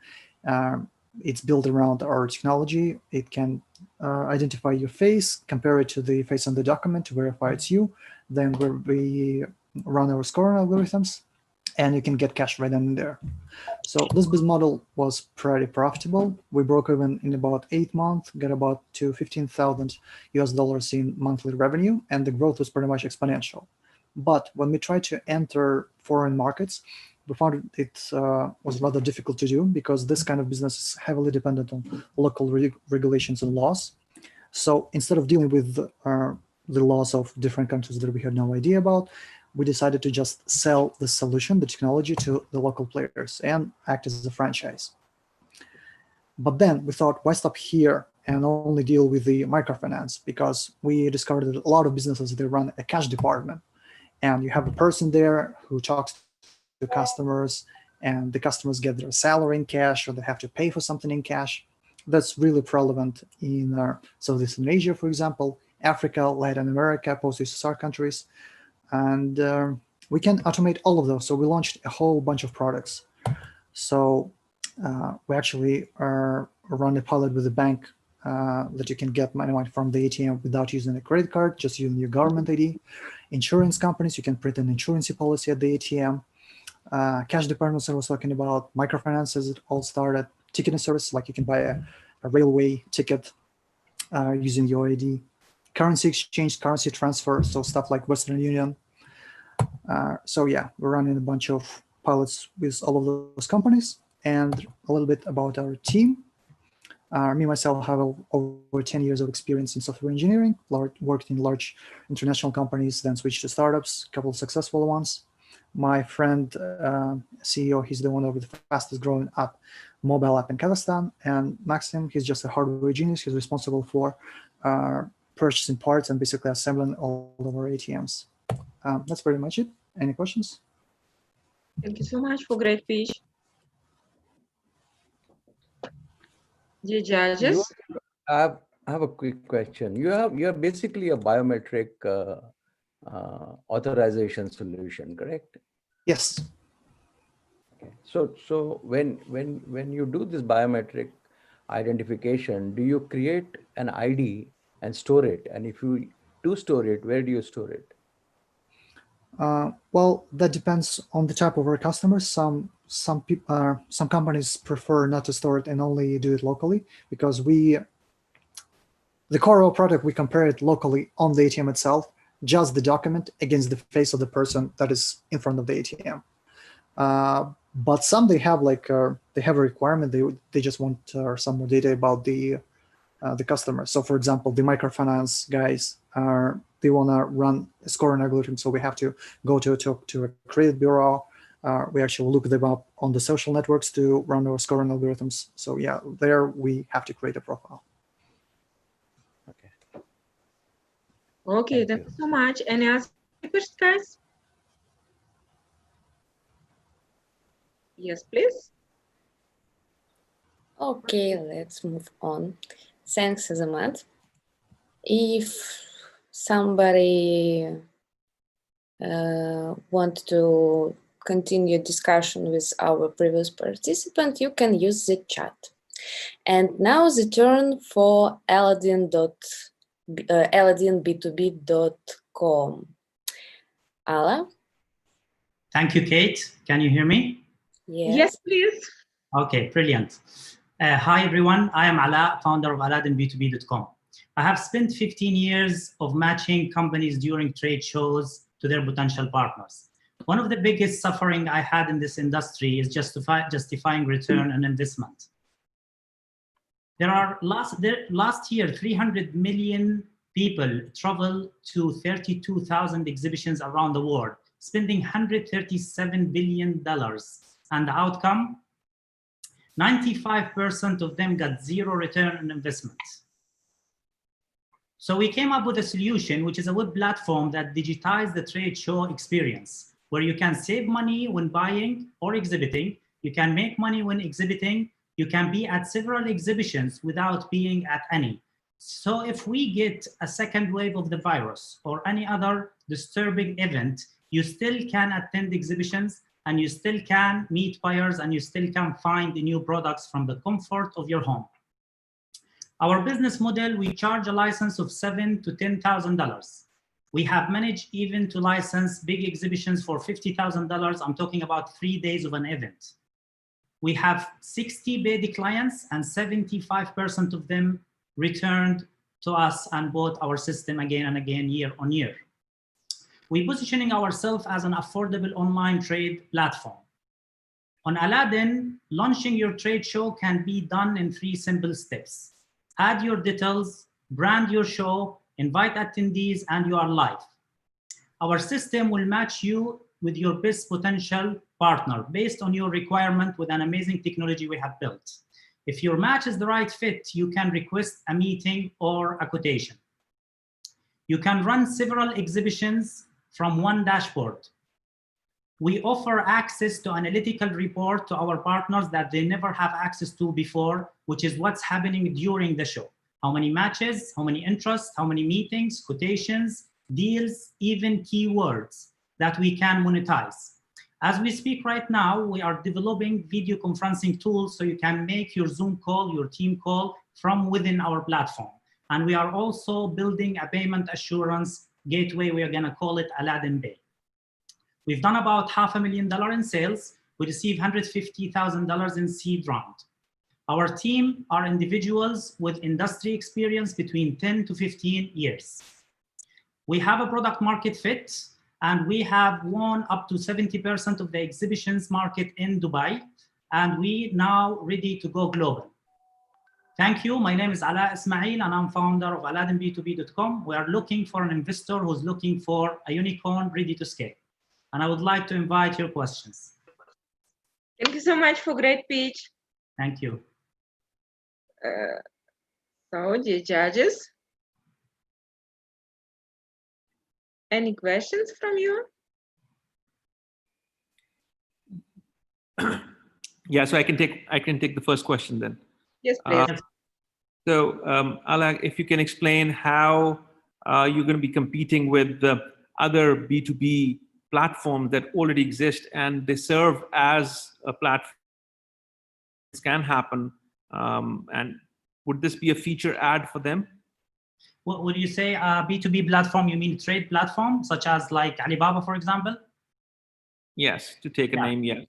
It's built around our technology. It can identify your face, compare it to the face on the document to verify it's you. Then we run our scoring algorithms, and you can get cash right then and there. So this business model was pretty profitable. We broke even in about 8 months, got about to $15,000 in monthly revenue, and the growth was pretty much exponential. But when we tried to enter foreign markets, we found it was rather difficult to do because this kind of business is heavily dependent on local regulations and laws. So instead of dealing with the laws of different countries that we had no idea about, we decided to just sell the solution, the technology, to the local players and act as a franchise. But then we thought, why stop here and only deal with the microfinance? Because we discovered that a lot of businesses, they run a cash department, and you have a person there who talks to customers, and the customers get their salary in cash, or they have to pay for something in cash. That's really prevalent in Southeast Asia, for example, Africa, Latin America, post-USSR countries. And we can automate all of those. So we launched a whole bunch of products. So we actually run a pilot with a bank that you can get money from the ATM without using a credit card, just using your government ID. Insurance companies, you can print an insurance policy at the ATM. Cash departments I was talking about, microfinances, it all started. Ticketing service, like you can buy a railway ticket using your ID. Currency exchange, currency transfer, so stuff like Western Union. So yeah, we're running a bunch of pilots with all of those companies. And a little bit about our team. Me, myself, have over 10 years of experience in software engineering, worked in large international companies, then switched to startups, a couple of successful ones. My friend, CEO, he's the one of the fastest growing mobile app in Kazakhstan. And Maxim, he's just a hardware genius. He's responsible for purchasing parts and basically assembling all of our ATMs. That's pretty much it. Any questions? Thank you so much for great pitch. Dear judges. I have a quick question. You're basically a biometric authorization solution, correct? Yes. Okay. So when you do this biometric identification, do you create an ID and store it? And if you do store it, where do you store it? Well, that depends on the type of our customers. Some companies prefer not to store it and only do it locally, because the core of our product, we compare it locally on the ATM itself, just the document against the face of the person that is in front of the ATM. But some, they have they have a requirement. They just want some more data about the customer. So for example, the microfinance guys they want to run a scoring algorithm, so we have to go to a credit bureau. We actually look them up on the social networks to run our scoring algorithms. So yeah, there we have to create a profile. Okay, thank you so much. Any other questions, guys? Yes, please. Okay, let's move on. Thanks, Azamat. If somebody want to continue discussion with our previous participant, you can use the chat. And now the turn for aladdinb2b.com. Ala? Thank you, Kate. Can you hear me? Yes, please. Okay, brilliant. Hi, everyone. I am Ala, founder of aladdinb2b.com. I have spent 15 years of matching companies during trade shows to their potential partners. One of the biggest suffering I had in this industry is justifying return on investment. There are last year 300 million people travel to 32,000 exhibitions around the world, spending $137 billion. And the outcome, 95% of them got zero return on investment. So we came up with a solution, which is a web platform that digitizes the trade show experience, where you can save money when buying or exhibiting, you can make money when exhibiting, you can be at several exhibitions without being at any. So if we get a second wave of the virus or any other disturbing event, you still can attend exhibitions and you still can meet buyers and you still can find the new products from the comfort of your home. Our business model, we charge a license of $7,000 to $10,000. We have managed even to license big exhibitions for $50,000. I'm talking about 3 days of an event. We have 60 paid clients and 75% of them returned to us and bought our system again and again, year on year. We're positioning ourselves as an affordable online trade platform. On Aladdin, launching your trade show can be done in 3 simple steps. Add your details, brand your show, invite attendees, and you are live. Our system will match you with your best potential partner based on your requirement with an amazing technology we have built. If your match is the right fit, you can request a meeting or a quotation. You can run several exhibitions from one dashboard. We offer access to analytical report to our partners that they never have access to before, which is what's happening during the show. How many matches, how many interests, how many meetings, quotations, deals, even keywords that we can monetize. As we speak right now, we are developing video conferencing tools so you can make your Zoom call, your team call from within our platform. And we are also building a payment assurance gateway. We are gonna call it Aladdin Pay. We've done about $500,000 in sales. We received $150,000 in seed round. Our team are individuals with industry experience between 10 to 15 years. We have a product market fit, and we have won up to 70% of the exhibitions market in Dubai, and we now ready to go global. Thank you. My name is Ala Ismail, and I'm founder of AladdinB2B.com. We are looking for an investor who's looking for a unicorn ready to scale. And I would like to invite your questions. Thank you so much for great pitch. Thank you. So, dear judges, any questions from you? Yeah, so I can take the first question then. Yes, please. So, Ala, if you can explain how you're going to be competing with the other B2B platforms that already exist and they serve as a platform. This can happen, and would this be a feature ad for them? What would you say B2B platform? You mean trade platform, such as like Alibaba, for example? Yes, to take a name, yes.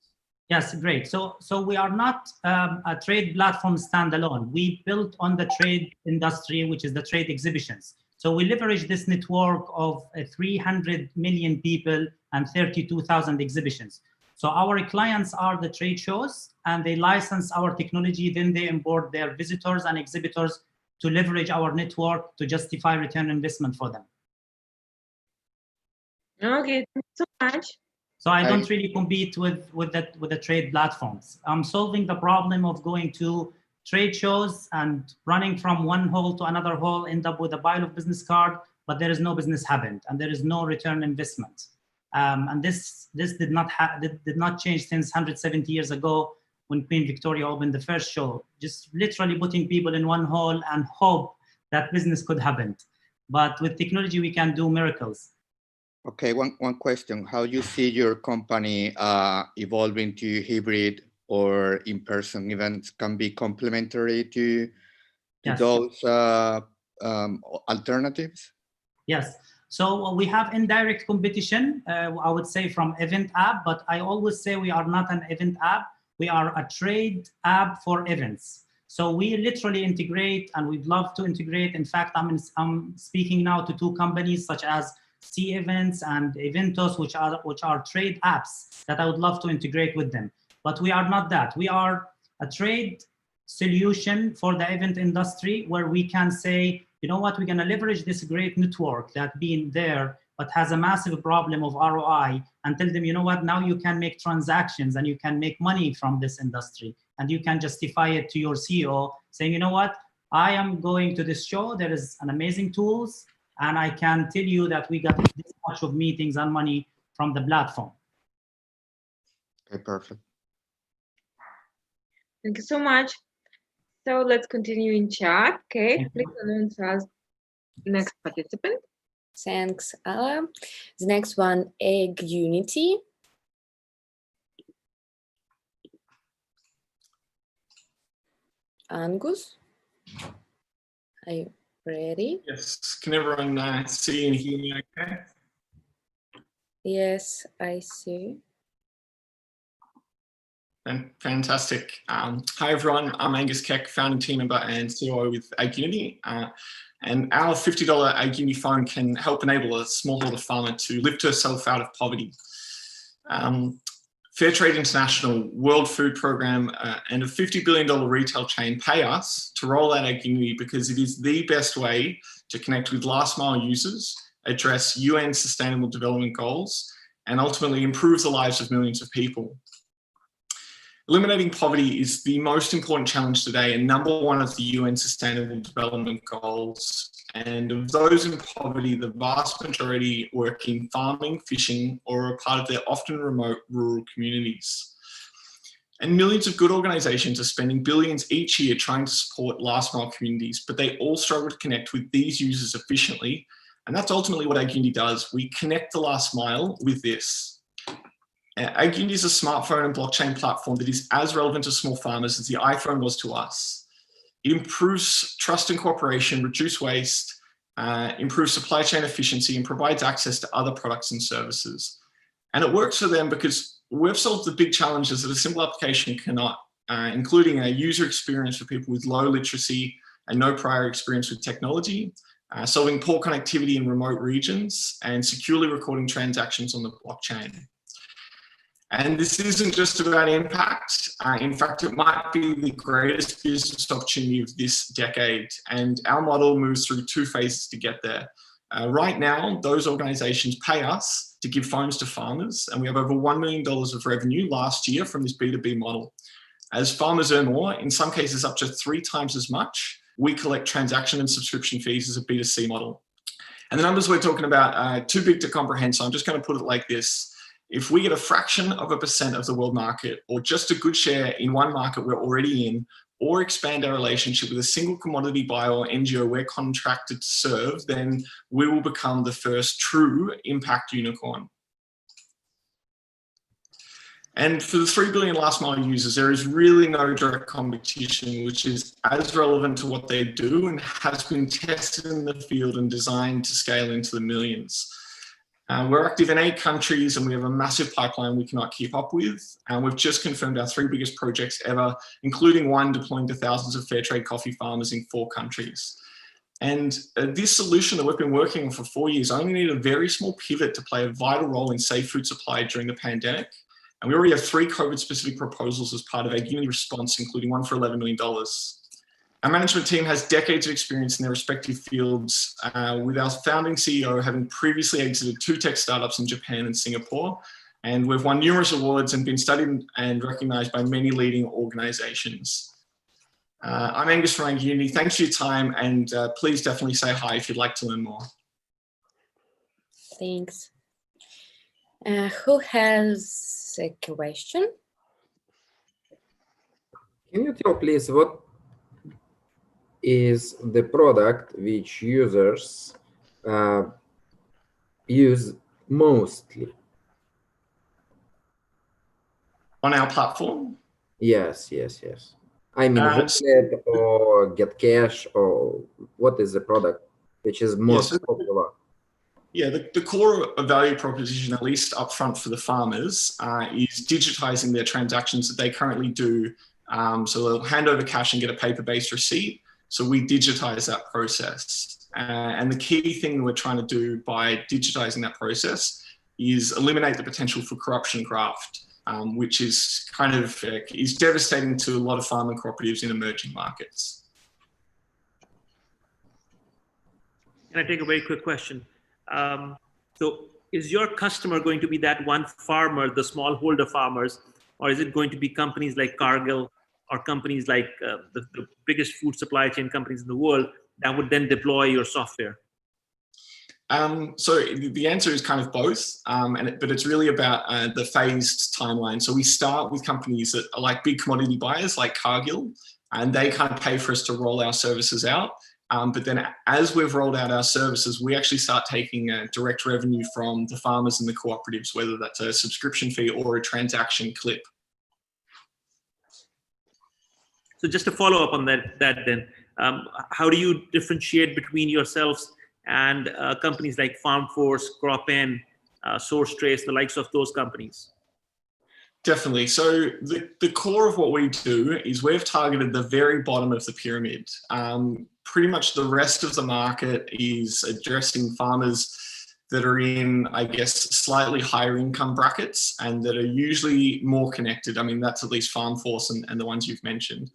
Yes, great. So we are not a trade platform standalone. We built on the trade industry, which is the trade exhibitions. So we leverage this network of 300 million people and 32,000 exhibitions. So our clients are the trade shows, and they license our technology. Then they onboard their visitors and exhibitors to leverage our network to justify return investment for them. Okay, thank you so much. So I don't really compete with the trade platforms. I'm solving the problem of going to trade shows and running from one hall to another hall, end up with a pile of business card, but there is no business happened and there is no return investment. And this did not change since 170 years ago when Queen Victoria opened the first show. Just literally putting people in one hall and hope that business could happen. But with technology, we can do miracles. Okay, one question. How do you see your company evolving to hybrid or in-person events can be complementary to Yes. those alternatives? Yes. So we have indirect competition, I would say, from event app, but I always say we are not an event app. We are a trade app for events. So we literally integrate, and we'd love to integrate. In fact, I'm speaking now to 2 companies such as C Events and Eventos, which are trade apps that I would love to integrate with them. But we are not that. We are a trade solution for the event industry where we can say you know what, we're going to leverage this great network that been there, but has a massive problem of ROI, and tell them, you know what, now you can make transactions and you can make money from this industry. And you can justify it to your CEO saying, you know what, I am going to this show, there is an amazing tools, and I can tell you that we got this much of meetings and money from the platform. Okay, perfect. Thank you so much. So let's continue in chat. Okay, please announce us next participant. Thanks, Ala. The next one, Egg Unity. Angus, are you ready? Yes, can everyone see and hear me okay? Yes, I see. Fantastic. Hi, everyone. I'm Angus Keck, founding team member and COO with Egg Unity. And our $50 Egg Unity phone can help enable a smallholder farmer to lift herself out of poverty. Fairtrade International, World Food Program, and a $50 billion retail chain pay us to roll out Egg Unity because it is the best way to connect with last mile users, address UN Sustainable Development Goals, and ultimately improve the lives of millions of people. Eliminating poverty is the most important challenge today and #1 of the UN Sustainable Development Goals. And of those in poverty, the vast majority work in farming, fishing, or are part of their often remote rural communities. And millions of good organizations are spending billions each year trying to support last mile communities, but they all struggle to connect with these users efficiently. And that's ultimately what Egg Unity does. We connect the last mile with this. Egg Unity is a smartphone and blockchain platform that is as relevant to small farmers as the iPhone was to us. It improves trust and cooperation, reduces waste, improves supply chain efficiency, and provides access to other products and services. And it works for them because we've solved the big challenges that a simple application cannot, including a user experience for people with low literacy and no prior experience with technology, solving poor connectivity in remote regions, and securely recording transactions on the blockchain. And this isn't just about impact. In fact, it might be the greatest business opportunity of this decade. And our model moves through 2 phases to get there. Right now, those organizations pay us to give phones to farmers. And we have over $1 million of revenue last year from this B2B model. As farmers earn more, in some cases up to 3 times as much, we collect transaction and subscription fees as a B2C model. And the numbers we're talking about are too big to comprehend, so I'm just going to put it like this. If we get a fraction of a % of the world market, or just a good share in one market we're already in, or expand our relationship with a single commodity buyer or NGO we're contracted to serve, then we will become the first true impact unicorn. And for the 3 billion last mile users, there is really no direct competition, which is as relevant to what they do and has been tested in the field and designed to scale into the millions. We're active in 8 countries and we have a massive pipeline we cannot keep up with. And we've just confirmed our 3 biggest projects ever, including one deploying to thousands of Fairtrade coffee farmers in 4 countries. And this solution that we've been working on for 4 years only needed a very small pivot to play a vital role in safe food supply during the pandemic. And we already have 3 COVID-specific proposals as part of a Unity response, including one for $11 million. Our management team has decades of experience in their respective fields, with our founding CEO having previously exited 2 tech startups in Japan and Singapore. And we've won numerous awards and been studied and recognized by many leading organizations. I'm Angus from Egg Unity. Thanks for your time, and please definitely say hi if you'd like to learn more. Thanks. Who has a question? Can you tell, please, what is the product which users use mostly? On our platform? Yes. I mean, wallet or get cash, or what is the product which is most popular? Yeah, the core value proposition, at least upfront for the farmers, is digitizing their transactions that they currently do. So they'll hand over cash and get a paper-based receipt. So we digitize that process. And the key thing we're trying to do by digitizing that process is eliminate the potential for corruption graft, which is kind of is devastating to a lot of farming cooperatives in emerging markets. Can I take a very quick question? So is your customer going to be that one farmer, the smallholder farmers, or is it going to be companies like Cargill or companies like the biggest food supply chain companies in the world that would then deploy your software? So the answer is kind of both, but it's really about the phased timeline. So we start with companies that are like big commodity buyers like Cargill, and they can't pay for us to roll our services out. But then as we've rolled out our services, we actually start taking direct revenue from the farmers and the cooperatives, whether that's a subscription fee or a transaction clip. So just to follow up on that then, how do you differentiate between yourselves and companies like FarmForce, CropN, SourceTrace, the likes of those companies? Definitely. So the core of what we do is we've targeted the very bottom of the pyramid. Pretty much the rest of the market is addressing farmers that are in, I guess, slightly higher income brackets and that are usually more connected. I mean, that's at least FarmForce and the ones you've mentioned.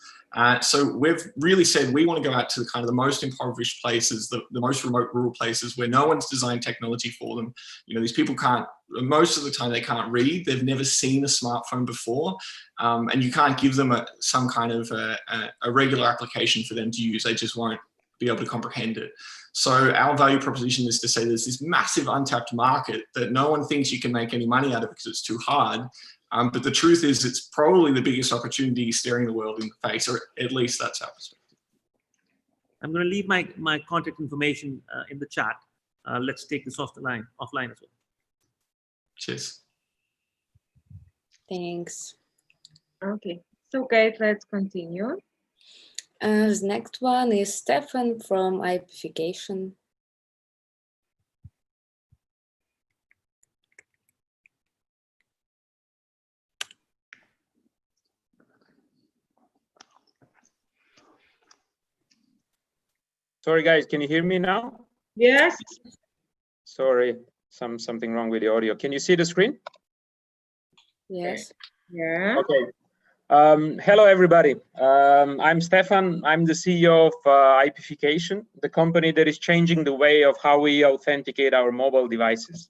So we've really said we want to go out to kind of the most impoverished places, the most remote rural places where no one's designed technology for them. You know, these people can't, most of the time they can't read, they've never seen a smartphone before, and you can't give them some kind of a regular application for them to use. They just won't be able to comprehend it. So our value proposition is to say there's this massive untapped market that no one thinks you can make any money out of because it's too hard. But the truth is it's probably the biggest opportunity staring the world in the face, or at least that's our perspective. I'm going to leave my contact information in the chat. Let's take this offline as well. Cheers. Thanks. Okay, so guys, let's continue. The next one is Stefan from IPification. Sorry, guys, can you hear me now? Yes. Sorry, something wrong with the audio. Can you see the screen? Yes. Yeah. Okay. Hello, everybody. I'm Stefan. I'm the CEO of IPification, the company that is changing the way of how we authenticate our mobile devices.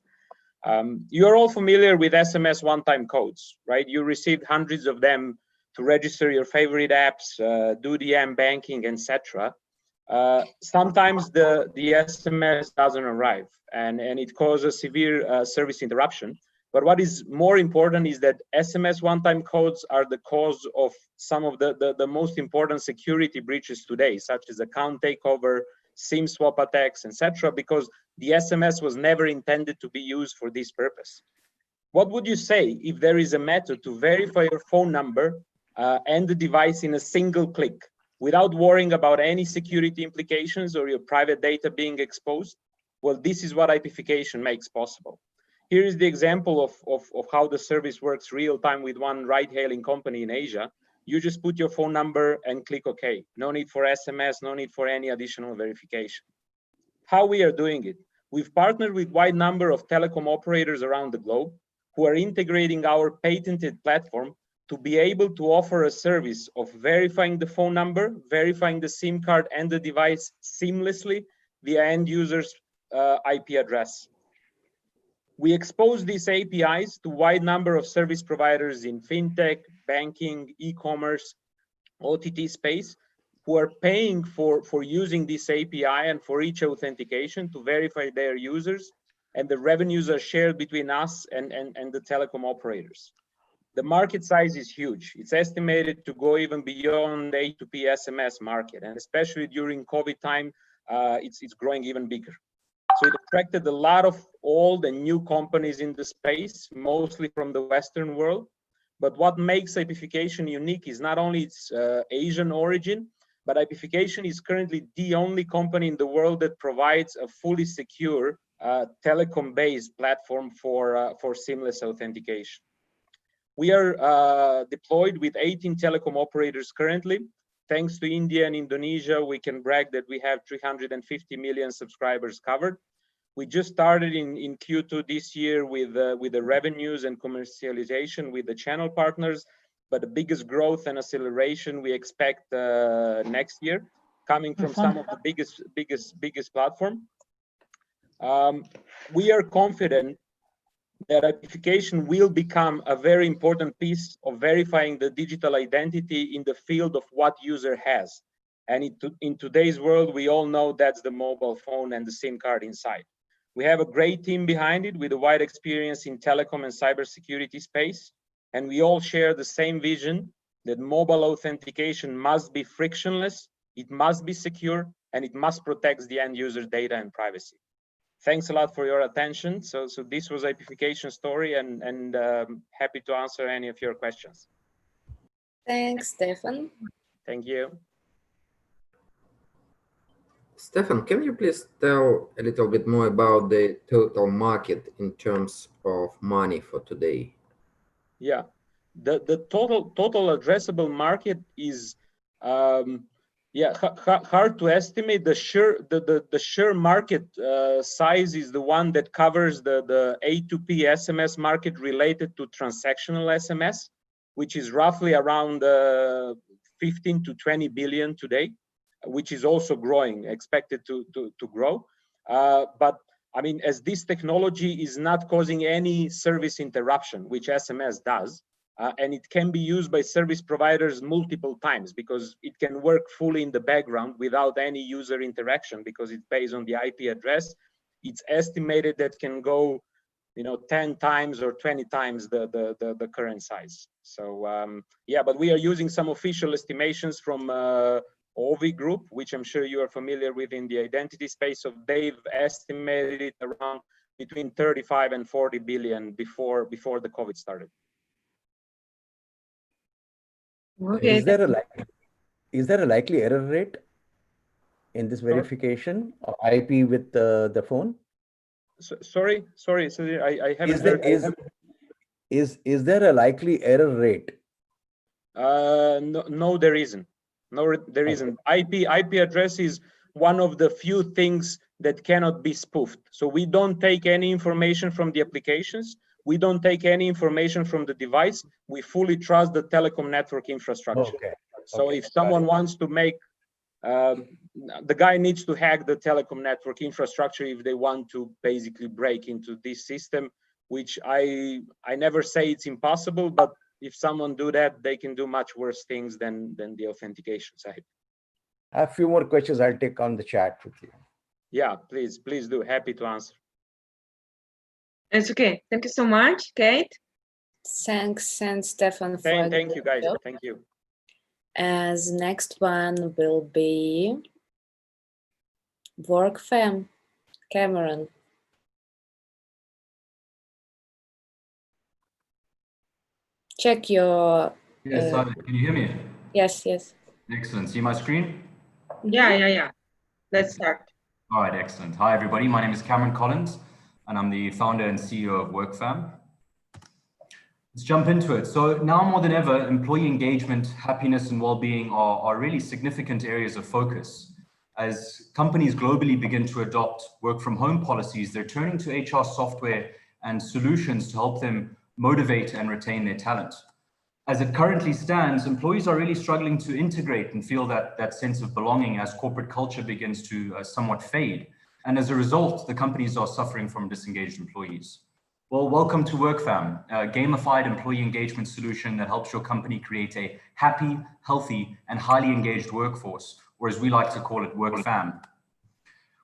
You're all familiar with SMS one-time codes, right? You received hundreds of them to register your favorite apps, do the banking, etc. Sometimes the SMS doesn't arrive and it causes severe service interruption. But what is more important is that SMS one-time codes are the cause of some of the most important security breaches today, such as account takeover, SIM swap attacks, etc., because the SMS was never intended to be used for this purpose. What would you say if there is a method to verify your phone number and the device in a single click without worrying about any security implications or your private data being exposed? Well, this is what IPification makes possible. Here is the example of how the service works real time with one ride-hailing company in Asia. You just put your phone number and click OK. No need for SMS, no need for any additional verification. How we are doing it? We've partnered with a wide number of telecom operators around the globe who are integrating our patented platform to be able to offer a service of verifying the phone number, verifying the SIM card and the device seamlessly via end user's IP address. We expose these APIs to a wide number of service providers in fintech, banking, e-commerce, OTT space, who are paying for using this API and for each authentication to verify their users, and the revenues are shared between us and the telecom operators. The market size is huge. It's estimated to go even beyond the A2P SMS market, and especially during COVID time, it's growing even bigger. So it attracted a lot of old and new companies in the space, mostly from the Western world. But what makes IPification unique is not only its Asian origin, but IPification is currently the only company in the world that provides a fully secure telecom-based platform for seamless authentication. We are deployed with 18 telecom operators currently. Thanks to India and Indonesia, we can brag that we have 350 million subscribers covered. We just started in Q2 this year with the revenues and commercialization with the channel partners, but the biggest growth and acceleration we expect next year, coming from some of the biggest platform. We are confident that identification will become a very important piece of verifying the digital identity in the field of what user has. And in today's world, we all know that's the mobile phone and the SIM card inside. We have a great team behind it with a wide experience in telecom and cybersecurity space. And we all share the same vision that mobile authentication must be frictionless, it must be secure, and it must protect the end user data and privacy. Thanks a lot for your attention. So this was IPification story, and happy to answer any of your questions. Thanks, Stefan. Thank you. Stefan, can you please tell a little bit more about the total market in terms of money for today? Yeah, the total addressable market is hard to estimate. The sheer market size is the one that covers the A2P SMS market related to transactional SMS, which is roughly around 15 to 20 billion today, which is also growing, expected to grow. But I mean, as this technology is not causing any service interruption, which SMS does, and it can be used by service providers multiple times because it can work fully in the background without any user interaction because it's based on the IP address. It's estimated that can go, 10 times or 20 times the current size. So yeah, but we are using some official estimations from OVI Group, which I'm sure you are familiar with in the identity space. So they've estimated it around between 35 and 40 billion before the COVID started. Okay. Is there a likely error rate in this verification of IP with the phone? Sorry, I haven't heard. Is there a likely error rate? No, there isn't. No, there isn't. IP address is one of the few things that cannot be spoofed. So we don't take any information from the applications. We don't take any information from the device. We fully trust the telecom network infrastructure. Okay. So if someone wants to make, the guy needs to hack the telecom network infrastructure if they want to basically break into this system, which I never say it's impossible, but if someone do that, they can do much worse things than the authentication side. I have a few more questions I'll take on the chat with you. Yeah, please do. Happy to answer. It's okay. Thank you so much, Kate. Thanks, and Stefan. Thank you, guys. Thank you. As next one will be WorkFam, Cameron. Check your. Yes, can you hear me? Yes. Excellent. See my screen? Yeah. Let's start. All right, excellent. Hi, everybody. My name is Cameron Collins, and I'm the founder and CEO of WorkFam. Let's jump into it. So now more than ever, employee engagement, happiness, and well-being are really significant areas of focus. As companies globally begin to adopt work-from-home policies, they're turning to HR software and solutions to help them motivate and retain their talent. As it currently stands, employees are really struggling to integrate and feel that sense of belonging as corporate culture begins to somewhat fade. And as a result, the companies are suffering from disengaged employees. Well, welcome to WorkFam, a gamified employee engagement solution that helps your company create a happy, healthy, and highly engaged workforce, or as we like to call it, WorkFam.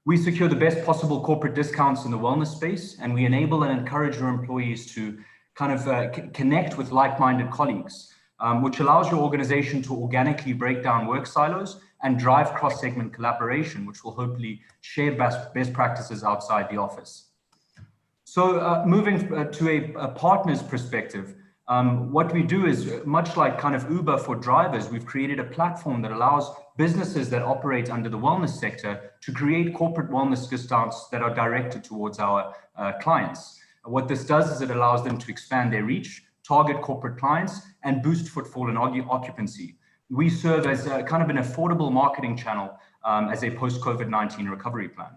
We secure the best possible corporate discounts in the wellness space, and we enable and encourage your employees to kind of connect with like-minded colleagues, which allows your organization to organically break down work silos and drive cross-segment collaboration, which will hopefully share best practices outside the office. So moving to a partner's perspective, what we do is much like kind of Uber for drivers, we've created a platform that allows businesses that operate under the wellness sector to create corporate wellness discounts that are directed towards our clients. What this does is it allows them to expand their reach, target corporate clients, and boost footfall and occupancy. We serve as kind of an affordable marketing channel as a post-COVID-19 recovery plan.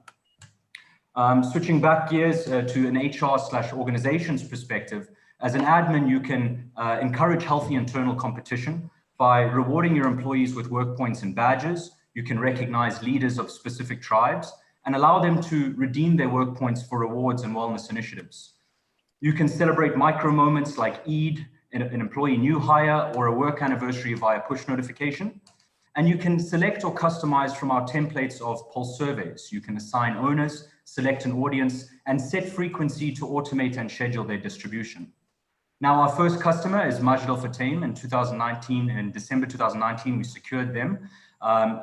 Switching back gears to an HR/organizations perspective, as an admin, you can encourage healthy internal competition by rewarding your employees with work points and badges. You can recognize leaders of specific tribes, and allow them to redeem their work points for rewards and wellness initiatives. You can celebrate micro moments like Eid, an employee new hire, or a work anniversary via push notification. And you can select or customize from our templates of pulse surveys. You can assign owners, select an audience, and set frequency to automate and schedule their distribution. Now, our first customer is Majd Al-Futtaim in 2019. In December 2019, we secured them.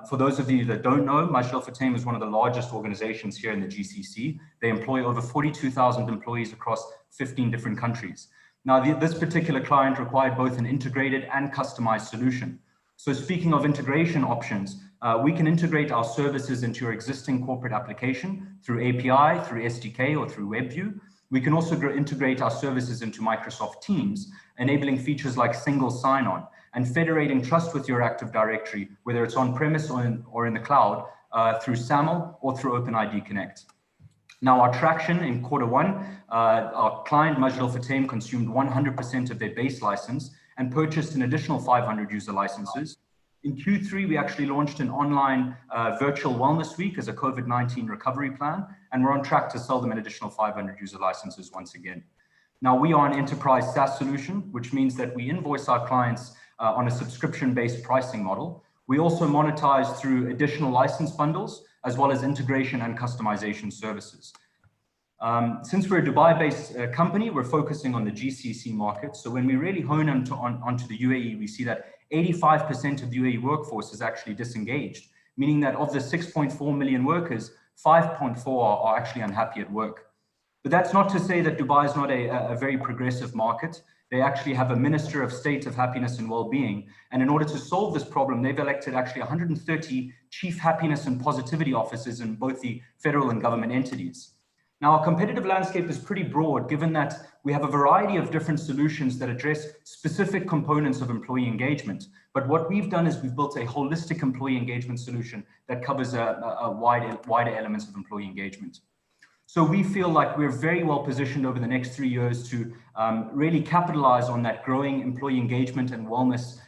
For those of you that don't know, Majd Al-Futtaim is one of the largest organizations here in the GCC. They employ over 42,000 employees across 15 different countries. Now, this particular client required both an integrated and customized solution. So speaking of integration options, we can integrate our services into your existing corporate application through API, through SDK, or through WebView. We can also integrate our services into Microsoft Teams, enabling features like single sign-on and federating trust with your Active Directory, whether it's on-premise or in the cloud, through SAML or through OpenID Connect. Now, our traction in Q1, our client Majd Al-Futtaim consumed 100% of their base license and purchased an additional 500 user licenses. In Q3, we actually launched an online virtual wellness week as a COVID-19 recovery plan, and we're on track to sell them an additional 500 user licenses once again. Now, we are an enterprise SaaS solution, which means that we invoice our clients on a subscription-based pricing model. We also monetize through additional license bundles, as well as integration and customization services. Since we're a Dubai-based company, we're focusing on the GCC market. So when we really hone onto the UAE, we see that 85% of the UAE workforce is actually disengaged, meaning that of the 6.4 million workers, 5.4 are actually unhappy at work. But that's not to say that Dubai is not a very progressive market. They actually have a Minister of State of Happiness and Wellbeing. And in order to solve this problem, they've elected actually 130 chief happiness and positivity officers in both the federal and government entities. Now, our competitive landscape is pretty broad, given that we have a variety of different solutions that address specific components of employee engagement. But what we've done is we've built a holistic employee engagement solution that covers wider elements of employee engagement. So we feel like we're very well positioned over the next 3 years to really capitalize on that growing employee engagement and wellness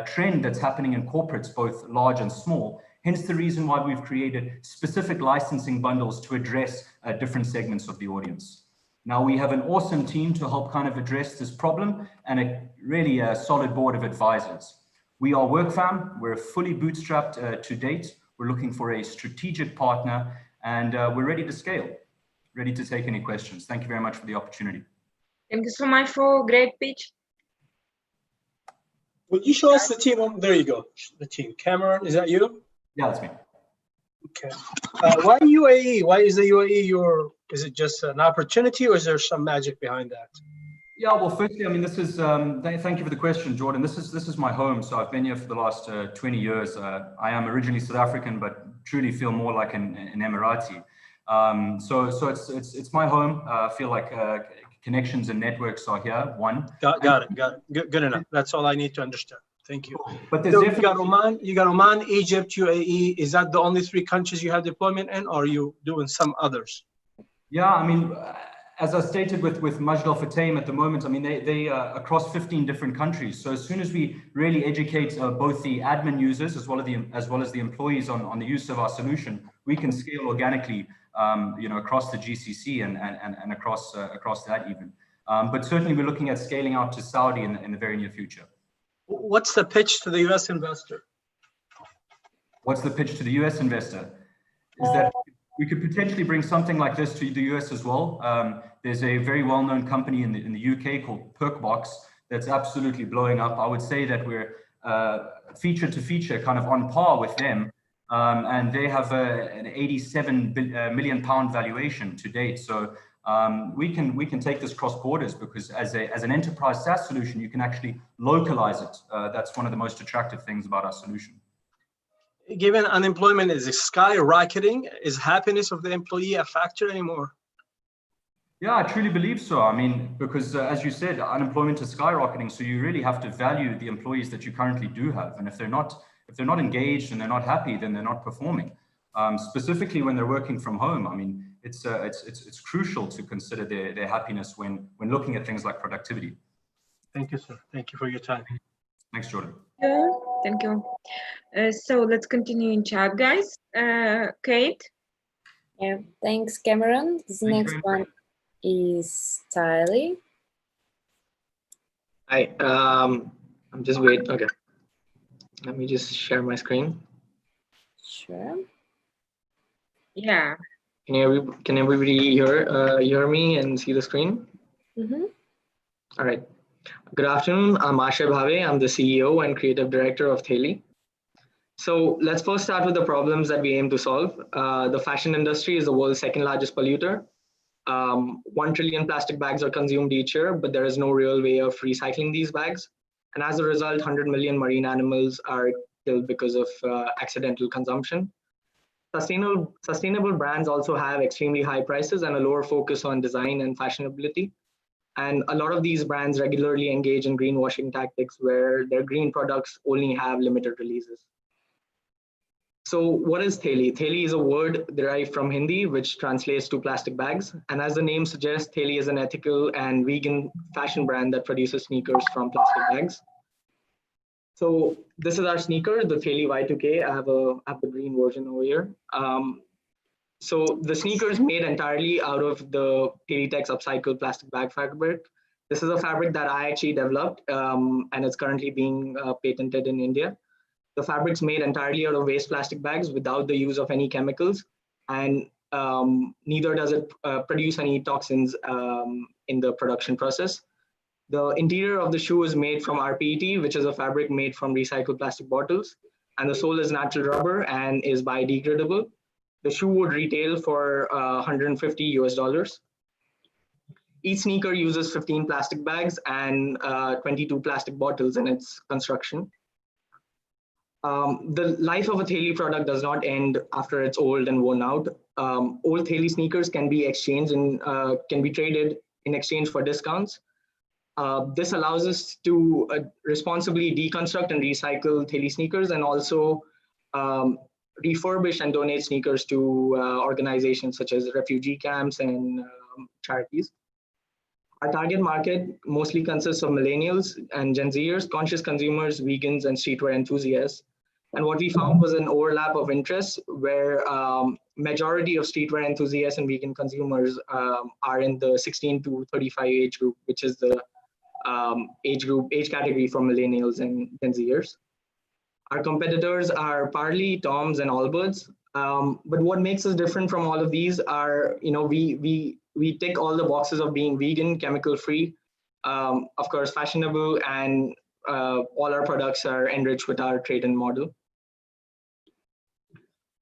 trend that's happening in corporates, both large and small. Hence the reason why we've created specific licensing bundles to address different segments of the audience. Now, we have an awesome team to help kind of address this problem and a really solid board of advisors. We are WorkFam. We're fully bootstrapped to date. We're looking for a strategic partner, and we're ready to scale, ready to take any questions. Thank you very much for the opportunity. Thank you so much for a great pitch. Will you show us the team? There you go. The team. Cameron, is that you? Yeah, that's me. Okay. Why UAE? Why is the UAE is it just an opportunity, or is there some magic behind that? Yeah, well, firstly, I mean, this is, thank you for the question, Jordan. This is my home. So I've been here for the last 20 years. I am originally South African, but truly feel more like an Emirati. So it's my home. I feel like connections and networks are here. Got it. Good enough. That's all I need to understand. Thank you. But there's so you got Oman, Egypt, UAE. Is that the only 3 countries you have deployment in, or are you doing some others? Yeah, I mean, as I stated with Majd Al-Futtaim at the moment, I mean, they across 15 different countries. So as soon as we really educate both the admin users as well as the employees on the use of our solution, we can scale organically, across the GCC and across that even. But certainly we're looking at scaling out to Saudi in the very near future. What's the pitch to the US investor? What's the pitch to the US investor? Is that we could potentially bring something like this to the US as well. There's a very well-known company in the UK called Perkbox that's absolutely blowing up. I would say that we're feature to feature kind of on par with them. And they have an 87 million pound valuation to date. So we can take this cross borders, because as an enterprise SaaS solution, you can actually localize it. That's one of the most attractive things about our solution. Given unemployment is skyrocketing, is happiness of the employee a factor anymore? Yeah, I truly believe so. I mean, because as you said, unemployment is skyrocketing. So you really have to value the employees that you currently do have. And if they're not engaged and they're not happy, then they're not performing. Specifically when they're working from home, I mean, it's crucial to consider their happiness when looking at things like productivity. Thank you, sir. Thank you for your time. Thanks, Jordan. Yeah, thank you. So let's continue in chat, guys. Kate. Yeah, thanks, Cameron. This next one is Tylee. Hi, I'm just wait. Okay, let me just share my screen. Sure. Yeah. Can everybody hear me and see the screen? Mm-hmm. All right. Good afternoon. I'm Asha Bhave. I'm the CEO and creative director of Theli. So let's first start with the problems that we aim to solve. The fashion industry is the world's second largest polluter. 1 trillion plastic bags are consumed each year, but there is no real way of recycling these bags. And as a result, 100 million marine animals are killed because of accidental consumption. Sustainable brands also have extremely high prices and a lower focus on design and fashionability. And a lot of these brands regularly engage in greenwashing tactics where their green products only have limited releases. So what is Theli? Theli is a word derived from Hindi, which translates to plastic bags. And as the name suggests, Theli is an ethical and vegan fashion brand that produces sneakers from plastic bags. So this is our sneaker, the Theli Y2K. I have the green version over here. So the sneaker is made entirely out of the Theli-Tex upcycled plastic bag fabric. This is a fabric that I actually developed, and it's currently being patented in India. The fabric's made entirely out of waste plastic bags without the use of any chemicals, and neither does it produce any toxins in the production process. The interior of the shoe is made from rPET, which is a fabric made from recycled plastic bottles, and the sole is natural rubber and is biodegradable. The shoe would retail for $150 US. Each sneaker uses 15 plastic bags and 22 plastic bottles in its construction. The life of a Theli product does not end after it's old and worn out. Old Theli sneakers can be exchanged and can be traded in exchange for discounts. This allows us to responsibly deconstruct and recycle Theli sneakers and also refurbish and donate sneakers to organizations such as refugee camps and charities. Our target market mostly consists of millennials and Gen Zers, conscious consumers, vegans, and streetwear enthusiasts. And what we found was an overlap of interests where majority of streetwear enthusiasts and vegan consumers are in the 16 to 35 age group, which is the age category for millennials and Gen Zers. Our competitors are Parley, Toms, and Allbirds. But what makes us different from all of these are, we tick all the boxes of being vegan, chemical-free, of course, fashionable, and all our products are enriched with our trade-in model.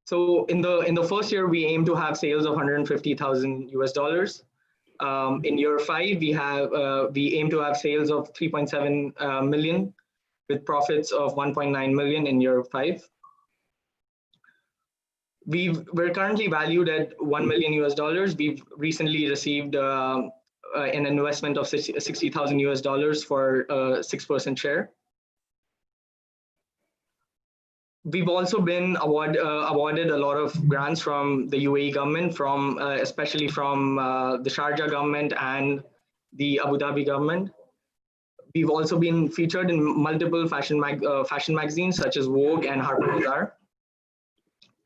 So in the first year, we aim to have sales of $150,000 US. In year 5, we aim to have sales of 3.7 million with profits of 1.9 million in year 5. We're currently valued at $1 million US. We've recently received an investment of $60,000 US for a 6% share. We've also been awarded a lot of grants from the UAE government, especially from the Sharjah government and the Abu Dhabi government. We've also been featured in multiple fashion magazines such as Vogue and Harper's Bazaar.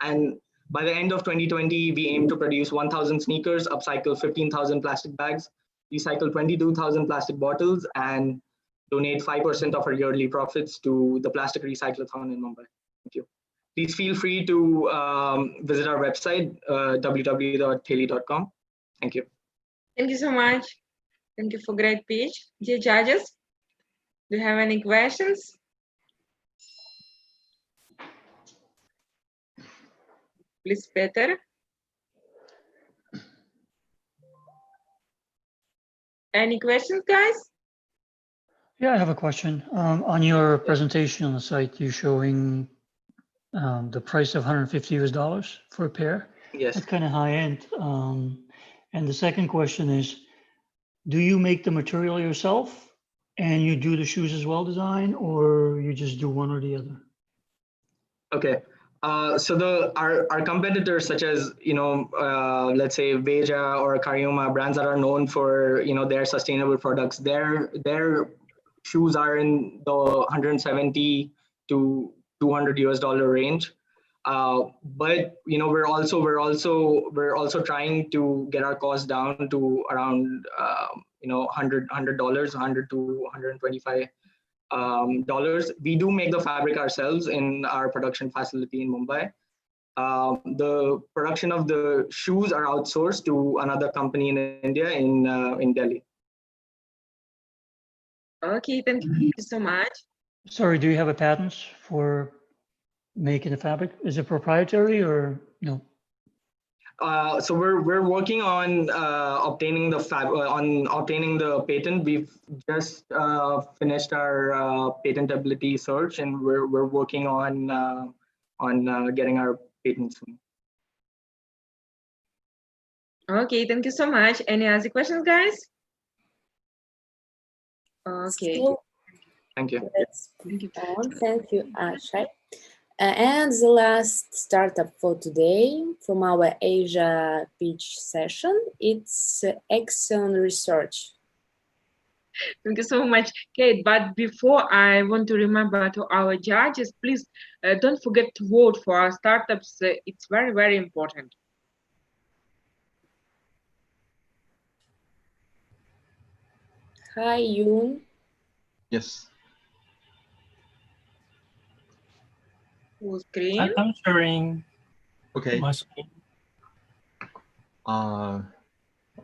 And by the end of 2020, we aim to produce 1,000 sneakers, upcycle 15,000 plastic bags, recycle 22,000 plastic bottles, and donate 5% of our yearly profits to the Plastic Recyclathon in Mumbai. Thank you. Please feel free to visit our website, www.theli.com. Thank you. Thank you so much. Thank you for great pitch. Dear judges, do you have any questions? Please, Peter. Any questions, guys? Yeah, I have a question. On your presentation on the site, you're showing the price of $150 US for a pair. Yes. That's kind of high end. And the second question is, do you make the material yourself and you do the shoes as well design, or you just do one or the other? Okay. So our competitors, such as let's say Veja or Karioma, brands that are known for their sustainable products, their shoes are in the $170 to $200 US range. But we're also trying to get our costs down to around $100 to $125 dollars. We do make the fabric ourselves in our production facility in Mumbai. The production of the shoes are outsourced to another company in India in Delhi. Okay, thank you so much. Sorry, do you have a patent for making the fabric? Is it proprietary or no? So we're working on obtaining the patent. We've just finished our patentability search, and we're working on getting our patent soon. Okay, thank you so much. Any other questions, guys? Okay. So thank you. Let's move on. Thank you, Ashay. And the last startup for today from our Asia pitch session, it's Exxon Research. Thank you so much, Kate. But before, I want to remember to our judges, please don't forget to vote for our startups. It's very, very important. Hi, Yoon. Yes. Full screen. I'm sharing. Okay. My screen.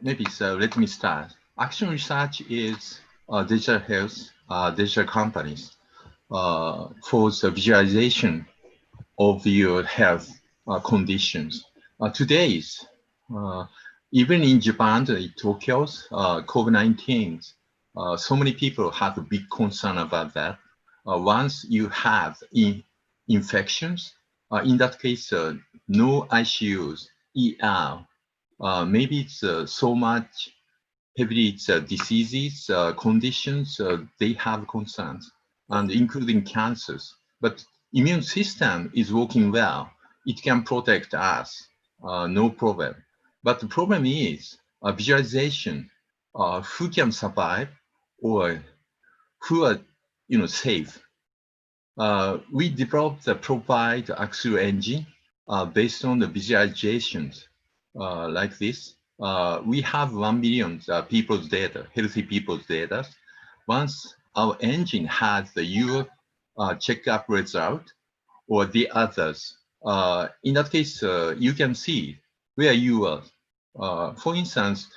Maybe so. Let me start. Action Research is digital health, digital companies for the visualization of your health conditions. Today's, even in Japan, in Tokyo, COVID-19, so many people have a big concern about that. Once you have infections, in that case, no ICUs, ER, maybe it's so much heavily it's diseases, conditions, they have concerns, and including cancers. But immune system is working well. It can protect us, no problem. But the problem is visualization, who can survive or who are safe. We developed the provide Axel engine based on the visualizations like this. We have 1 million people's data, healthy people's data. Once our engine has the your checkup result or the others, in that case, you can see where you are. For instance,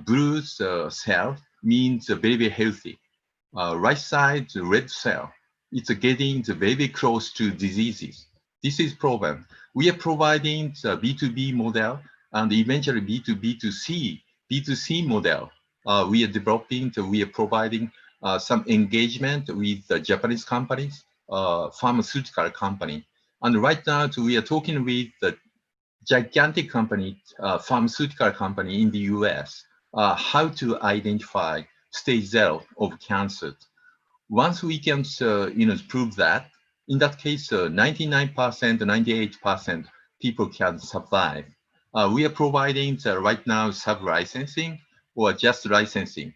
blue cell means very, very healthy. Right side, the red cell, it's getting very close to diseases. This is problem. We are providing the B2B model and eventually B2C model. We are developing, we are providing some engagement with the Japanese companies, pharmaceutical company. And right now we are talking with the gigantic company, pharmaceutical company in the US, how to identify stage 0 of cancer. Once we can prove that, in that case, 99%, 98% people can survive. We are providing right now sub-licensing or just licensing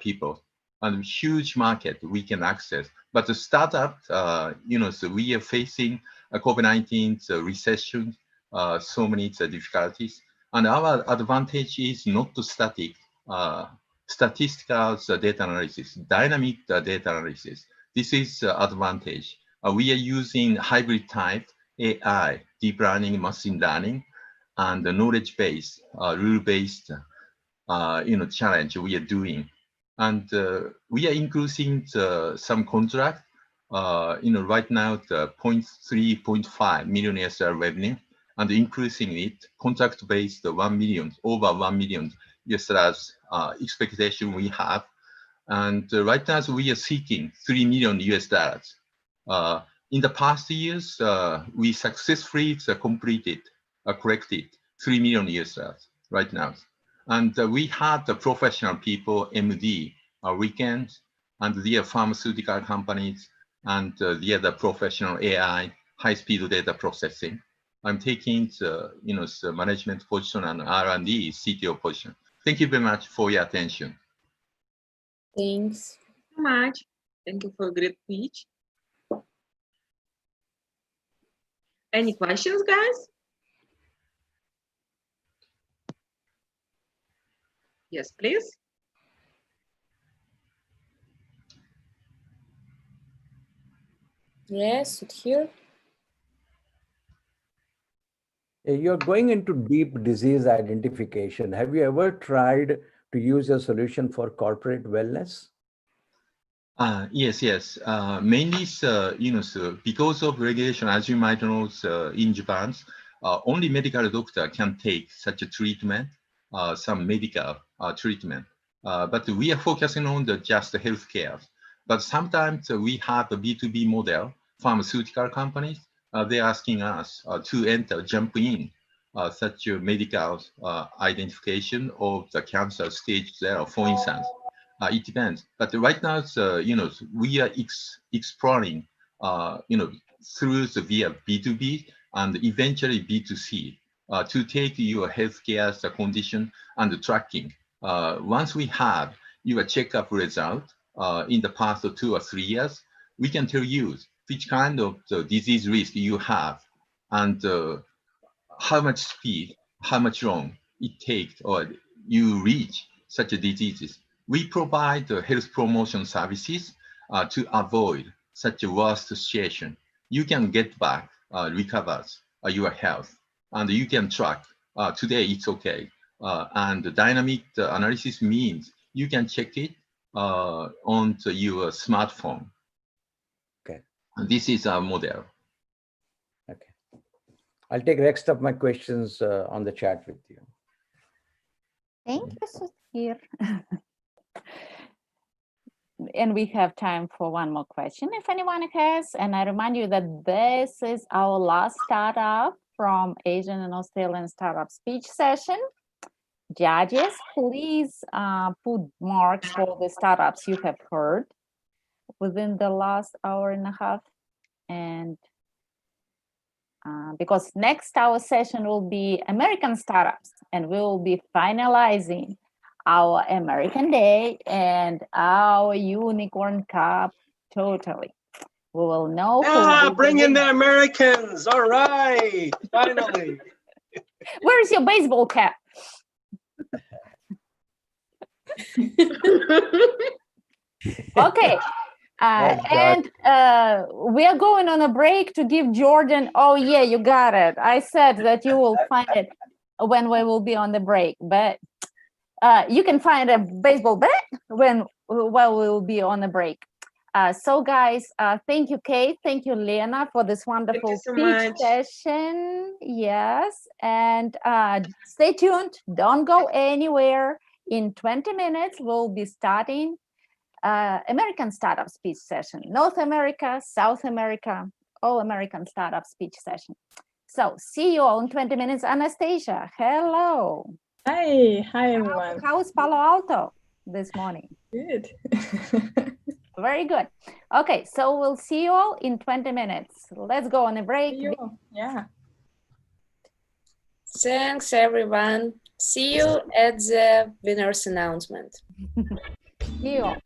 people, and huge market we can access. But the startup, so we are facing a COVID-19 recession, so many difficulties, and our advantage is not to static. Statistical data analysis, dynamic data analysis. This is advantage. We are using hybrid type AI, deep learning, machine learning, and the knowledge based, rule based, challenge we are doing, and we are increasing some contract. Right now the 0.3, 0.5 million USD revenue, and increasing it contract based 1 million, over 1 million USD expectation we have. And right now we are seeking 3 million USD. In the past years, we successfully completed, collected 3 million USD right now. And we had the professional people, MD, weekends, and the pharmaceutical companies, and the other professional AI, high-speed data processing. I'm taking the management position and R&D CTO position. Thank you very much for your attention. Thanks so much. Thank you for a great speech. Any questions, guys? Yes, please. Yes, here. You're going into deep disease identification. Have you ever tried to use a solution for corporate wellness? Yes. Mainly, because of regulation, as you might know, in Japan, only medical doctor can take such a treatment, some medical treatment. But we are focusing on just the healthcare. But sometimes we have a B2B model, pharmaceutical companies, they're asking us to jump in such a medical identification of the cancer stage there, for instance. It depends, but right now, we are exploring, through the via B2B and eventually B2C to take your healthcare condition and the tracking. Once we have your checkup result in the past 2 or 3 years, we can tell you which kind of disease risk you have and how much speed, how much long it takes or you reach such a diseases. We provide health promotion services to avoid such a worst situation. You can get back, recovers your health, and you can track. Today it's okay. And the dynamic analysis means you can check it on your smartphone. Okay. And this is our model. Okay. I'll take rest of my questions on the chat with you. Thank you, Sudhir. And we have time for one more question if anyone has. And I remind you that this is our last startup from Asian and Australian startup speech session. Judges, please put marks for the startups you have heard within the last hour and a half. And because next our session will be American startups, and we will be finalizing our American Day and our Unicorn Cup totally. We will know. Bring in the Americans. All right, finally. Where's your baseball cap? Okay. And we are going on a break to give Jordan. Oh yeah, you got it. I said that you will find it when we will be on the break, but you can find a baseball bat while we will be on the break. So guys, thank you, Kate. Thank you, Lena, for this wonderful speech session. Yes, and stay tuned. Don't go anywhere. In 20 minutes, we'll be starting American startup speech session. North America, South America, all American startup speech session. So see you all in 20 minutes. Anastasia, hello. Hi everyone. How's Palo Alto this morning? Good. Very good. Okay, so we'll see you all in 20 minutes. Let's go on a break. Yeah. Thanks, everyone. See you at the winner's announcement. See you all.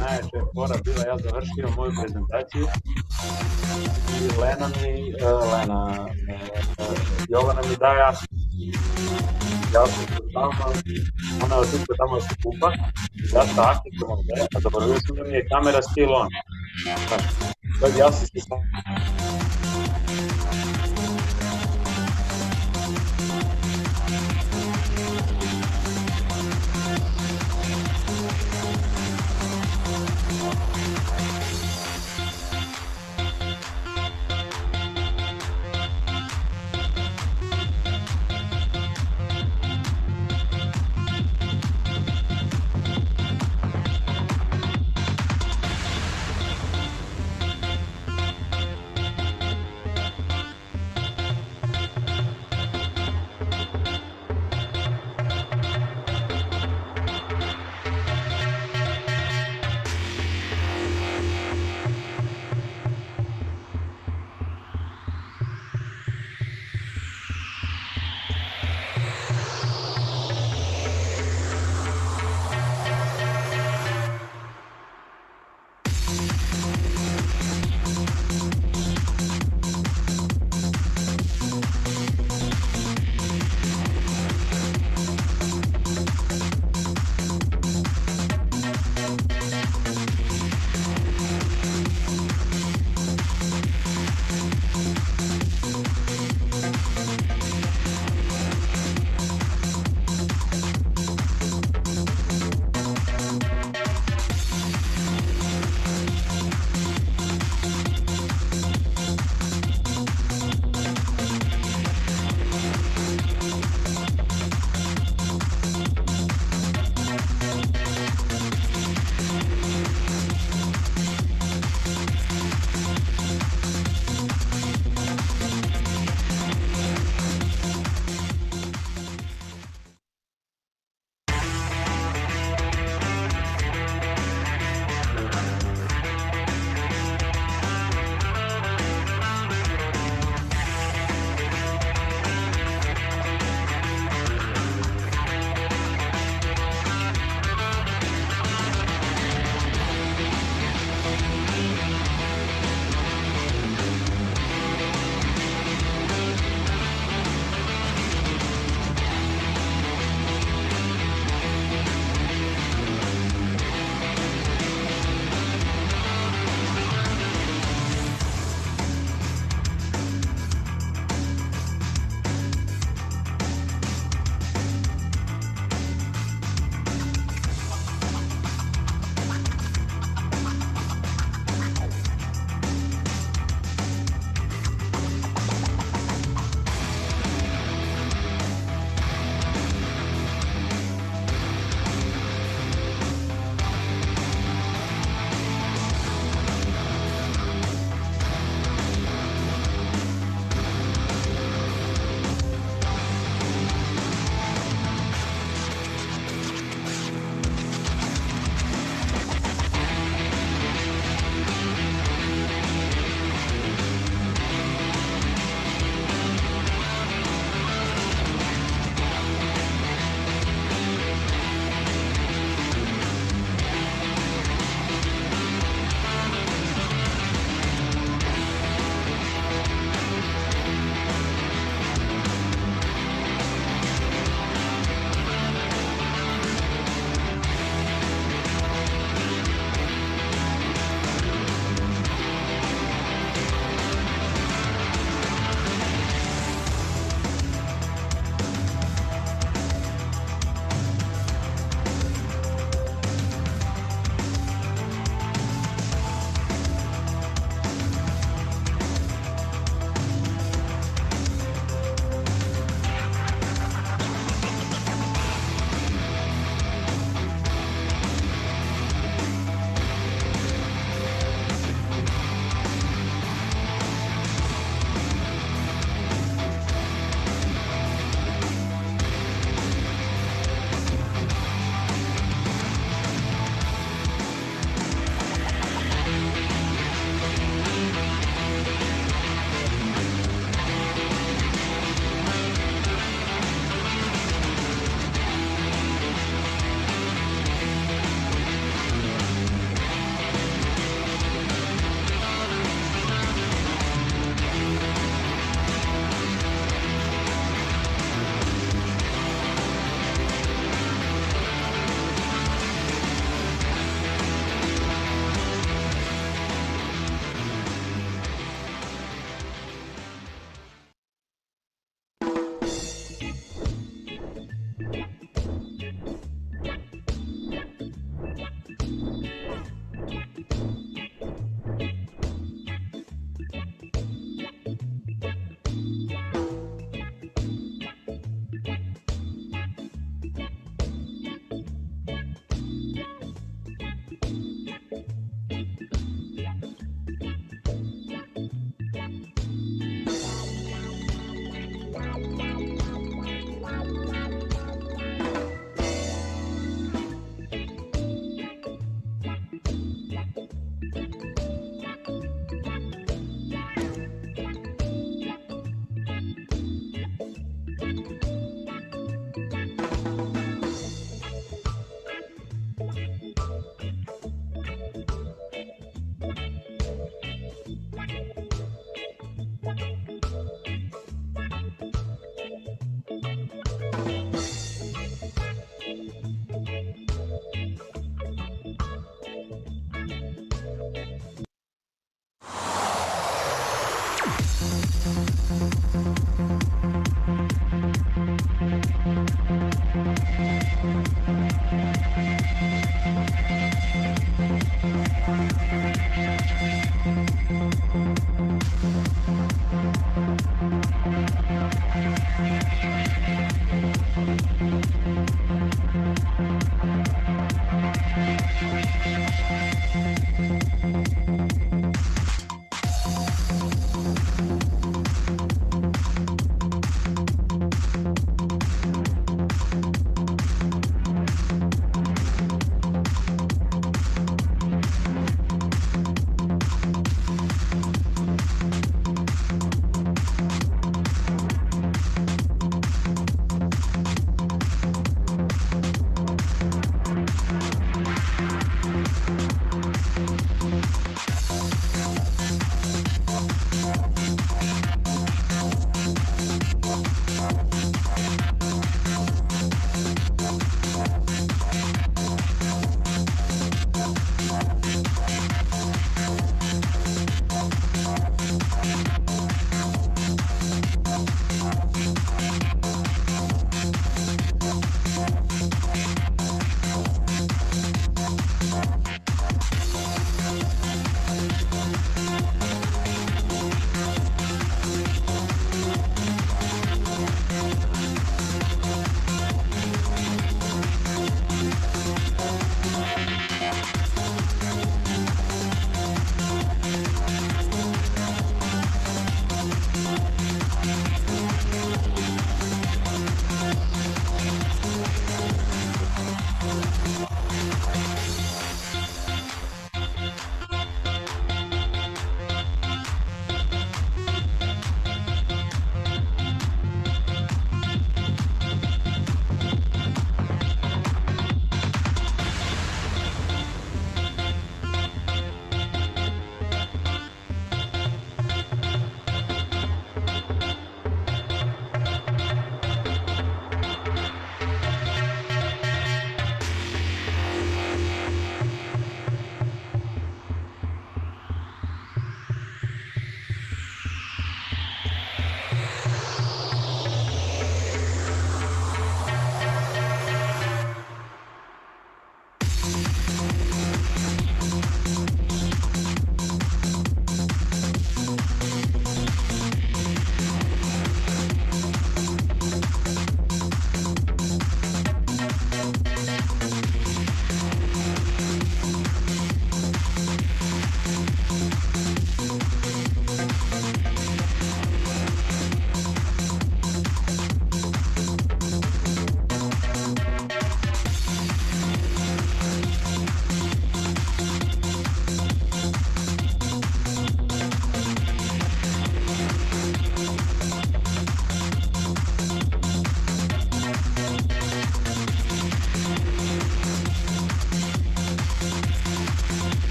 Najjača je fora bila, ja završio moju prezentaciju i Jovana mi daje ja sam tamo, ona je otišla tamo da se kupa, ja sam aktivom gledam, a zaboravio sam da mi je kamera still on. Sad ja sam se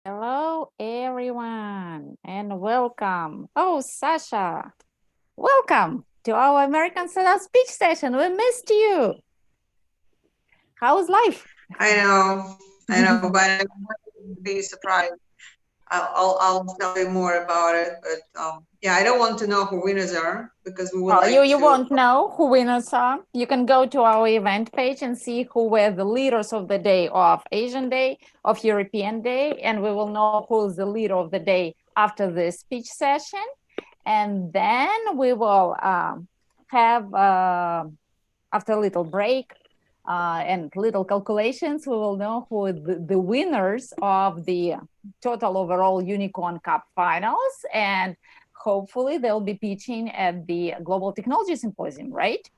Hello, everyone, and welcome. Oh, Sasha, welcome to our American Startup speech session. We missed you. How's life? I know, but I wouldn't be surprised. I'll tell you more about it, but yeah, I don't want to know who winners are because we would Oh, like you to. won't know who winners are. You can go to our event page and see who were the leaders of the day of Asian Day, of European Day, and we will know who's the leader of the day after the speech session. And then we will have, after a little break and little calculations, we will know who the winners of the total overall Unicorn Cup finals, and hopefully they'll be pitching at the Global Technology Symposium, right?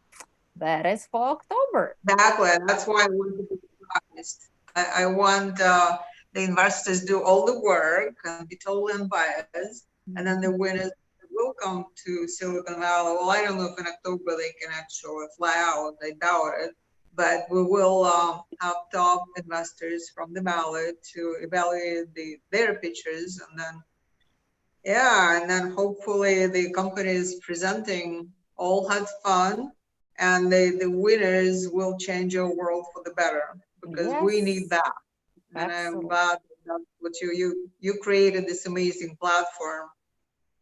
That is for October. Exactly, that's why I want to be surprised. I want the investors do all the work and be totally unbiased, and then the winners will come to Silicon Valley. Well, I don't know if in October they can actually fly out. I doubt it. But we will have top investors from the Valley to evaluate their pitches, and then yeah, and then hopefully the companies presenting all had fun, and the winners will change our world for the better because we need that. And I'm glad that's what you created this amazing platform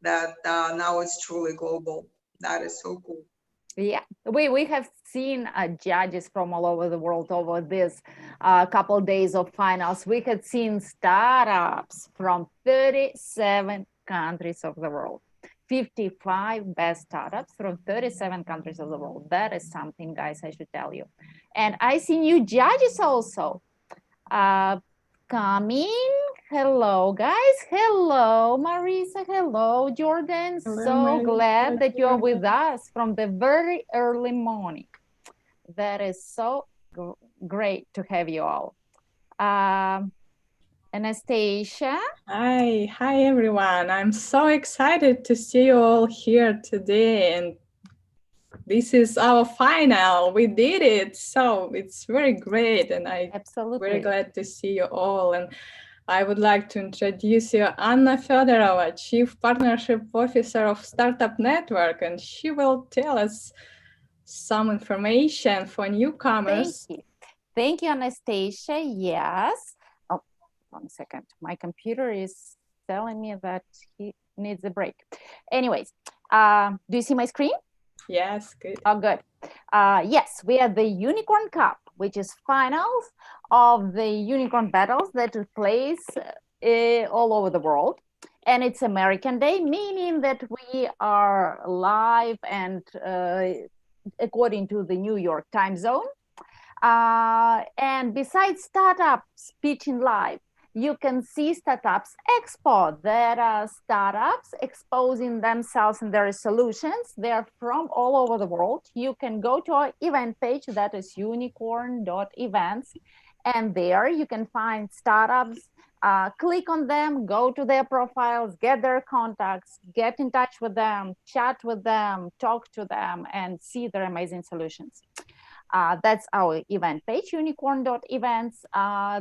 that now is truly global. That is so cool. Yeah, we have seen judges from all over the world over this couple days of finals. We had seen startups from 37 countries of the world, 55 best startups from 37 countries of the world. That is something, guys, I should tell you. And I see new judges also coming. Hello, guys. Hello, Marisa. Hello, Jordan. Hello, So Marisa, glad that you are with Jordan. us from the very early morning. That is so great to have you all. Anastasia. Hi everyone. I'm so excited to see you all here today, and this is our final. We did it, so it's very great, and I'm very glad to see you all. And I would like to introduce you Anna Fedorova, Chief Partnership Officer of Startup Network, and she will tell us some information for newcomers. Thank you, Anastasia. Yes. Oh, 1 second. My computer is telling me that he needs a break. Anyways, do you see my screen? Yes, good. Oh, good. Yes, we are the Unicorn Cup, which is finals of the unicorn battles that took place all over the world. And it's American Day, meaning that we are live and according to the New York time zone. And besides startups pitching live, you can see Startups Expo. There are startups exposing themselves and their solutions. They're from all over the world. You can go to our event page, that is Unicorn.Events, and there you can find startups. Click on them, go to their profiles, get their contacts, get in touch with them, chat with them, talk to them, and see their amazing solutions. That's our event page, Unicorn.Events.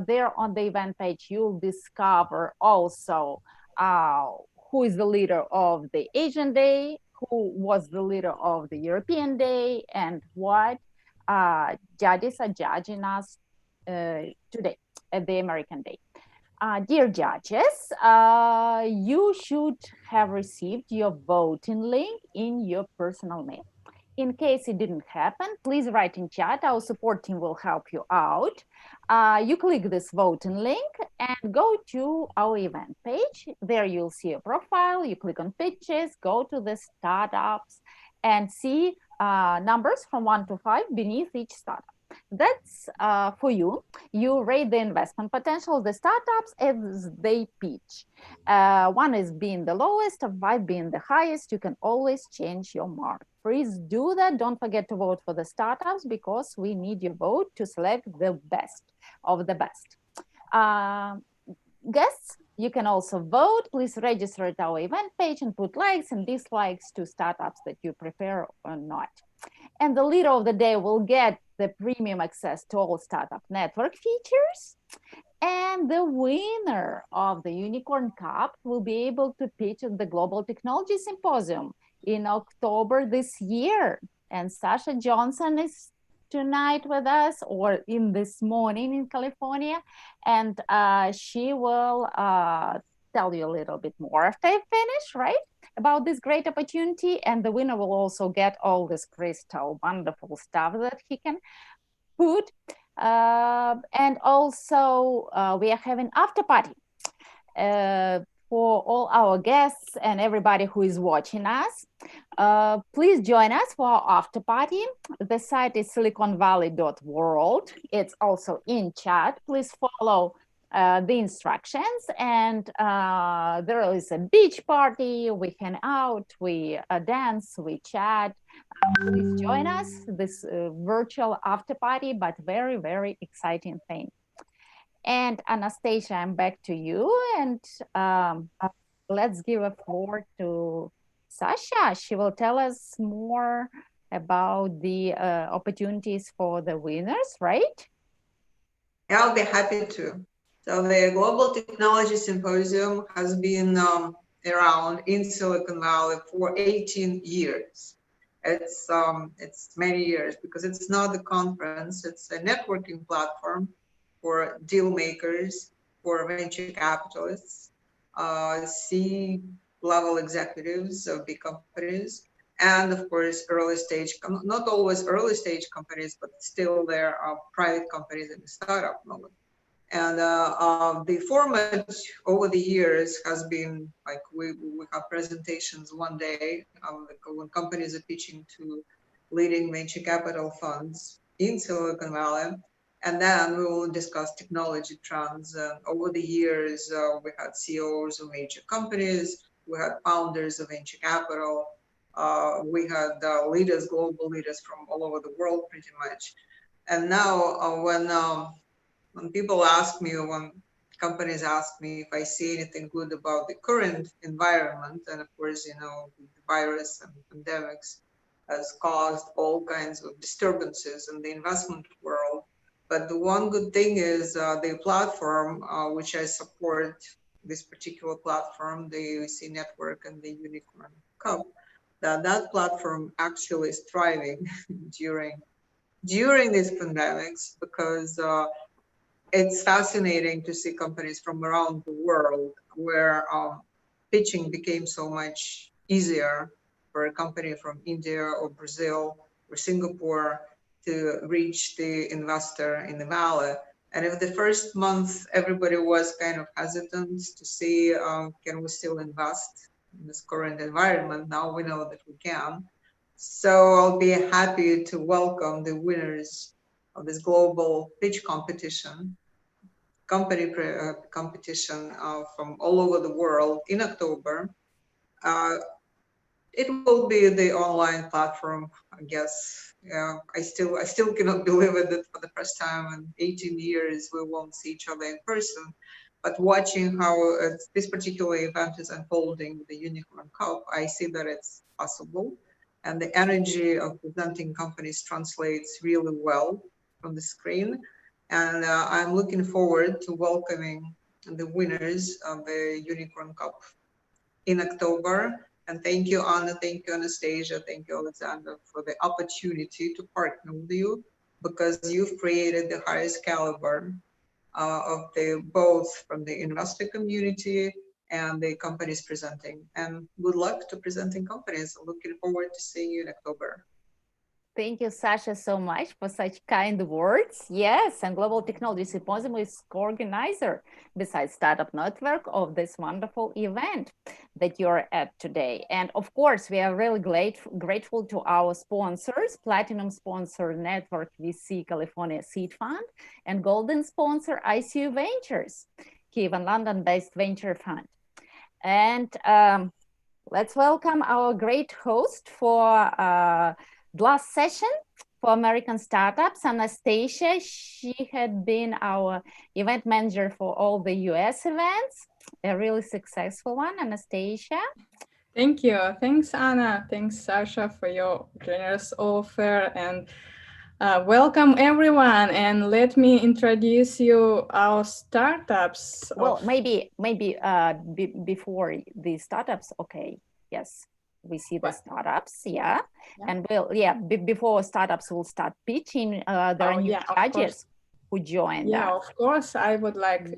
There on the event page, you'll discover also who is the leader of the Asian Day, who was the leader of the European Day, and what judges are judging us today at the American Day. Dear judges, you should have received your voting link in your personal mail. In case it didn't happen, please write in chat. Our support team will help you out. You click this voting link and go to our event page. There you'll see a profile. You click on pitches, go to the startups, and see numbers from 1 to 5 beneath each startup. That's for you. You rate the investment potential of the startups as they pitch. 1 is being the lowest, 5 being the highest. You can always change your mark. Please do that. Don't forget to vote for the startups because we need your vote to select the best of the best. Guests, you can also vote. Please register at our event page and put likes and dislikes to startups that you prefer or not. And the leader of the day will get the premium access to all Startup Network features. And the winner of the Unicorn Cup will be able to pitch at the Global Technology Symposium in October this year. And Sasha Johnson is tonight with us, or in this morning in California, and she will tell you a little bit more after I finish, right, about this great opportunity. And the winner will also get all this crystal wonderful stuff that he can put. And also we are having after party for all our guests and everybody who is watching us. Please join us for our after party. The site is siliconvalley.world. It's also in chat. Please follow the instructions, and there is a beach party. We hang out, we dance, we chat. Please join us this virtual after party, but very, very exciting thing. And Anastasia, I'm back to you, and let's give a floor to Sasha. She will tell us more about the opportunities for the winners, right? Yeah, I'll be happy to. So the Global Technology Symposium has been around in Silicon Valley for 18 years. It's many years because it's not a conference, it's a networking platform for deal makers, for venture capitalists, C-level executives of big companies, and of course, early stage, not always early stage companies, but still there are private companies in the startup mode. And the format over the years has been like we have presentations one day when companies are pitching to leading venture capital funds in Silicon Valley. And then we will discuss technology trends. Over the years, we had CEOs of major companies, we had founders of venture capital, we had leaders, global leaders from all over the world pretty much. And now when people ask me, or when companies ask me if I see anything good about the current environment, and of course, you know, the virus and pandemics has caused all kinds of disturbances in the investment world. But the one good thing is the platform, which I support, this particular platform, the UEC network and the Unicorn Cup, that platform actually is thriving during these pandemics, because it's fascinating to see companies from around the world where pitching became so much easier for a company from India or Brazil or Singapore to reach the investor in the Valley. And if the first month everybody was kind of hesitant to see can we still invest in this current environment, now we know that we can. So I'll be happy to welcome the winners of this global pitch competition, competition from all over the world in October. It will be the online platform, I guess. I still cannot believe it that for the first time in 18 years we won't see each other in person. But watching how this particular event is unfolding, the Unicorn Cup, I see that it's possible. And the energy of presenting companies translates really well from the screen. And I'm looking forward to welcoming the winners of the Unicorn Cup in October. And thank you, Anna, thank you, Anastasia, thank you, Alexander, for the opportunity to partner with you, because you've created the highest caliber of both from the investor community and the companies presenting. And good luck to presenting companies. Looking forward to seeing you in October. Thank you, Sasha, so much for such kind words. Yes, and Global Technology Symposium is co-organizer, besides Startup Network, of this wonderful event that you're at today. And of course, we are really grateful to our sponsors, Platinum sponsor Network VC California Seed Fund, and Golden sponsor ICU Ventures, Kiev and London-based venture fund. And let's welcome our great host for last session for American startups, Anastasia. She had been our event manager for all the US events, a really successful one. Anastasia. Thank you. Thanks, Anna. Thanks, Sasha, for your generous offer. And Welcome everyone, and let me introduce you our startups. Well, maybe before the startups, okay, yes, we see the startups, yeah. And before startups will start pitching, there are new judges who joined us. Of course, I would like,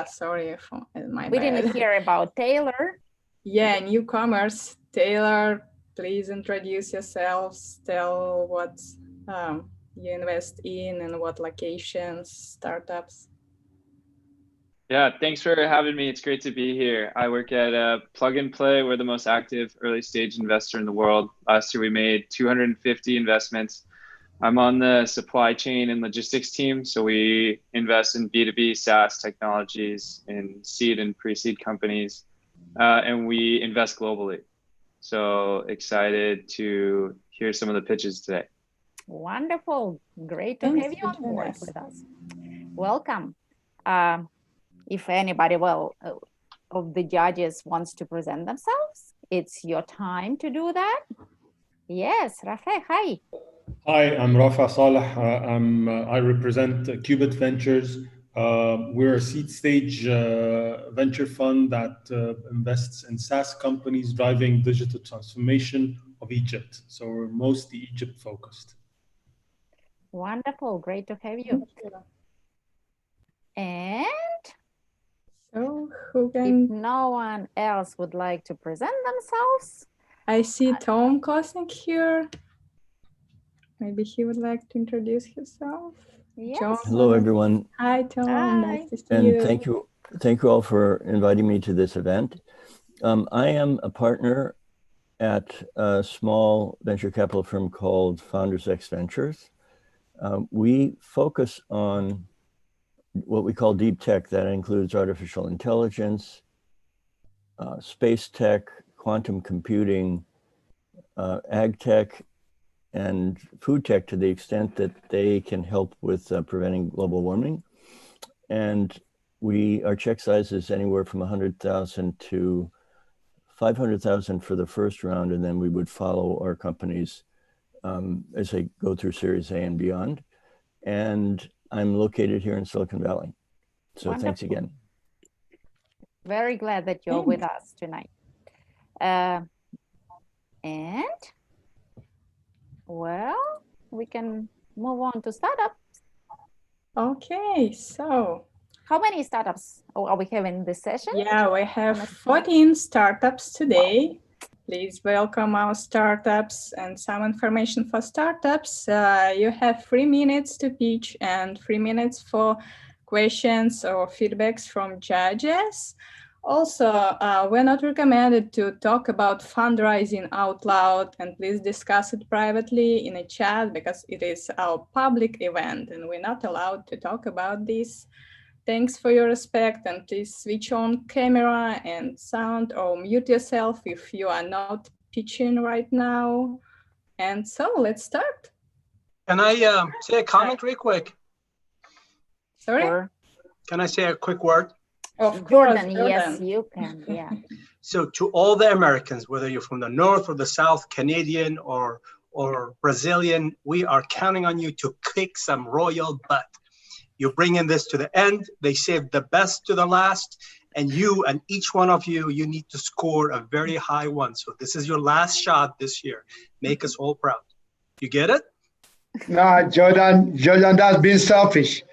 sorry for my We bad. didn't hear about Taylor. Yeah, newcomers. Taylor, please introduce yourselves, tell what you invest in and what locations, startups. Yeah, thanks for having me. It's great to be here. I work at Plug and Play. We're the most active early stage investor in the world. Last year, we made 250 investments. I'm on the supply chain and logistics team. So we invest in B2B SaaS technologies, in seed and pre-seed companies, and we invest globally. So excited to hear some of the pitches today. Wonderful. Great to have you on board with us. Welcome. If anybody, of the judges wants to present themselves, it's your time to do that. Yes, Rafa, hi. Hi, I'm Rafa Saleh. I represent Qubit Ventures. We're a seed stage venture fund that invests in SaaS companies driving digital transformation of Egypt. So we're mostly Egypt focused. Wonderful, great to have you. And so who can... If no one else would like to present themselves. I see Tom Kosnick here. Maybe he would like to introduce himself. Yes. John. Hello, everyone. Hi, Tom. Hi. Nice to see And you. thank you all for inviting me to this event. I am a partner at a small venture capital firm called Founders X Ventures. We focus on what we call deep tech. That includes artificial intelligence, space tech, quantum computing, ag tech, and food tech to the extent that they can help with preventing global warming. And our check size is anywhere from 100,000 to 500,000 for the first round, and then we would follow our companies as they go through Series A and beyond. And I'm located here in Silicon Valley. So Wonderful. Thanks again. Very glad that you're with us tonight. And well, we can move on to startups. Okay, so how many startups are we having in this session? Yeah, we have 14 startups today. Please welcome our startups and some information for startups. You have 3 minutes to pitch and 3 minutes for questions or feedbacks from judges. Also, we're not recommended to talk about fundraising out loud, and please discuss it privately in a chat because it is our public event and we're not allowed to talk about this. Thanks for your respect, and please switch on camera and sound or mute yourself if you are not pitching right now. And so let's start. Can I say a comment real quick? Sorry? Sure. Can I say a quick word? Of Jordan, yes, you can, yeah. So to all the Americans, whether you're from the North or the South, Canadian or Brazilian, we are counting on you to kick some royal butt. You're bringing this to the end. They saved the best to the last. And you and each one of you, you need to score a very high one. So this is your last shot this year. Make us all proud. You get it? No, Jordan, that's being selfish.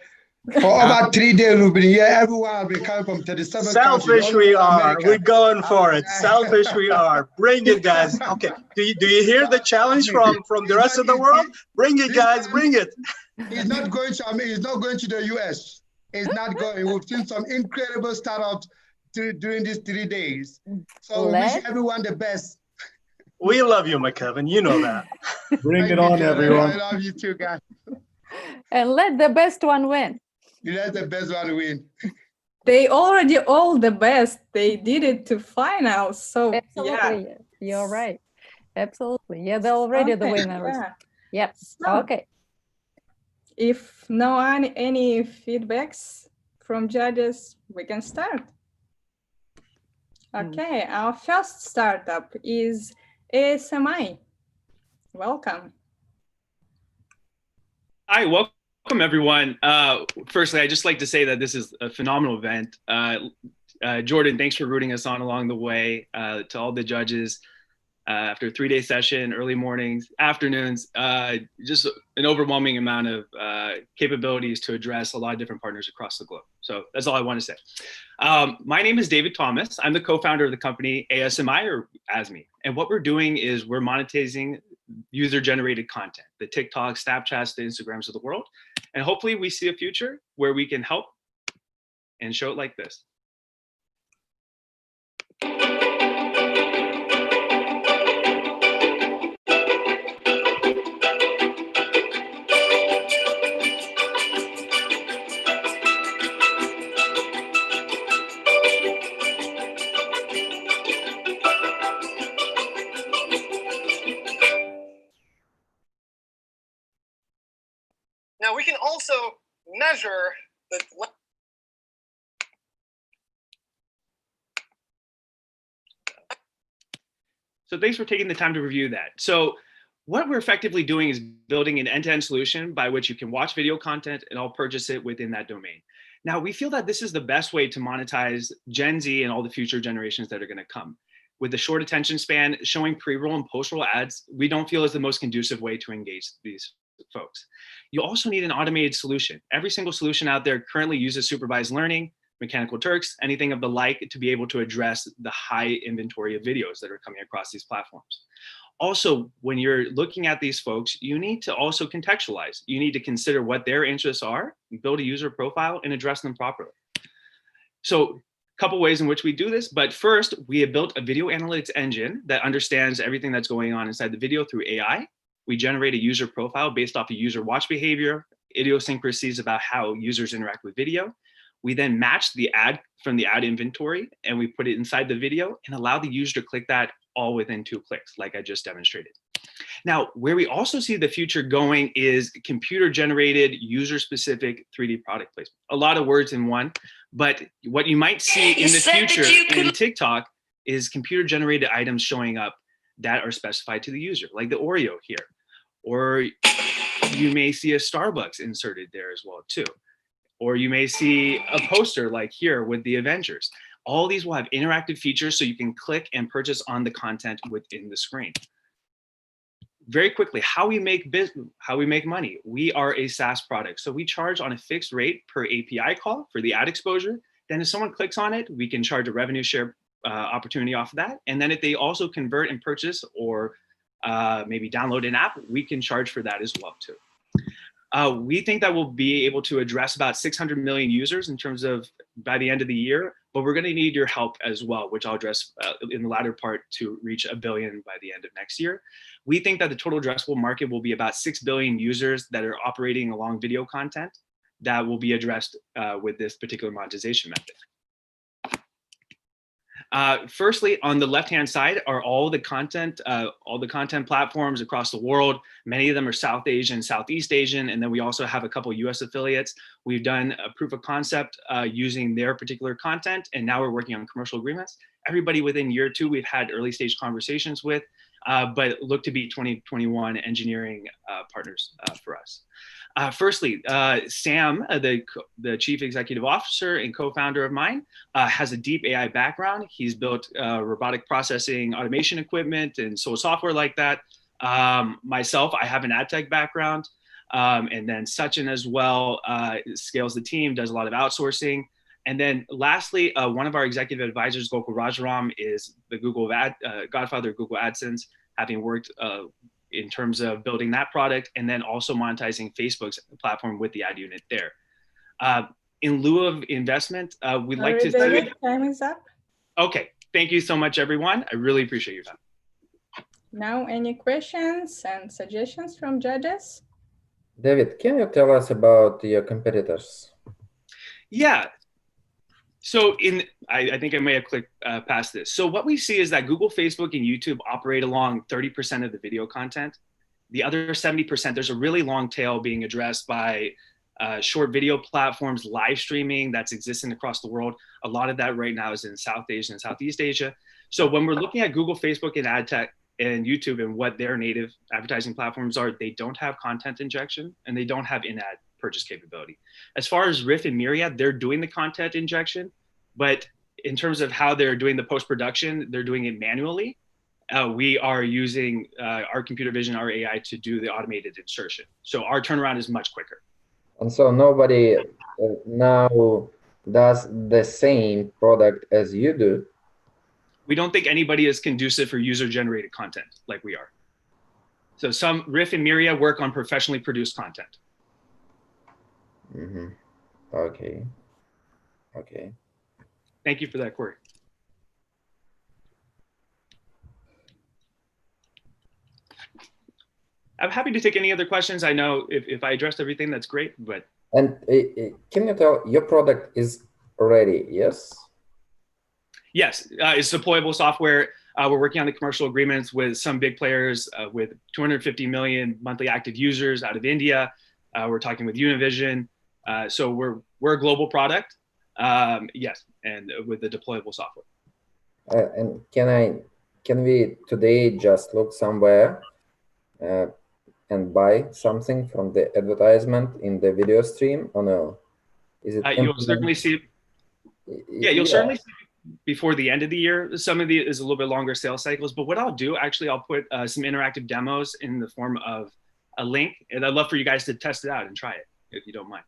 For over 3 days, we've been here. Everyone has been coming from 37 Selfish countries. we are. We're going for it. Selfish we are. Bring it, guys. Okay. Do you hear the challenge from the rest of the world? Bring it, guys. Bring it. He's not going to. He's not going to the US. He's not going. We've seen some incredible startups during these 3 days. So we wish everyone the best. We love you, McKevin. You know that. Bring it on, everyone. I love you too, guys. And let the best one win. You let the best one win. They already all the best. They did it to finals. So absolutely, yeah. You're right. Absolutely. Yeah, they're already the winners. Yeah. Yep. So, okay. If no any feedbacks from judges, we can start. Okay, our first startup is ASMI. Welcome. Hi, welcome everyone. Firstly, I'd just like to say that this is a phenomenal event. Jordan, thanks for rooting us on along the way. To all the judges, after a 3-day session, early mornings, afternoons, just an overwhelming amount of capabilities to address a lot of different partners across the globe. So that's all I want to say. My name is David Thomas. I'm the co-founder of the company ASMI, or ASMI. And what we're doing is we're monetizing user-generated content, the TikToks, Snapchats, the Instagrams of the world. And hopefully we see a future where we can help and show it like this. Now we can also measure the. So thanks for taking the time to review that. So what we're effectively doing is building an end-to-end solution by which you can watch video content and I'll purchase it within that domain. Now, we feel that this is the best way to monetize Gen Z and all the future generations that are going to come. With the short attention span, showing pre-roll and post-roll ads, we don't feel is the most conducive way to engage these folks. You also need an automated solution. Every single solution out there currently uses supervised learning, Mechanical Turks, anything of the like, to be able to address the high inventory of videos that are coming across these platforms. Also, when you're looking at these folks, you need to also contextualize. You need to consider what their interests are, build a user profile, and address them properly. So a couple ways in which we do this, but first, we have built a video analytics engine that understands everything that's going on inside the video through AI. We generate a user profile based off of user watch behavior, idiosyncrasies about how users interact with video. We then match the ad from the ad inventory and we put it inside the video and allow the user to click that all within 2 clicks, like I just demonstrated. Now, where we also see the future going is computer-generated, user-specific 3D product placement. A lot of words in one, but what you might see in the future in TikTok is computer-generated items showing up that are specified to the user, like the Oreo here. Or you may see a Starbucks inserted there as well, too. Or you may see a poster like here with the Avengers. All these will have interactive features so you can click and purchase on the content within the screen. Very quickly, how we make money. We are a SaaS product. So we charge on a fixed rate per API call for the ad exposure. Then if someone clicks on it, we can charge a revenue share opportunity off of that. And then if they also convert and purchase or maybe download an app, we can charge for that as well too. We think that we'll be able to address about 600 million users in terms of by the end of the year, but we're going to need your help as well, which I'll address in the latter part to reach 1 billion by the end of next year. We think that the total addressable market will be about 6 billion users that are operating along video content that will be addressed with this particular monetization method. Firstly, on the left-hand side are all the content platforms across the world. Many of them are South Asian, Southeast Asian, and then we also have a couple US affiliates. We've done a proof of concept using their particular content, and now we're working on commercial agreements. Everybody within year 2, we've had early stage conversations with, but look to be 2021 engineering partners for us. Firstly, Sam, the Chief Executive Officer and co-founder of mine, has a deep AI background. He's built robotic processing automation equipment and software like that. Myself, I have an ad tech background. And then Sachin as well scales the team, does a lot of outsourcing. And then lastly, one of our executive advisors, Gokul Rajaram, is the godfather of Google AdSense, having worked in terms of building that product and then also monetizing Facebook's platform with the ad unit there. In lieu of investment, we'd like to see. Time is up. Okay, thank you so much, everyone. I really appreciate your time. Now, any questions and suggestions from judges? David, can you tell us about your competitors? Yeah. So I think I may have clicked past this. So what we see is that Google, Facebook, and YouTube operate along 30% of the video content. The other 70%, there's a really long tail being addressed by short video platforms, live streaming that's existing across the world. A lot of that right now is in South Asia and Southeast Asia. So when we're looking at Google, Facebook, and ad tech and YouTube and what their native advertising platforms are, they don't have content injection and they don't have in-ad purchase capability. As far as Riff and Myriad, they're doing the content injection, but in terms of how they're doing the post-production, they're doing it manually. We are using our computer vision, our AI to do the automated insertion. So our turnaround is much quicker. And so nobody now does the same product as you do. We don't think anybody is conducive for user-generated content like we are. So some Riff and Myriad work on professionally produced content. Mm-hmm. Okay. Okay. Thank you for that query. I'm happy to take any other questions. I know if I addressed everything, that's great, but. And can you tell, your product is ready, yes? Yes, it's deployable software. We're working on the commercial agreements with some big players with 250 million monthly active users out of India. We're talking with Univision. So we're a global product, yes, and with the deployable software. And can we today just look somewhere and buy something from the advertisement in the video stream, or no? Is it you'll certainly see. Yeah, you'll certainly see before the end of the year. Some of it is a little bit longer sales cycles, but what I'll do, actually, I'll put some interactive demos in the form of a link, and I'd love for you guys to test it out and try it, if you don't mind.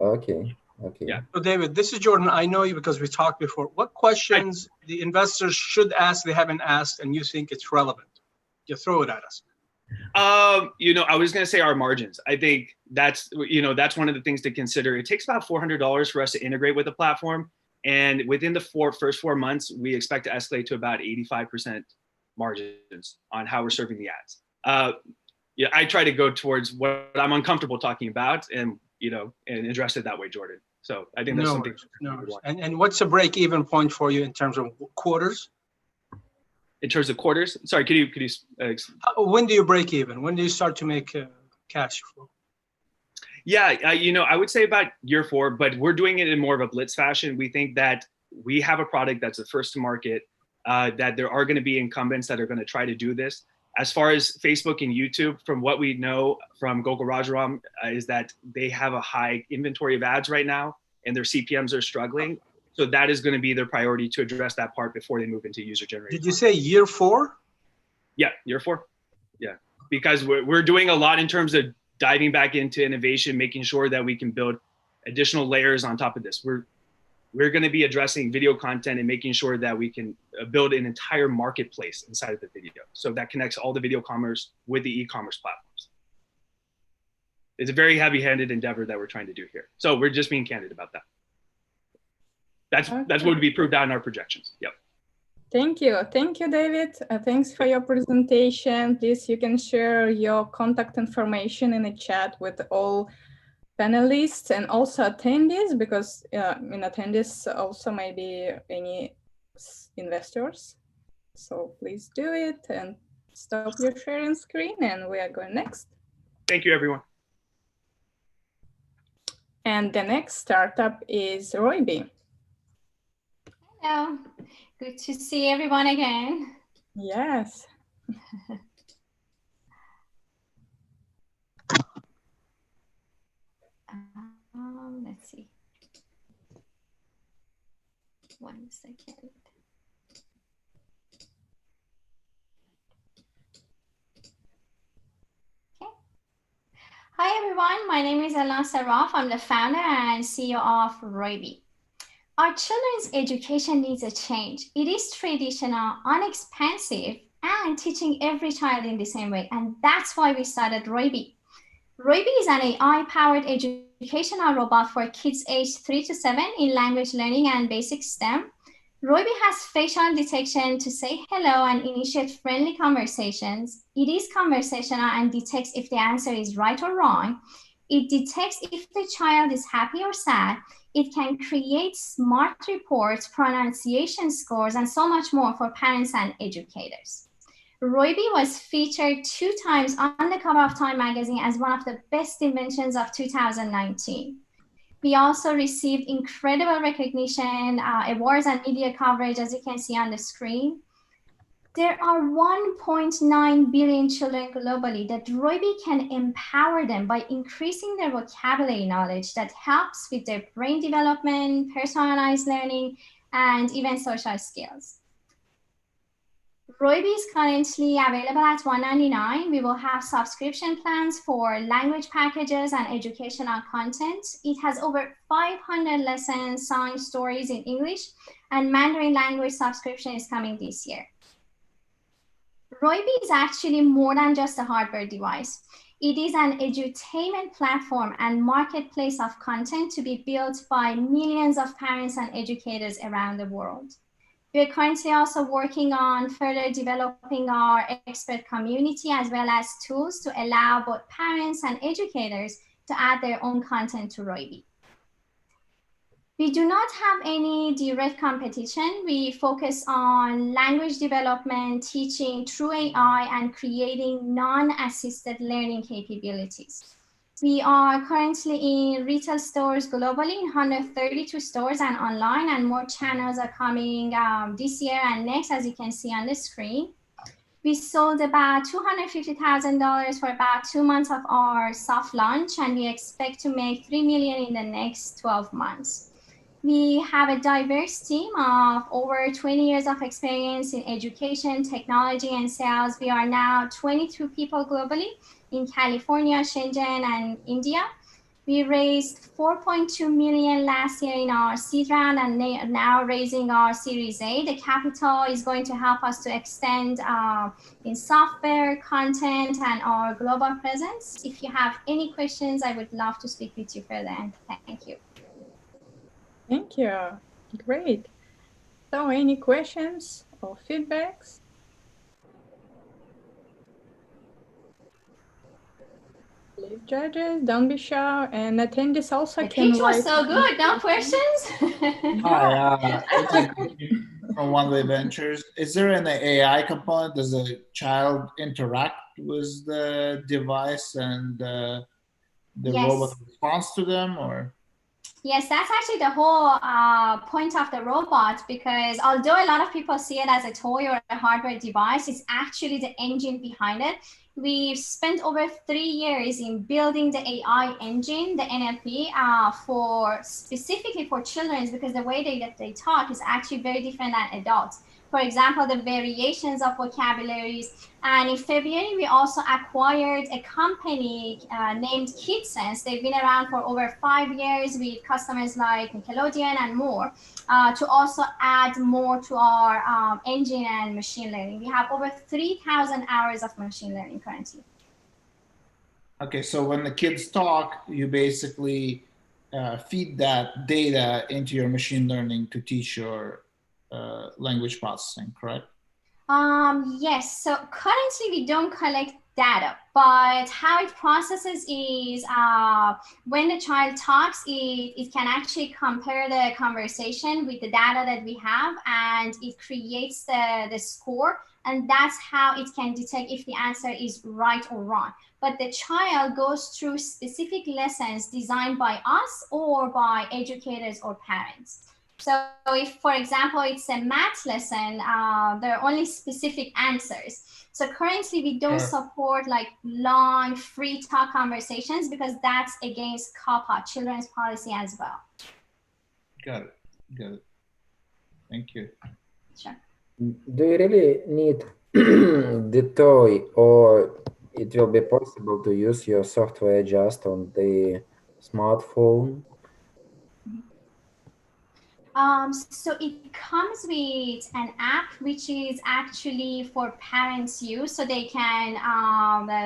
Okay. Okay. Yeah. So David, this is Jordan. I know you because we talked before. What questions the investors should ask they haven't asked, and you think it's relevant? You throw it at us. You know, I was going to say our margins. I think that's, you know, that's one of the things to consider. It takes about $400 for us to integrate with the platform. And within the first 4 months, we expect to escalate to about 85% margins on how we're serving the ads. Yeah, I try to go towards what I'm uncomfortable talking about and, you know, and address it that way, Jordan. So I think that's something. No worries. And what's the break-even point for you in terms of quarters? In terms of quarters? Sorry, could you when do you break even? When do you start to make cash flow? Yeah, you know, I would say about year 4, but we're doing it in more of a blitz fashion. We think that we have a product that's the first to market, that there are going to be incumbents that are going to try to do this. As far as Facebook and YouTube, from what we know from Gokul Rajaram, is that they have a high inventory of ads right now, and their CPMs are struggling. So that is going to be their priority to address that part before they move into user-generated. Did you say year 4? Yeah, year 4. Yeah, because we're doing a lot in terms of diving back into innovation, making sure that we can build additional layers on top of this. We're going to be addressing video content and making sure that we can build an entire marketplace inside of the video. So that connects all the video commerce with the e-commerce platforms. It's a very heavy-handed endeavor that we're trying to do here. So we're just being candid about that. That's what would be proved out in our projections. Yep. Thank you, David. Thanks for your presentation. Please, you can share your contact information in the chat with all panelists and also attendees, because in attendees also maybe any investors. So please do it and stop your sharing screen, and we are going next. Thank you, everyone. And the next startup is Roibi. Hello, good to see everyone again. Yes. Let's see. 1 second. Okay. Hi, everyone. My name is Elna Saraf. I'm the founder and CEO of Roibi. Our children's education needs a change. It is traditional, inexpensive, and teaching every child in the same way. And that's why we started Roibi. Roibi is an AI-powered educational robot for kids aged 3 to 7 in language learning and basic STEM. Roibi has facial detection to say hello and initiate friendly conversations. It is conversational and detects if the answer is right or wrong. It detects if the child is happy or sad. It can create smart reports, pronunciation scores, and so much more for parents and educators. Roibi was featured 2 times on the cover of Time magazine as one of the best inventions of 2019. We also received incredible recognition, awards and media coverage, as you can see on the screen. There are 1.9 billion children globally that Roibi can empower them by increasing their vocabulary knowledge that helps with their brain development, personalized learning, and even social skills. Roibi is currently available at $199. We will have subscription plans for language packages and educational content. It has over 500 lessons, songs, stories in English, and Mandarin language subscription is coming this year. Roibi is actually more than just a hardware device. It is an edutainment platform and marketplace of content to be built by millions of parents and educators around the world. We are currently also working on further developing our expert community as well as tools to allow both parents and educators to add their own content to Roibi. We do not have any direct competition. We focus on language development, teaching through AI, and creating non-assisted learning capabilities. We are currently in retail stores globally, in 132 stores and online, and more channels are coming this year and next, as you can see on the screen. We sold about $250,000 for about 2 months of our soft launch, and we expect to make $3 million in the next 12 months. We have a diverse team of over 20 years of experience in education, technology, and sales. We are now 22 people globally in California, Shenzhen, and India. We raised $4.2 million last year in our seed round and now raising our Series A. The capital is going to help us to extend in software, content, and our global presence. If you have any questions, I would love to speak with you further. And thank you. Thank you. Great. So any questions or feedbacks? Please, judges, don't be shy, and attendees also The can pitch was write. so good, no questions? Hi, from One Way Ventures. Is there an AI component? Does the child interact with the device and the Yes. robot responds to them, or? Yes, that's actually the whole point of the robot, because although a lot of people see it as a toy or a hardware device, it's actually the engine behind it. We've spent over 3 years in building the AI engine, the NLP, specifically for children, because the way that they talk is actually very different than adults. For example, the variations of vocabularies. And in February, we also acquired a company named KidSense. They've been around for over 5 years with customers like Nickelodeon and more, to also add more to our engine and machine learning. We have over 3,000 hours of machine learning currently. Okay, so when the kids talk, you basically feed that data into your machine learning to teach your language processing, correct? Yes, so currently we don't collect data, but how it processes is when the child talks, it can actually compare the conversation with the data that we have, and it creates the score, and that's how it can detect if the answer is right or wrong. But the child goes through specific lessons designed by us or by educators or parents. So if, for example, it's a math lesson, there are only specific answers. So currently we don't support like long free talk conversations because that's against COPPA, children's policy as well. Got it. Got it. Thank you. Sure. Do you really need the toy, or it will be possible to use your software just on the smartphone? So it comes with an app which is actually for parents use, so they can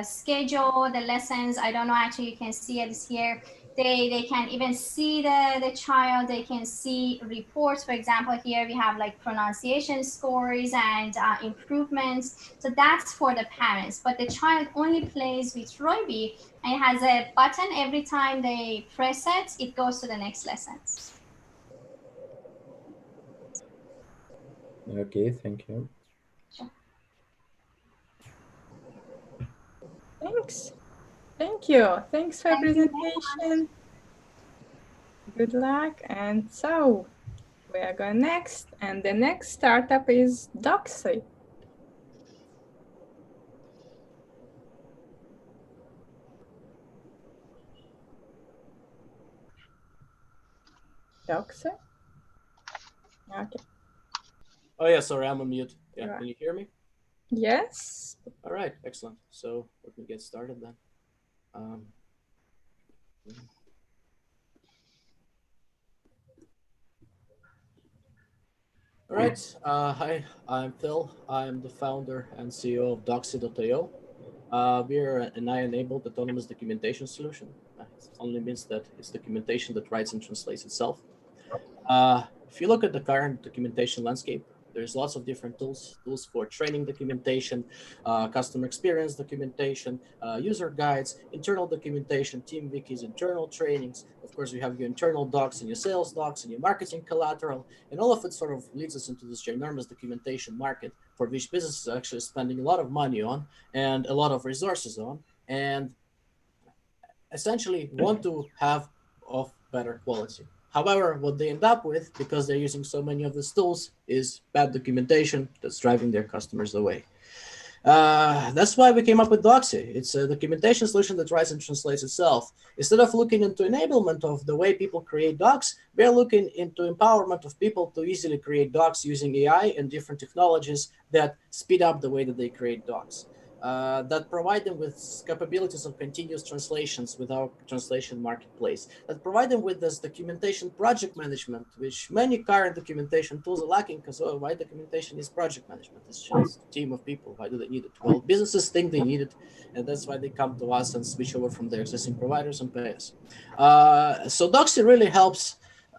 schedule the lessons. I don't know, actually you can see it here. They can even see the child, they can see reports. For example, here we have like pronunciation scores and improvements. So that's for the parents, but the child only plays with Roibi and it has a button. Every time they press it, it goes to the next lessons. Okay, thank you. Sure. Thanks. Thank you. Thanks for presentation. Good luck. And so we are going next. And the next startup is Doxy. Doxy? Okay. Oh yeah, sorry, I'm on mute. Yeah, Right. can you hear me? Yes. All right, excellent. So let me get started then. All right, hi, I'm Phil. I'm the founder and CEO of Doxy.io. We're an AI-enabled autonomous documentation solution. It only means that it's documentation that writes and translates itself. If you look at the current documentation landscape, there's lots of different tools for training documentation, customer experience documentation, user guides, internal documentation, team wikis, internal trainings. Of course, you have your internal docs and your sales docs and your marketing collateral, and all of it sort of leads us into this ginormous documentation market for which businesses are actually spending a lot of money on and a lot of resources on, and essentially want to have of better quality. However, what they end up with, because they're using so many of these tools, is bad documentation that's driving their customers away. That's why we came up with Doxy. It's a documentation solution that writes and translates itself. Instead of looking into enablement of the way people create docs, we're looking into empowerment of people to easily create docs using AI and different technologies that speed up the way that they create docs. That provide them with capabilities of continuous translations with our translation marketplace, that provide them with this documentation project management, which many current documentation tools are lacking, because why documentation is project management? It's just a team of people. Why do they need it? Well, businesses think they need it, and that's why they come to us and switch over from their existing providers and pay us. So Doxy really helps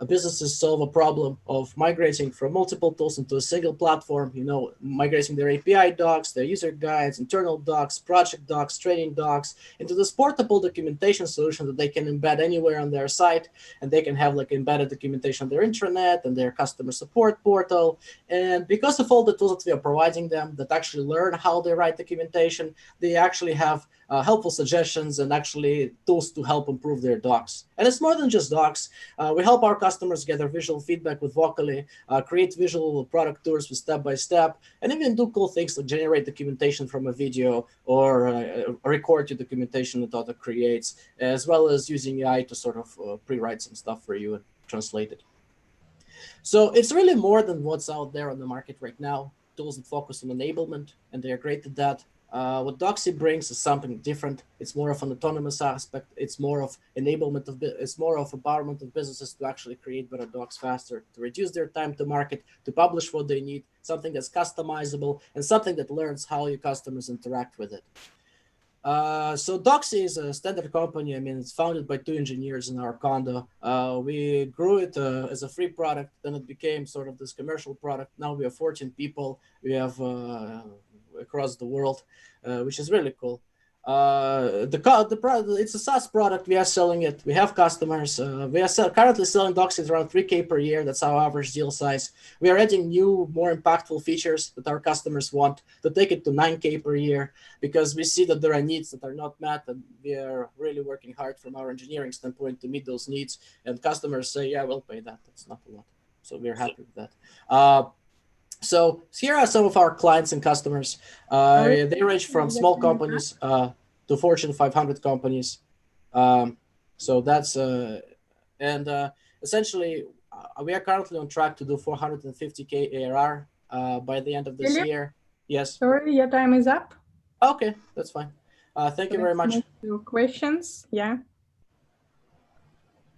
businesses solve a problem of migrating from multiple tools into a single platform, migrating their API docs, their user guides, internal docs, project docs, training docs, into this portable documentation solution that they can embed anywhere on their site, and they can have like embedded documentation on their intranet and their customer support portal. And because of all the tools that we are providing them that actually learn how they write documentation, they actually have helpful suggestions and actually tools to help improve their docs. And it's more than just docs. We help our customers gather visual feedback with Vocally, create visual product tours with step-by-step, and even do cool things like generate documentation from a video or record your documentation that auto creates, as well as using AI to sort of pre-write some stuff for you and translate it. So it's really more than what's out there on the market right now. Tools that focus on enablement, and they are great at that. What Doxy brings is something different. It's more of an autonomous aspect. It's more of enablement it's more of empowerment of businesses to actually create better docs faster, to reduce their time to market, to publish what they need, something that's customizable, and something that learns how your customers interact with it. So Doxy is a standard company. I mean, it's founded by 2 engineers in our condo. We grew it as a free product, then it became sort of this commercial product. Now we have 14 people. We have across the world, which is really cool. It's a SaaS product. We are selling it. We have customers. We are currently selling Doxy around 3K per year. That's our average deal size. We are adding new, more impactful features that our customers want to take it to 9K per year, because we see that there are needs that are not met, and we are really working hard from our engineering standpoint to meet those needs. And customers say, yeah, we'll pay that. That's not a lot. So we're happy with that. So here are some of our clients and customers. They range from small companies to Fortune 500 companies. So that's, essentially, we are currently on track to do 450K ARR by the end of this year. Yes. Sorry, your time is up. Okay, that's fine. Thank you very much. Move to questions. Yeah.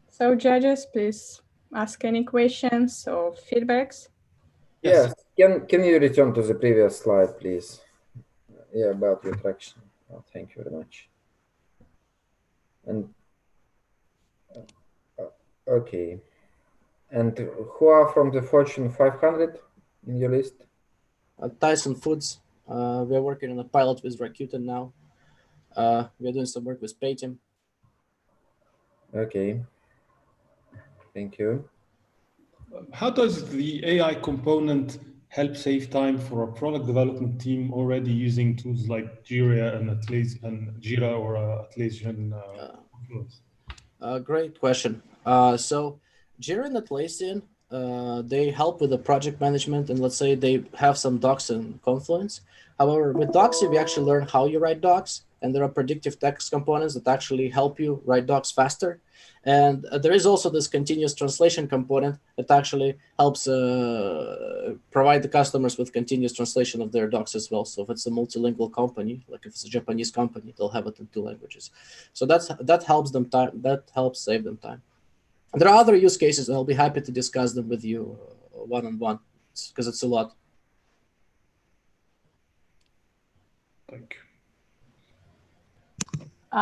So judges, please ask any questions or feedbacks. Yes. Can you return to the previous slide, please? Yeah, about your traction. Oh, thank you very much. And okay. And who are from the Fortune 500 in your list? Tyson Foods. We're working on a pilot with Rakuten now. We're doing some work with Paytm. Okay. Thank you. How does the AI component help save time for a product development team already using tools like Jira and Jira or Atlassian? Great question. So Jira and Atlassian they help with the project management, and let's say they have some docs in Confluence. However, with Doxy, we actually learn how you write docs, and there are predictive text components that actually help you write docs faster. And there is also this continuous translation component that actually helps provide the customers with continuous translation of their docs as well. So if it's a multilingual company, like if it's a Japanese company, they'll have it in 2 languages. So that helps them time. That helps save them time. There are other use cases, and I'll be happy to discuss them with you one-on-one, because it's a lot. Thank you.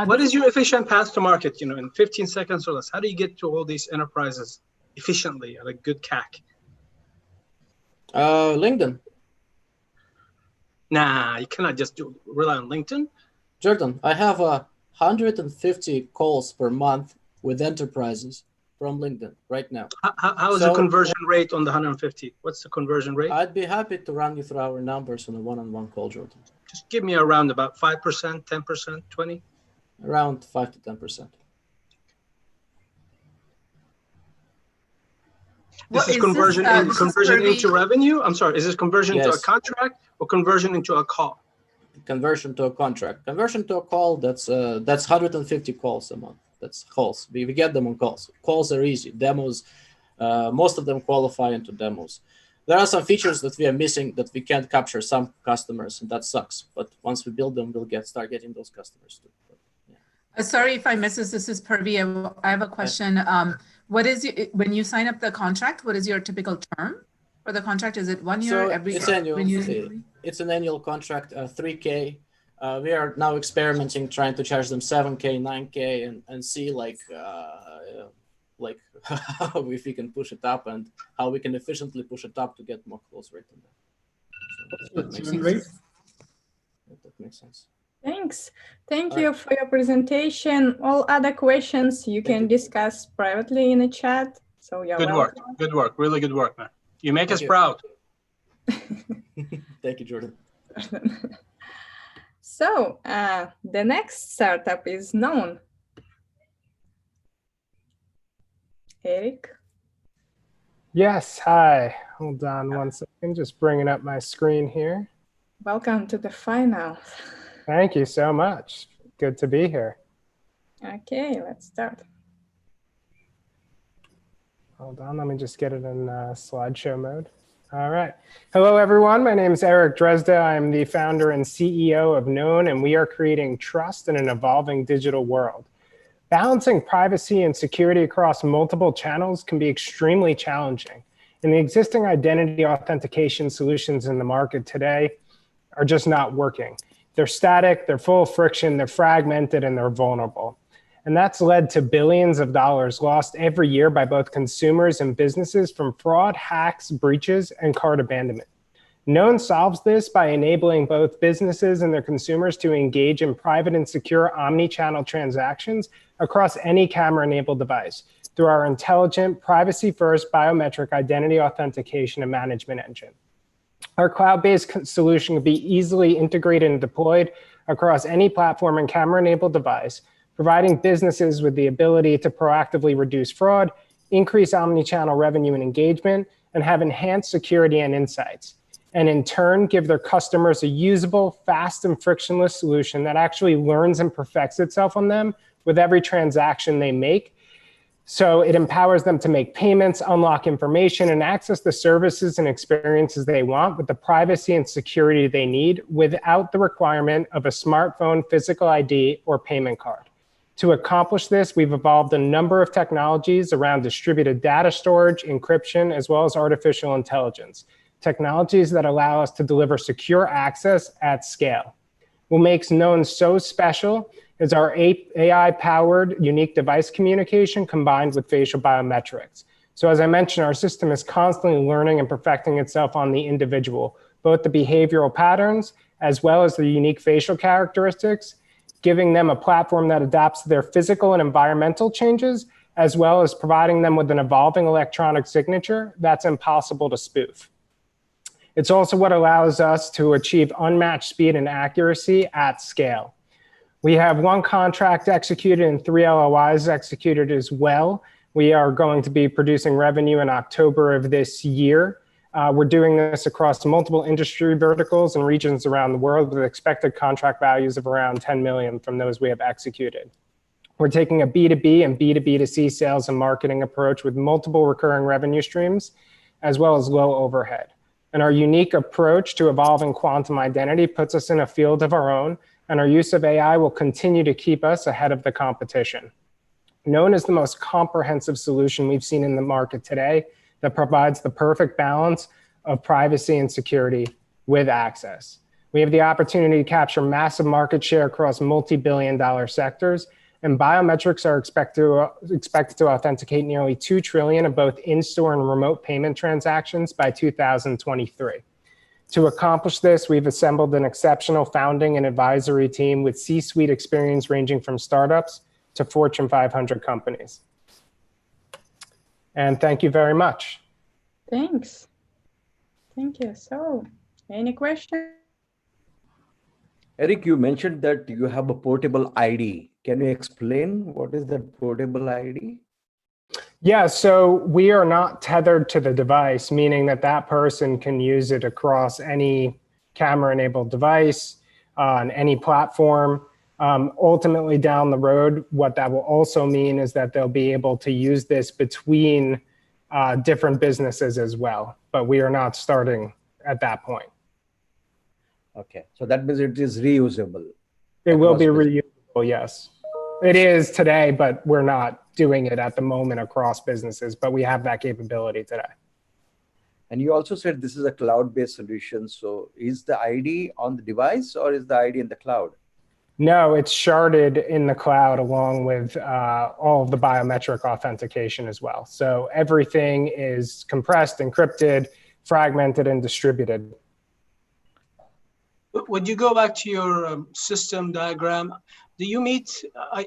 What is your efficient path to market? In 15 seconds or less, how do you get to all these enterprises efficiently at a good CAC? LinkedIn. Nah, you cannot just rely on LinkedIn. Jordan, I have 150 calls per month with enterprises from LinkedIn right now. How is the conversion rate on the 150? What's the conversion rate? I'd be happy to run you through our numbers on a one-on-one call, Jordan. Just give me around about 5%, 10%, 20%? Around 5 to 10%. This is conversion into revenue? I'm sorry, is this conversion to a contract or conversion into a call? Conversion to a contract. Conversion to a call, that's 150 calls a month. That's calls. We get them on calls. Calls are easy. Demos, most of them qualify into demos. There are some features that we are missing that we can't capture some customers, and that sucks. But once we build them, we'll start getting those customers too. Sorry if I missed this. This is Purvi. I have a question. What is when you sign up the contract? What is your typical term for the contract? Is it 1 year? So every it's year? annual. It's an annual contract, 3K. We are now experimenting, trying to charge them 7K, 9K, and see like how if we can push it up and how we can efficiently push it up to get more close rate on that. So that makes sense. Thanks. Thank you for your presentation. All other questions you can discuss privately in the chat. So you're good welcome. work. Good work. Really good work, man. You make us proud. Thank you, Jordan. So the next startup is known. Eric? Yes, hi. Hold on one second, just bringing up my screen here. Welcome to the final. Thank you so much. Good to be here. Okay, let's start. Hold on, let me just get it in slideshow mode. All right. Hello, everyone. My name is Eric Dresda. I'm the founder and CEO of Known, and we are creating trust in an evolving digital world. Balancing privacy and security across multiple channels can be extremely challenging, and the existing identity authentication solutions in the market today are just not working. They're static, they're full of friction, they're fragmented, and they're vulnerable. And that's led to billions of dollars lost every year by both consumers and businesses from fraud, hacks, breaches, and cart abandonment. Known solves this by enabling both businesses and their consumers to engage in private and secure omni-channel transactions across any camera-enabled device through our intelligent, privacy-first biometric identity authentication and management engine. Our cloud-based solution can be easily integrated and deployed across any platform and camera-enabled device, providing businesses with the ability to proactively reduce fraud, increase omni-channel revenue and engagement, and have enhanced security and insights, and in turn give their customers a usable, fast, and frictionless solution that actually learns and perfects itself on them with every transaction they make. So it empowers them to make payments, unlock information, and access the services and experiences they want with the privacy and security they need without the requirement of a smartphone, physical ID, or payment card. To accomplish this, we've evolved a number of technologies around distributed data storage, encryption, as well as artificial intelligence, technologies that allow us to deliver secure access at scale. What makes Known so special is our AI-powered unique device communication combined with facial biometrics. So as I mentioned, our system is constantly learning and perfecting itself on the individual, both the behavioral patterns as well as the unique facial characteristics, giving them a platform that adapts to their physical and environmental changes, as well as providing them with an evolving electronic signature that's impossible to spoof. It's also what allows us to achieve unmatched speed and accuracy at scale. We have 1 contract executed and 3 LOIs executed as well We are going to be producing revenue in October of this year. We're doing this across multiple industry verticals and regions around the world with expected contract values of around 10 million from those we have executed. We're taking a B2B and B2B2C sales and marketing approach with multiple recurring revenue streams, as well as low overhead. And our unique approach to evolving quantum identity puts us in a field of our own, and our use of AI will continue to keep us ahead of the competition. Known as the most comprehensive solution we've seen in the market today that provides the perfect balance of privacy and security with access. We have the opportunity to capture massive market share across multi-billion-dollar sectors, and biometrics are expected to authenticate nearly 2 trillion of both in-store and remote payment transactions by 2023. To accomplish this, we've assembled an exceptional founding and advisory team with C-suite experience ranging from startups to Fortune 500 companies. And thank you very much. Thanks. Thank you. So, any questions? Eric, you mentioned that you have a portable ID. Can you explain what is that portable ID? Yeah, so we are not tethered to the device, meaning that that person can use it across any camera-enabled device on any platform. Ultimately, down the road, what that will also mean is that they'll be able to use this between different businesses as well, but we are not starting at that point. Okay, so that means it is reusable. It will be reusable, yes. It is today, but we're not doing it at the moment across businesses, but we have that capability today. And you also said this is a cloud-based solution. So is the ID on the device or is the ID in the cloud? No, it's sharded in the cloud along with all of the biometric authentication as well. So everything is compressed, encrypted, fragmented, and distributed. Would you go back to your system diagram? Do you meet,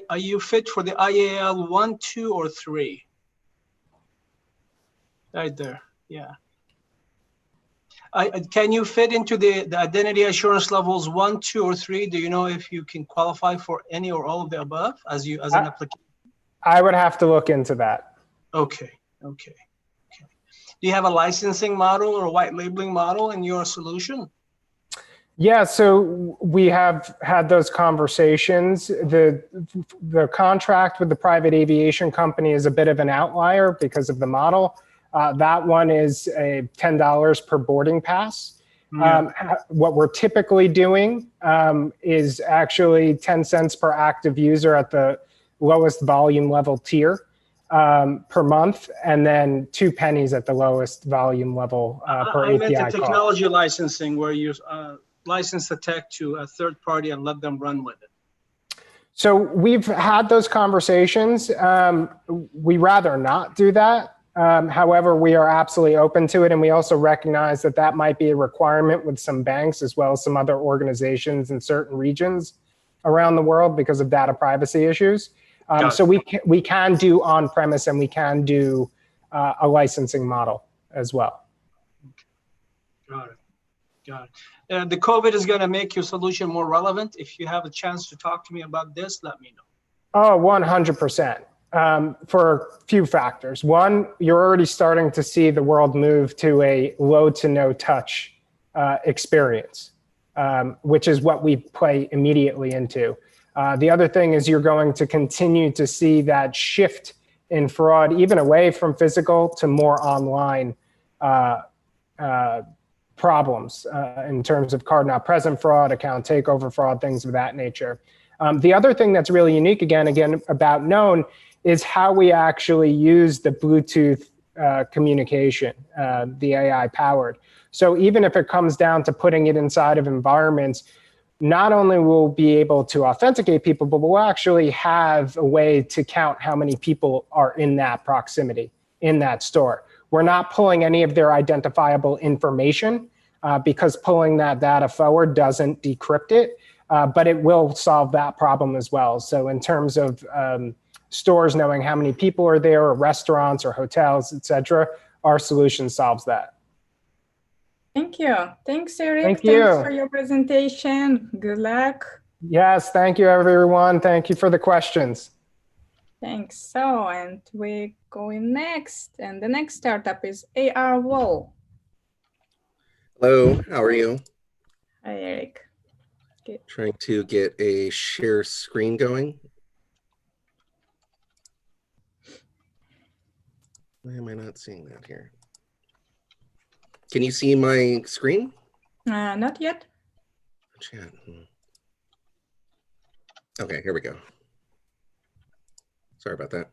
are you fit for the IAL 1, 2, or 3? Right there, yeah. Can you fit into the identity assurance levels 1, 2, or 3? Do you know if you can qualify for any or all of the above as an application? I would have to look into that. Okay. Do you have a licensing model or a white labeling model in your solution? Yeah, so we have had those conversations. The contract with the private aviation company is a bit of an outlier because of the model. That one is a $10 per boarding pass. What we're typically doing is actually 10 cents per active user at the lowest volume level tier per month, and then 2 pennies at the lowest volume level per API call. I meant the technology licensing where you license the tech to a third party and let them run with it. So we've had those conversations. We rather not do that. However, we are absolutely open to it. And we also recognize that that might be a requirement with some banks as well as some other organizations in certain regions around the world because of data privacy issues. So we can do on-premise and we can do a licensing model as well. Got it. The COVID is going to make your solution more relevant. If you have a chance to talk to me about this, let me know. Oh, 100%. For a few factors. One, you're already starting to see the world move to a low to no touch experience, which is what we play immediately into. The other thing is you're going to continue to see that shift in fraud, even away from physical to more online problems in terms of card not present fraud, account takeover fraud, things of that nature. The other thing that's really unique, again, about Known is how we actually use the Bluetooth communication, the AI powered. So even if it comes down to putting it inside of environments, not only will we be able to authenticate people, but we'll actually have a way to count how many people are in that proximity, in that store. We're not pulling any of their identifiable information because pulling that data forward doesn't decrypt it, but it will solve that problem as well. So in terms of stores knowing how many people are there, or restaurants or hotels, et cetera, our solution solves that. Thank you. Thanks, Eric. Thank you. Thanks for your presentation. Good luck. Yes, thank you, everyone. Thank you for the questions. Thanks. So, and we going next. And the next startup is AR Wall. Hello, how are you? Hi, Eric. Okay. Trying to get a share screen going. Why am I not seeing that here? Can you see my screen? Not yet. Chat. Okay, here we go. Sorry about that.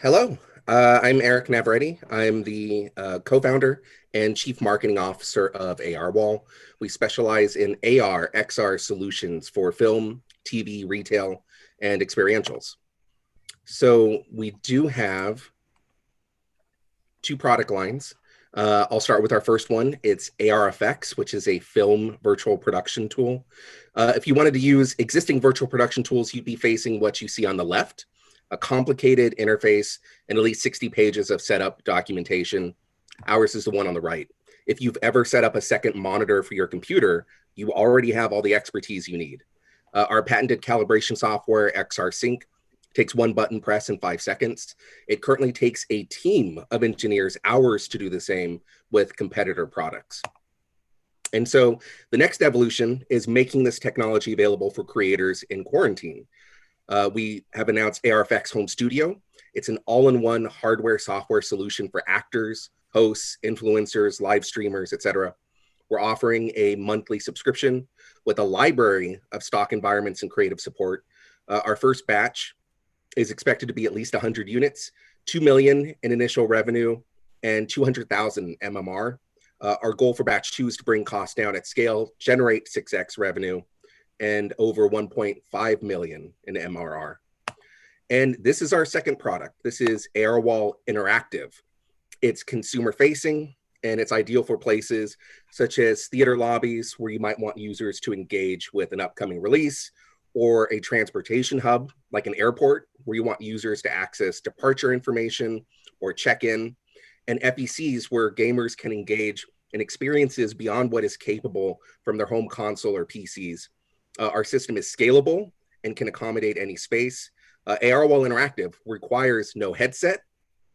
Hello, I'm Eric Navarrete. I'm the co-founder and chief marketing officer of AR Wall. We specialize in AR, XR solutions for film, TV, retail, and experientials. So we do have two product lines. I'll start with our first one. It's ARFX, which is a film virtual production tool. If you wanted to use existing virtual production tools, you'd be facing what you see on the left, a complicated interface and at least 60 pages of setup documentation. Ours is the one on the right. If you've ever set up a second monitor for your computer, you already have all the expertise you need. Our patented calibration software, XR Sync, takes one button press in 5 seconds. It currently takes a team of engineers hours to do the same with competitor products. And so the next evolution is making this technology available for creators in quarantine. We have announced ARFX Home Studio. It's an all-in-one hardware software solution for actors, hosts, influencers, live streamers, etc. We're offering a monthly subscription with a library of stock environments and creative support. Our first batch is expected to be at least 100 units, 2 million in initial revenue, and 200,000 MMR. Our goal for batch 2 is to bring costs down at scale, generate 6x revenue, and over 1.5 million in MRR. And this is our second product. This is AR Wall Interactive. It's consumer facing, and it's ideal for places such as theater lobbies where you might want users to engage with an upcoming release, or a transportation hub like an airport where you want users to access departure information or check-in, and FECs where gamers can engage in experiences beyond what is capable from their home console or PCs. Our system is scalable and can accommodate any space. AR Wall Interactive requires no headset,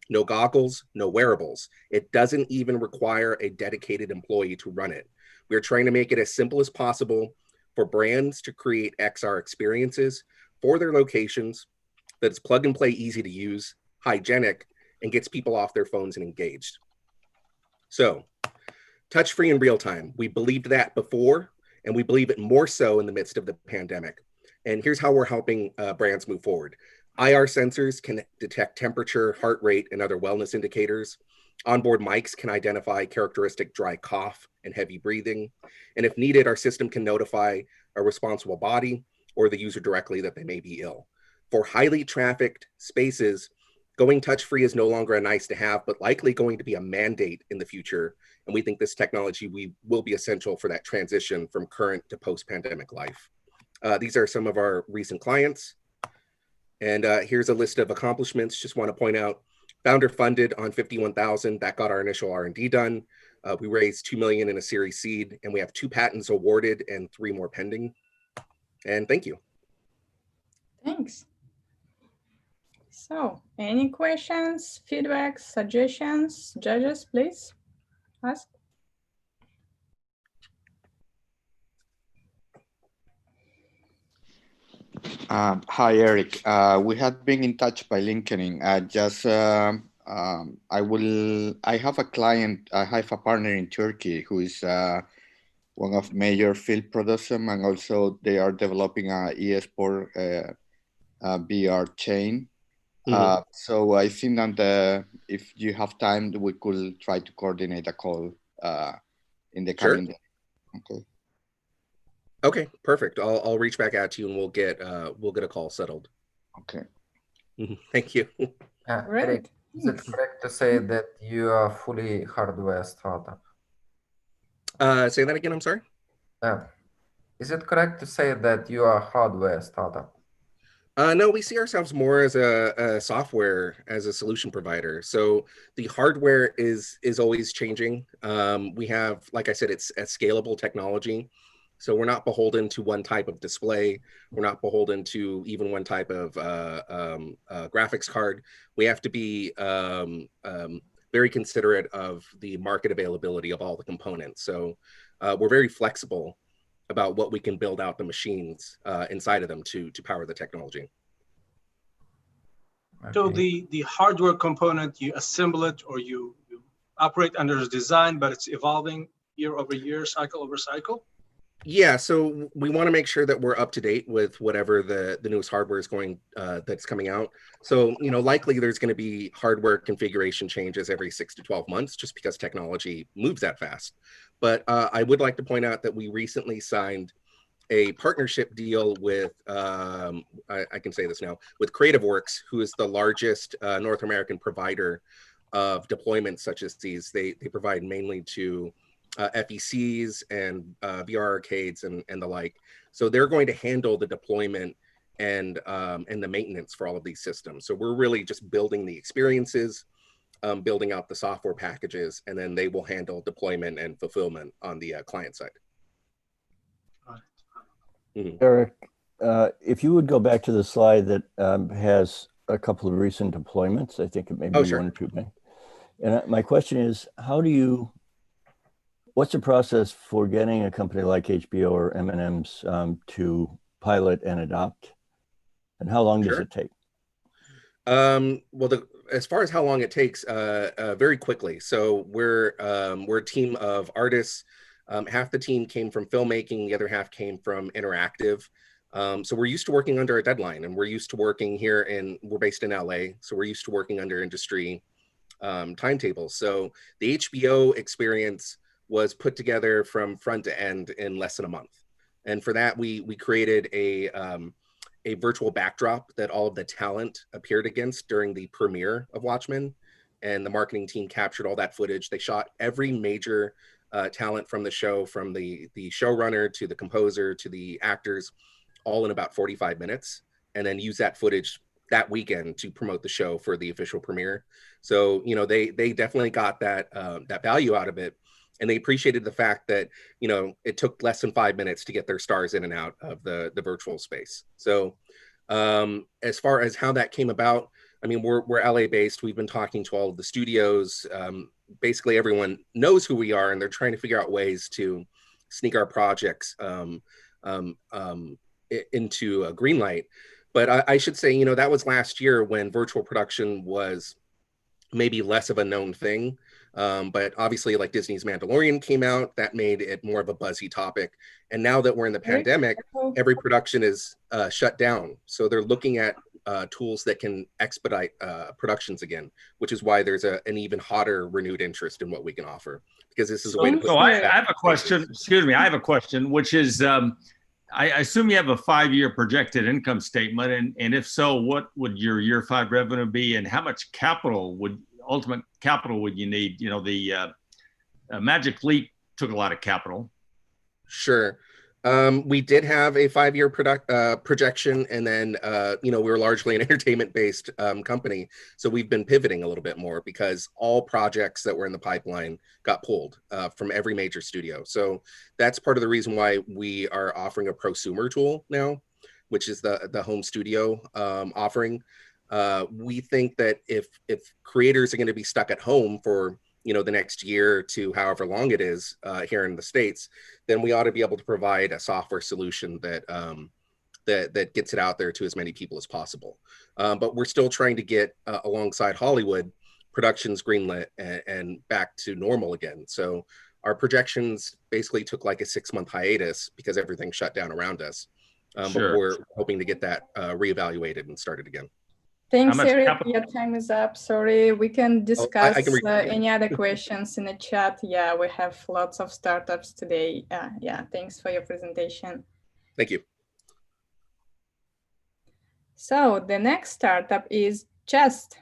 no goggles, no wearables. It doesn't even require a dedicated employee to run it. We're trying to make it as simple as possible for brands to create XR experiences for their locations that's plug and play, easy to use, hygienic, and gets people off their phones and engaged. So, touch-free in real time. We believed that before, and we believe it more so in the midst of the pandemic. And here's how we're helping brands move forward. IR sensors can detect temperature, heart rate, and other wellness indicators. Onboard mics can identify characteristic dry cough and heavy breathing. And if needed, our system can notify a responsible body or the user directly that they may be ill. For highly trafficked spaces, going touch-free is no longer a nice to have, but likely going to be a mandate in the future. And we think this technology will be essential for that transition from current to post-pandemic life. These are some of our recent clients. And here's a list of accomplishments. Just want to point out, founder funded on 51,000. That got our initial R&D done. We raised 2 million in a Series Seed, and we have 2 patents awarded and 3 more pending. And thank you. Thanks. So, any questions, feedback, suggestions, judges, please ask. Hi, Eric. We had been in touch by LinkedIn. I have a client, I have a partner in Turkey who is one of major film production, and also they are developing a e-sport VR chain. So I think that if you have time, we could try to coordinate a call in the coming day. Okay. Okay, perfect. I'll reach back out to you and we'll get a call settled. Okay. Thank you. Eric, is it correct to say that you are fully hardware startup? Say that again, I'm sorry? Is it correct to say that you are a hardware startup? No, we see ourselves more as a software, as a solution provider. So the hardware is always changing. We have, like I said, it's a scalable technology. So we're not beholden to one type of display. We're not beholden to even one type of graphics card. We have to be very considerate of the market availability of all the components. So we're very flexible about what we can build out the machines inside of them to power the technology. So the hardware component, you assemble it or you operate under the design, but it's evolving year over year, cycle over cycle? Yeah, so we want to make sure that we're up to date with whatever the newest hardware is going that's coming out. So, you know, likely there's going to be hardware configuration changes every 6 to 12 months just because technology moves that fast. But I would like to point out that we recently signed a partnership deal with, I can say this now, with CreativeWorks, who is the largest North American provider of deployments such as these. They provide mainly to FECs and VR arcades and the like. So they're going to handle the deployment and the maintenance for all of these systems. So we're really just building the experiences, building out the software packages, and then they will handle deployment and fulfillment on the client side. Eric, if you would go back to the slide that has a couple of recent deployments, I think it may be one or two. And my question is, what's the process for getting a company like HBO or M&M's to pilot and adopt? And how long does it take? Well, as far as how long it takes, very quickly. So we're a team of artists. Half the team came from filmmaking, the other half came from interactive. So we're used to working under a deadline, and we're used to working here we're based in LA, so we're used to working under industry timetables. So the HBO experience was put together from front to end in less than a month. And for that, we created a virtual backdrop that all of the talent appeared against during the premiere of Watchmen. And the marketing team captured all that footage. They shot every major talent from the show, from the showrunner to the composer to the actors, all in about 45 minutes, and then use that footage that weekend to promote the show for the official premiere. So, you know, they definitely got that value out of it. And they appreciated the fact that, you know, it took less than 5 minutes to get their stars in and out of the virtual space. So as far as how that came about, I mean, we're LA based. We've been talking to all of the studios. Basically, everyone knows who we are, and they're trying to figure out ways to sneak our projects into a green light. But I should say, you know, that was last year when virtual production was maybe less of a known thing. But obviously, like Disney's Mandalorian came out, that made it more of a buzzy topic. And now that we're in the pandemic, every production is shut down. So they're looking at tools that can expedite productions again, which is why there's an even hotter renewed interest in what we can offer, because this is a way to put. So I have a question. Excuse me, I have a question, which is, I assume you have a 5-year projected income statement, and if so, what would your year 5 revenue be, and how much ultimate capital would you need? You know, the Magic Leap took a lot of capital. Sure. We did have a 5-year projection, and then, you know, we were largely an entertainment-based company. So we've been pivoting a little bit more because all projects that were in the pipeline got pulled from every major studio. So that's part of the reason why we are offering a prosumer tool now, which is the home studio offering. We think that if creators are going to be stuck at home for, you know, the next year to however long it is here in the States, then we ought to be able to provide a software solution that that gets it out there to as many people as possible. But we're still trying to get alongside Hollywood productions greenlit and back to normal again. So our projections basically took like a 6-month hiatus because everything shut down around us. But we're hoping to get that reevaluated and started again. Thanks, Eric. Your time is up. Sorry, we can discuss any other questions in the chat. Yeah, we have lots of startups today. Yeah, thanks for your presentation. Thank you. So the next startup is Just.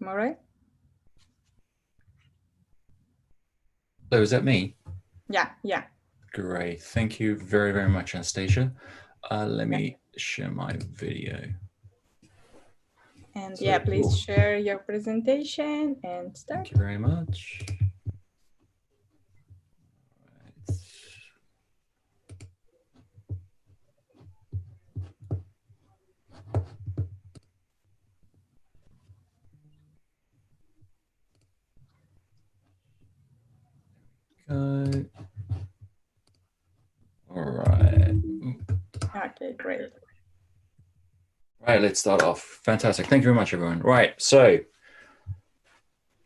Am I right? So is that me? Yeah, yeah. Great. Thank you very, very much, Anastasia. Let me share my video. And yeah, please share your presentation and start. Thank you very much. Okay, great. Right, let's start off. Fantastic. Thank you very much, everyone. Right, so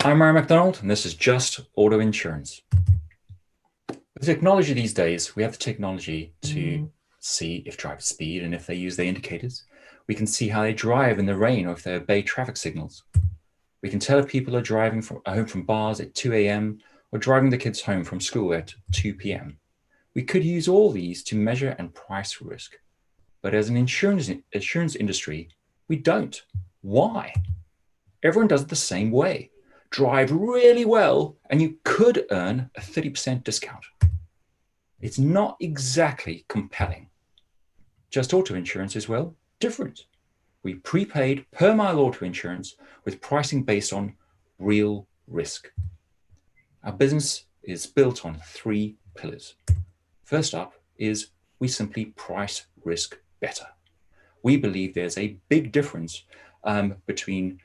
I'm Murray McDonald, and this is Just Auto Insurance. With technology these days, we have the technology to see if drivers speed and if they use their indicators. We can see how they drive in the rain or if they obey traffic signals. We can tell if people are driving home from bars at 2 a.m. or driving the kids home from school at 2 p.m. We could use all these to measure and price risk. But as an insurance industry, we don't. Why? Everyone does it the same way. Drive really well, and you could earn a 30% discount. It's not exactly compelling. Just Auto Insurance is, well, different. We prepaid per mile auto insurance with pricing based on real risk. Our business is built on 3 pillars. First up is we simply price risk better. We believe there's a big difference between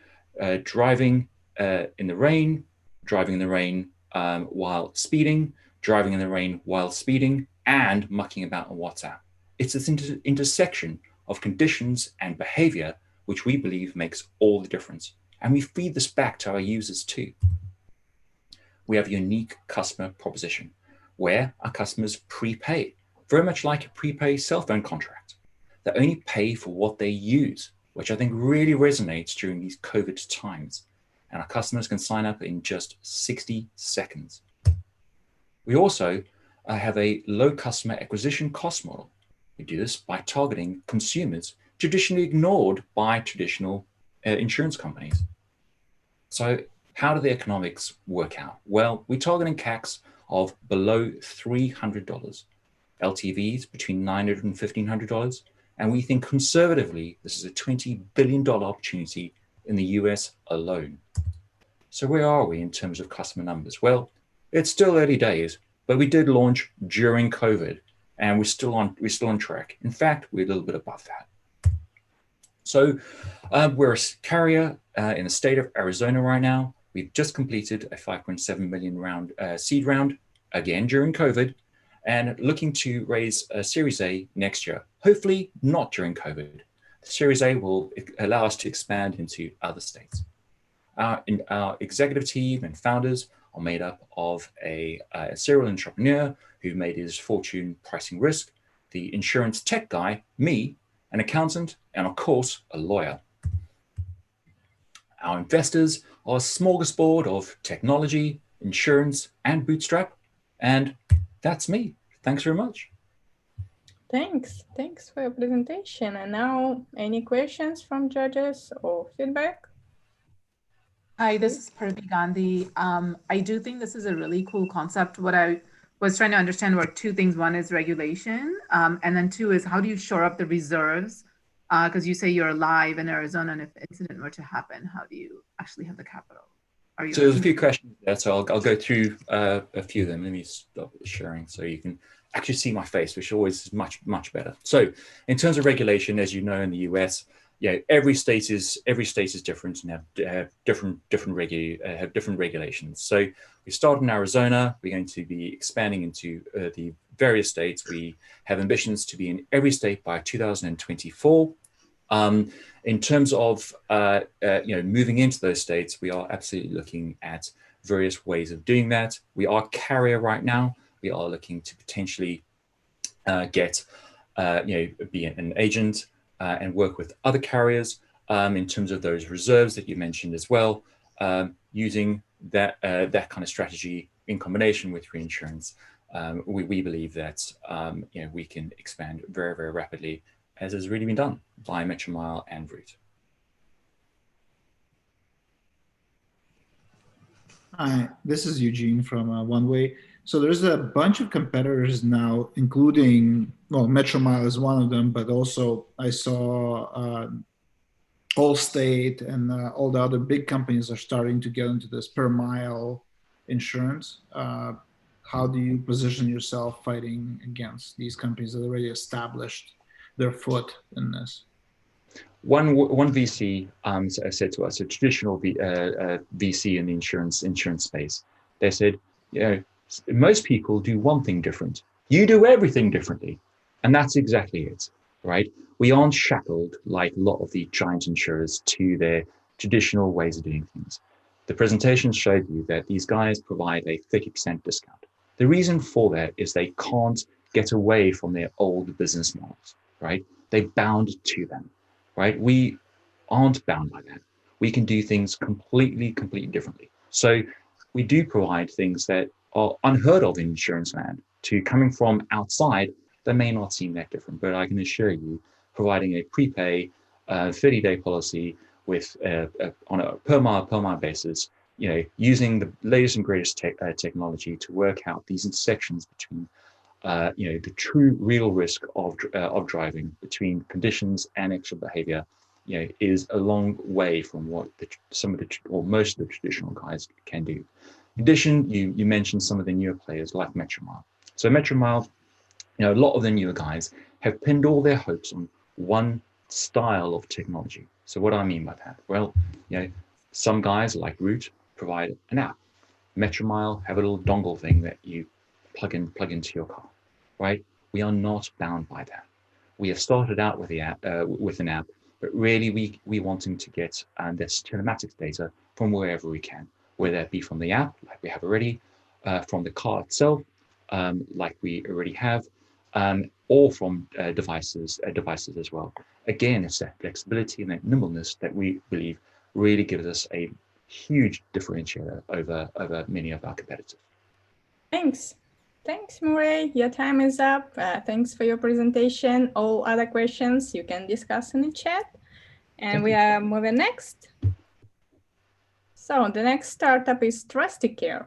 driving in the rain, driving in the rain while speeding, driving in the rain while speeding, and mucking about on WhatsApp. It's this intersection of conditions and behavior which we believe makes all the difference. And we feed this back to our users too. We have a unique customer proposition where our customers prepay, very much like a prepaid cell phone contract. They only pay for what they use, which I think really resonates during these COVID times. And our customers can sign up in just 60 seconds. We also have a low customer acquisition cost model. We do this by targeting consumers traditionally ignored by traditional insurance companies. So how do the economics work out? Well, we're targeting CACs of below $300, LTVs between $900 and $1,500, and we think conservatively this is a $20 billion opportunity in the US alone. So where are we in terms of customer numbers? Well, it's still early days, but we did launch during COVID, and we're still on track. In fact, we're a little bit above that. So we're a carrier in the state of Arizona right now. We've just completed a 5.7 million seed round, again during COVID, and looking to raise a Series A next year, hopefully not during COVID. The Series A will allow us to expand into other states. Our executive team and founders are made up of a serial entrepreneur who made his fortune pricing risk, the insurance tech guy, me, an accountant, and of course, a lawyer. Our investors are a smorgasbord of technology, insurance, and bootstrap. And that's me. Thanks very much. Thanks for your presentation. And now, any questions from judges or feedback? Hi, this is Parvi Gandhi. I do think this is a really cool concept. What I was trying to understand were 2 things. One is regulation, and then 2 is how do you shore up the reserves? Because you say you're live in Arizona, and if an incident were to happen, how do you actually have the capital? So there's a few questions there, so I'll go through a few of them. Let me stop sharing so you can actually see my face, which always is much, much better. So in terms of regulation, as you know, in the US, every state is different and have different regulations. So we start in Arizona. We're going to be expanding into the various states. We have ambitions to be in every state by 2024. In terms of moving into those states, we are absolutely looking at various ways of doing that. We are a carrier right now. We are looking to potentially be an agent and work with other carriers in terms of those reserves that you mentioned as well, using that kind of strategy in combination with reinsurance. We believe that we can expand very, very rapidly, as has really been done by Metromile and Root. Hi, this is Eugene from One Way. So there's a bunch of competitors now, including, well, Metromile is one of them, but also I saw Allstate and all the other big companies are starting to get into this per mile insurance. How do you position yourself fighting against these companies that already established their foot in this? One VC said to us, a traditional VC in the insurance space, they said, most people do one thing different. You do everything differently. And that's exactly it, right? We aren't shackled like a lot of the giant insurers to their traditional ways of doing things. The presentation showed you that these guys provide a 30% discount. The reason for that is they can't get away from their old business models, right? They're bound to them, right? We aren't bound by that. We can do things completely differently. So we do provide things that are unheard of in insurance land. To coming from outside, that may not seem that different, but I can assure you, providing a prepay 30-day policy with on a per mile basis, using the latest and greatest technology to work out these intersections between the true real risk of driving between conditions and actual behavior, is a long way from what most of the traditional guys can do. In addition, you mentioned some of the newer players like Metromile. So Metromile, a lot of the newer guys have pinned all their hopes on one style of technology. So what do I mean by that? Well, some guys like Root provide an app. Metromile have a little dongle thing that you plug into your car, right? We are not bound by that. We have started out with the app, with an app, but really we wanting to get this telematics data from wherever we can, whether it be from the app, like we have already, from the car itself, like we already have, or from devices as well. Again, it's that flexibility and that nimbleness that we believe really gives us a huge differentiator over many of our competitors. Thanks. Thanks, Murray. Your time is up. Thanks for your presentation. All other questions you can discuss in the chat. And we are moving next. So the next startup is TrustyCare.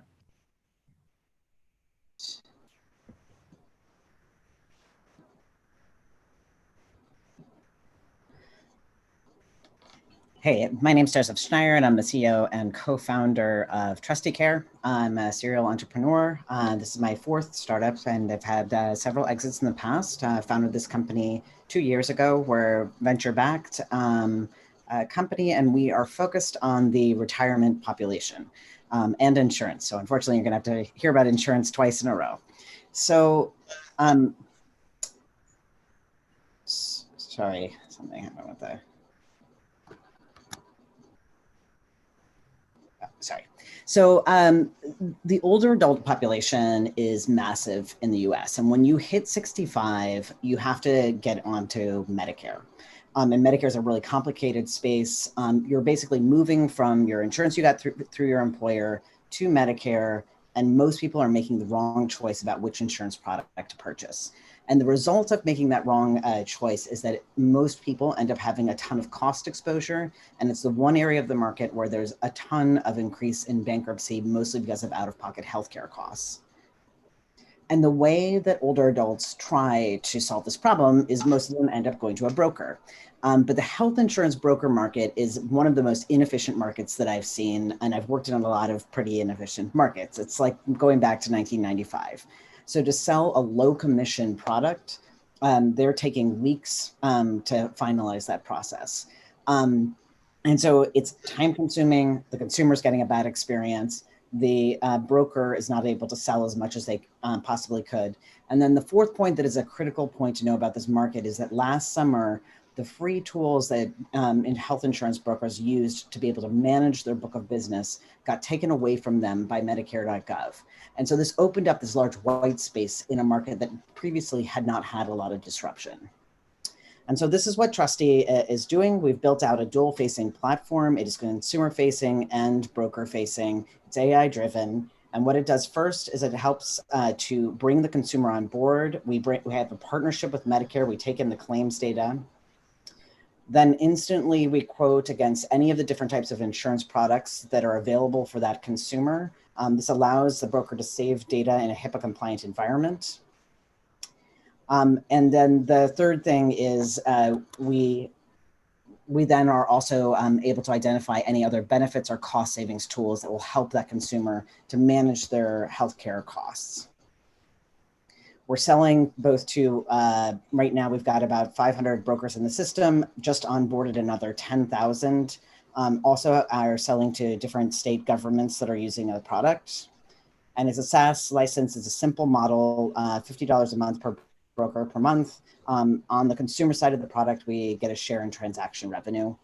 Hey, my name's Joseph Schneier, and I'm the CEO and co-founder of TrustyCare. I'm a serial entrepreneur. This is my fourth startup, and I've had several exits in the past. Founded this company 2 years ago. We're venture-backed company, and we are focused on the retirement population and insurance. So unfortunately, you're going to have to hear about insurance twice in a row. So, sorry, something happened with that. Sorry. So the older adult population is massive in the US. And when you hit 65, you have to get onto Medicare. And Medicare is a really complicated space. You're basically moving from your insurance you got through your employer to Medicare. And most people are making the wrong choice about which insurance product to purchase. And the result of making that wrong choice is that most people end up having a ton of cost exposure. And it's the one area of the market where there's a ton of increase in bankruptcy, mostly because of out-of-pocket healthcare costs. And the way that older adults try to solve this problem is most of them end up going to a broker. But the health insurance broker market is one of the most inefficient markets that I've seen. And I've worked in a lot of pretty inefficient markets. It's like going back to 1995. So to sell a low commission product, they're taking weeks to finalize that process. And so it's time consuming, the consumer's getting a bad experience, the broker is not able to sell as much as they possibly could. And then the fourth point that is a critical point to know about this market is that last summer, the free tools that health insurance brokers used to be able to manage their book of business got taken away from them by Medicare.gov. And so this opened up this large white space in a market that previously had not had a lot of disruption. And so this is what Trusty is doing. We've built out a dual-facing platform. It is consumer-facing and broker-facing. It's AI-driven. And what it does first is it helps to bring the consumer on board. We have a partnership with Medicare. We take in the claims data. Then instantly we quote against any of the different types of insurance products that are available for that consumer. This allows the broker to save data in a HIPAA compliant environment. And then the third thing is we then are also able to identify any other benefits or cost savings tools that will help that consumer to manage their healthcare costs. We're selling both to, right now we've got about 500 brokers in the system, just onboarded another 10,000. Also are selling to different state governments that are using the product. And it's a SaaS license. It's a simple model, $50 a month per broker per month. On the consumer side of the product, we get a share in transaction revenue.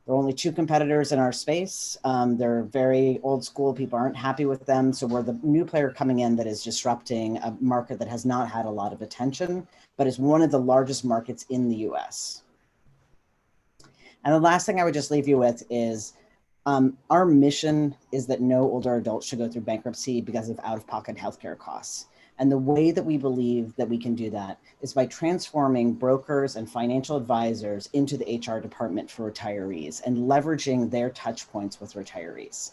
There are only 2 competitors in our space. They're very old school. People aren't happy with them. So we're the new player coming in that is disrupting a market that has not had a lot of attention, but is one of the largest markets in the US. And the last thing I would just leave you with is our mission is that no older adult should go through bankruptcy because of out-of-pocket healthcare costs. And the way that we believe that we can do that is by transforming brokers and financial advisors into the HR department for retirees and leveraging their touch points with retirees.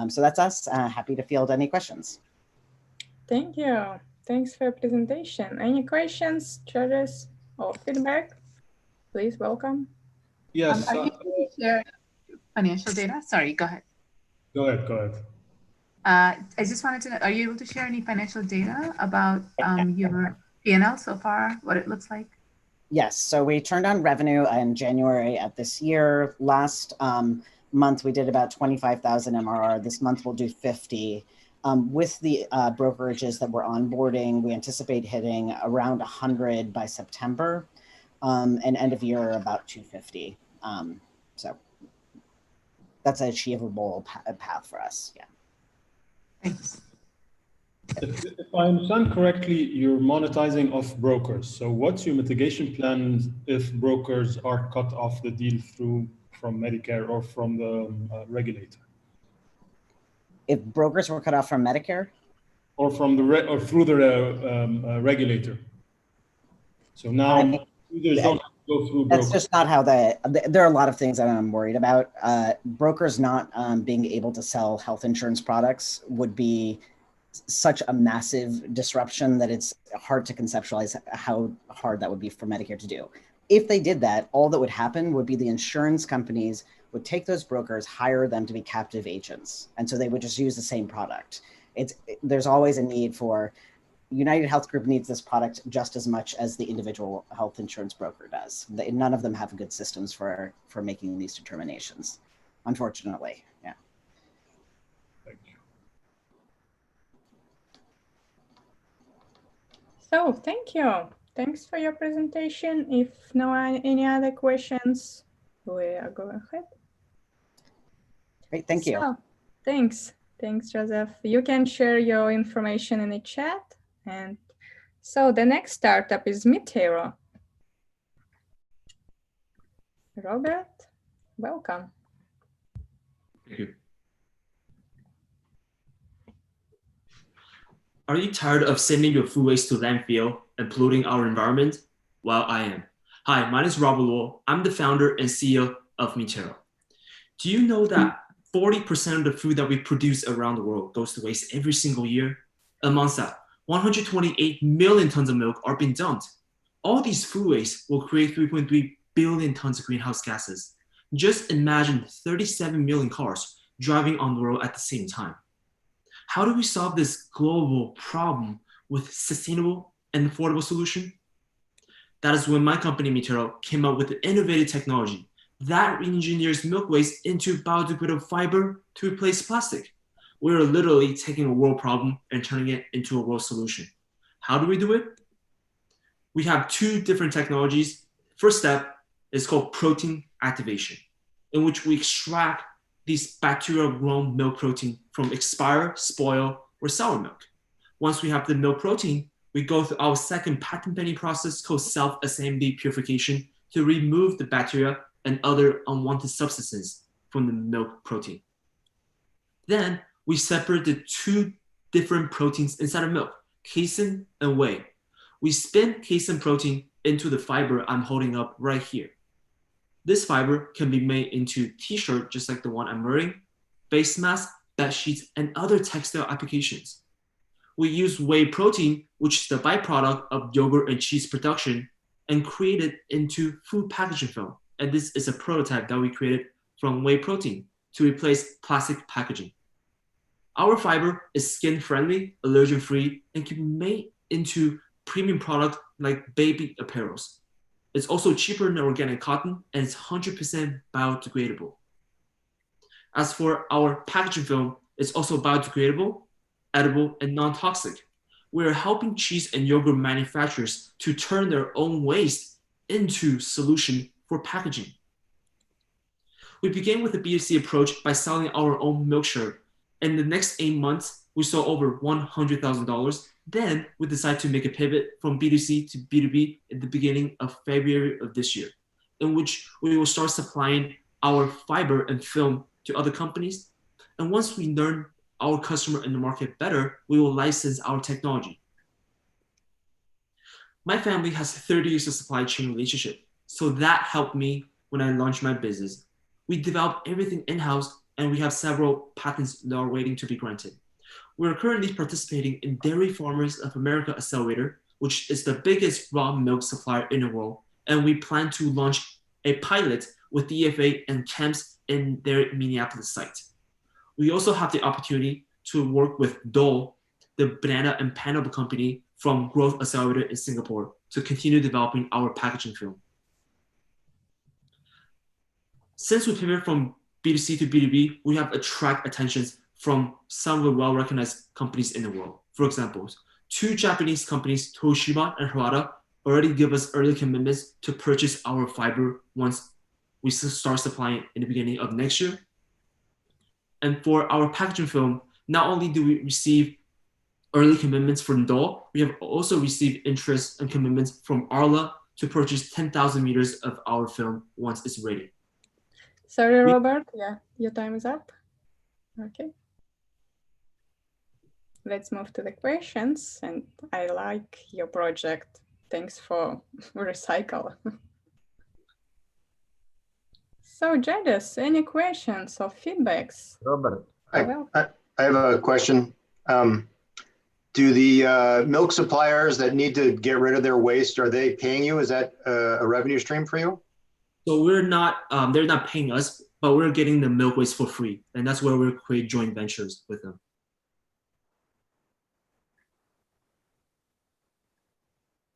So that's us. Happy to field any questions. Thank you. Thanks for your presentation. Any questions, judges, or feedback? Please welcome. Yes. Are you able to share financial data? Sorry, go ahead. Go ahead. Go ahead. I just wanted to know, are you able to share any financial data about your P&L so far, what it looks like? Yes, so we turned on revenue in January of this year. Last month, we did about 25,000 MRR. This month, we'll do 50. With the brokerages that we're onboarding, we anticipate hitting around 100 by September, and end of year about 250. So that's an achievable path for us, yeah. Thanks. If I understand correctly, you're monetizing off brokers. So what's your mitigation plan if brokers are cut off the deal from Medicare or from the regulator? If brokers were cut off from Medicare? Or from or through the regulator. So now users don't have to go through brokers. That's just not how there are a lot of things that I'm worried about. Brokers not being able to sell health insurance products would be such a massive disruption that it's hard to conceptualize how hard that would be for Medicare to do. If they did that, all that would happen would be the insurance companies would take those brokers, hire them to be captive agents. And so they would just use the same product. There's always a need for, United Health Group needs this product just as much as the individual health insurance broker does. None of them have good systems for making these determinations, unfortunately, yeah. So thank you. Thanks for your presentation. If no any other questions, we are going ahead. Great, thank you. So, thanks, Joseph. You can share your information in the chat. And so the next startup is Meteoro. Robert, welcome. Thank you. Are you tired of sending your food waste to landfill and polluting our environment? Well, I am. Hi, my name is Robert Luo. I'm the founder and CEO of Meteoro. Do you know that 40% of the food that we produce around the world goes to waste every single year? Amongst that, 128 million tons of milk are being dumped. All these food waste will create 3.3 billion tons of greenhouse gases. Just imagine 37 million cars driving on the road at the same time. How do we solve this global problem with sustainable and affordable solution? That is when my company, Meteoro, came up with an innovative technology that re-engineers milk waste into biodegradable fiber to replace plastic. We're literally taking a world problem and turning it into a world solution. How do we do it? We have 2 different technologies. First step is called protein activation, in which we extract these bacterial-grown milk protein from expired, spoiled, or sour milk. Once we have the milk protein, we go through our second patent-pending process called self-assembly purification to remove the bacteria and other unwanted substances from the milk protein. Then we separate the 2 different proteins inside of milk, casein and whey. We spin casein protein into the fiber I'm holding up right here. This fiber can be made into t-shirt, just like the one I'm wearing, face mask, bed sheets, and other textile applications. We use whey protein, which is the byproduct of yogurt and cheese production, and create it into food packaging film. And this is a prototype that we created from whey protein to replace plastic packaging. Our fiber is skin-friendly, allergen-free, and can be made into premium product like baby apparels. It's also cheaper than organic cotton, and it's 100% biodegradable. As for our packaging film, it's also biodegradable, edible, and non-toxic. we're helping cheese and yogurt manufacturers to turn their own waste into solution for packaging. We began with a B2C approach by selling our own milkshake. In the next 8 months, we sold over $100,000. Then we decided to make a pivot from B2C to B2B at the beginning of February of this year, in which we will start supplying our fiber and film to other companies. And once we learn our customer in the market better, we will license our technology. My family has 30 years of supply chain relationship, so that helped me when I launched my business. We developed everything in-house, and we have several patents that are waiting to be granted. We're currently participating in Dairy Farmers of America Accelerator, which is the biggest raw milk supplier in the world, and we plan to launch a pilot with DFA and camps in their Minneapolis site. We also have the opportunity to work with Dole, the banana and pineapple company from Growth Accelerator in Singapore, to continue developing our packaging film. Since we pivoted from B2C to B2B, we have attracted attention from some of the well-recognized companies in the world. For example, 2 Japanese companies, Toshiba and Harada, already give us early commitments to purchase our fiber once we start supplying in the beginning of next year. And for our packaging film, not only do we receive early commitments from Dole, we have also received interest and commitments from Arla to purchase 10,000 meters of our film once it's ready. Sorry, Robert. Yeah, your time is up. Okay. Let's move to the questions. And I like your project. Thanks for recycle. So, Jadis, any questions or feedbacks? Robert, I have a question. Do the milk suppliers that need to get rid of their waste, are they paying you? Is that a revenue stream for you? So we're not, they're not paying us, but we're getting the milk waste for free. And that's where we're creating joint ventures with them.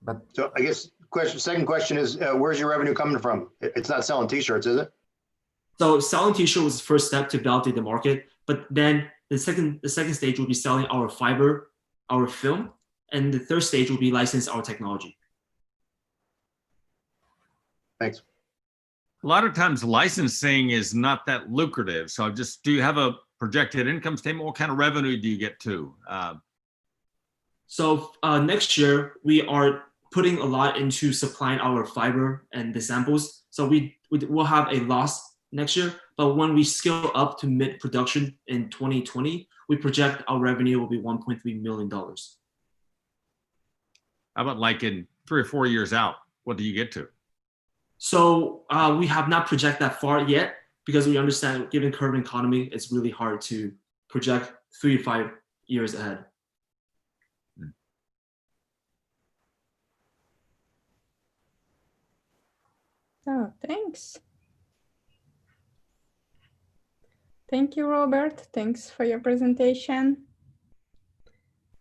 But so I guess second question is, where's your revenue coming from? It's not selling t-shirts, is it? So selling t-shirt was the first step to validate the market, but then the second stage will be selling our fiber, our film, and the third stage will be license our technology. Thanks. A lot of times licensing is not that lucrative. So do you have a projected income statement? What kind of revenue do you get to? So next year, we are putting a lot into supplying our fiber and the samples. So we will have a loss next year, but when we scale up to mid-production in 2020, we project our revenue will be $1.3 million. How about like in 3 or 4 years out, what do you get to? So we have not projected that far yet because we understand given current economy, it's really hard to project 3 to 5 years ahead. Oh, thanks. Thank you, Robert. Thanks for your presentation.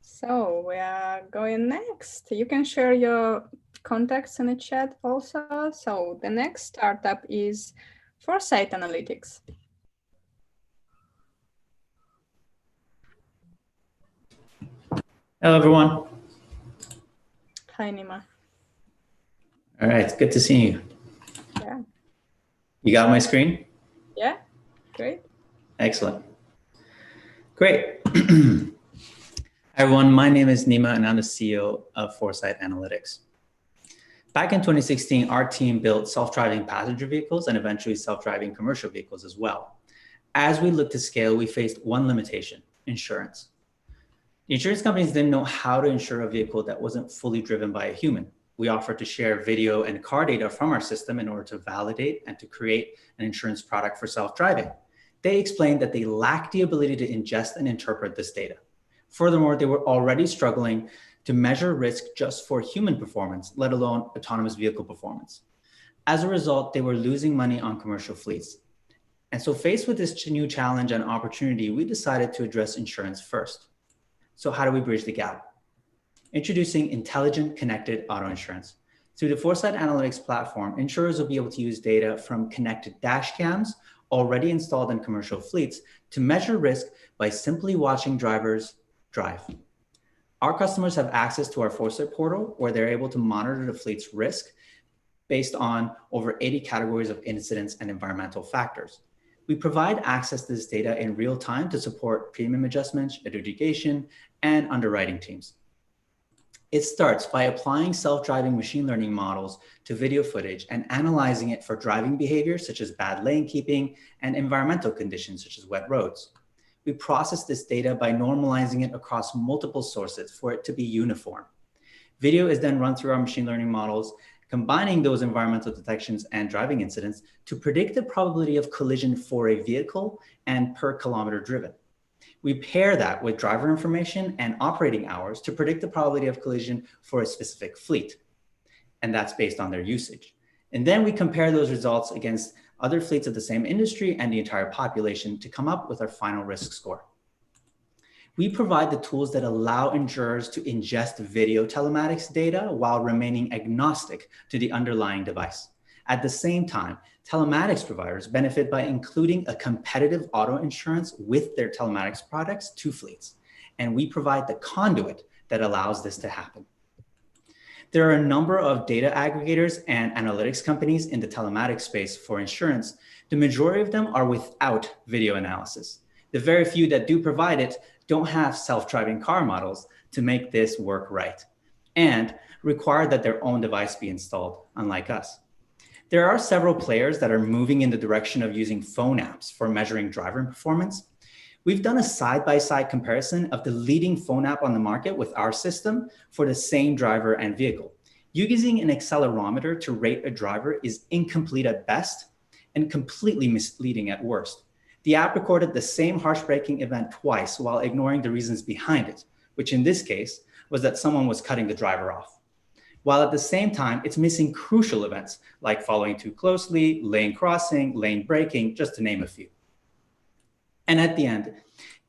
So we are going next. You can share your contacts in the chat also. So the next startup is Foresight Analytics. Hello, everyone. Hi, Nima. All right, it's good to see you. Yeah. You got my screen? Yeah, great. Excellent. Great. Hi, everyone. My name is Nima, and I'm the CEO of Foresight Analytics. Back in 2016, our team built self-driving passenger vehicles and eventually self-driving commercial vehicles as well. As we looked to scale, we faced one limitation: insurance. The insurance companies didn't know how to insure a vehicle that wasn't fully driven by a human. We offered to share video and car data from our system in order to validate and to create an insurance product for self-driving. They explained that they lacked the ability to ingest and interpret this data. Furthermore, they were already struggling to measure risk just for human performance, let alone autonomous vehicle performance. As a result, they were losing money on commercial fleets. And so faced with this new challenge and opportunity, we decided to address insurance first. So how do we bridge the gap? Introducing intelligent connected auto insurance. Through the Foresight Analytics platform, insurers will be able to use data from connected dash cams already installed in commercial fleets to measure risk by simply watching drivers drive. Our customers have access to our Foresight portal where they're able to monitor the fleet's risk based on over 80 categories of incidents and environmental factors. We provide access to this data in real time to support premium adjustments, adjudication, and underwriting teams. It starts by applying self-driving machine learning models to video footage and analyzing it for driving behavior such as bad lane keeping and environmental conditions such as wet roads. We process this data by normalizing it across multiple sources for it to be uniform. Video is then run through our machine learning models, combining those environmental detections and driving incidents to predict the probability of collision for a vehicle and per kilometer driven. We pair that with driver information and operating hours to predict the probability of collision for a specific fleet. And that's based on their usage. And then we compare those results against other fleets of the same industry and the entire population to come up with our final risk score. We provide the tools that allow insurers to ingest video telematics data while remaining agnostic to the underlying device. At the same time, telematics providers benefit by including a competitive auto insurance with their telematics products to fleets. And we provide the conduit that allows this to happen. There are a number of data aggregators and analytics companies in the telematics space for insurance. The majority of them are without video analysis. The very few that do provide it don't have self-driving car models to make this work right, and require that their own device be installed, unlike us. There are several players that are moving in the direction of using phone apps for measuring driver performance. We've done a side-by-side comparison of the leading phone app on the market with our system for the same driver and vehicle. Using an accelerometer to rate a driver is incomplete at best and completely misleading at worst. The app recorded the same harsh braking event twice while ignoring the reasons behind it, which in this case was that someone was cutting the driver off. While at the same time, it's missing crucial events like following too closely, lane crossing, lane braking, just to name a few. And at the end,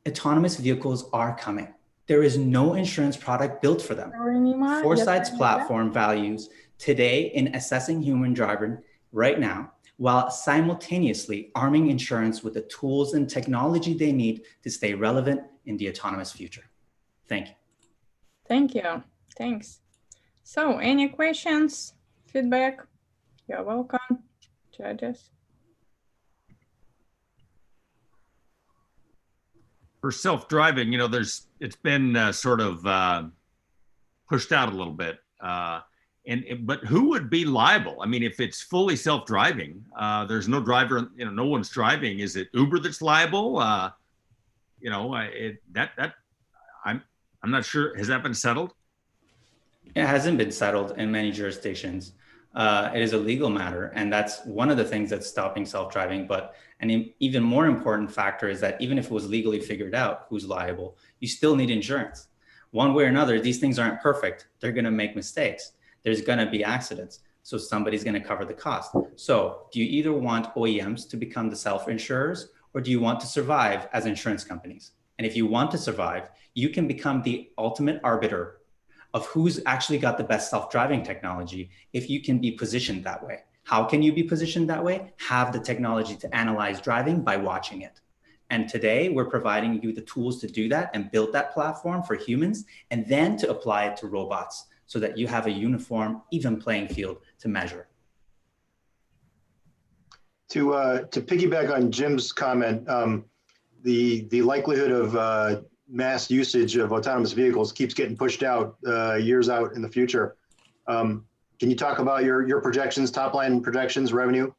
autonomous vehicles are coming. There is no insurance product built for them. Foresight's platform values today in assessing human driving right now, while simultaneously arming insurance with the tools and technology they need to stay relevant in the autonomous future. Thank you. Thank you. Thanks. So any questions, feedback? You're welcome, judges. For self-driving, it's been sort of pushed out a little bit. But who would be liable? I mean, if it's fully self-driving, there's no driver, no one's driving. Is it Uber that's liable? I'm not sure. Has that been settled? It hasn't been settled in many jurisdictions. It is a legal matter, and that's one of the things that's stopping self-driving. But an even more important factor is that even if it was legally figured out who's liable, you still need insurance. One way or another, these things aren't perfect. They're going to make mistakes. There's going to be accidents. So somebody's going to cover the cost. So do you either want OEMs to become the self-insurers, or do you want to survive as insurance companies? And if you want to survive, you can become the ultimate arbiter of who's actually got the best self-driving technology if you can be positioned that way. How can you be positioned that way? Have the technology to analyze driving by watching it. And today we're providing you the tools to do that and build that platform for humans, and then to apply it to robots so that you have a uniform, even playing field to measure. To piggyback on Jim's comment, the likelihood of mass usage of autonomous vehicles keeps getting pushed out years out in the future. Can you talk about your projections, top line projections, revenue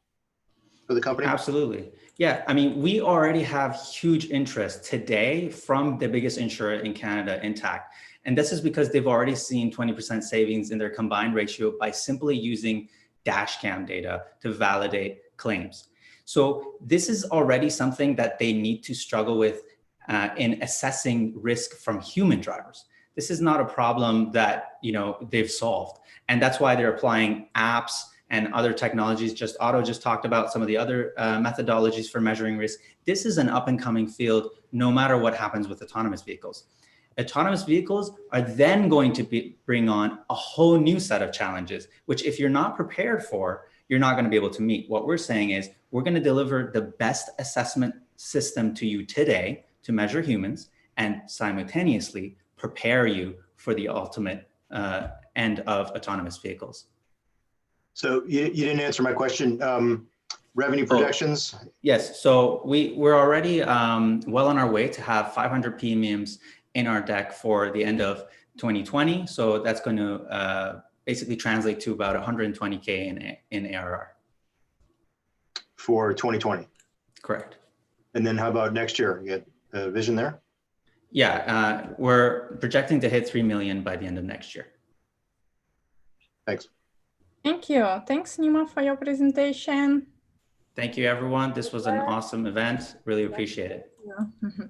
for the company? Absolutely. Yeah, I mean, we already have huge interest today from the biggest insurer in Canada, Intact. And this is because they've already seen 20% savings in their combined ratio by simply using dash cam data to validate claims. So this is already something that they need to struggle with in assessing risk from human drivers. This is not a problem that they've solved. And that's why they're applying apps and other technologies. Otto just talked about some of the other methodologies for measuring risk. This is an up and coming field, no matter what happens with autonomous vehicles. Autonomous vehicles are then going to bring on a whole new set of challenges, which if you're not prepared for, you're not going to be able to meet. What we're saying is we're going to deliver the best assessment system to you today to measure humans and simultaneously prepare you for the ultimate end of autonomous vehicles. So you didn't answer my question. Revenue projections? Yes, so we're already well on our way to have 500 PMs in our deck for the end of 2020. So that's going to basically translate to about 120K in ARR. For 2020? Correct. And then how about next year? You get a vision there? Yeah, we're projecting to hit 3 million by the end of next year. Thanks. Thank you. Thanks, Nima, for your presentation. Thank you, everyone. This was an awesome event. Really appreciate it. Yeah.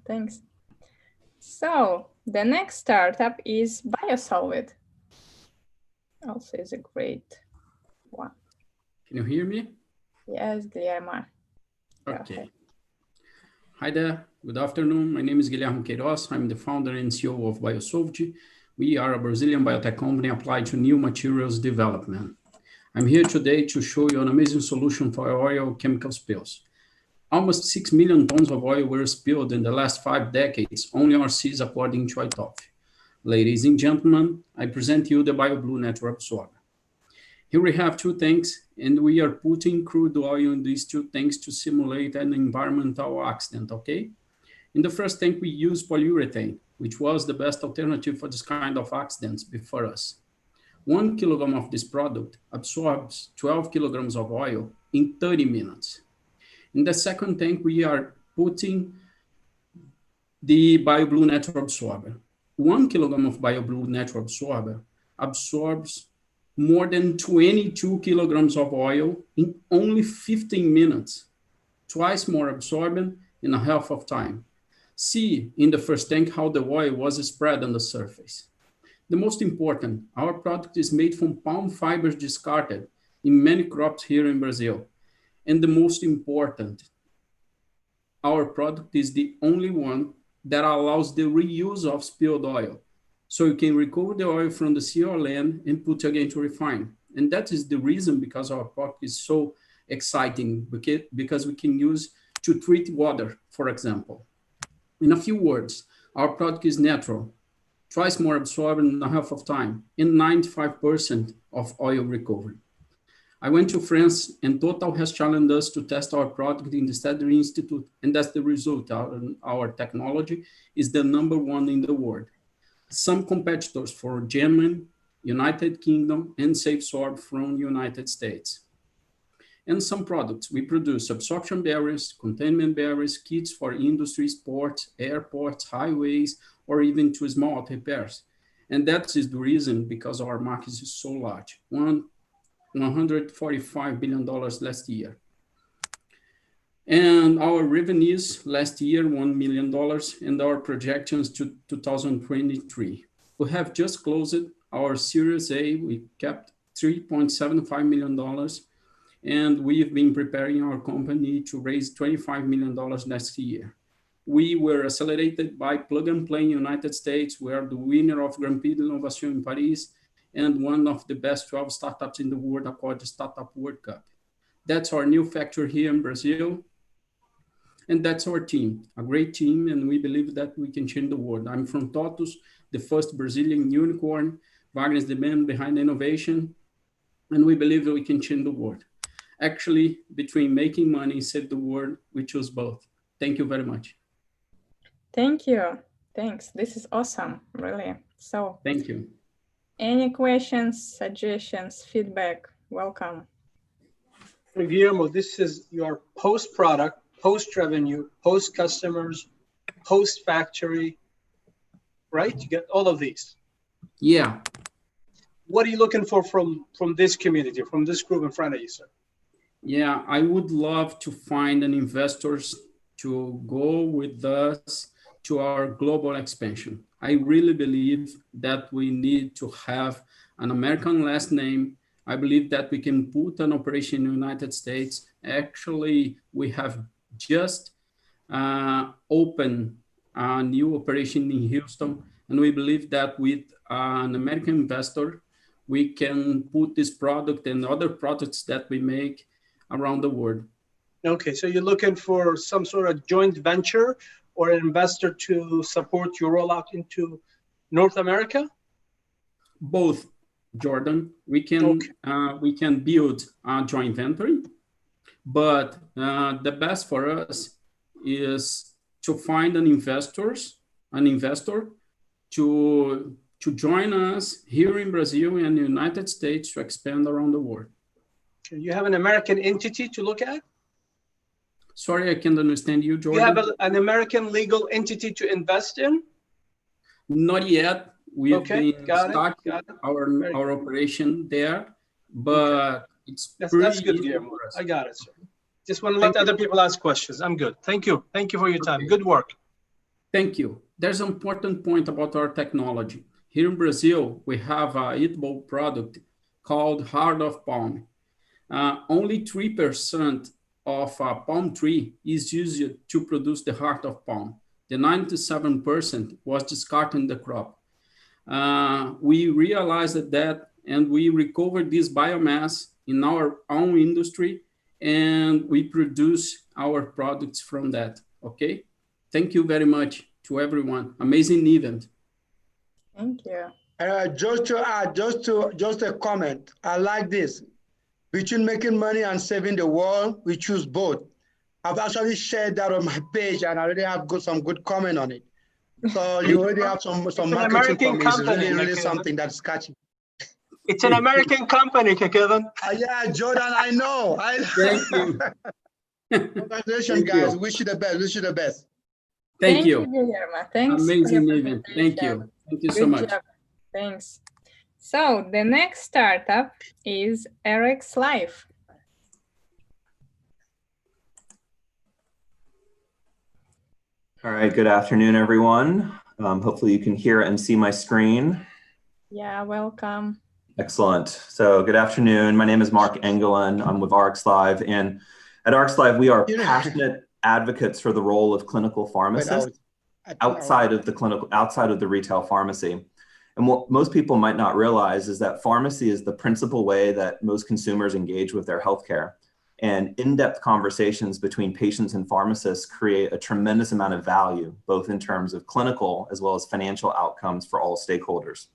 Thanks. So the next startup is BioSolvit. Also is a great one. Can you hear me? Yes, Guilherme. Okay. Hi there. Good afternoon. My name is Guilherme Queiroz. I'm the founder and CEO of BioSolvit. We are a Brazilian biotech company applied to new materials development. I'm here today to show you an amazing solution for oil chemical spills. Almost 6 million tons of oil were spilled in the last 5 decades, only on our seas, according to ITOF. Ladies and gentlemen, I present you the BioBlue Natural Absorber. Here we have 2 tanks, and we are putting crude oil in these 2 tanks to simulate an environmental accident, okay? In the first tank, we use polyurethane, which was the best alternative for this kind of accidents before us. 1 kilogram of this product absorbs 12 kilograms of oil in 30 minutes. In the second tank, we are putting the BioBlue Natural Absorber. 1 kilogram of BioBlue Natural Absorber absorbs more than 22 kilograms of oil in only 15 minutes, twice more absorbent in a half of time. See in the first tank how the oil was spread on the surface. The most important, our product is made from palm fibers discarded in many crops here in Brazil. And the most important, our product is the only one that allows the reuse of spilled oil. So you can recover the oil from the sea or land and put again to refine. And that is the reason because our product is so exciting, because we can use to treat water, for example. In a few words, our product is natural, twice more absorbent in a half of time, and 95% of oil recovery. I went to France, and Total has challenged us to test our product in the Study Institute, and that's the result. Our technology is the #1 in the world. Some competitors for Germany, United Kingdom, and SafeSorb from United States. And some products, we produce absorption barriers, containment barriers, kits for industries, ports, airports, highways, or even to small repairs. And that is the reason because our market is so large, $145 billion last year. And our revenues last year, $1 million, and our projections to 2023. We have just closed our Series A. We kept $3.75 million, and we've been preparing our company to raise $25 million next year. We were accelerated by Plug and Play in United States. We are the winner of Grand Prix de l'Innovation in Paris, and one of the best 12 startups in the world according to Startup World Cup. That's our new factory here in Brazil. And that's our team, a great team, and we believe that we can change the world. I'm from TOTUS, the first Brazilian unicorn. Wagner is the man behind innovation, and we believe that we can change the world. Actually, between making money and save the world, we choose both. Thank you very much. Thank you. Thanks. This is awesome, really. So thank you. Any questions, suggestions, feedback, welcome. Guillermo, this is your post-product, post-revenue, post-customers, post-factory, right? You get all of these. Yeah. What are you looking for from this community, from this group in front of you, sir? Yeah, I would love to find an investors to go with us to our global expansion. I really believe that we need to have an American last name. I believe that we can put an operation in the United States. Actually, we have just opened a new operation in Houston, and we believe that with an American investor, we can put this product and other products that we make around the world. Okay, so you're looking for some sort of joint venture or an investor to support your rollout into North America? Both, Jordan. We can build a joint venture, but the best for us is to find an investor to join us here in Brazil and the United States to expand around the world. You have an American entity to look at? Sorry, I can't understand you, Jordan. You have an American legal entity to invest in? Not yet. We've been got starting it. our operation there, but it's That's pretty good, easy Guillermo. for us. I got it, sir. Just want to let other people ask questions. I'm good. Thank you. Thank you for your time. Good work. Thank you. There's an important point about our technology. Here in Brazil, we have a eatable product called heart of palm. Only 3% of a palm tree is used to produce the heart of palm. The 97% was discarded in the crop. We realized that, and we recovered this biomass in our own industry, and we produce our products from that. Okay. Thank you very much to everyone. Amazing event. Thank you. Just to add, just a comment. I like this. Between making money and saving the world, we choose both. I've actually shared that on my page, and I already have got some good comment on it. So you already have some marketing American for me. It's company, really Kevin. something that's catchy. It's an American company, Kevin. Yeah, Jordan, I know. Thank you. Congratulations, guys. Wish you the best. Wish you the best. Thank you. Guillermo. Thanks. Amazing for your event. Thank you. presentation. Thank you so Good much. job. Thanks. So the next startup is Eric's Life. All right, good afternoon, everyone. Hopefully you can hear and see my screen. Yeah, welcome. Excellent. So good afternoon. My name is Mark Engelin. I'm with RX Live. And at RX Live, we are passionate advocates for the role of clinical pharmacists outside of the retail pharmacy. And what most people might not realize is that pharmacy is the principal way that most consumers engage with their healthcare. And in-depth conversations between patients and pharmacists create a tremendous amount of value, both in terms of clinical as well as financial outcomes for all stakeholders.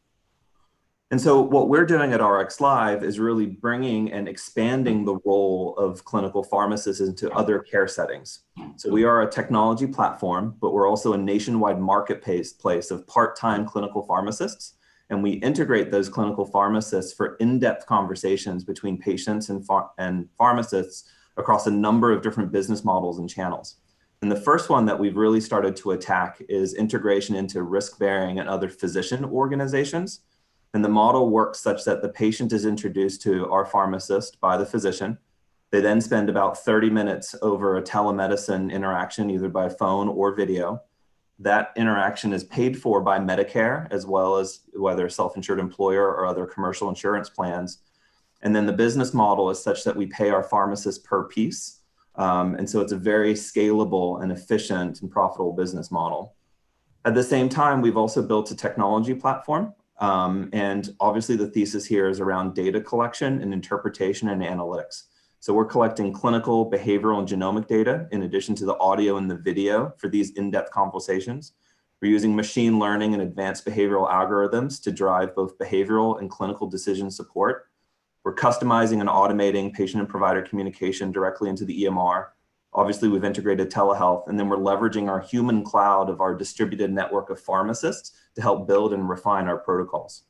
And so what we're doing at RX Live is really bringing and expanding the role of clinical pharmacists into other care settings. So we are a technology platform, but we're also a nationwide marketplace of part-time clinical pharmacists. And we integrate those clinical pharmacists for in-depth conversations between patients and pharmacists across a number of different business models and channels. And the first one that we've really started to attack is integration into risk-bearing and other physician organizations. And the model works such that the patient is introduced to our pharmacist by the physician. They then spend about 30 minutes over a telemedicine interaction, either by phone or video. That interaction is paid for by Medicare, as well as whether self-insured employer or other commercial insurance plans. And then the business model is such that we pay our pharmacists per piece. And so it's a very scalable and efficient and profitable business model. At the same time, we've also built a technology platform. And obviously the thesis here is around data collection and interpretation and analytics. So we're collecting clinical, behavioral, and genomic data in addition to the audio and the video for these in-depth conversations. We're using machine learning and advanced behavioral algorithms to drive both behavioral and clinical decision support. We're customizing and automating patient and provider communication directly into the EMR. Obviously, we've integrated telehealth, and then we're leveraging our human cloud of our distributed network of pharmacists to help build and refine our protocols.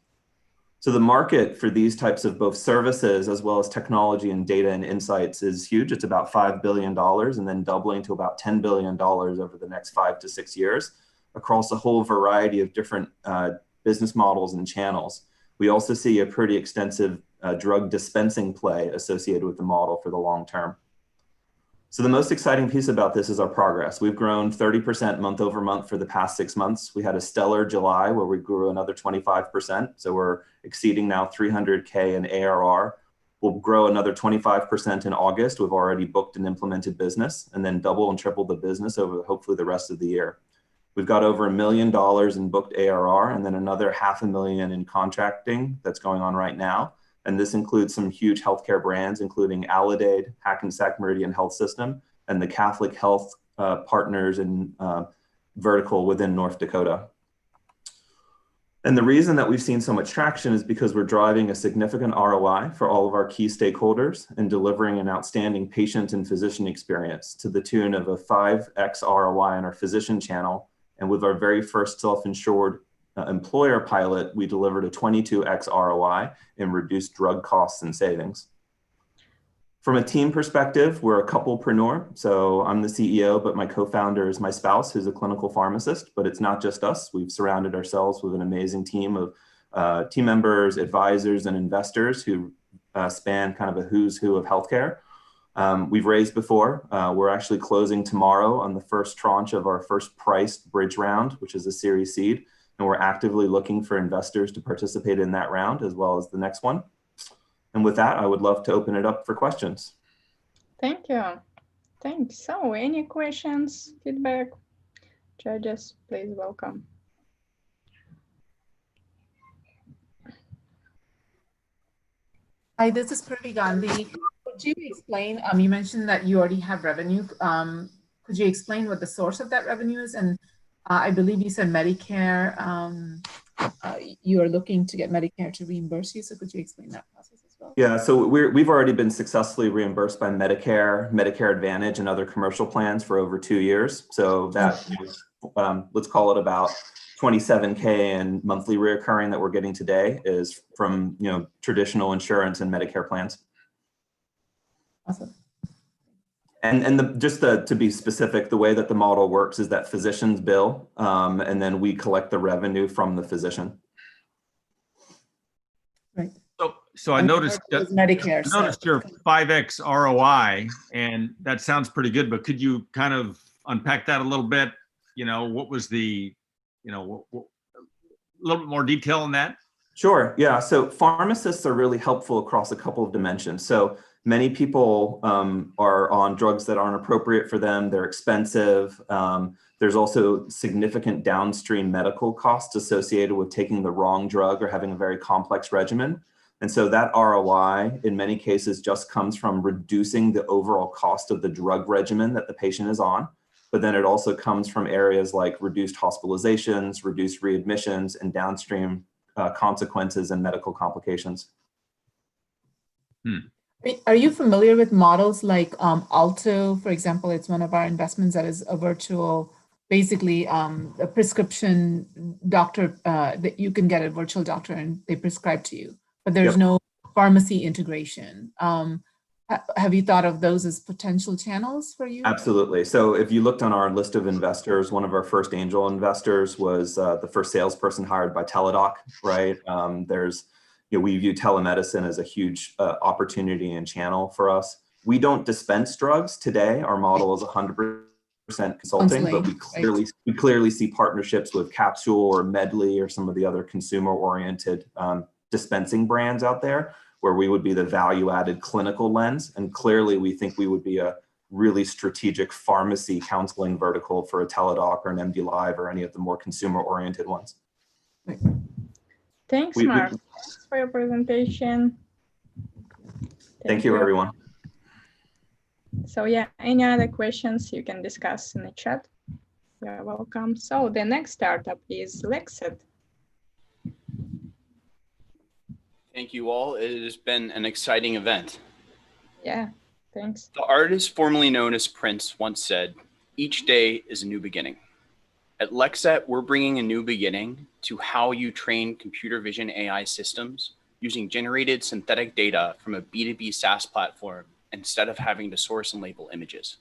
So the market for these types of both services as well as technology and data and insights is huge. It's about $5 billion and then doubling to about $10 billion over the next 5 to 6 years across a whole variety of different business models and channels. We also see a pretty extensive drug dispensing play associated with the model for the long term. So the most exciting piece about this is our progress. We've grown 30% month over month for the past 6 months. We had a stellar July where we grew another 25%. So we're exceeding now 300K in ARR. We'll grow another 25% in August. We've already booked and implemented business, and then double and triple the business over hopefully the rest of the year. We've got over $1 million in booked ARR and then another $500,000 in contracting that's going on right now. And this includes some huge healthcare brands, including Aledade, Hackensack Meridian Health System, and the Catholic Health Partners and vertical within North Dakota. And the reason that we've seen so much traction is because we're driving a significant ROI for all of our key stakeholders and delivering an outstanding patient and physician experience to the tune of a 5x ROI on our physician channel. And with our very first self-insured employer pilot, we delivered a 22x ROI in reduced drug costs and savings. From a team perspective, we're a couplepreneur. So I'm the CEO, but my co-founder is my spouse, who's a clinical pharmacist. But it's not just us. We've surrounded ourselves with an amazing team of team members, advisors, and investors who span kind of a who's who of healthcare. We've raised before. We're actually closing tomorrow on the first tranche of our first priced bridge round, which is a Series Seed. And we're actively looking for investors to participate in that round as well as the next one. And with that, I would love to open it up for questions. Thank you. Thanks. So any questions, feedback? Judges, please welcome. Hi, this is Purvi Gandhi. Could you explain, you mentioned that you already have revenue. Could you explain what the source of that revenue is? And I believe you said Medicare, you are looking to get Medicare to reimburse you. So could you explain that process as well? Yeah, so we've already been successfully reimbursed by Medicare, Medicare Advantage, and other commercial plans for over 2 years. So that is, let's call it about $27K in monthly reoccurring that we're getting today is from traditional insurance and Medicare plans. Awesome. And to be specific, the way that the model works is that physicians bill, and then we collect the revenue from the physician. Right. So I noticed that Medicare. I noticed your 5x ROI, and that sounds pretty good. But could you kind of unpack that a little bit? What was the, a little bit more detail on that? Sure. Yeah. So pharmacists are really helpful across a couple of dimensions. So many people are on drugs that aren't appropriate for them. They're expensive. There's also significant downstream medical costs associated with taking the wrong drug or having a very complex regimen. And so that ROI in many cases just comes from reducing the overall cost of the drug regimen that the patient is on. But then it also comes from areas like reduced hospitalizations, reduced readmissions, and downstream consequences and medical complications. Are you familiar with models like Alto, for example? It's one of our investments that is a virtual, basically a prescription doctor that you can get a virtual doctor and they prescribe to you, but there's no pharmacy integration. Have you thought of those as potential channels for you? Absolutely. So if you looked on our list of investors, one of our first angel investors was the first salesperson hired by Teladoc, right? We view telemedicine as a huge opportunity and channel for us. We don't dispense drugs today. Our model is 100% consulting, but we clearly see partnerships with Capsule or Medley or some of the other consumer-oriented dispensing brands out there, where we would be the value-added clinical lens. And clearly, we think we would be a really strategic pharmacy counseling vertical for a Teladoc or an MD Live or any of the more consumer-oriented ones. Thanks, Mark. Thanks for your presentation. Thank you, everyone. So yeah, any other questions you can discuss in the chat. You're welcome. So the next startup is Lexet. Thank you all. It has been an exciting event. Yeah, thanks. The artist formerly known as Prince once said, "Each day is a new beginning." At Lexet, we're bringing a new beginning to how you train computer vision AI systems using generated synthetic data from a B2B SaaS platform instead of having to source and label images.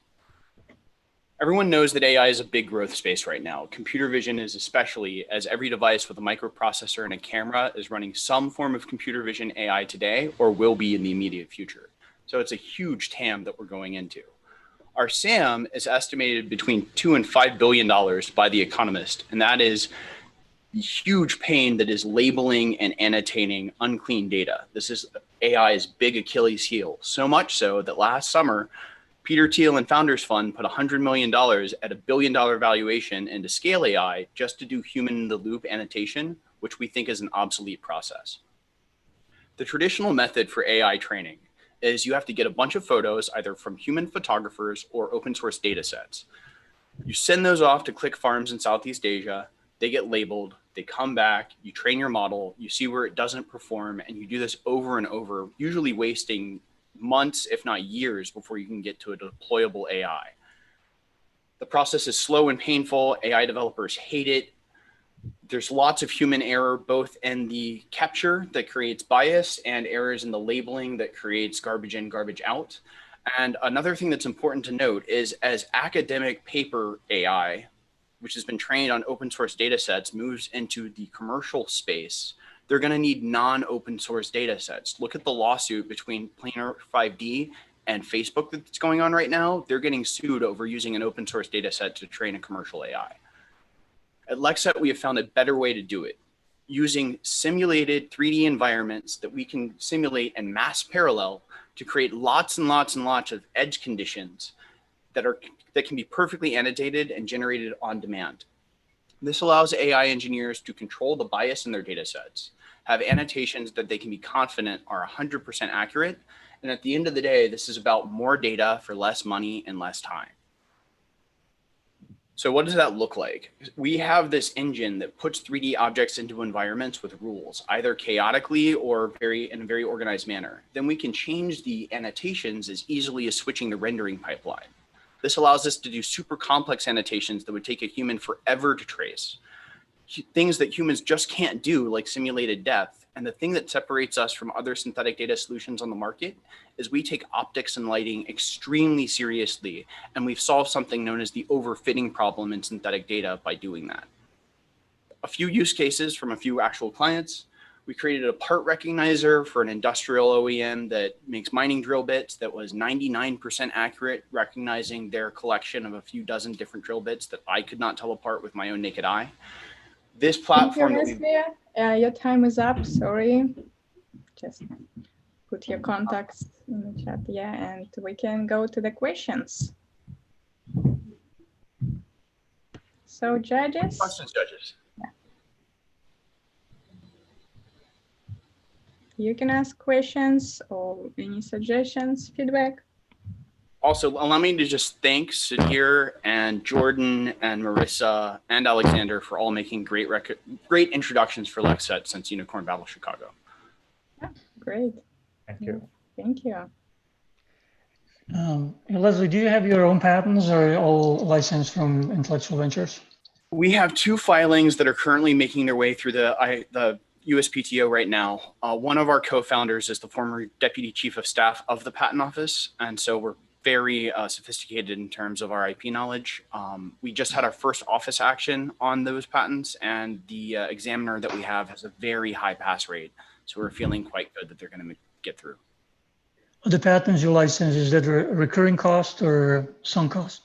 Everyone knows that AI is a big growth space right now. Computer vision is especially, as every device with a microprocessor and a camera is running some form of computer vision AI today or will be in the immediate future. So it's a huge TAM that we're going into. Our SAM is estimated between $2 and $5 billion by The Economist, and that is the huge pain that is labeling and annotating unclean data. This is AI's big Achilles heel, so much so that last summer, Peter Thiel and Founders Fund put $100 million at a $1 billion valuation into Scale AI just to do human-in-the-loop annotation, which we think is an obsolete process. The traditional method for AI training is you have to get a bunch of photos either from human photographers or open source data sets. You send those off to click farms in Southeast Asia, they get labeled, They come back, you train your model, you see where it doesn't perform, and you do this over and over, usually wasting months, if not years, before you can get to a deployable AI. The process is slow and painful. AI developers hate it. There's lots of human error, both in the capture that creates bias and errors in the labeling that creates garbage in, garbage out. And another thing that's important to note is as academic paper AI, which has been trained on open source data sets, moves into the commercial space, they're going to need non-open source data sets. Look at the lawsuit between Planar 5D and Facebook that's going on right now. They're getting sued over using an open source data set to train a commercial AI. At Lexet, we have found a better way to do it, using simulated 3D environments that we can simulate and mass parallel to create lots and lots and lots of edge conditions that can be perfectly annotated and generated on demand. This allows AI engineers to control the bias in their data sets, have annotations that they can be confident are 100% accurate. And at the end of the day, this is about more data for less money and less time. So what does that look like? We have this engine that puts 3D objects into environments with rules, either chaotically or in a very organized manner. Then we can change the annotations as easily as switching the rendering pipeline. This allows us to do super complex annotations that would take a human forever to trace. Things that humans just can't do, like simulated depth. And the thing that separates us from other synthetic data solutions on the market is we take optics and lighting extremely seriously, and we've solved something known as the overfitting problem in synthetic data by doing that. A few use cases from a few actual clients. We created a part recognizer for an industrial OEM that makes mining drill bits that was 99% accurate, recognizing their collection of a few dozen different drill bits that I could not tell apart with my own naked eye. This platform Thank you, Leslie. Your time is up, sorry. Just put your contacts in the chat, yeah, and we can go to the questions. So judges? Questions, judges. Yeah. You can ask questions or any suggestions, feedback. Also, allow me to just thank Sudhir and Jordan and Marissa and Alexander for all making great introductions for Lexet since Unicorn Battle Chicago. Yeah, great. Thank you. Thank you. Leslie, do you have your own patents or all licensed from Intellectual Ventures? We have two filings that are currently making their way through the USPTO right now. One of our co-founders is the former Deputy Chief of Staff of the Patent Office, and so we're very sophisticated in terms of our IP knowledge. We just had our first office action on those patents, and the examiner that we have has a very high pass rate. So we're feeling quite good that they're going to get through. The patents you license, is that a recurring cost or sunk cost?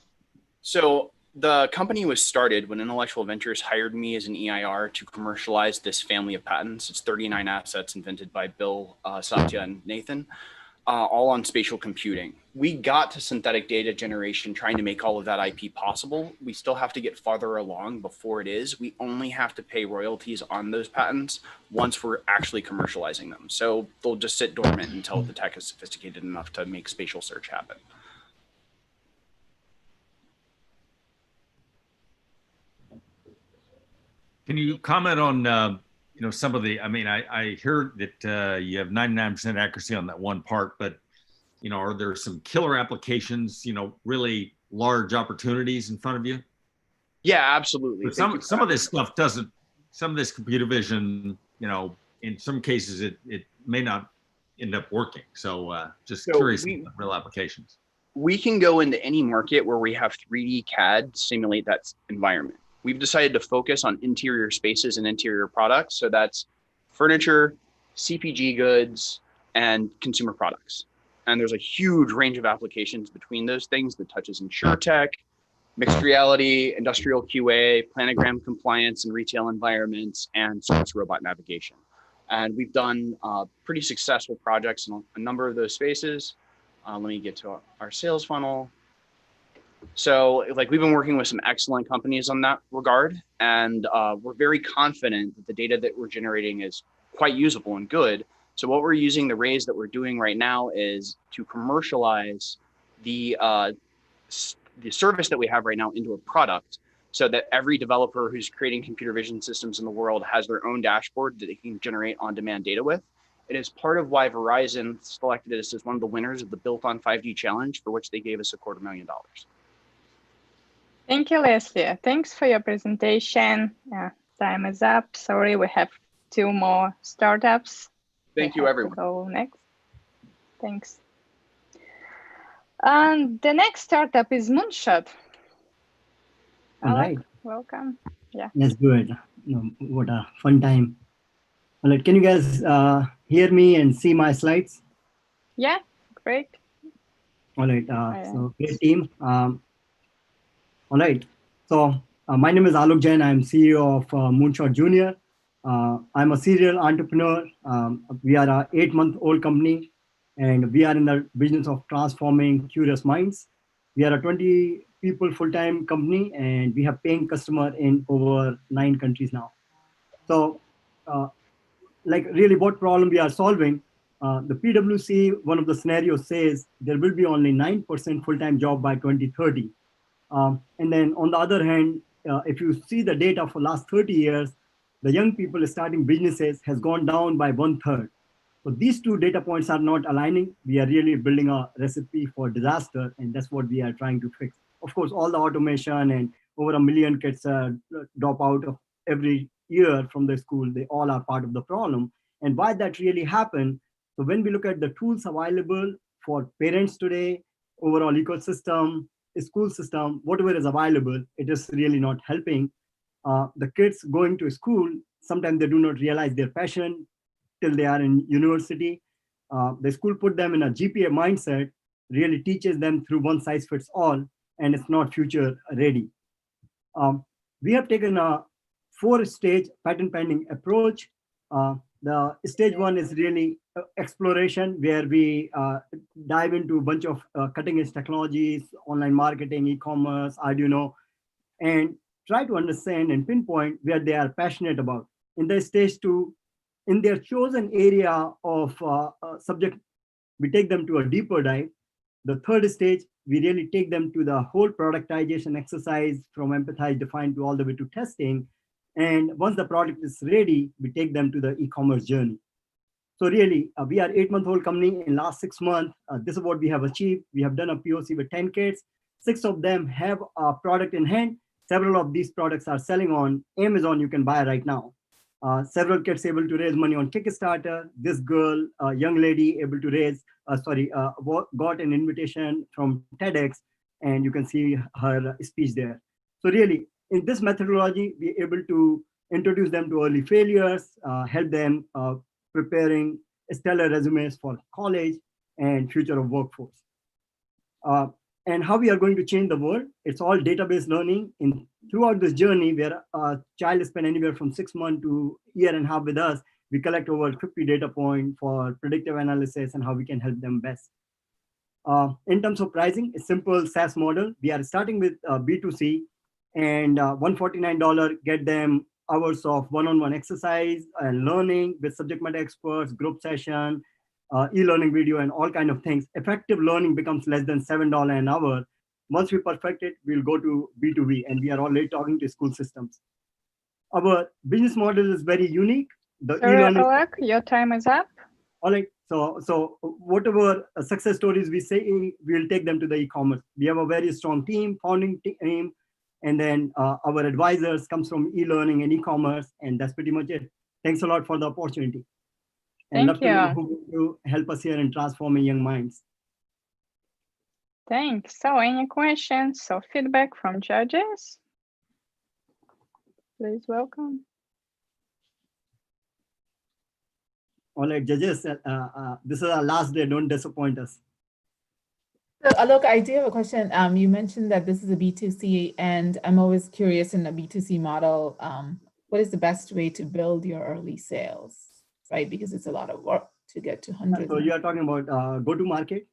So the company was started when Intellectual Ventures hired me as an EIR to commercialize this family of patents. It's 39 assets invented by Bill, Satya, and Nathan. All on spatial computing. We got to synthetic data generation trying to make all of that IP possible. We still have to get farther along before it is. We only have to pay royalties on those patents once we're actually commercializing them. So they'll just sit dormant until the tech is sophisticated enough to make spatial search happen. Can you comment on some of the, I heard that you have 99% accuracy on that one part, but, are there some killer applications, really large opportunities in front of you? Yeah, absolutely. But some of this stuff doesn't, some of this computer vision, in some cases it may not end up working. So just curious about real applications. We can go into any market where we have 3D CAD simulate that environment. We've decided to focus on interior spaces and interior products. So that's furniture, CPG goods, and consumer products. And there's a huge range of applications between those things that touches InsurTech, mixed reality, industrial QA, planogram compliance in retail environments, and service robot navigation. And we've done pretty successful projects in a number of those spaces. Let me get to our sales funnel. So we've been working with some excellent companies on that regard, and we're very confident that the data that we're generating is quite usable and good. So what we're using, the raise that we're doing right now, is to commercialize the service that we have right now into a product so that every developer who's creating computer vision systems in the world has their own dashboard that they can generate on-demand data with. It is part of why Verizon selected us as one of the winners of the Built on 5G Challenge, for which they gave us $250,000. Thank you, Leslie. Thanks for your presentation. Time is up. Sorry, we have 2 more startups. Thank you, everyone. Go next. Thanks. And the next startup is Moonshot. All Alec, right. welcome. Yeah. That's good. What a fun time. All right, can you guys hear me and see my slides? Yeah, great. All right, so great team. All right, so my name is Alok Jain. I'm CEO of Moonshot Junior. I'm a serial entrepreneur. We are a 8-month-old company, and we are in the business of transforming curious minds. We are a 20 people full-time company, and we have paying customer in over 9 countries now. So, like really what problem we are solving, the PwC, one of the scenarios says there will be only 9% full-time job by 2030. And then on the other hand, if you see the data for last 30 years, the young people starting businesses has gone down by 1/3. So these 2 data points are not aligning. We are really building a recipe for disaster, and that's what we are trying to fix. Of course, all the automation and over 1 million kids drop out of every year from the school. They all are part of the problem. And why that really happened, so when we look at the tools available for parents today, overall ecosystem, school system, whatever is available, it is really not helping. The kids going to school, sometimes they do not realize their passion till they are in university. The school put them in a GPA mindset, really teaches them through one size fits all, and it's not future ready. We have taken a 4-stage patent pending approach. The stage 1 is really exploration, where we dive into a bunch of cutting edge technologies, online marketing, e-commerce, Arduino, and try to understand and pinpoint where they are passionate about. In the stage 2, in their chosen area of subject, we take them to a deeper dive. The 3rd stage, we really take them to the whole productization exercise from empathize, define to all the way to testing. And once the product is ready, we take them to the e-commerce journey. So really, we are 8-month-old company. In last 6 months, this is what we have achieved. We have done a POC with 10 kids. 6 of them have a product in hand. Several of these products are selling on Amazon. You can buy right now. Several kids able to raise money on Kickstarter. This girl, young lady, able to raise, got an invitation from TEDx, and you can see her speech there. So really, in this methodology, we're able to introduce them to early failures, help them preparing stellar resumes for college and future of workforce. And how we are going to change the world, it's all database learning. Throughout this journey, where a child spend anywhere from 6 months to 1.5 years with us, we collect over 50 data points for predictive analysis and how we can help them best. In terms of pricing, a simple SaaS model. We are starting with B2C, and $149 get them hours of one-on-one exercise and learning with subject matter experts, group session, e-learning video, and all kind of things. Effective learning becomes less than $7 an hour. Once we perfect it, we'll go to B2B, and we are already talking to school systems. Our business model is very unique. Sorry, Alec, your time is up. All right. So whatever success stories we say, we'll take them to the e-commerce. We have a very strong team, founding team, and then our advisors comes from e-learning and e-commerce, and that's pretty much it. Thanks a lot for the opportunity. And Thank you. love to help us here in transforming young minds. Thanks. So any questions or feedback from judges? Please welcome. All right, judges, this is our last day. Don't disappoint us. So, Alok, I do have a question. You mentioned that this is a B2C, and I'm always curious in a B2C model, what is the best way to build your early sales, right? Because it's a lot of work to get to hundreds. So you are talking about go-to-market?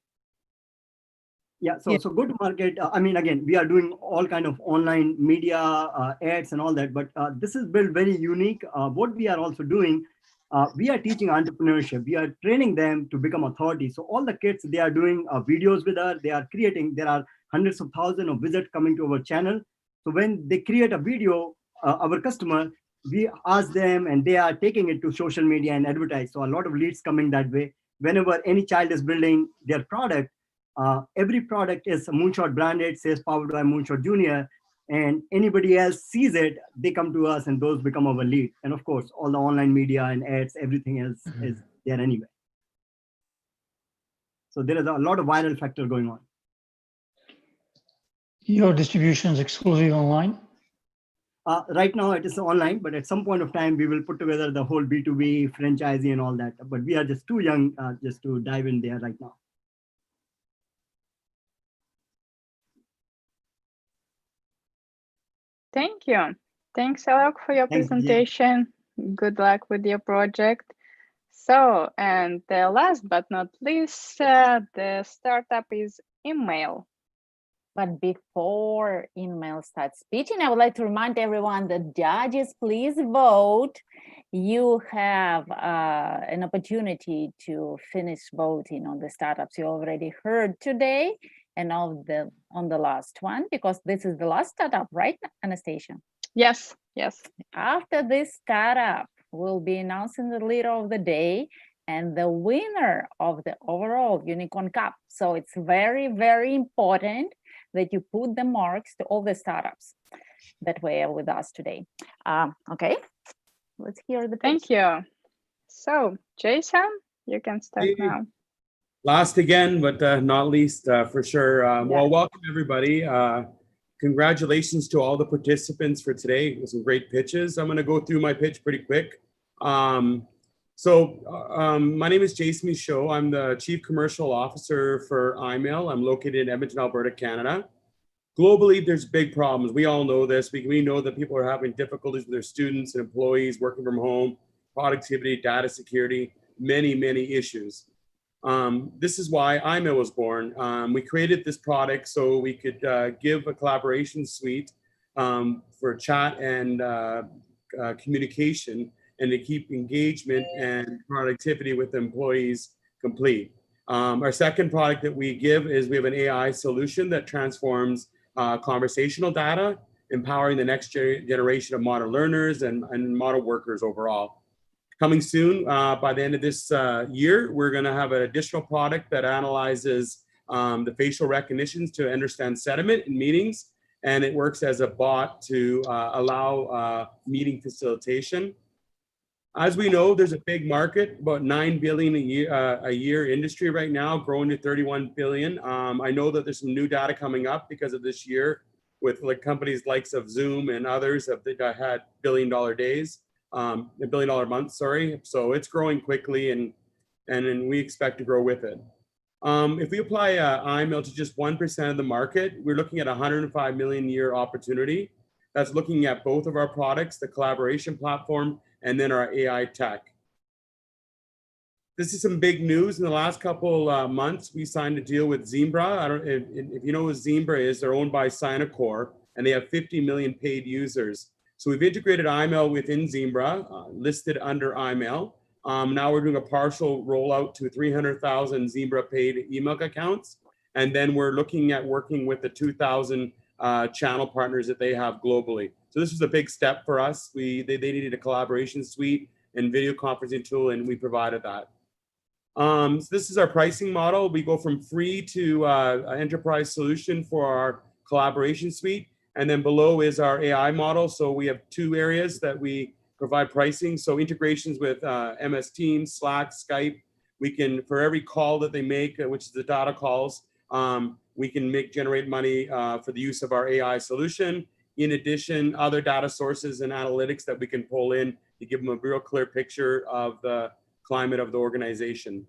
Yeah, so go-to-market, I mean, again, we are doing all kind of online media, ads and all that, but this is built very unique. What we are also doing, we are teaching entrepreneurship. We are training them to become authority. So all the kids, they are doing videos with us. They are creating, there are hundreds of thousands of visitors coming to our channel. So when they create a video, our customer, we ask them and they are taking it to social media and advertise. So a lot of leads coming that way. Whenever any child is building their product, every product is Moonshot branded, says powered by Moonshot Junior, and anybody else sees it, they come to us and those become our lead. And of course, all the online media and ads, everything else is there anyway. So there is a lot of viral factor going on. Your distribution is exclusively online? Right now it is online, but at some point of time, we will put together the whole B2B franchisee and all that. But we are just too young just to dive in there right now. Thank you. Thanks, Alok, for your presentation. Good luck with your project. So, and last but not least, the startup is Email. But before Email starts speaking, I would like to remind everyone that judges, please vote. You have an opportunity to finish voting on the startups you already heard today and on the last one, because this is the last startup, right, Anastasia? Yes, yes. After this startup, we'll be announcing the leader of the day and the winner of the overall Unicorn Cup. So it's very, very important that you put the marks to all the startups that were with us today. Okay, let's hear the pitch. Thank you. So, Jason, you can start now. Last again, but not least for sure. Well, welcome everybody. Congratulations to all the participants for today. It was some great pitches. I'm going to go through my pitch pretty quick. My name is Jason Michaud. I'm the Chief Commercial Officer for iMail. I'm located in Edmonton, Alberta, Canada. Globally, there's big problems. We all know this. We know that people are having difficulties with their students and employees working from home, productivity, data security, many, many issues. This is why iMail was born. We created this product so we could give a collaboration suite for chat and communication, and to keep engagement and productivity with employees complete. Our second product that we give is we have an AI solution that transforms conversational data, empowering the next generation of modern learners and modern workers overall. Coming soon, by the end of this year, we're going to have an additional product that analyzes the facial recognitions to understand sentiment in meetings, and it works as a bot to allow meeting facilitation. As we know, there's a big market, about $9 billion a year industry right now, growing to $31 billion. I know that there's some new data coming up because of this year with like companies likes of Zoom and others that had billion-dollar days, billion-dollar months, sorry. So it's growing quickly and we expect to grow with it. If we apply iMail to just 1% of the market, we're looking at a $105 million year opportunity. That's looking at both of our products, the collaboration platform, and then our AI tech. This is some big news. In the last couple months, we signed a deal with Zimbra. I don't if you know what Zimbra is, they're owned by Sinacor, and they have 50 million paid users. So we've integrated iMail within Zimbra, listed under iMail. Now we're doing a partial rollout to 300,000 Zimbra paid email accounts. And then we're looking at working with the 2,000 channel partners that they have globally. So this was a big step for us. They needed a collaboration suite and video conferencing tool, and we provided that. So this is our pricing model. We go from free to an enterprise solution for our collaboration suite. And then below is our AI model. So we have two areas that we provide pricing. So integrations with MS Teams, Slack, Skype. We can, for every call that they make, which is the data calls, we can generate money for the use of our AI solution. In addition, other data sources and analytics that we can pull in to give them a real clear picture of the climate of the organization.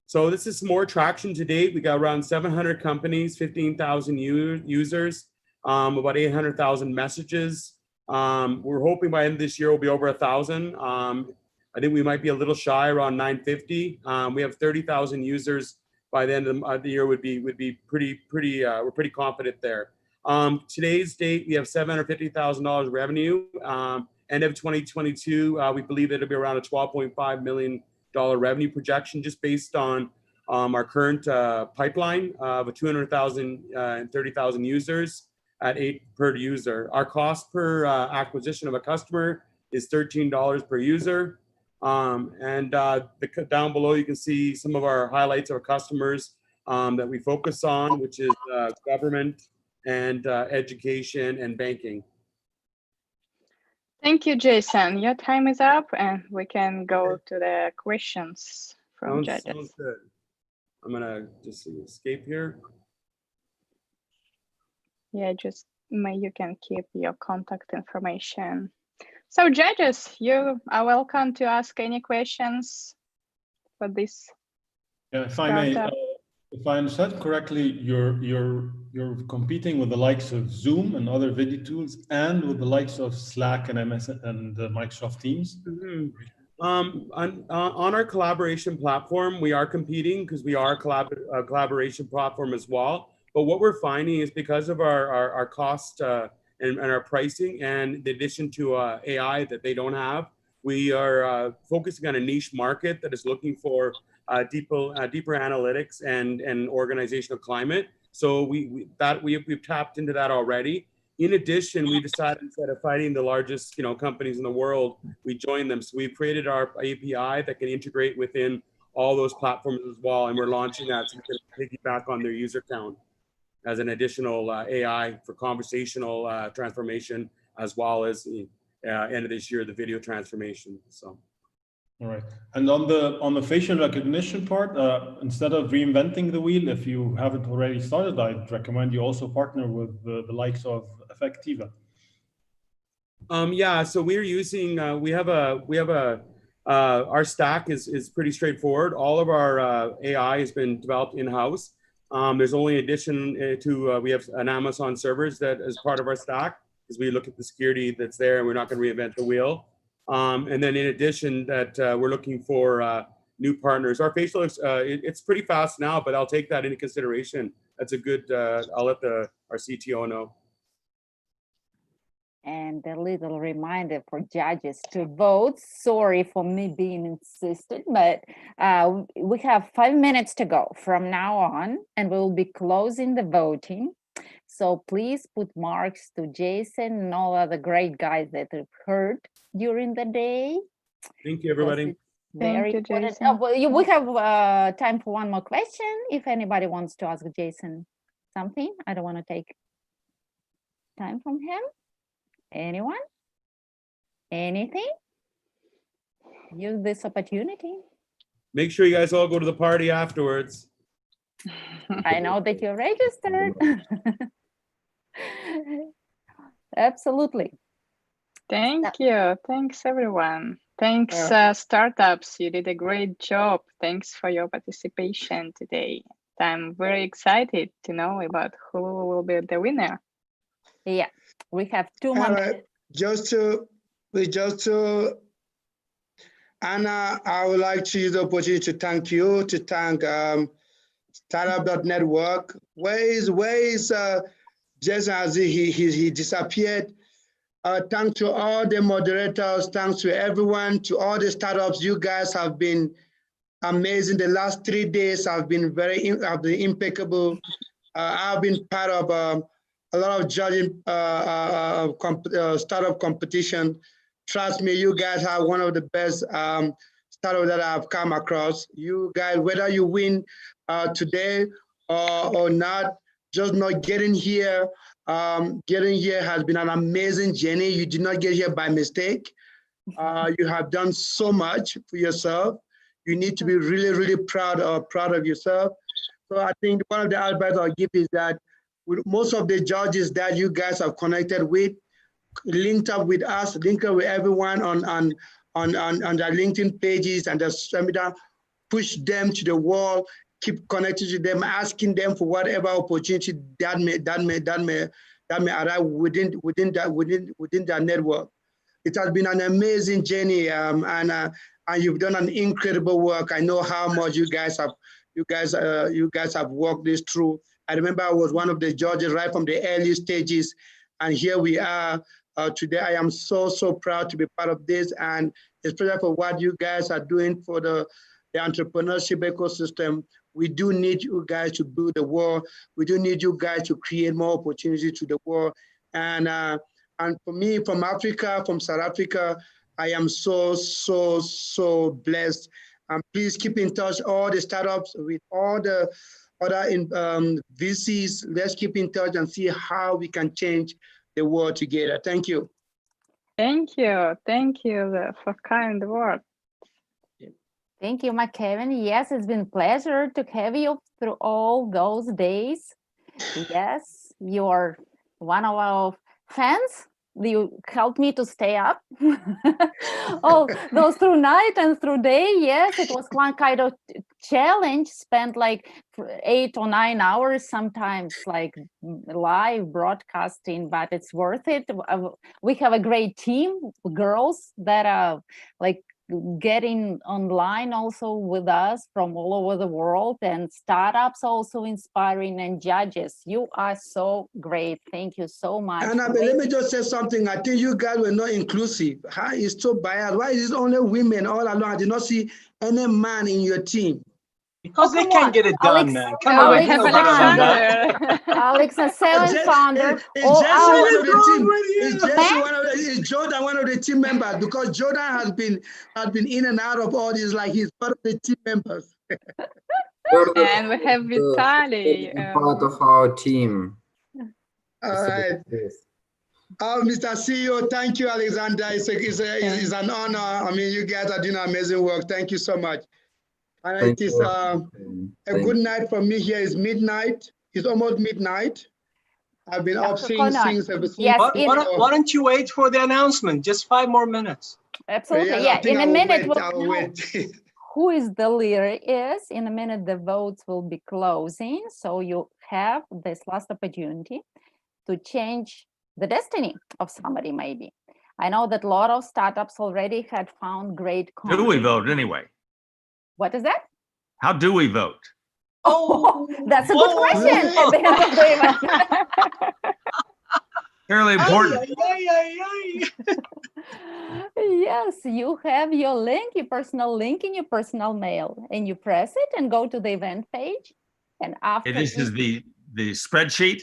So this is more traction to date. We got around 700 companies, 15,000 users, about 800,000 messages. We're hoping by the end of this year we'll be over 1,000. I think we might be a little shy, around 950. We have 30,000 users by the end of the year. Would be pretty. We're pretty confident there. Today's date, we have $750,000 revenue. End of 2022, we believe it'll be around a $12.5 million revenue projection, just based on our current pipeline of 200,000 and 30,000 users. at $8 per user. Our cost per acquisition of a customer is $13 per user. Down below, you can see some of our highlights of our customers that we focus on, which is government and education and banking. Thank you, Jason. Your time is up and we can go to the questions from judges. Sounds good. I'm gonna just escape here. Yeah, just you can keep your contact information. So judges, you are welcome to ask any questions for this. Yeah, if I may, if I understand correctly, you're competing with the likes of Zoom and other video tools, and with the likes of Slack and MS and Microsoft Teams. Mm-hmm. On our collaboration platform, we are competing because we are a collaboration platform as well. But what we're finding is because of our cost and our pricing, and the addition to AI that they don't have, we are focusing on a niche market that is looking for deeper analytics and organizational climate. So we've tapped into that already. In addition, we decided, instead of fighting the largest companies in the world, we joined them. So we've created our API that can integrate within all those platforms as well, and we're launching that so we can piggyback on their user count as an additional AI for conversational transformation, as well as end of this year, the video transformation. So. All right. And on the facial recognition part, instead of reinventing the wheel, if you haven't already started, I'd recommend you also partner with the likes of Effectiva. Yeah. So we're using. Our stack is pretty straightforward. All of our AI has been developed in-house. There's only addition to we have an Amazon servers that is part of our stack, because we look at the security that's there, and we're not going to reinvent the wheel. And then in addition, that we're looking for new partners. Our facial, it's pretty fast now, but I'll take that into consideration. That's a good, I'll let our CTO know. And a little reminder for judges to vote. Sorry for me being insistent, but we have 5 minutes to go from now on, and we will be closing the voting. So please put marks to Jason and all other great guys that we've heard during the day. Thank you, everybody. Very important. Oh, well, we have time for one more question. If anybody wants to ask Jason something, I don't want to take time from him. Anyone? Anything? Use this opportunity. Make sure you guys all go to the party afterwards. I know that you're registered. Absolutely. Thank you. Thanks, everyone. Thanks, startups. You did a great job. Thanks for your participation today. I'm very excited to know about who will be the winner. Yeah, we have 2 more minutes. Just to Anna, I would like to use the opportunity to thank you, to thank Startup.network. Where is Jason? As he disappeared. Thanks to all the moderators, thanks to everyone, to all the startups. You guys have been amazing. The last 3 days have been impeccable. I've been part of a lot of judging startup competition. Trust me, you guys are one of the best startups that I've come across. You guys, whether you win today or not, just not getting here. Getting here has been an amazing journey. You did not get here by mistake. You have done so much for yourself. You need to be really, really proud of yourself. So I think one of the advice I'll give is that with most of the judges that you guys have connected with, linked up with us, linked up with everyone on their LinkedIn pages and their seminar, push them to the wall, keep connected to them, asking them for whatever opportunity that may arrive within that network. It has been an amazing journey, and you've done an incredible work. I know how much you guys have worked this through. I remember I was one of the judges right from the early stages, and here we are today. I am so proud to be part of this, and especially for what you guys are doing for the entrepreneurship ecosystem. We do need you guys to build the world. We do need you guys to create more opportunity to the world. And for me, from Africa, from South Africa, I am so blessed. Please keep in touch, all the startups with all the other VCs. Let's keep in touch and see how we can change the world together. Thank you. Thank you. Thank you for kind words. Thank you, McKevin. Yes, it's been a pleasure to have you through all those days. Yes, you're one of our fans. You helped me to stay up all those through night and through day. Yes, it was one kind of challenge, spent like 8 or 9 hours, sometimes like live broadcasting, but it's worth it. We have a great team, girls that are like getting online also with us from all over the world, and startups also inspiring, and judges. You are so great. Thank you so much. Anna, but let me just say something. I think you guys were not inclusive. How is so biased? Why is it only women all along? I did not see any man in your team. Because they can't get it done, man. Come on. We have Alexander. Alex, a seven founder. Is Jesse one of the team? Is Jesse one of the? Is Jordan one of the team members? Because Jordan has been in and out of all these, like he's part of the team members. And we have Vitaly. Part of our team. All right. Mr. CEO, thank you, Alexander. It's an honor. I mean, you guys are doing amazing work. Thank you so much. And it is a good night for me here. It's midnight. It's almost midnight. I've been up since ever since. Yes, why don't you wait for the announcement? Just 5 more minutes. Absolutely, yeah. In a minute, we'll know who is the leader is. In a minute, the votes will be closing. So you have this last opportunity to change the destiny of somebody, maybe. I know that a lot of startups already had found great content. Do we vote anyway? What is that? How do we vote? Oh, that's a good question at the end of the event. Fairly important. Yes, you have your link, your personal link in your personal mail, and you press it and go to the event page. And after This is the spreadsheet?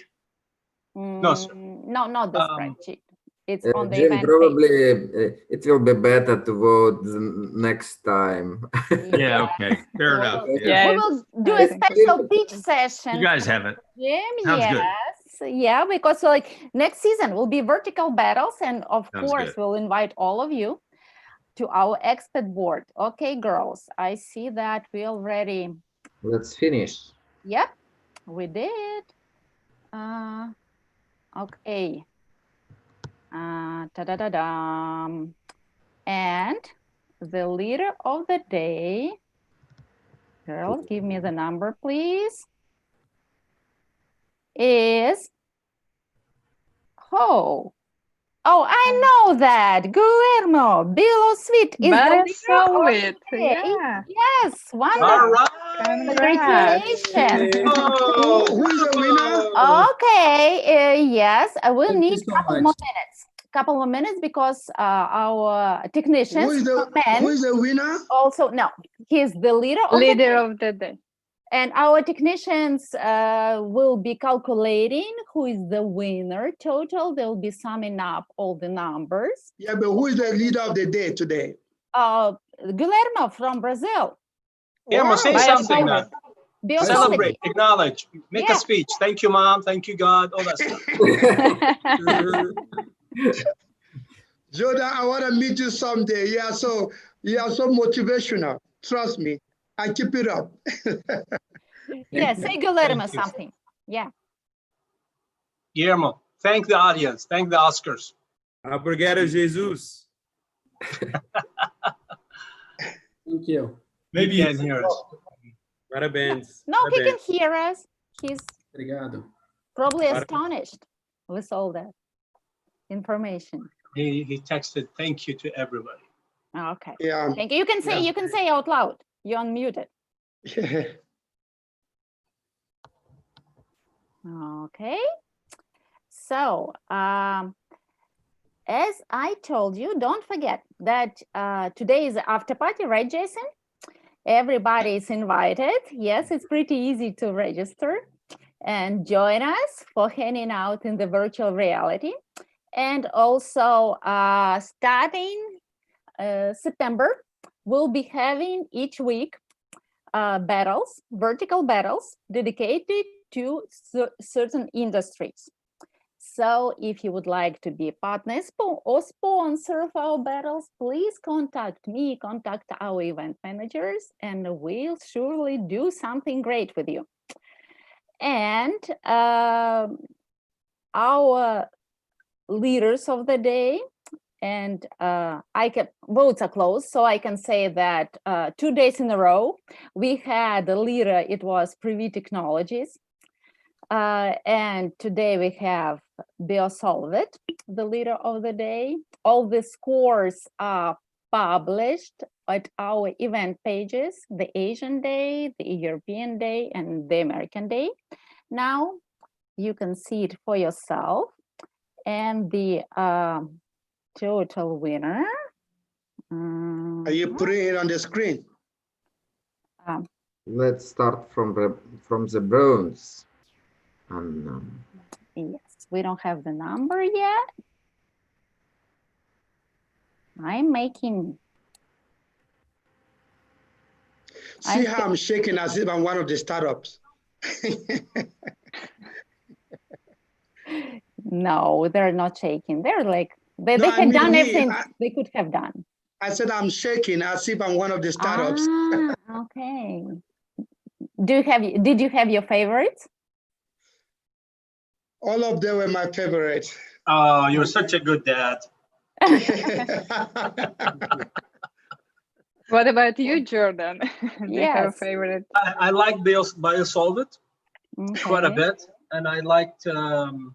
No, sir. No, not the spreadsheet. It's on the Jim, event probably page. it will be better to vote next time. Yeah, okay. Fair enough. We will do a special pitch session. You guys have it. Jim, Sounds good. yes. Yeah, because like next season will be vertical battles, and of course we'll invite all of you to our expert board. Okay, girls, I see that we already. Let's finish. Yep, we did. Okay. Ta-da-da-dum. And the leader of the day, girls, give me the number, please, is, oh, I know that, Guillermo Bilo Sweet is Very the leader solid, of the day. yeah. Yes, wonderful. All right. Congratulations. Who is the winner? Okay, yes, I will Thank you need so a couple much. more minutes. Couple more minutes because our technicians Who is the winner? also, no, he's the leader of the day. And our technicians will be calculating who is the winner total. They'll be summing up all the numbers. Yeah, but who is the leader of the day today? Guillermo from Brazil. Guillermo, say something now. Celebrate, acknowledge, make a speech. Thank you, Mom. Thank you, God. All that stuff. Jordan, I want to meet you someday. You are so motivational. Trust me. I keep it up. Yeah, say Guillermo something. Yeah. Guillermo, thank the audience. Thank the Oscars. Obrigado, Jesus. Thank you. Maybe he can hear us. Parabéns. No, he can hear us. He's Obrigado. probably astonished with all that information. He texted thank you to everybody. Okay. Yeah. Thank you. You can say out loud. You're unmuted. Okay. So as I told you, don't forget that today is the after party, right, Jason? Everybody is invited. Yes, it's pretty easy to register and join us for hanging out in the virtual reality. And also starting September, we'll be having each week battles, vertical battles dedicated to certain industries. So if you would like to be a partner or sponsor of our battles, please contact me, contact our event managers, and we'll surely do something great with you. And our leaders of the day, and votes are closed, so I can say that 2 days in a row, we had the leader, it was Privy Technologies. And today we have BioSolvit, the leader of the day. All the scores are published at our event pages, the Asian Day, the European Day, and the American Day. Now you can see it for yourself. And the total winner. Are you putting it on the screen? Let's start from the bronze. Yes, we don't have the number yet. I'm making. See how I'm shaking as if I'm one of the startups. No, they're not shaking. They're like, they had done everything they could have done. I said I'm shaking as if I'm one of the startups. Okay. Did you have your favorites? All of them were my favorites. Oh, you're such a good dad. What about you, Jordan? Do you have a favorite? I like BioSolvit quite a bit, and I liked I'm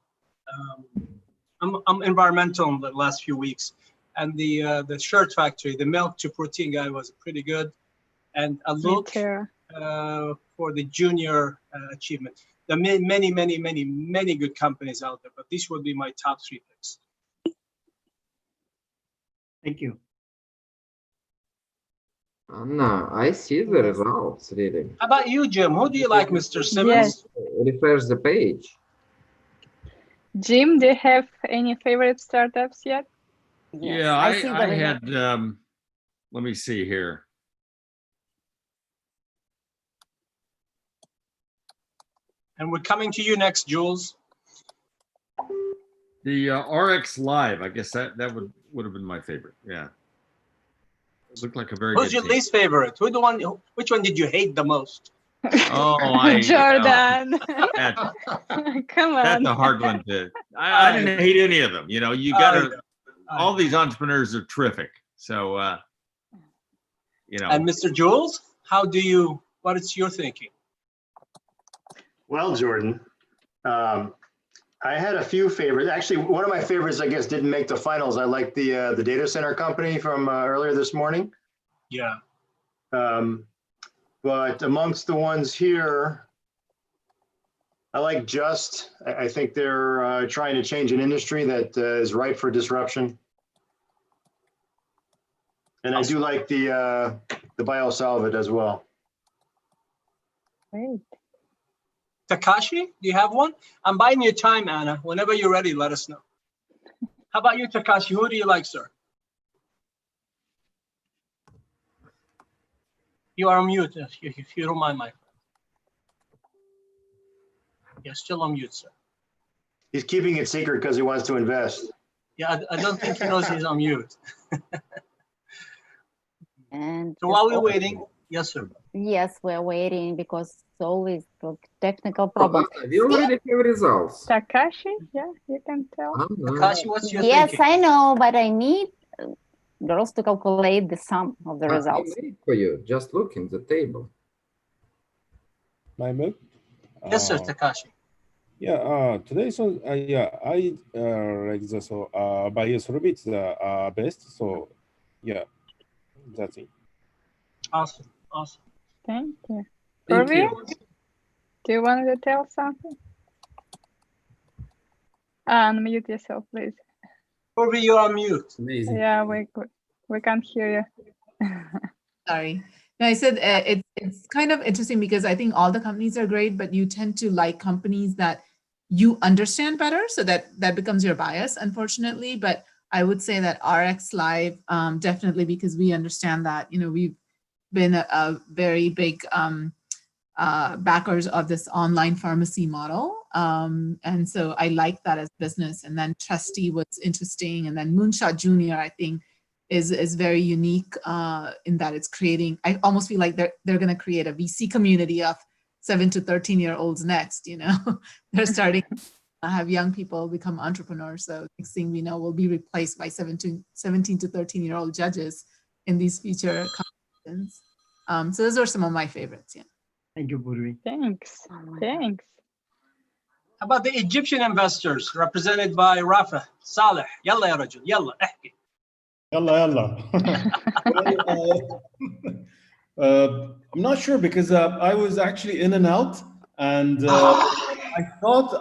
environmental the last few weeks, and the shirt factory, the milk to protein guy was pretty good, and a look for the junior achievement. There are many good companies out there, but these would be my top 3 picks. Thank you. Anna, I see the results, really. How about you, Jim? Who do you like, Mr. Simmons? Refresh the page. Jim, do you have any favorite startups yet? Yeah, I had, let me see here. And we're coming to you next, Jules. The RX Live, I guess that would have been my favorite. Yeah, it looked like a very. Who's good your team. least favorite? Which one did you hate the most? Oh, Jordan. Come on. That's a hard one to. I didn't hate any of them. You know, you gotta. All these entrepreneurs are terrific. So, you know. And Mr. Jules, what is your thinking? Well, Jordan, I had a few favorites. Actually, one of my favorites, I guess, didn't make the finals. I like the data center company from earlier this morning. Yeah. But amongst the ones here, I like Just. I think they're trying to change an industry that is ripe for disruption. And I do like the BioSolvit as well. Great. Takashi, do you have one? I'm buying you time, Anna. Whenever you're ready, let us know. How about you, Takashi? Who do you like, sir? You are on mute, if you don't mind, my friend. You're still on mute, sir. He's keeping it secret because he wants to invest. Yeah, I don't think he knows he's on mute. And so while we're waiting, yes, sir. Yes, we're waiting because it's always the technical problem. We already have results. Takashi, yeah, you can tell. Takashi, what's your Yes, thinking? I know, but I need girls to calculate the sum of the results. I made for you. Just look in the table. My milk? Yes, sir, Takashi. Yeah, today, so yeah, I like the BioSolvit the best. So yeah, that's it. Awesome, awesome. Thank you. Thank Purvi, you. do you want to tell something? Unmute yourself, please. Purvi, you're on mute. Amazing. Yeah, we can't hear you. Sorry. No, I said it's kind of interesting because I think all the companies are great, but you tend to like companies that you understand better, so that becomes your bias, unfortunately. But I would say that RX Live, definitely, because we understand that, we've been a very big backers of this online pharmacy model. And so I like that as business. And then Trusty was interesting. And then Moonshot Junior, I think, is very unique in that it's creating, I almost feel like they're going to create a VC community of 7 to 13-year-olds next, They're starting to have young people become entrepreneurs. So next thing we know, we'll be replaced by 17 to 13-year-old judges in these future competitions. So those are some of my favorites, yeah. Thank you, Purvi. Thanks. Thanks. How about the Egyptian investors represented by Rafa Saleh? Yalla ya rajul, yalla, احكي. Yalla. I'm not sure because I was actually in and out, and I thought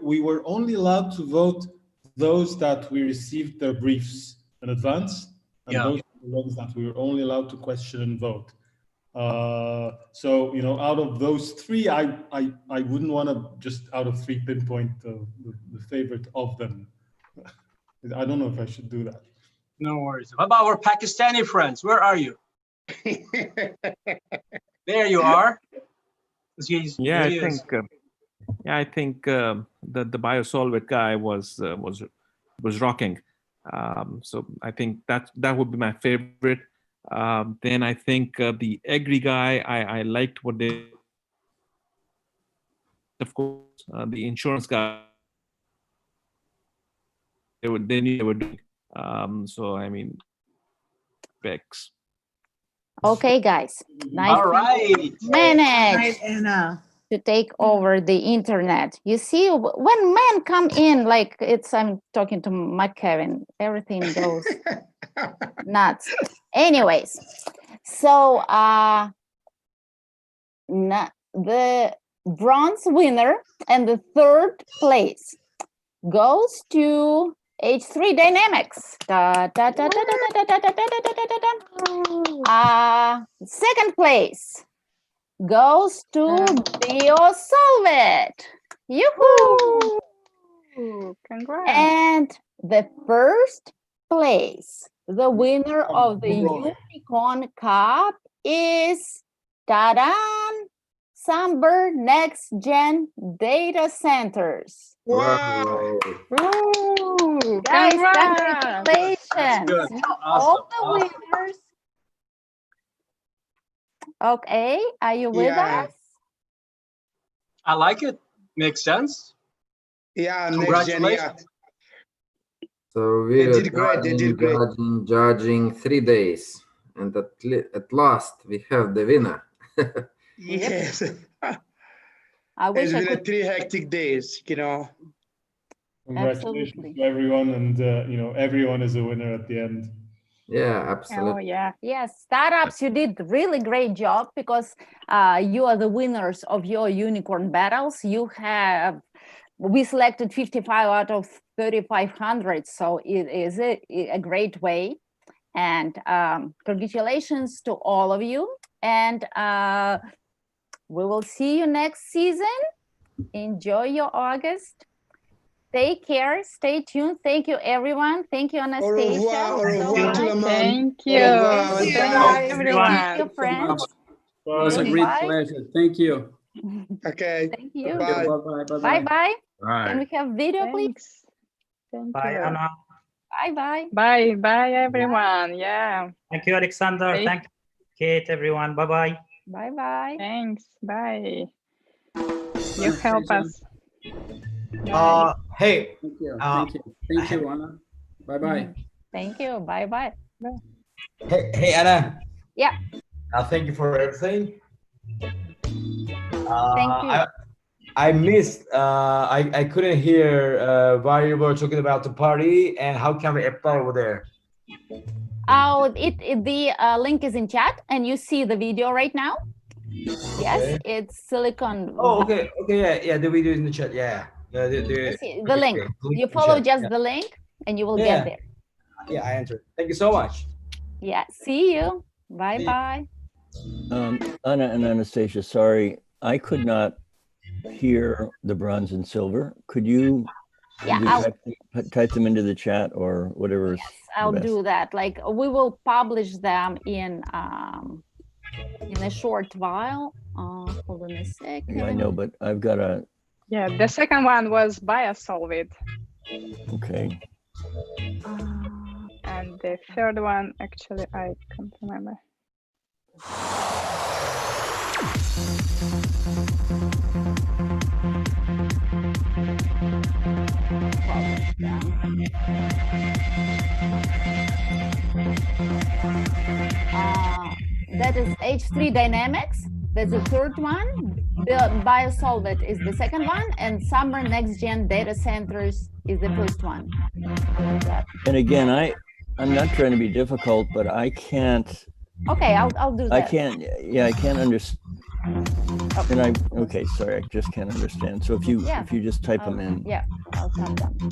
we were only allowed to vote those that we received their briefs in advance, and those were the ones that we were only allowed to question and vote. So out of those three, I wouldn't want to just out of three pinpoint the favorite of them. I don't know if I should do that. No worries. How about our Pakistani friends? Where are you? There you are. Yeah, I think the BioSolvit guy was rocking. So I think that would be my favorite. Then I think the Agri guy, I liked what they, of course, the insurance guy, they knew they were doing. So I mean, Bex. Okay, guys. Nice. All right. Manage to take over the internet. You see, when men come in, like I'm talking to Mike Kevin, everything goes nuts. Anyways, so the bronze winner and the third place goes to H3 Dynamics. Second place goes to BioSolvit. Yoo-hoo! Congrats. And the first place, the winner of the Unicorn Cup is Samber Next Gen Data Centers. Wow. Ooh, Guys, congrats. congratulations. All the winners. Okay, are you with us? I like it. Makes sense. Yeah, Congratulations. So we They did great. They did great. judging 3 days, and at last we have the winner. Yes. I wish It's I been could. 3 hectic days, Congratulations Absolutely. to everyone, and everyone is a winner at the end. Yeah, absolutely. Oh, yeah. Yes, startups, you did really great job because you are the winners of your unicorn battles. We selected 55 out of 3,500, so it is a great way. And congratulations to all of you. And we will see you next season. Enjoy your August. Take care. Stay tuned. Thank you, everyone. Thank you, Anastasia. Au revoir tout le monde. Thank you. Bye, everyone. Thank you, friends. It was a great pleasure. Thank you. Okay. Thank you. Bye. Bye-bye. Right. Can we have video, please? Thank Bye, you. Anna. Bye-bye. Bye, everyone. Yeah. Thank you, Alexander. Bye. Thank you, Kate, everyone. Bye-bye. Bye-bye. Thanks. Bye. You help us. Hey. Thank you. Thank you, Anna. Bye-bye. Thank you. Bye-bye. Hey, Anna. Yeah. Thank you for everything. Thank you. I missed, I couldn't hear why you were talking about the party and how can we apply over there? Oh, the link is in chat and you see the video right now. Yes, it's Silicon. Oh, okay. Okay, yeah, the video is in the chat. Yeah. The link. You follow just the link and you will get there. Yeah, I entered. Thank you so much. Yeah, see you. Bye-bye. Anna and Anastasia, sorry, I could not hear the bronze and silver. Could you type them into the chat or whatever? Yes, I'll do that. Like we will publish them in a short while. Hold on a second. Yeah, I know, but I've got a. Yeah, the second one was Biosolvit. Okay. And the third one, actually, I can't remember. That is H3 Dynamics. That's the third one. The Biosolvit is the second one, and Summer Next Gen Data Centers is the first one. And again, I'm not trying to be difficult, but I can't. Okay, I'll do that. I can't. Yeah, I can't understand. And okay, sorry, I just can't understand. So if you just type them in. Yeah, I'll type them.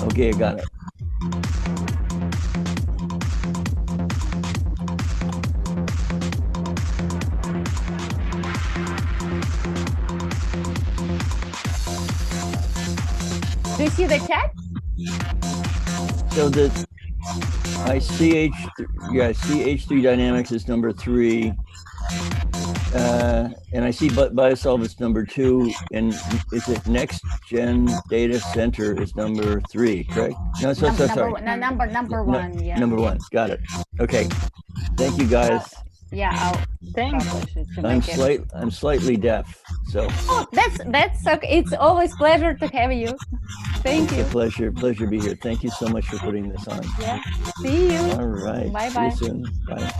Okay, I got it. Do you see the chat? So I see H3 Dynamics is number 3. And I see Biosolvit's number 2, and is it Next Gen Data Center is number 3, correct? No, sorry. Number one, yeah. Number 1, got it. Okay, thank you guys. I'm slightly deaf, so. Oh, that's okay. It's always a pleasure to have you. Thank you. Pleasure to be here. Thank you so much for putting this on. Yeah. See you. All right. Bye-bye. See you soon. Bye.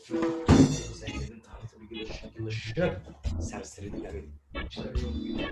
Zengin'in tarzı bir yılışı, serserilikleri. İşte öyle bir